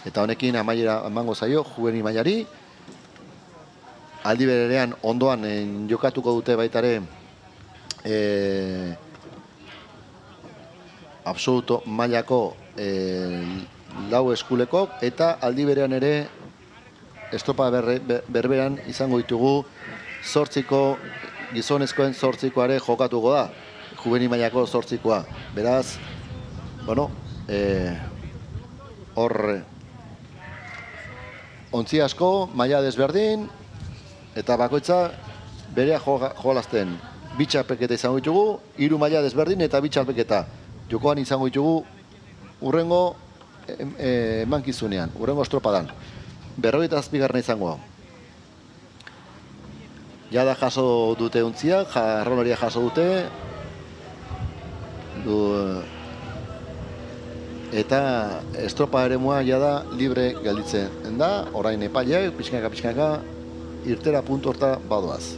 Eta honekin amaiera emango zaio juvenil mailari, aldi berean ondoan jokatuko dute baitare absoluto mailako lau eskuleko, eta aldi berean ere estropa berberan izango ditugu 8ko gizonezkoen 8koare jokatuko da, juvenil mailako 8koa. Beraz, bueno, hor ontzi asko, maila desberdin, eta bakoitza berea jolazten. Bi txapelketa izango ditugu, 3 maila desberdin eta 2 txapelketa. Jokoan izango ditugu urrengo emankizunean, urrengo estropadan. 57. izango. Jada jaso dute ontziak, arraunaria jaso dute. Eta estropa eremua jada libre gelditzen da, orain epaileak, pixkanaka, irtera puntu horta badoaz.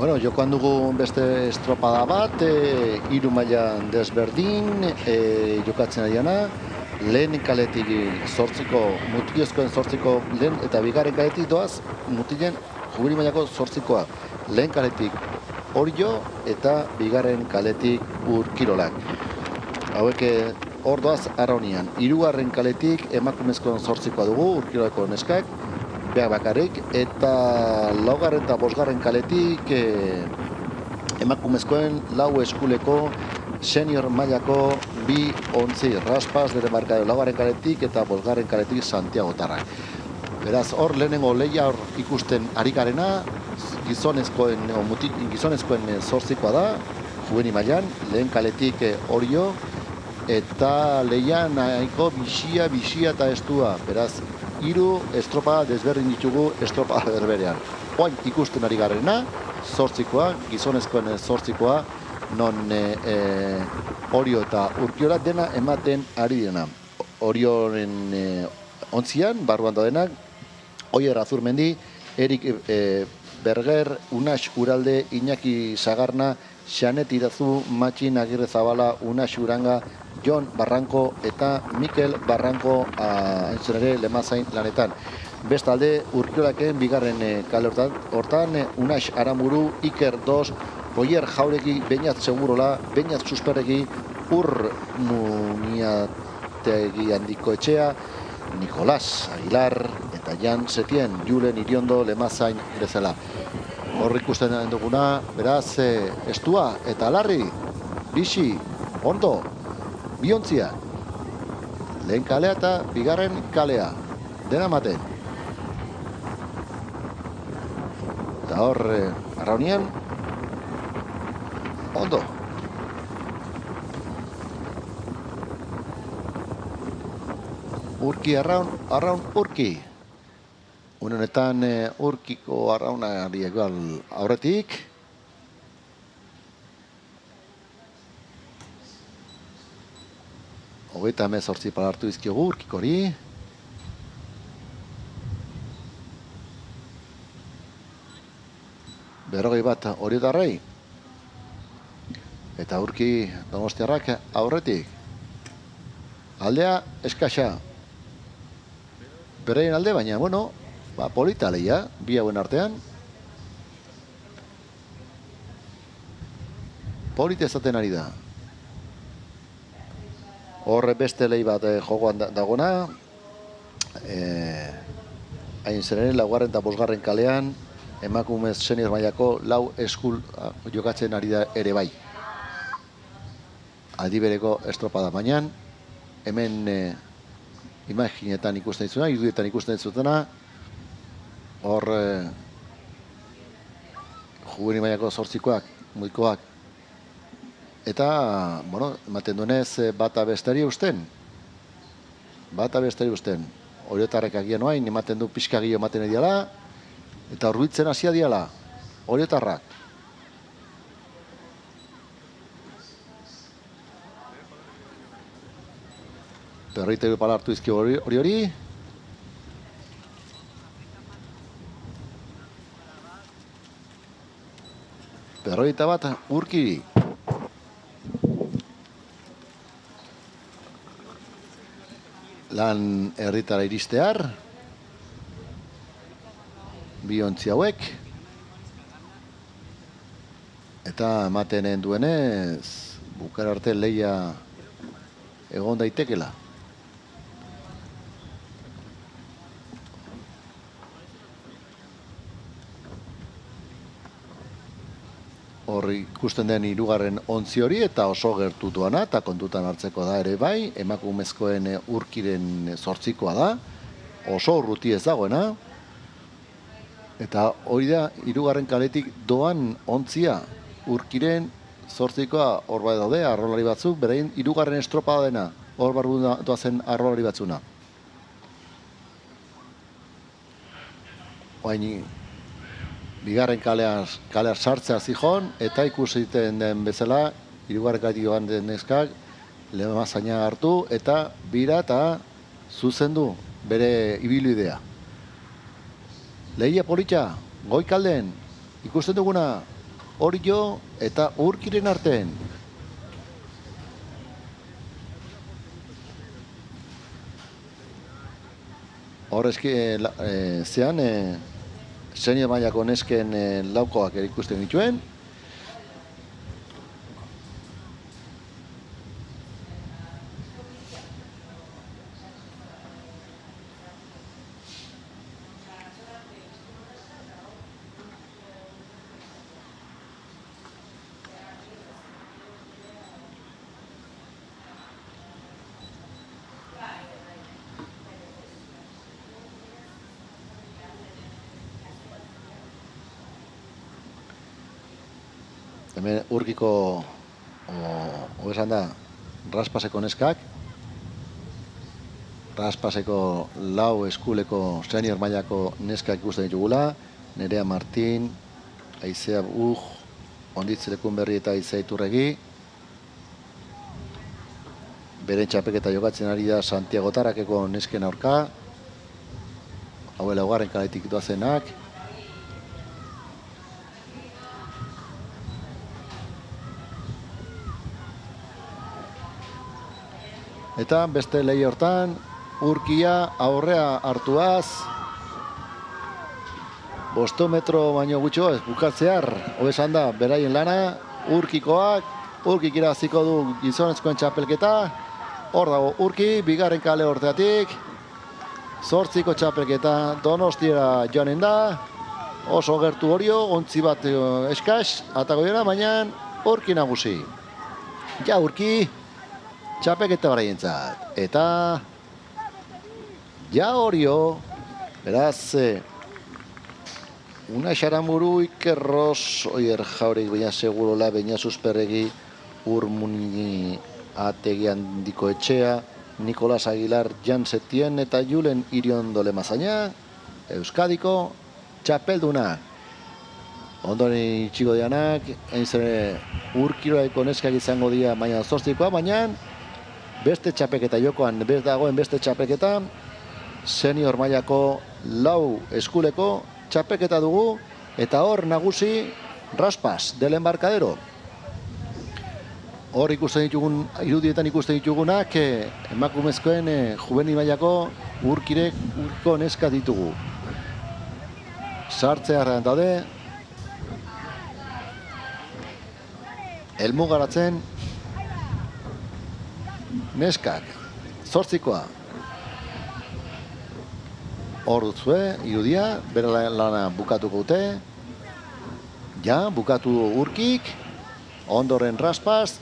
Bueno, jokoan dugu beste estropada bat, hiru mailan desberdin, jokatzen ariana, lehen kaletik mutilezkoen 8 lehen eta bigarren kaletik doaz, mutilen juvenil mailako 8koa. Lehen kaletik Orio eta bigarren kaletik Urkirolak. Hauek hor doaz arraunian. Hirugarren kaletik emakumezkoen 8koa dugu, Urkirolako neskak, beak bakarrik, eta laugarren eta bosgarren kaletik emakumezkoen 4 eskuleko senior mailako 2 ontzi Raspas bere markador laugarren kaletik eta bosgarren kaletik Santiago Tarrak. Beraz, hor lehenengo lehia hor ikusten ari garena, gizonezkoen 8koa da, juvenil mailan, lehen kaletik Orio, eta lehian nahiko bisia eta estua. Beraz, 3 estropa desberdin ditugu estropa berberean. Oain ikusten ari garena, 8koa, gizonezkoen 8koa, non Orio eta Urkiola dena ematen ari dena. Orioren ontzian, barruan da denak, Oier Azurmendi, Erik Berger, Unax Uralde, Iñaki Sagarna, Xanet Irazu, Matxin Agirre Zabala, Unax Uranga, Jon Barranko eta Mikel Barranko entzun ere Lemazain lanetan. Bestalde, Urkiolaken bigarren kale hortan, Unax Aramuru, Iker 2, Oier Jauregi, Beñat Segurola, Beñat Susperregi, Ur Muniategi Handiko Etxea, Nicolás Aguilar eta Jan Setien, Julen Iriondo Lemazain bezala. Hor ikusten duguna, beraz, estua eta larri, bixi, ondo, biontzia. Lehen kalea eta bigarren kalea. Dena maten. Eta hor, arraunian, ondo. Urki arraun urki. Honetan urkiko arraunari egal aurretik. Hogeita 18 pala hartu izkiogu urkikori. Berrogei bat Oriotarrei. Eta urki Donostiarrak aurretik. Aldea eskasa. Bereien alde, baina, bueno, polita lehia, bi hauen artean. Polita ezaten ari da. Horre beste lehi bat jokoan dagona. Hain zeren, laugarren eta bosgarren kalean, emakumez senior mailako 4 eskul jokatzen ari da ere bai. Aldi bereko estropada baina, hemen imaginetan ikusten ditzuna, irudietan ikusten ditzutena, hor juvenil mailako 8koak, mulkoak, eta, bueno, ematen duenez, bata bestari eusten. Oriotarrek agian oain, ematen du pixka gehiago ematen ediala, eta horbitzen hasia diala, Oriotarrak. Berrogeita pala hartu izki hori. Berrogeita bat urkiri. Lan herritara iristear. Bi ontzi hauek. Eta ematen duenez, bukara arte lehia egon daitekela. Hor ikusten den hirugarren ontzi hori eta oso gertutuana eta kontutan hartzeko da ere bai, emakumezkoen urkiren 8koa da, oso urruti ez dagoena, eta hori da hirugarren kaletik doan ontzia, urkiren 8koa hor bai daude, arrolari batzuk, berein hirugarren estropada dena, hor barru doazen arrolari batzuna. Oain, bigarren kalean sartzea zijon, eta ikusiten den bezala, hirugarren kaletik joan den neskak, Lemazaina hartu, eta bira eta zuzendu bere ibilbidea. Lehia politxa, goikalden, ikusten duguna, Orio eta Urkiren artean. Horrezki, zean, senior mailako nesken laukoak ikusten dituen. Hemen Urkiko, esan da, Raspaseko neskak, Raspaseko lau eskuleko senior mailako neskak ikusten ditugula, Nerea Martin, Aizea Onditzelekun berri eta Aizea Iturregi, beren txapeketa jokatzen ari da Santiago Tarakeko nesken aurka, hauela hogarren kaletik doazenak, eta beste lehi hortan, Urkia aurrea hartuaz, 5 metro baino gutxo ez bukatzear, hobesan da, beraien lana, Urkik iraziko du gizonezkoen txapelketa, hor dago Urki, bigarren kale horteatik, 8ko txapelketa Donostiara joanen da, oso gertu Orio, ontzi bat eskas, atako dira, baina Urki nagusi. Ja, Urki, txapeketa baraientzat. Eta ja Orio, beraz, Una Xaramuru, Iker Ros, Oier Jauregik, baina segurola, baina susperregi, Urmuni Ategi Handiko Etxea, Nikolas Aguilar, Jan Setien eta Julen Iriondo Lemazaina, Euskadiko txapelduna. Ondoren itxiko dianak, Urkiroaiko neskak izango dira baina 8koa, baina beste txapeketa jokoan, dagoen beste txapeketa, senior mailako lau eskuleko txapeketa dugu, eta hor nagusi Raspas del Embarcadero. Hor ikusten ditugun, irudietan ikusten ditugunak, emakumezkoen juvenil mailako Urkiko neska ditugu. Sartzearen daude, helmugaratzen neskak, 8koa. Hor dutzue, irudia, bere lana bukatuko dute. Ja, bukatu Urkik, ondoren Raspas,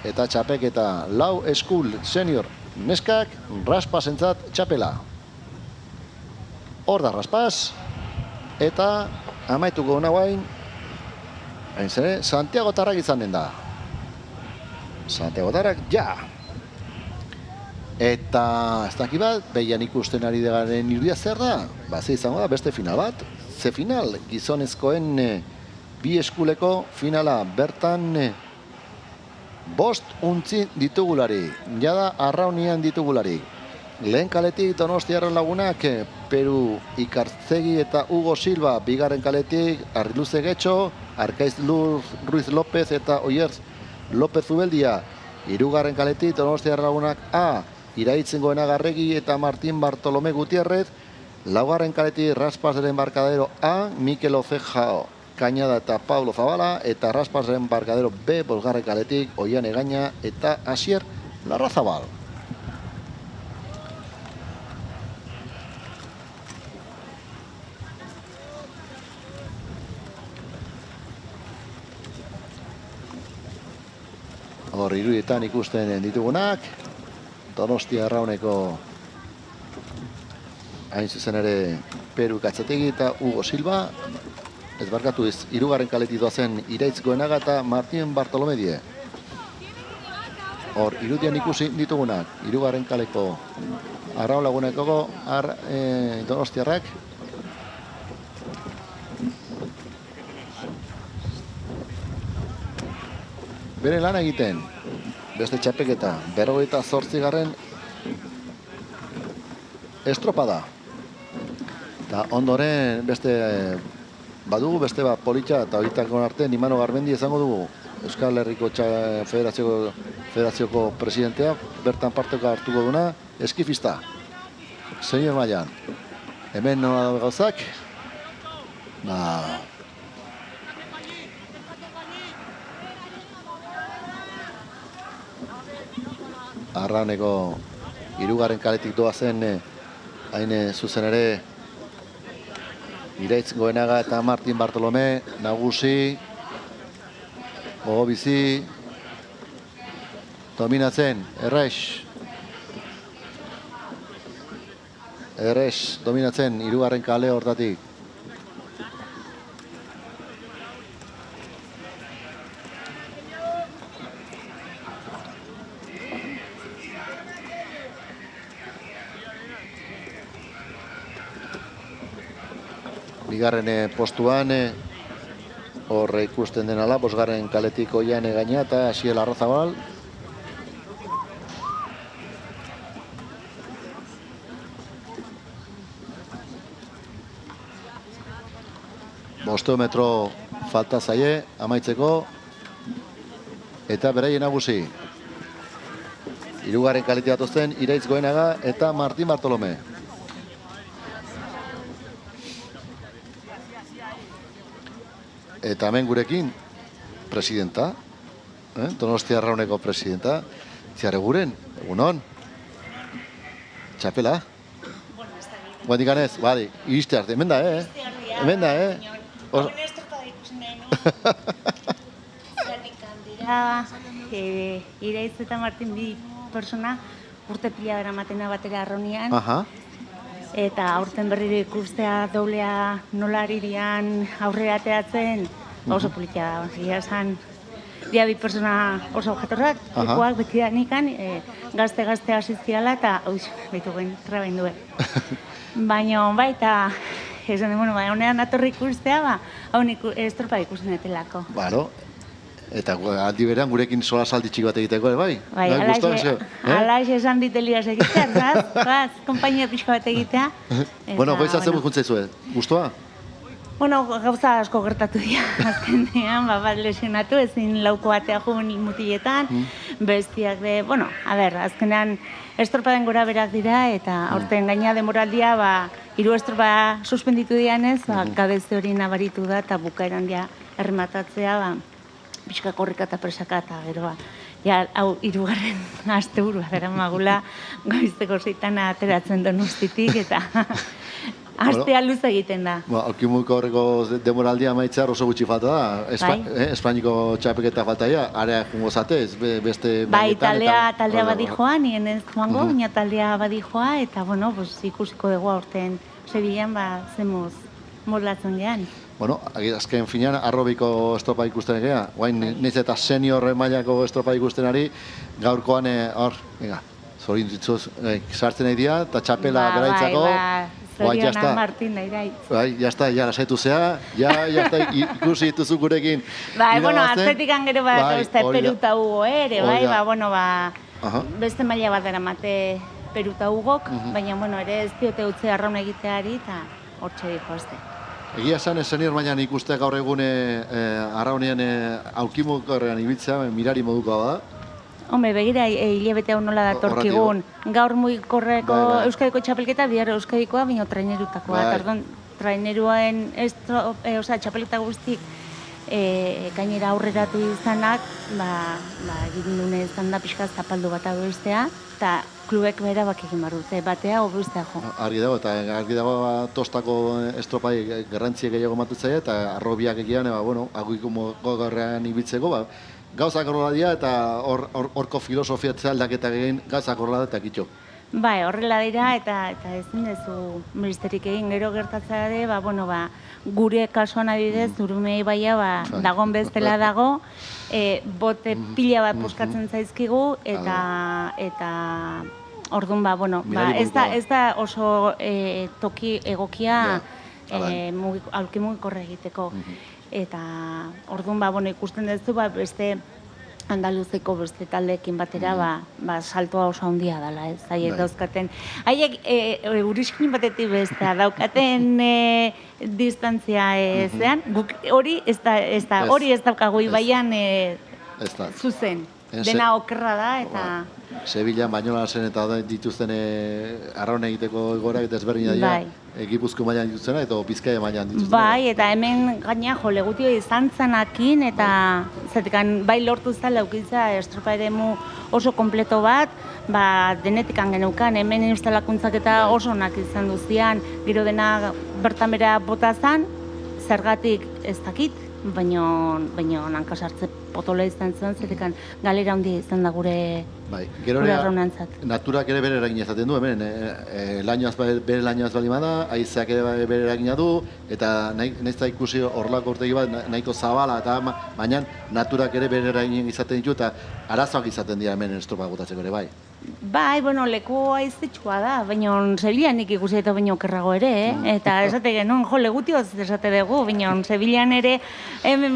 eta txapeketa lau eskul senior neskak, Raspasentzat txapela. Hor da Raspas, eta amaituko nagoain, Santiago Tarrak izan den da. Santiago Tarrak, ja! Eta ez daki bat, behian ikusten ari degaren irudia zer da? Ze izango da, beste final bat. Ze final, gizonezkoen bi eskuleko finala. Bertan 5 untzi ditugulari. Jada arraunian ditugulari. Lehen kaletik Donostiarren lagunak, Peru Ikartzegi eta Hugo Silva. Bigarren kaletik Arriluze Getxo, Arkaiz Ruiz López eta Oierz López Zubeldia. Hirugarren kaletik Donostiarren lagunak A. Iraitzengoen Agarregi eta Martín Bartolomé Gutiérrez. Laugarren kaletik Raspas del Embarcadero A. Mikel Oceja Cañada eta Pablo Zabala. Eta Raspas del Embarcadero B. Bosgarren kaletik Oian Egaña eta Asier Larrazabal. Hor irudietan ikusten ditugunak, Donostia Arrauneko hain zuzen ere Peru Katzategi eta Hugo Silva, ez barkatu ez, hirugarren kaletik doazen Iraitz Goenaga eta Martín Bartolomé Die. Hor irudian ikusi ditugunak, hirugarren kaleko Arraun laguneko Donostiarrak, bere lan egiten, beste txapeketa, 58. estropada. Eta ondoren beste badugu beste bat politxa eta horietako arte Nimano Garmendi izango dugu. Euskal Herriko Federazioko presidentea, bertan parteko hartuko duna, eskifista. Senior mailan. Hemen nola dago gauzak? Arrauneko 3. kaletik doa zen, hain zuzen ere, Iraitz Goenaga eta Martin Bartolome, nagusi, gogo bizi, dominatzen, Errex dominatzen, 3. kale hortatik. Bigarren postuan, horre ikusten denala, 5. kaletik Oian Egaña eta Asiel Arrazabal. Bosteometro falta zaie, amaitzeko, eta beraien nagusi. 3. kaletik datozten Iraitz Goenaga eta Martin Bartolome. Eta hemen gurekin, presidenta, Donostia Arrauneko presidenta, Ziarreguren, egunon. Txapela. Guandik ganez, badi, iriste arte, hemen da, Hemen da, Hemen estropa da ikusen nahi nuen. Zerrikan dira, Iraitz eta Martin bi persona urte pila bera matena batera Arraunian. Eta aurten berriro ikustea doblea nola aririan aurrera ateatzen, oso politia da. Gira esan, dia bi persona oso jatorrak, ikuak beti da nikan, gazte asizkiala eta, behitu guen, trabain duen. Baina, baita, esan den, honean atorri ikustea, hau estropa ikusten etelako. Bueno, eta aldi berean gurekin sola salditxik bat egiteko, bai? Bai, alaxe esan diteliaz egitea, kompainia pixka bat egitea. Bueno, goizatzen juntzaizu, guztua? Bueno, gauza asko gertatu dira, azkenean, bat lesionatu, ezin lauko batea juen mutiletan, bestiak de, bueno, azkenean estropaden gora berak dira, eta aurten gaina demoraldia, 3 estropa suspenditu dianez, gabeze hori nabaritu da, eta bukaeran dia errematatzea, pixka korrika eta presaka, eta gero, hau 3. asteburua dara magula, goizteko 6 ateratzen Donostitik, eta astea luze egiten da. Alkimuko horreko demoraldia amaitzear oso gutxi falta da. Espainiko txapeketa falta ia, area jungo zatez, beste maietan. Bai, taldea badijoa, nien ez joango, baina taldea badijoa, eta, bueno, ikusiko dugu aurten Sevillan, zemoz molatzen gehan. Bueno, azken finean, arrobiko estropa ikusten egea, guain neiz eta senior mailako estropa ikusten ari, gaurkoan, zorin ditzuz, sartzen nahi dira, eta txapela beraitzako. Zoriona Martin, Iraitz. Bai, jazta, ja, lasaitu zea, jazta, ikusi dituzu gurekin. Bai, bueno, atzetik angero bat, Peruta Hugo ere, bai, beste maila bat dara mate Peruta Hugok, baina, bueno, ere ez diote utzi arraun egiteari, eta hortxe dijo azte. Egia esan, senior mailan ikusteak gaur egun arraunean aukimukorrean ibiltzea, mirari moduko da. Hombre, begira, hilabete hau nola datorkigun. Gaur mugikorreko Euskadiko txapelketa, bihar Euskadikoa, baina trainerutakoa. Traineruaren txapelketa guztik gainera aurreratu izanak, egin dune izan da pixka zapaldu bat hau bestea, eta klubek behera egin behar dute, batea obuztea jo. Argi dago, eta argi dago tostako estropai garrantziek gehiago matutzaia, eta arrobiak egian, aguiko gorrean ibiltzeko, gauzak horrela dira eta horko filosofia aldaketak egin gauzak horrela eta kitxo. Bai, horrela dira eta ezin dezu ministerik egin gero gertatzea ere, gure kasuan adibidez, Urumei baia dagon bestela dago, bote pila bat puskatzen zaizkigu eta orduan ez da oso toki egokia aulki mugikorra egiteko. Eta orduan ikusten duzu beste Andaluzeko beste taldeekin batera, saltoa oso handia dela, ez? Haiek dauzkaten, haiek uriskin batetik beste daukaten distantzia zean, guk hori ez daukagu ibaian zuzen. Dena okerra da, eta... Sevilla, Bañola zen eta dituzten arraun egiteko egorak eta ezberdina dira, Gipuzko mailan dituztena eta Bizkaia mailan dituztena. Bai, eta hemen gaina legutio izan zanakin, eta bai lortu zela eukitza estropa eremu oso kompleto bat, denetikan geneukan, hemen instalakuntzak eta oso onak izan duzian, gero dena bertamera bota zan, zergatik ez dakit, baina hankasartze potola izan zen, zetekan galera handia izan da gure arraunantzat. Naturak ere bere eragina izaten du, hemen, bere lainoaz balimada, haizeak ere bere eragina du, eta nahiz da ikusi horrelako urtegi bat nahiko zabala, eta baina naturak ere bere eragina izaten ditu, eta arazoak izaten dira hemen estropa gotatzeko ere bai. Bai, leku aizetxua da, baina Sevillan ikusi eta baino okerrago ere, eta esate genuen, legutioz esate dugu, baina Sevillan ere, oen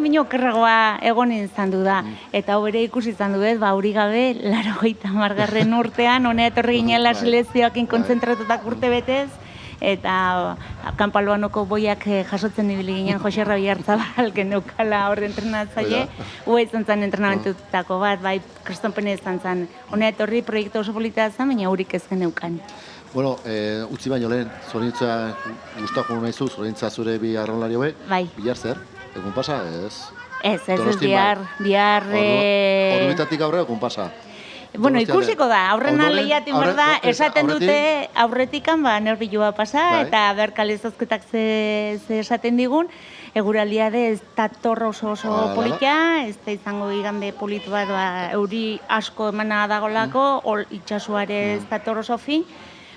baino okerragoa egon izan du da, eta hau ere ikusi izan du ez, hori gabe, 80. urtean, honea etorri ginela selezioakin kontzentratutak urte betez, eta Kanpalbanoko boiak jasotzen ibili ginen Jose Rabi Artzabal geneukala hor entrenatzaile, hua izan zen entrenamentutako bat, bai, Kristonpene izan zen, honea etorri proiektu oso polita zen, baina hurik ez geneukan. Bueno, utzi baino lehen, zorintza gustako nahi zu, zorintza zure bi arraunlari hobe, bihar zer, egun pasa, ez? Ez, bihar... Orduetatik aurrera egun pasa. Bueno, ikusiko da, aurrena lehiatin berda, esaten dute aurretikan, nerbilua pasa, eta berkalizozketak ze esaten digun, eguraldia ez da torro oso politia, ez da izango igande polit bat, euri asko emana dagolako, itxasuare ez da torro oso fin,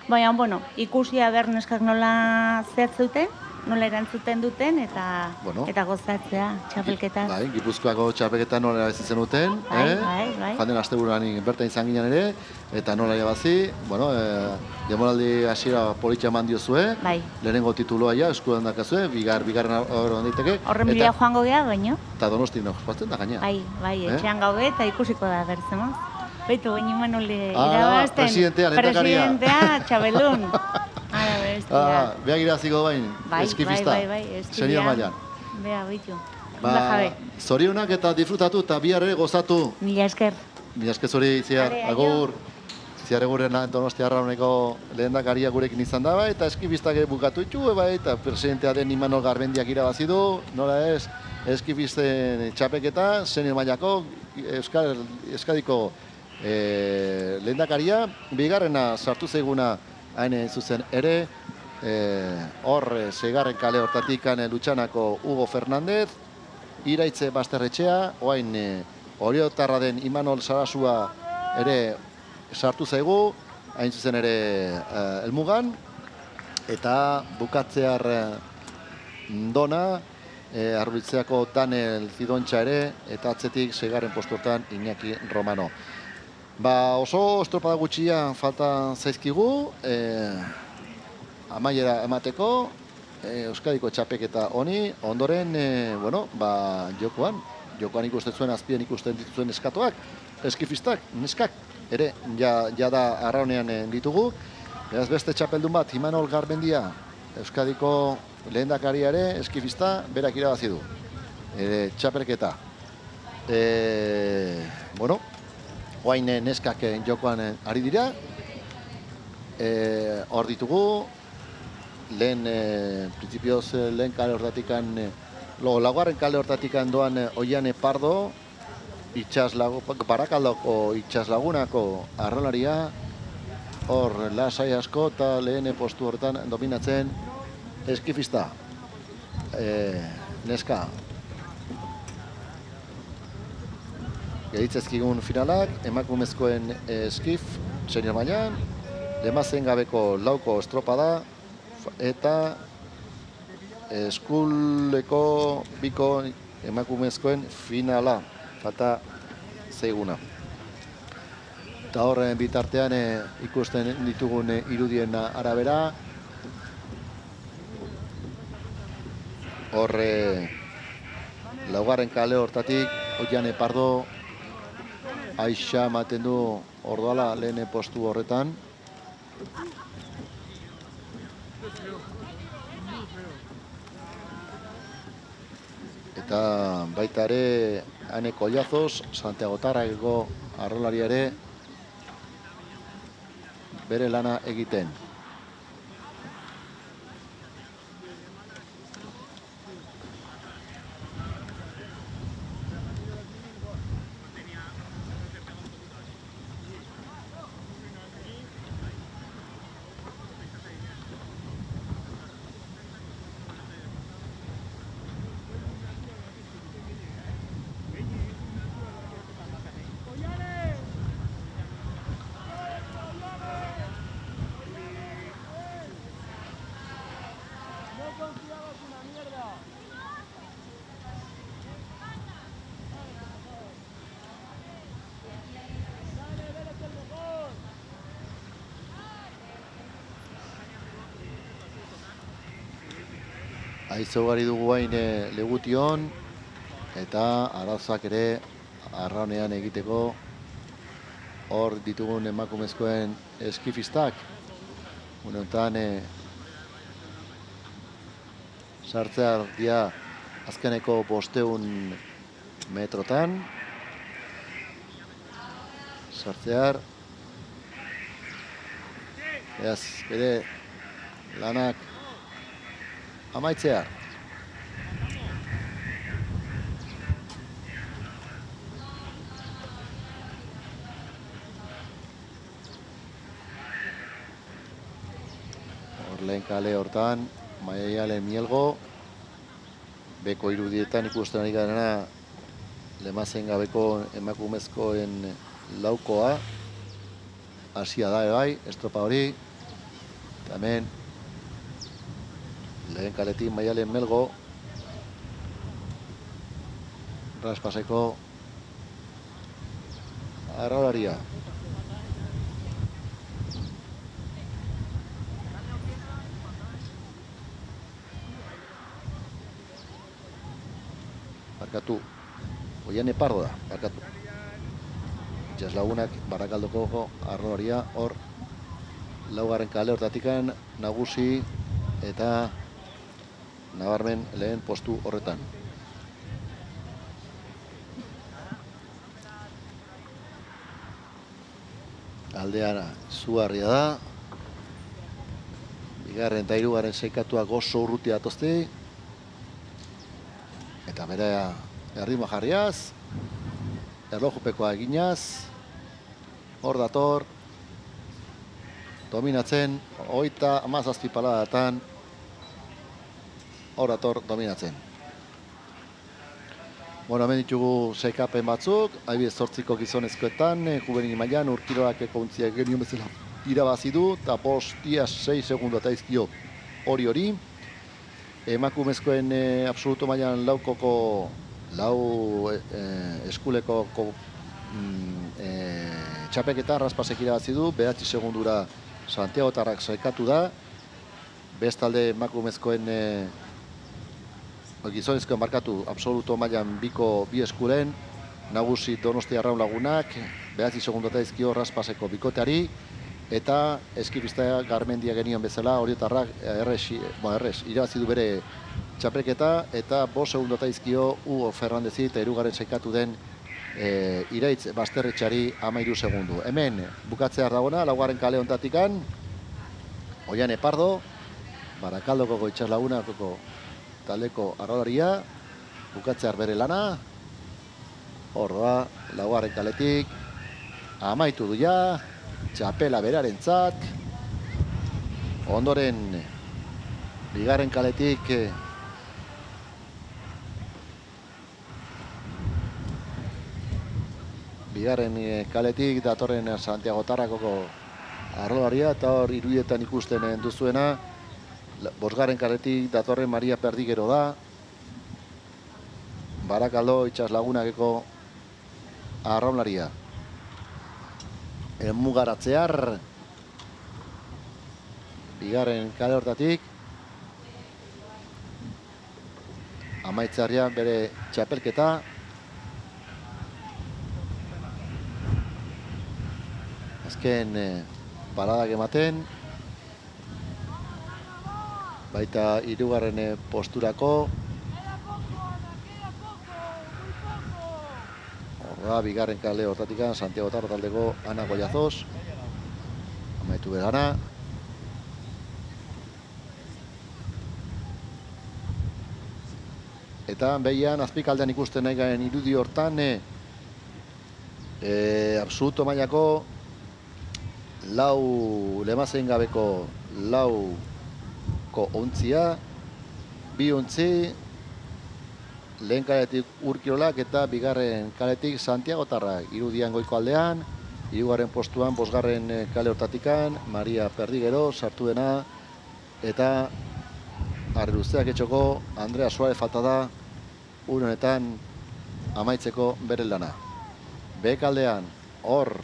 baina, ikusia neskak nola zehatzeuten, nola erantzuten duten, eta gozatzea, txapelketa. Bai, Gipuzkoako txapelketa nola erabazitzen duten, janden asteburuan bertan izan ginen ere, eta nola irabazi, demoraldi hasiera politxa eman diozue, lehenengo tituloa eskudan dakazue, bigarren horren daiteke. Horren bila joango geha, baino. Eta Donostin ospatzen da gaina. Bai, etxean gaude eta ikusiko da bertzen, Baitu, baina Imanole irabazten. Presidentea, txabelun. Beak iraziko bain, eskifista, senior mailan. Bea, bitu. Zorionak eta disfrutatu eta biharre gozatu. Mila esker. Mila esker zori, Ziar, agur. Ziar egurren Donostia Arrauneko lehendakaria gurekin izan da, eta eskifistak bukatu ditu, eta presidentea den Imanol Garmendiak irabazi du, nola ez, eskifisten txapeketa, senior mailako, Euskadiko lehendakaria, bigarrena sartu zaiguna hain zuzen ere, hor seigarren kale hortatik Lutxanako Hugo Fernández, Iraitze Basterretxea, oain oriotarra den Imanol Sarasua ere sartu zaigu, hain zuzen ere helmugan, eta bukatzear Dona, arbitzeako Daniel Zidontxa ere, eta atzetik seigarren postuetan Iñaki Romano. Oso estropada gutxia falta zaizkigu, amaiera emateko, Euskadiko txapeketa honi, ondoren, jokoan ikusten zuen, azpian ikusten dituzuen eskatuak, eskifistak, neskak, ere, jada arraunean ditugu, beraz beste txapeldun bat, Imanol Garmendia, Euskadiko lehendakaria ere, eskifista, berak irabazi du, txapelketa. Oain neskak jokoan ari dira, hor ditugu, prinsipioz lehen kale hortatikan, laugarren kale hortatikan doan Oiane Pardo, Barakaldoko itxaslagunako arrolaria, hor lasai asko eta lehen postu horretan dominatzen eskifista, neska. Geditzezkigun finalak, emakumezkoen eskif, senior mailan, lemazen gabeko lauko estropada, eta eskuleko biko emakumezkoen finala, falta zeiguna. Eta horren bitartean ikusten ditugun irudien arabera, horre laugarren kale hortatik, Oiane Pardo Aixa ematen du ordala lehen postu horretan. Eta baita ere Ane Collazos, Santiagotarrako arrolaria ere bere lana egiten. Aizo ugari dugu bain Legution, eta arazak ere arraunean egiteko hor ditugun emakumezkoen eskifistak. Honetan sartzear dia azkeneko 500 metrotan. Sartzear. Beraz, bere lanak amaitzea. Lehen kale hortan, Maialen Mielgo, beko irudietan ikusten ari garena lemazen gabeko emakumezkoen laukoa, hasia da bai, estropa hori, eta hemen lehen kaletik Maialen Mielgo, raspaseko arraularia. Barkatu, Oiane Pardo da, barkatu. Itxas Lagunak, Barakaldoko arrolaria, hor laugarren kale hortatikan nagusi eta nabarmen lehen postu horretan. Aldeara zugarria da. Bigarren eta hirugarren seikatuak oso urruti datozte. Eta bere erritmoa jarriaz, erlojupekoa eginaz, hor dator, dominatzen, 37 paladatan, hor dator dominatzen. Bueno, hemen ditugu seikapen batzuk, adibidez 8ko gizonezkoetan, juvenil mailan urkiroak untziak genion bezala irabazi du, eta 6 segundo eta izkio hori. Emakumezkoen absoluto mailan lau eskuleko txapeketa raspasek irabazi du, 9 segundura Santiagotarrak sailkatu da. Bestalde emakumezkoen gizonezkoen markatu absoluto mailan bi eskulen, nagusi Donostia Arraun Lagunak, 9 segundo eta izkio raspaseko bikoteari, eta eskifista Garmendia genion bezala, Oriotarrak errez irabazi du bere txapelketa, eta 5 segundo eta izkio Hugo Fernandezi eta hirugarren sailkatu den Iraitz Basterretxari 13 segundu. Hemen bukatzear dagoena, laugarren kale hontatikan, Oiane Pardo, Barakaldoko Itxas Lagunako taldeko arrolaria, bukatzear bere lana, hor da, laugarren kaletik, amaitu du ja, txapela berarentzat, ondoren bigarren kaletik datorren Santiagotarrako arrolaria, eta hor irudietan ikusten duzuena, 5. kaletik datorren Maria Perdigero da, Barakaldo Itxas Lagunakeko arraunlaria. Mugaratzear, bigarren kale hortatik, amaitzarrian bere txapelketa, azken paradak ematen. Baita hirugarren posturako. Horra, bigarren kale hortatik Santiago Tarra taldeko Ana Goiazos. Amaitu berana. Eta behian azpikaldean ikusten nahi garen irudi hortan absoluto mailako lemazein gabeko lauko ontzia, bi ontzi, lehen kaletik Urkiolak eta bigarren kaletik Santiago Tarrak irudian goiko aldean, hirugarren postuan, bosgarren kale hortatikan, Maria Perdigero sartu dena, eta arri luzeak etxoko Andrea Suarez falta da honetan amaitzeko bere lana. Behekaldean hor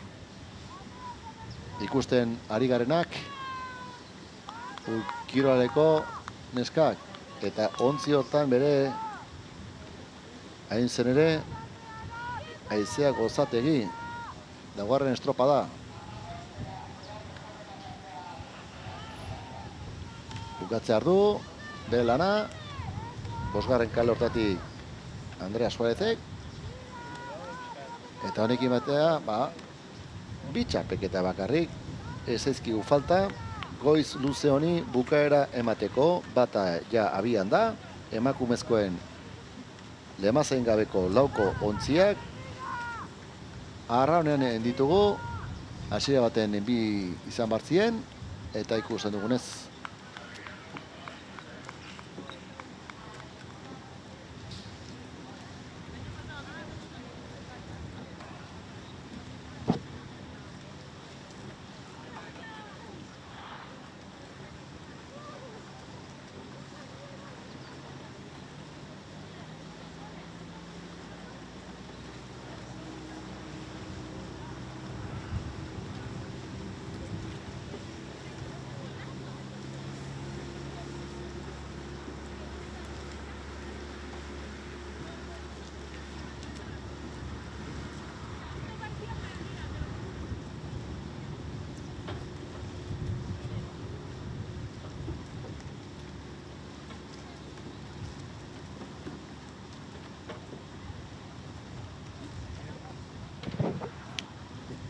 ikusten ari garenak Urkioleko neskak eta ontzi hortan bere hain zen ere haizea gozategi laugarren estropada. Bukatzea ardu, bere lana, bosgarren kale hortatik Andrea Suarezek, eta honekin batea, bi txapelketa bakarrik, ez ezkigu falta, goiz luze honi bukaera emateko, bata ja abian da, emakumezkoen lemazein gabeko lauko ontziak, arra honean ditugu, hasiera baten bi izan bartzien, eta ikusten dugunez.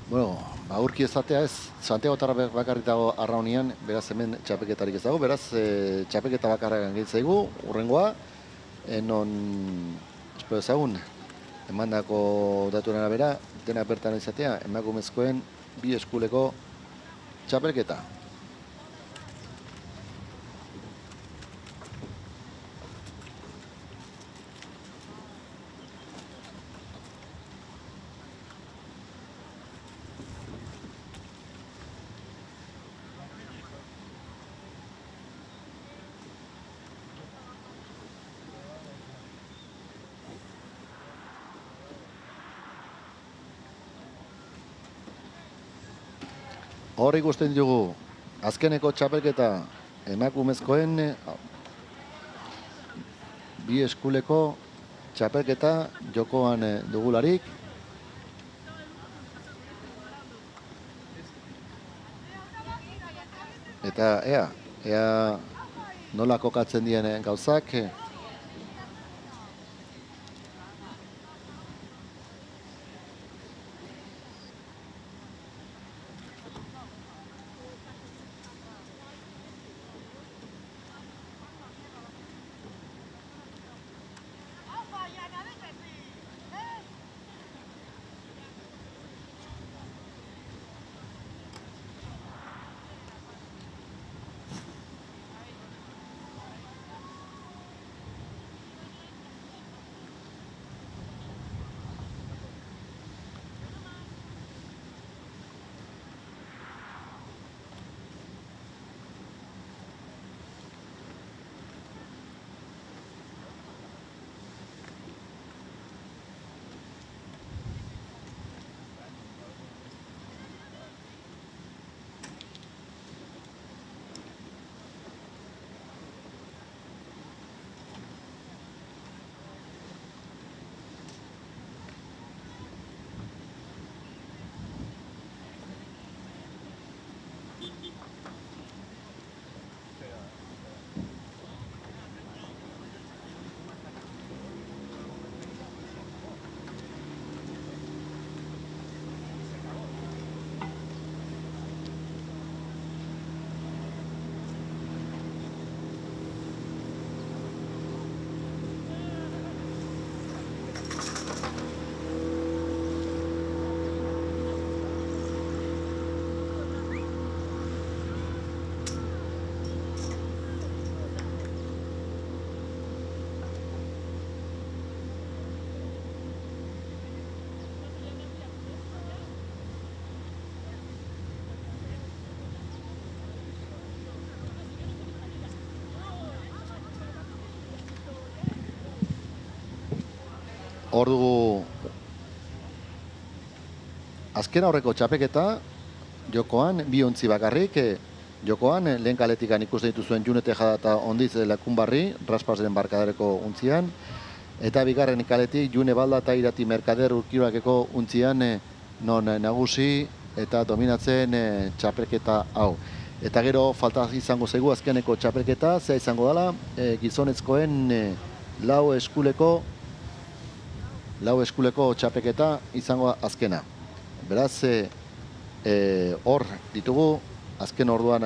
Bueno, aurki ezatea ez, Santiago Tarra bakarrik dago arraunian, beraz hemen txapelketarik ez dago, beraz txapelketa bakarrak gehitzaigu, urrengoa, non, espero ezagun, emandako datuen arabera, dena bertan izatea, emakumezkoen bi eskuleko txapelketa. Hor ikusten dugu, azkeneko txapelketa emakumezkoen bi eskuleko txapelketa jokoan dugularik. Eta ea nola kokatzen dien gauzak. hor dugu azken aurreko txapeketa, jokoan, bi ontzi bakarrik, jokoan, lehen kaletikan ikusten dituzuen June Tejada eta Ondiz Lakunbarri, Raspasen barkadareko untzian, eta bigarren kaletik June Balda eta Irati Merkader Urkiroakeko untzian non nagusi eta dominatzen txapelketa hau. Eta gero falta izango zaigu azkeneko txapelketa, zea izango dela, gizonezkoen lau eskuleko txapelketa izango azkena. Beraz, hor ditugu, azken orduan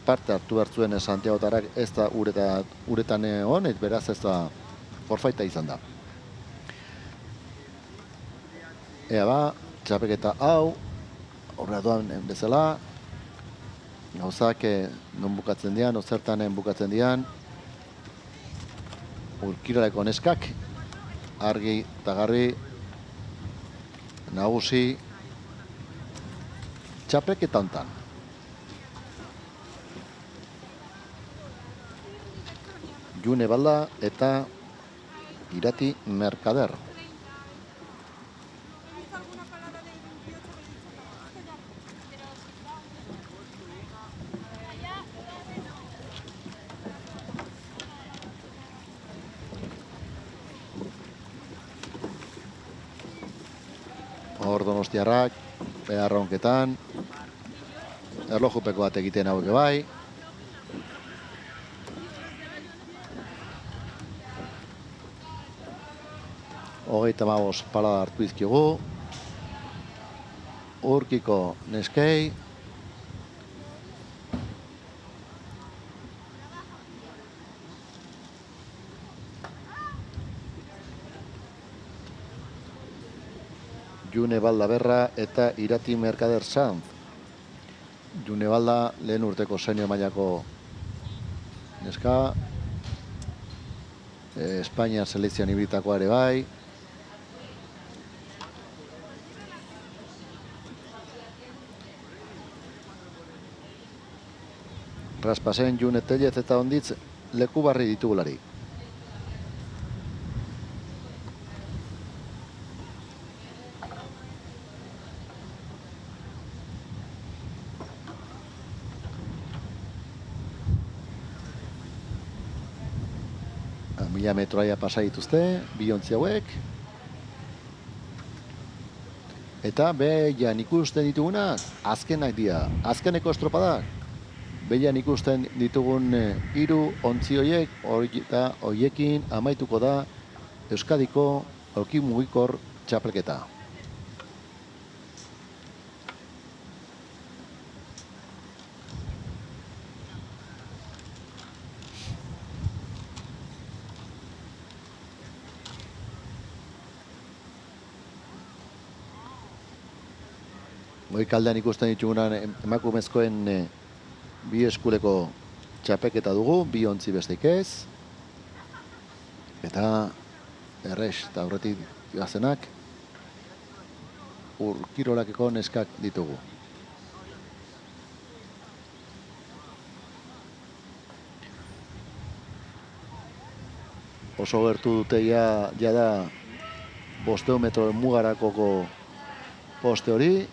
parte hartu bertzuen Santiagotarrak ez da uretan hon, beraz ez da forfaita izan da. Ea ba, txapelketa hau, horra doan bezala, gauzak non bukatzen dian, ozertan bukatzen dian, Urkirolako neskak, argi eta garbi, nagusi, txapelketa hontan. June Balda eta Irati Merkader. Hor Donostiarrak, beharronketan, erlojupeko bat egiten hauke bai. Hogeita mabost palada hartu izkigu. Urkiko neskei. June Balda Berra eta Irati Merkader Sanz. June Balda lehen urteko senior mailako neska. Espainia selekzioan ibilitakoa ere bai. Raspasen, June Tellez eta Onditz Lekubarri ditugulari. Mila metroaia pasa dituzte, bi ontzi hauek. Eta behian ikusten ditugunak, azkenak dira, azkeneko estropadak. Behian ikusten ditugun 3 ontzi horiek, eta horiekin amaituko da Euskadiko aulki mugikor txapelketa. Goikaldean ikusten ditugunan emakumezkoen bi eskuleko txapelketa dugu, bi ontzi besteik ez. Eta errex eta aurretik gazenak Urkirolakeko neskak ditugu. Oso gertu dute jada 500 metro mugarakoko poste hori.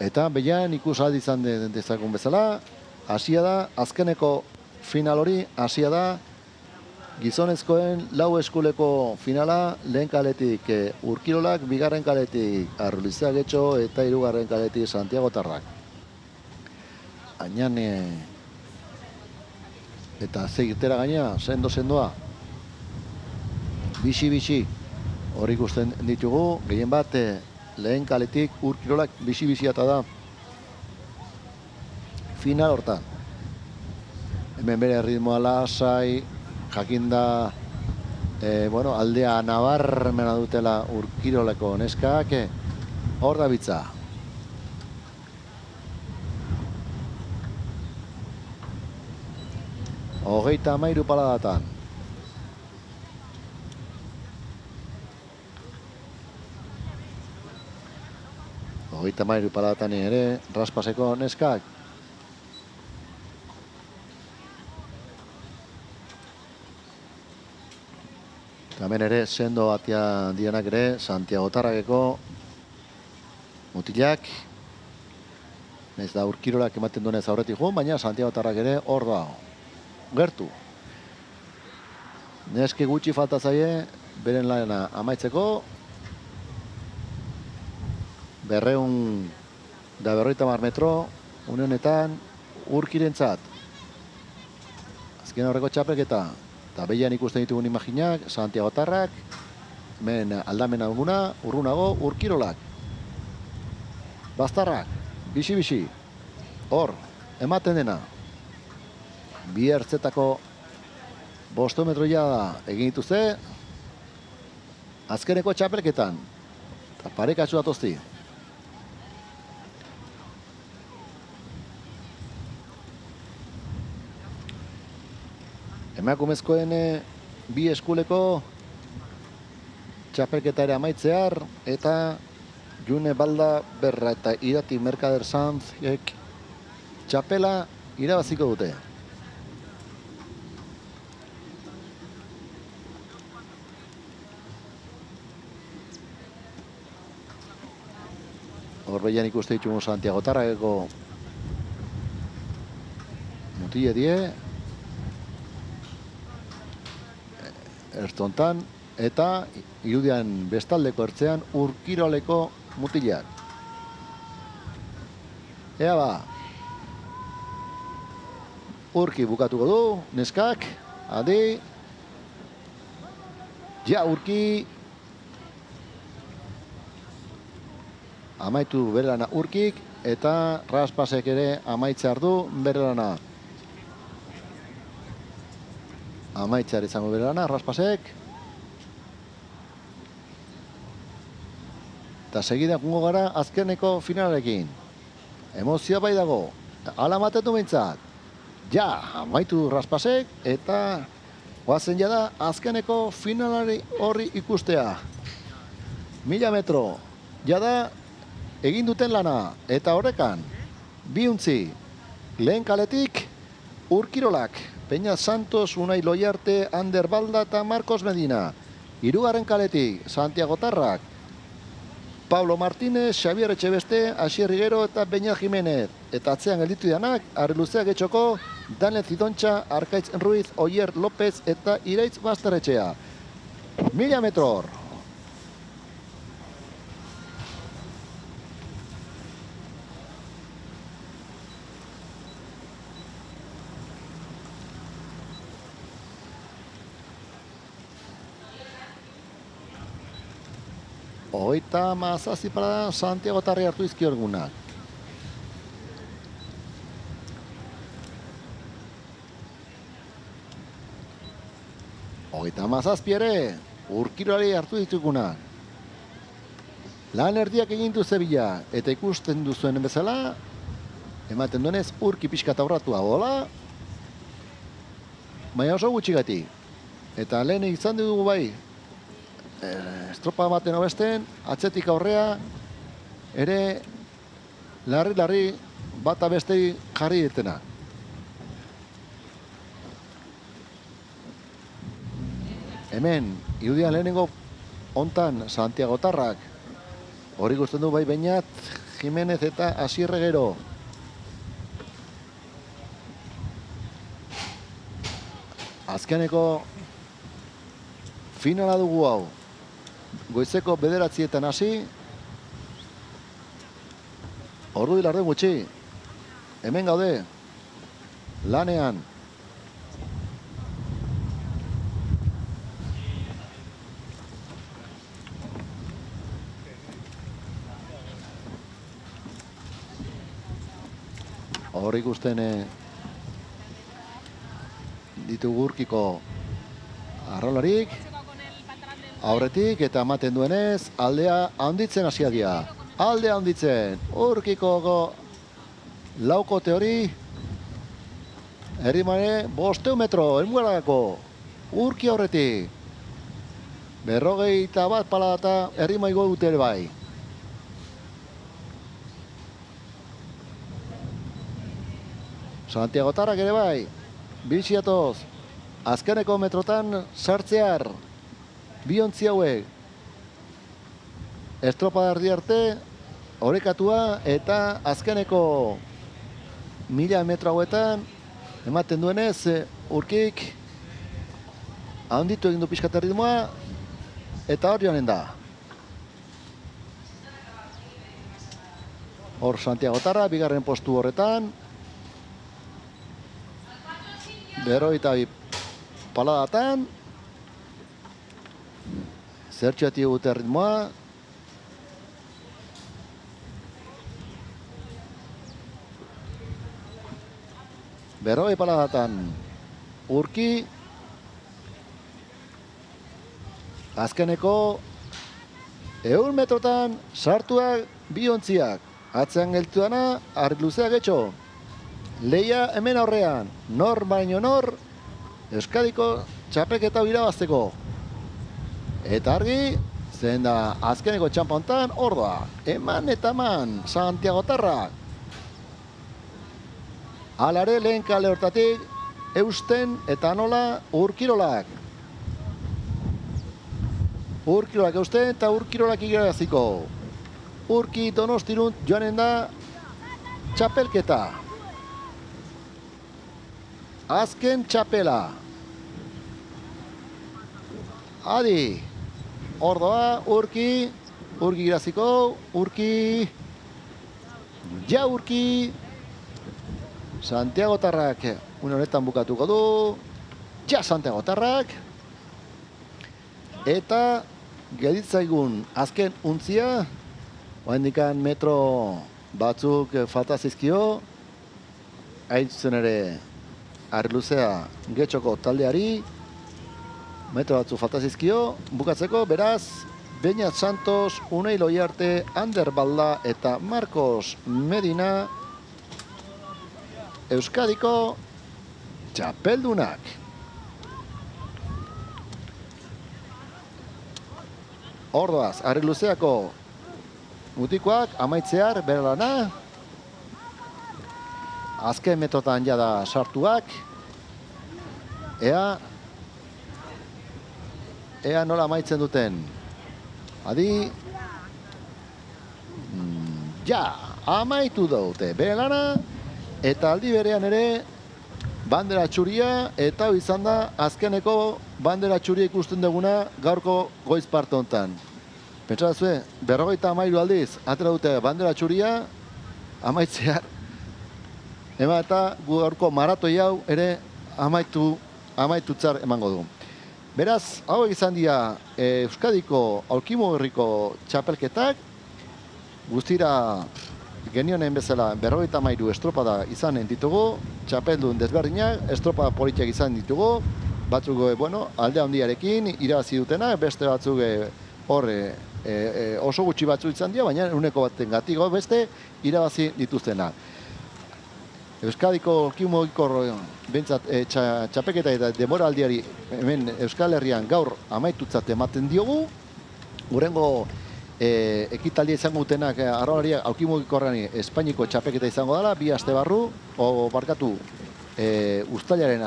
Eta behian ikus aldi izan dezakun bezala, hasia da, azkeneko final hori, hasia da, gizonezkoen lau eskuleko finala, lehen kaletik Urkirolak, bigarren kaletik Arrulizea Getxo eta hirugarren kaletik Santiagotarrak. Ainan, eta zegitera gaina, sendoa, bixi, hori ikusten ditugu, gehien bat, lehen kaletik Urkirolak bizi-biziata da final hortan. Hemen bere ritmoa lasai, jakinda aldea nabarmena dutela Urkirolako neskak, hor da bitza. Hogeita 13 paladatan. Hogeita 13 paladatan ere, Raspaseko neskak. Hemen ere, sendo atia dianak ere, Santiago Tarrageko mutilak. Ez da urkirolak ematen duenez aurretik joan, baina Santiago Tarrak ere hor da. Gertu. Neski gutxi falta zaie, beren lana amaitzeko. 250 metro, une honetan urkirentzat. Azken horreko txapelketa. Eta behian ikusten ditugun imaginak, Santiago Tarrak, hemen aldamena duguna, urrunago, urkirolak. Bastarrak, bixi-bixi, hor, ematen dena. Bi ertzetako 500 metroia da egin dituzte, azkeneko txapelketan, eta parekatxu datozti. Emakumezkoen bi eskuleko txapelketa ere amaitzear, eta June Balda Berra eta Irati Merkader Sanzek txapela irabaziko dute. Horbeian ikuste ditugu Santiago Tarrageko mutile die. Erstontan, eta irudian bestaldeko ertzean urkiroleko mutilak. Ea ba. Urki bukatuko du, neskak, adi. Ja, urki. Amaitu bere lana urkik, eta Raspasek ere amaitzear du bere lana. Amaitzear izango bere lana, Raspasek. Eta segida gungo gara azkeneko finalarekin. Emozioa bai dago. Hala matetu behintzat. Ja, amaitu Raspasek, eta guazen jada azkeneko finalari horri ikustea. 1000 metro. Jada egin duten lana. Eta horrekan, biuntzi, lehen kaletik urkirolak. Peña Santos, Unai Loiarte, Ander Balda eta Marcos Medina. Hirugarren kaletik, Santiago Tarrak, Pablo Martínez, Xavier Etxebeste, Asier Riguero eta Beñat Jiménez. Eta atzean gelditu dianak, Arriluzea Getxoko, Daniel Zidontxa, Arkaitz Ruiz, Oier López eta Iraitz Basterretxea. 1000 metro hor. Hogeita mazazpi parada Santiago Tarri hartu izkiorgunak. Hogeita mazazpi ere urkirolari hartu ditugunak. Lan erdiak egin du Zebila eta ikusten duzuen bezala, ematen duenez urki pixka taurratua hola, baina oso gutxigati. Eta lehen izan dugu bai, estropa baten hobesten, atzetik aurrea, ere larri-larri bata bestei jarri ditena. Hemen, irudian lehenengo hontan Santiago Tarrak, hori ikusten du bai Beñat Jiménez eta Asier Riguero. Azkeneko finala dugu hau. Goizeko 9:00 hasi. Ordu dilarden gutxi. Hemen gaude. Lanean. Hor ikusten ditugu urkiko arrolarik. Aurretik eta ematen duenez, aldea handitzen hasia dira. Aldea handitzen, urkiko laukote hori, errimare 500 metro, elmuelako, urki aurretik. 51 palata errimaigo dute ere bai. Santiago Tarrak ere bai, biziatoz, azkeneko metrotan sartzear. Biontzi hauek estropada erdi arte orekatua eta azkeneko 1000 metro hauetan ematen duenez Urkik handitu egin du pixkat erritmoa eta hor joanen da. Hor Santiagotarra, bigarren postu horretan. Berrogeita bi paladatan. Zertxeatik gute ritmoa. Berrogei paladatan Urki. Azkeneko 100 metrotan sartuak biontziak. Atzean geltuana, Arluzea getxo. Leia hemen aurrean, nor baino nor, Euskadiko txapelketa irabazteko. Eta argi, zen da azkeneko txampa hontan ordoa. Eman eta eman, Santiagotarrak. Alare lehen kale hortatik, eusten eta nola Urkirolak. Urkirolak eusten eta Urkirolak irabaziko. Urki Donostirunt joanen da txapelketa. Azken txapela. Adi. Ordoa, Urki. Urki iraziko. Urki. Ja, Urki. Santiagotarrak une honetan bukatuko du. Ja, Santiagotarrak. Eta gelditzaigun azken untzia. Oaindikan metro batzuk falta zizkio. Hain zuzen ere Arluzea getxoko taldeari. Metro batzuk falta zizkio. Bukatzeko, beraz, Beñat Santos, Unai Loiarte, Ander Balda eta Marcos Medina Euskadiko txapeldunak. Ordoaz, Arluzeako mutikoak amaitzear bere lana. Azken metrotan jada sartuak. Ea nola amaitzen duten. Adi. Ja, amaitu dute bere lana. Eta aldi berean ere bandera txuria eta izan da azkeneko bandera txuria ikusten duguna gaurko goiz parte hontan. Pentsatuzue, 53 aldiz atera dute bandera txuria, amaitzear. Ema eta gaurko maratoi hau ere amaitutzar emango du. Beraz, hau izan dira Euskadiko aulkimogerriko txapelketak. Guztira genionen bezala 53 estropada izanen ditugu. Txapeldun desberdinak, estropada politiak izan ditugu. Batzuk, alde handiarekin irabazi dutena, beste batzuk horre oso gutxi batzu izan dira, baina uneko baten gatiko beste irabazi dituztena. Euskadiko aulkimogikor bentsat txapeketa eta demoraldiari hemen Euskal Herrian gaur amaitutzat ematen diogu. Gurengo ekitaldia izango dutenak arrolariak aulkimogikorrean Espainiko txapeketa izango dela, 2 aste barru, uztailaren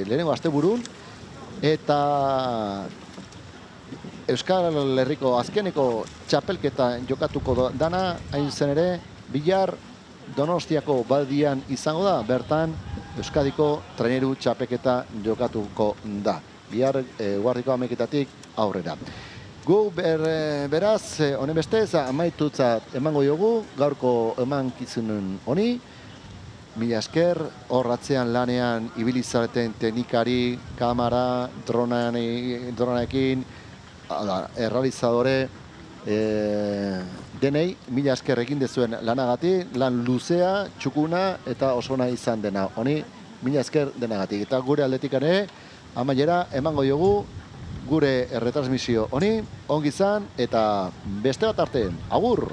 lehenengo asteburun, eta Euskal Herriko azkeneko txapelketa jokatuko dana, hain zen ere, Bilar Donostiako baldian izango da, bertan Euskadiko traineru txapelketa jokatuko da. Bihar guardiko ameketatik aurrera. Gu beraz, honen bestez, amaitutzat emango diogu, gaurko emankizunen honi. Mila esker, horratzean lanean ibilizareten teknikari, kamera, dronaekin, errealizadore, denei, mila esker egin dezuen lanagatik, lan luzea, txukuna eta oso nahi izan dena. Honi, mila esker denagatik. Eta gure aldetik ere, amaiera emango diogu, gure erretransmisio honi, ongi izan eta beste bat arte, agur!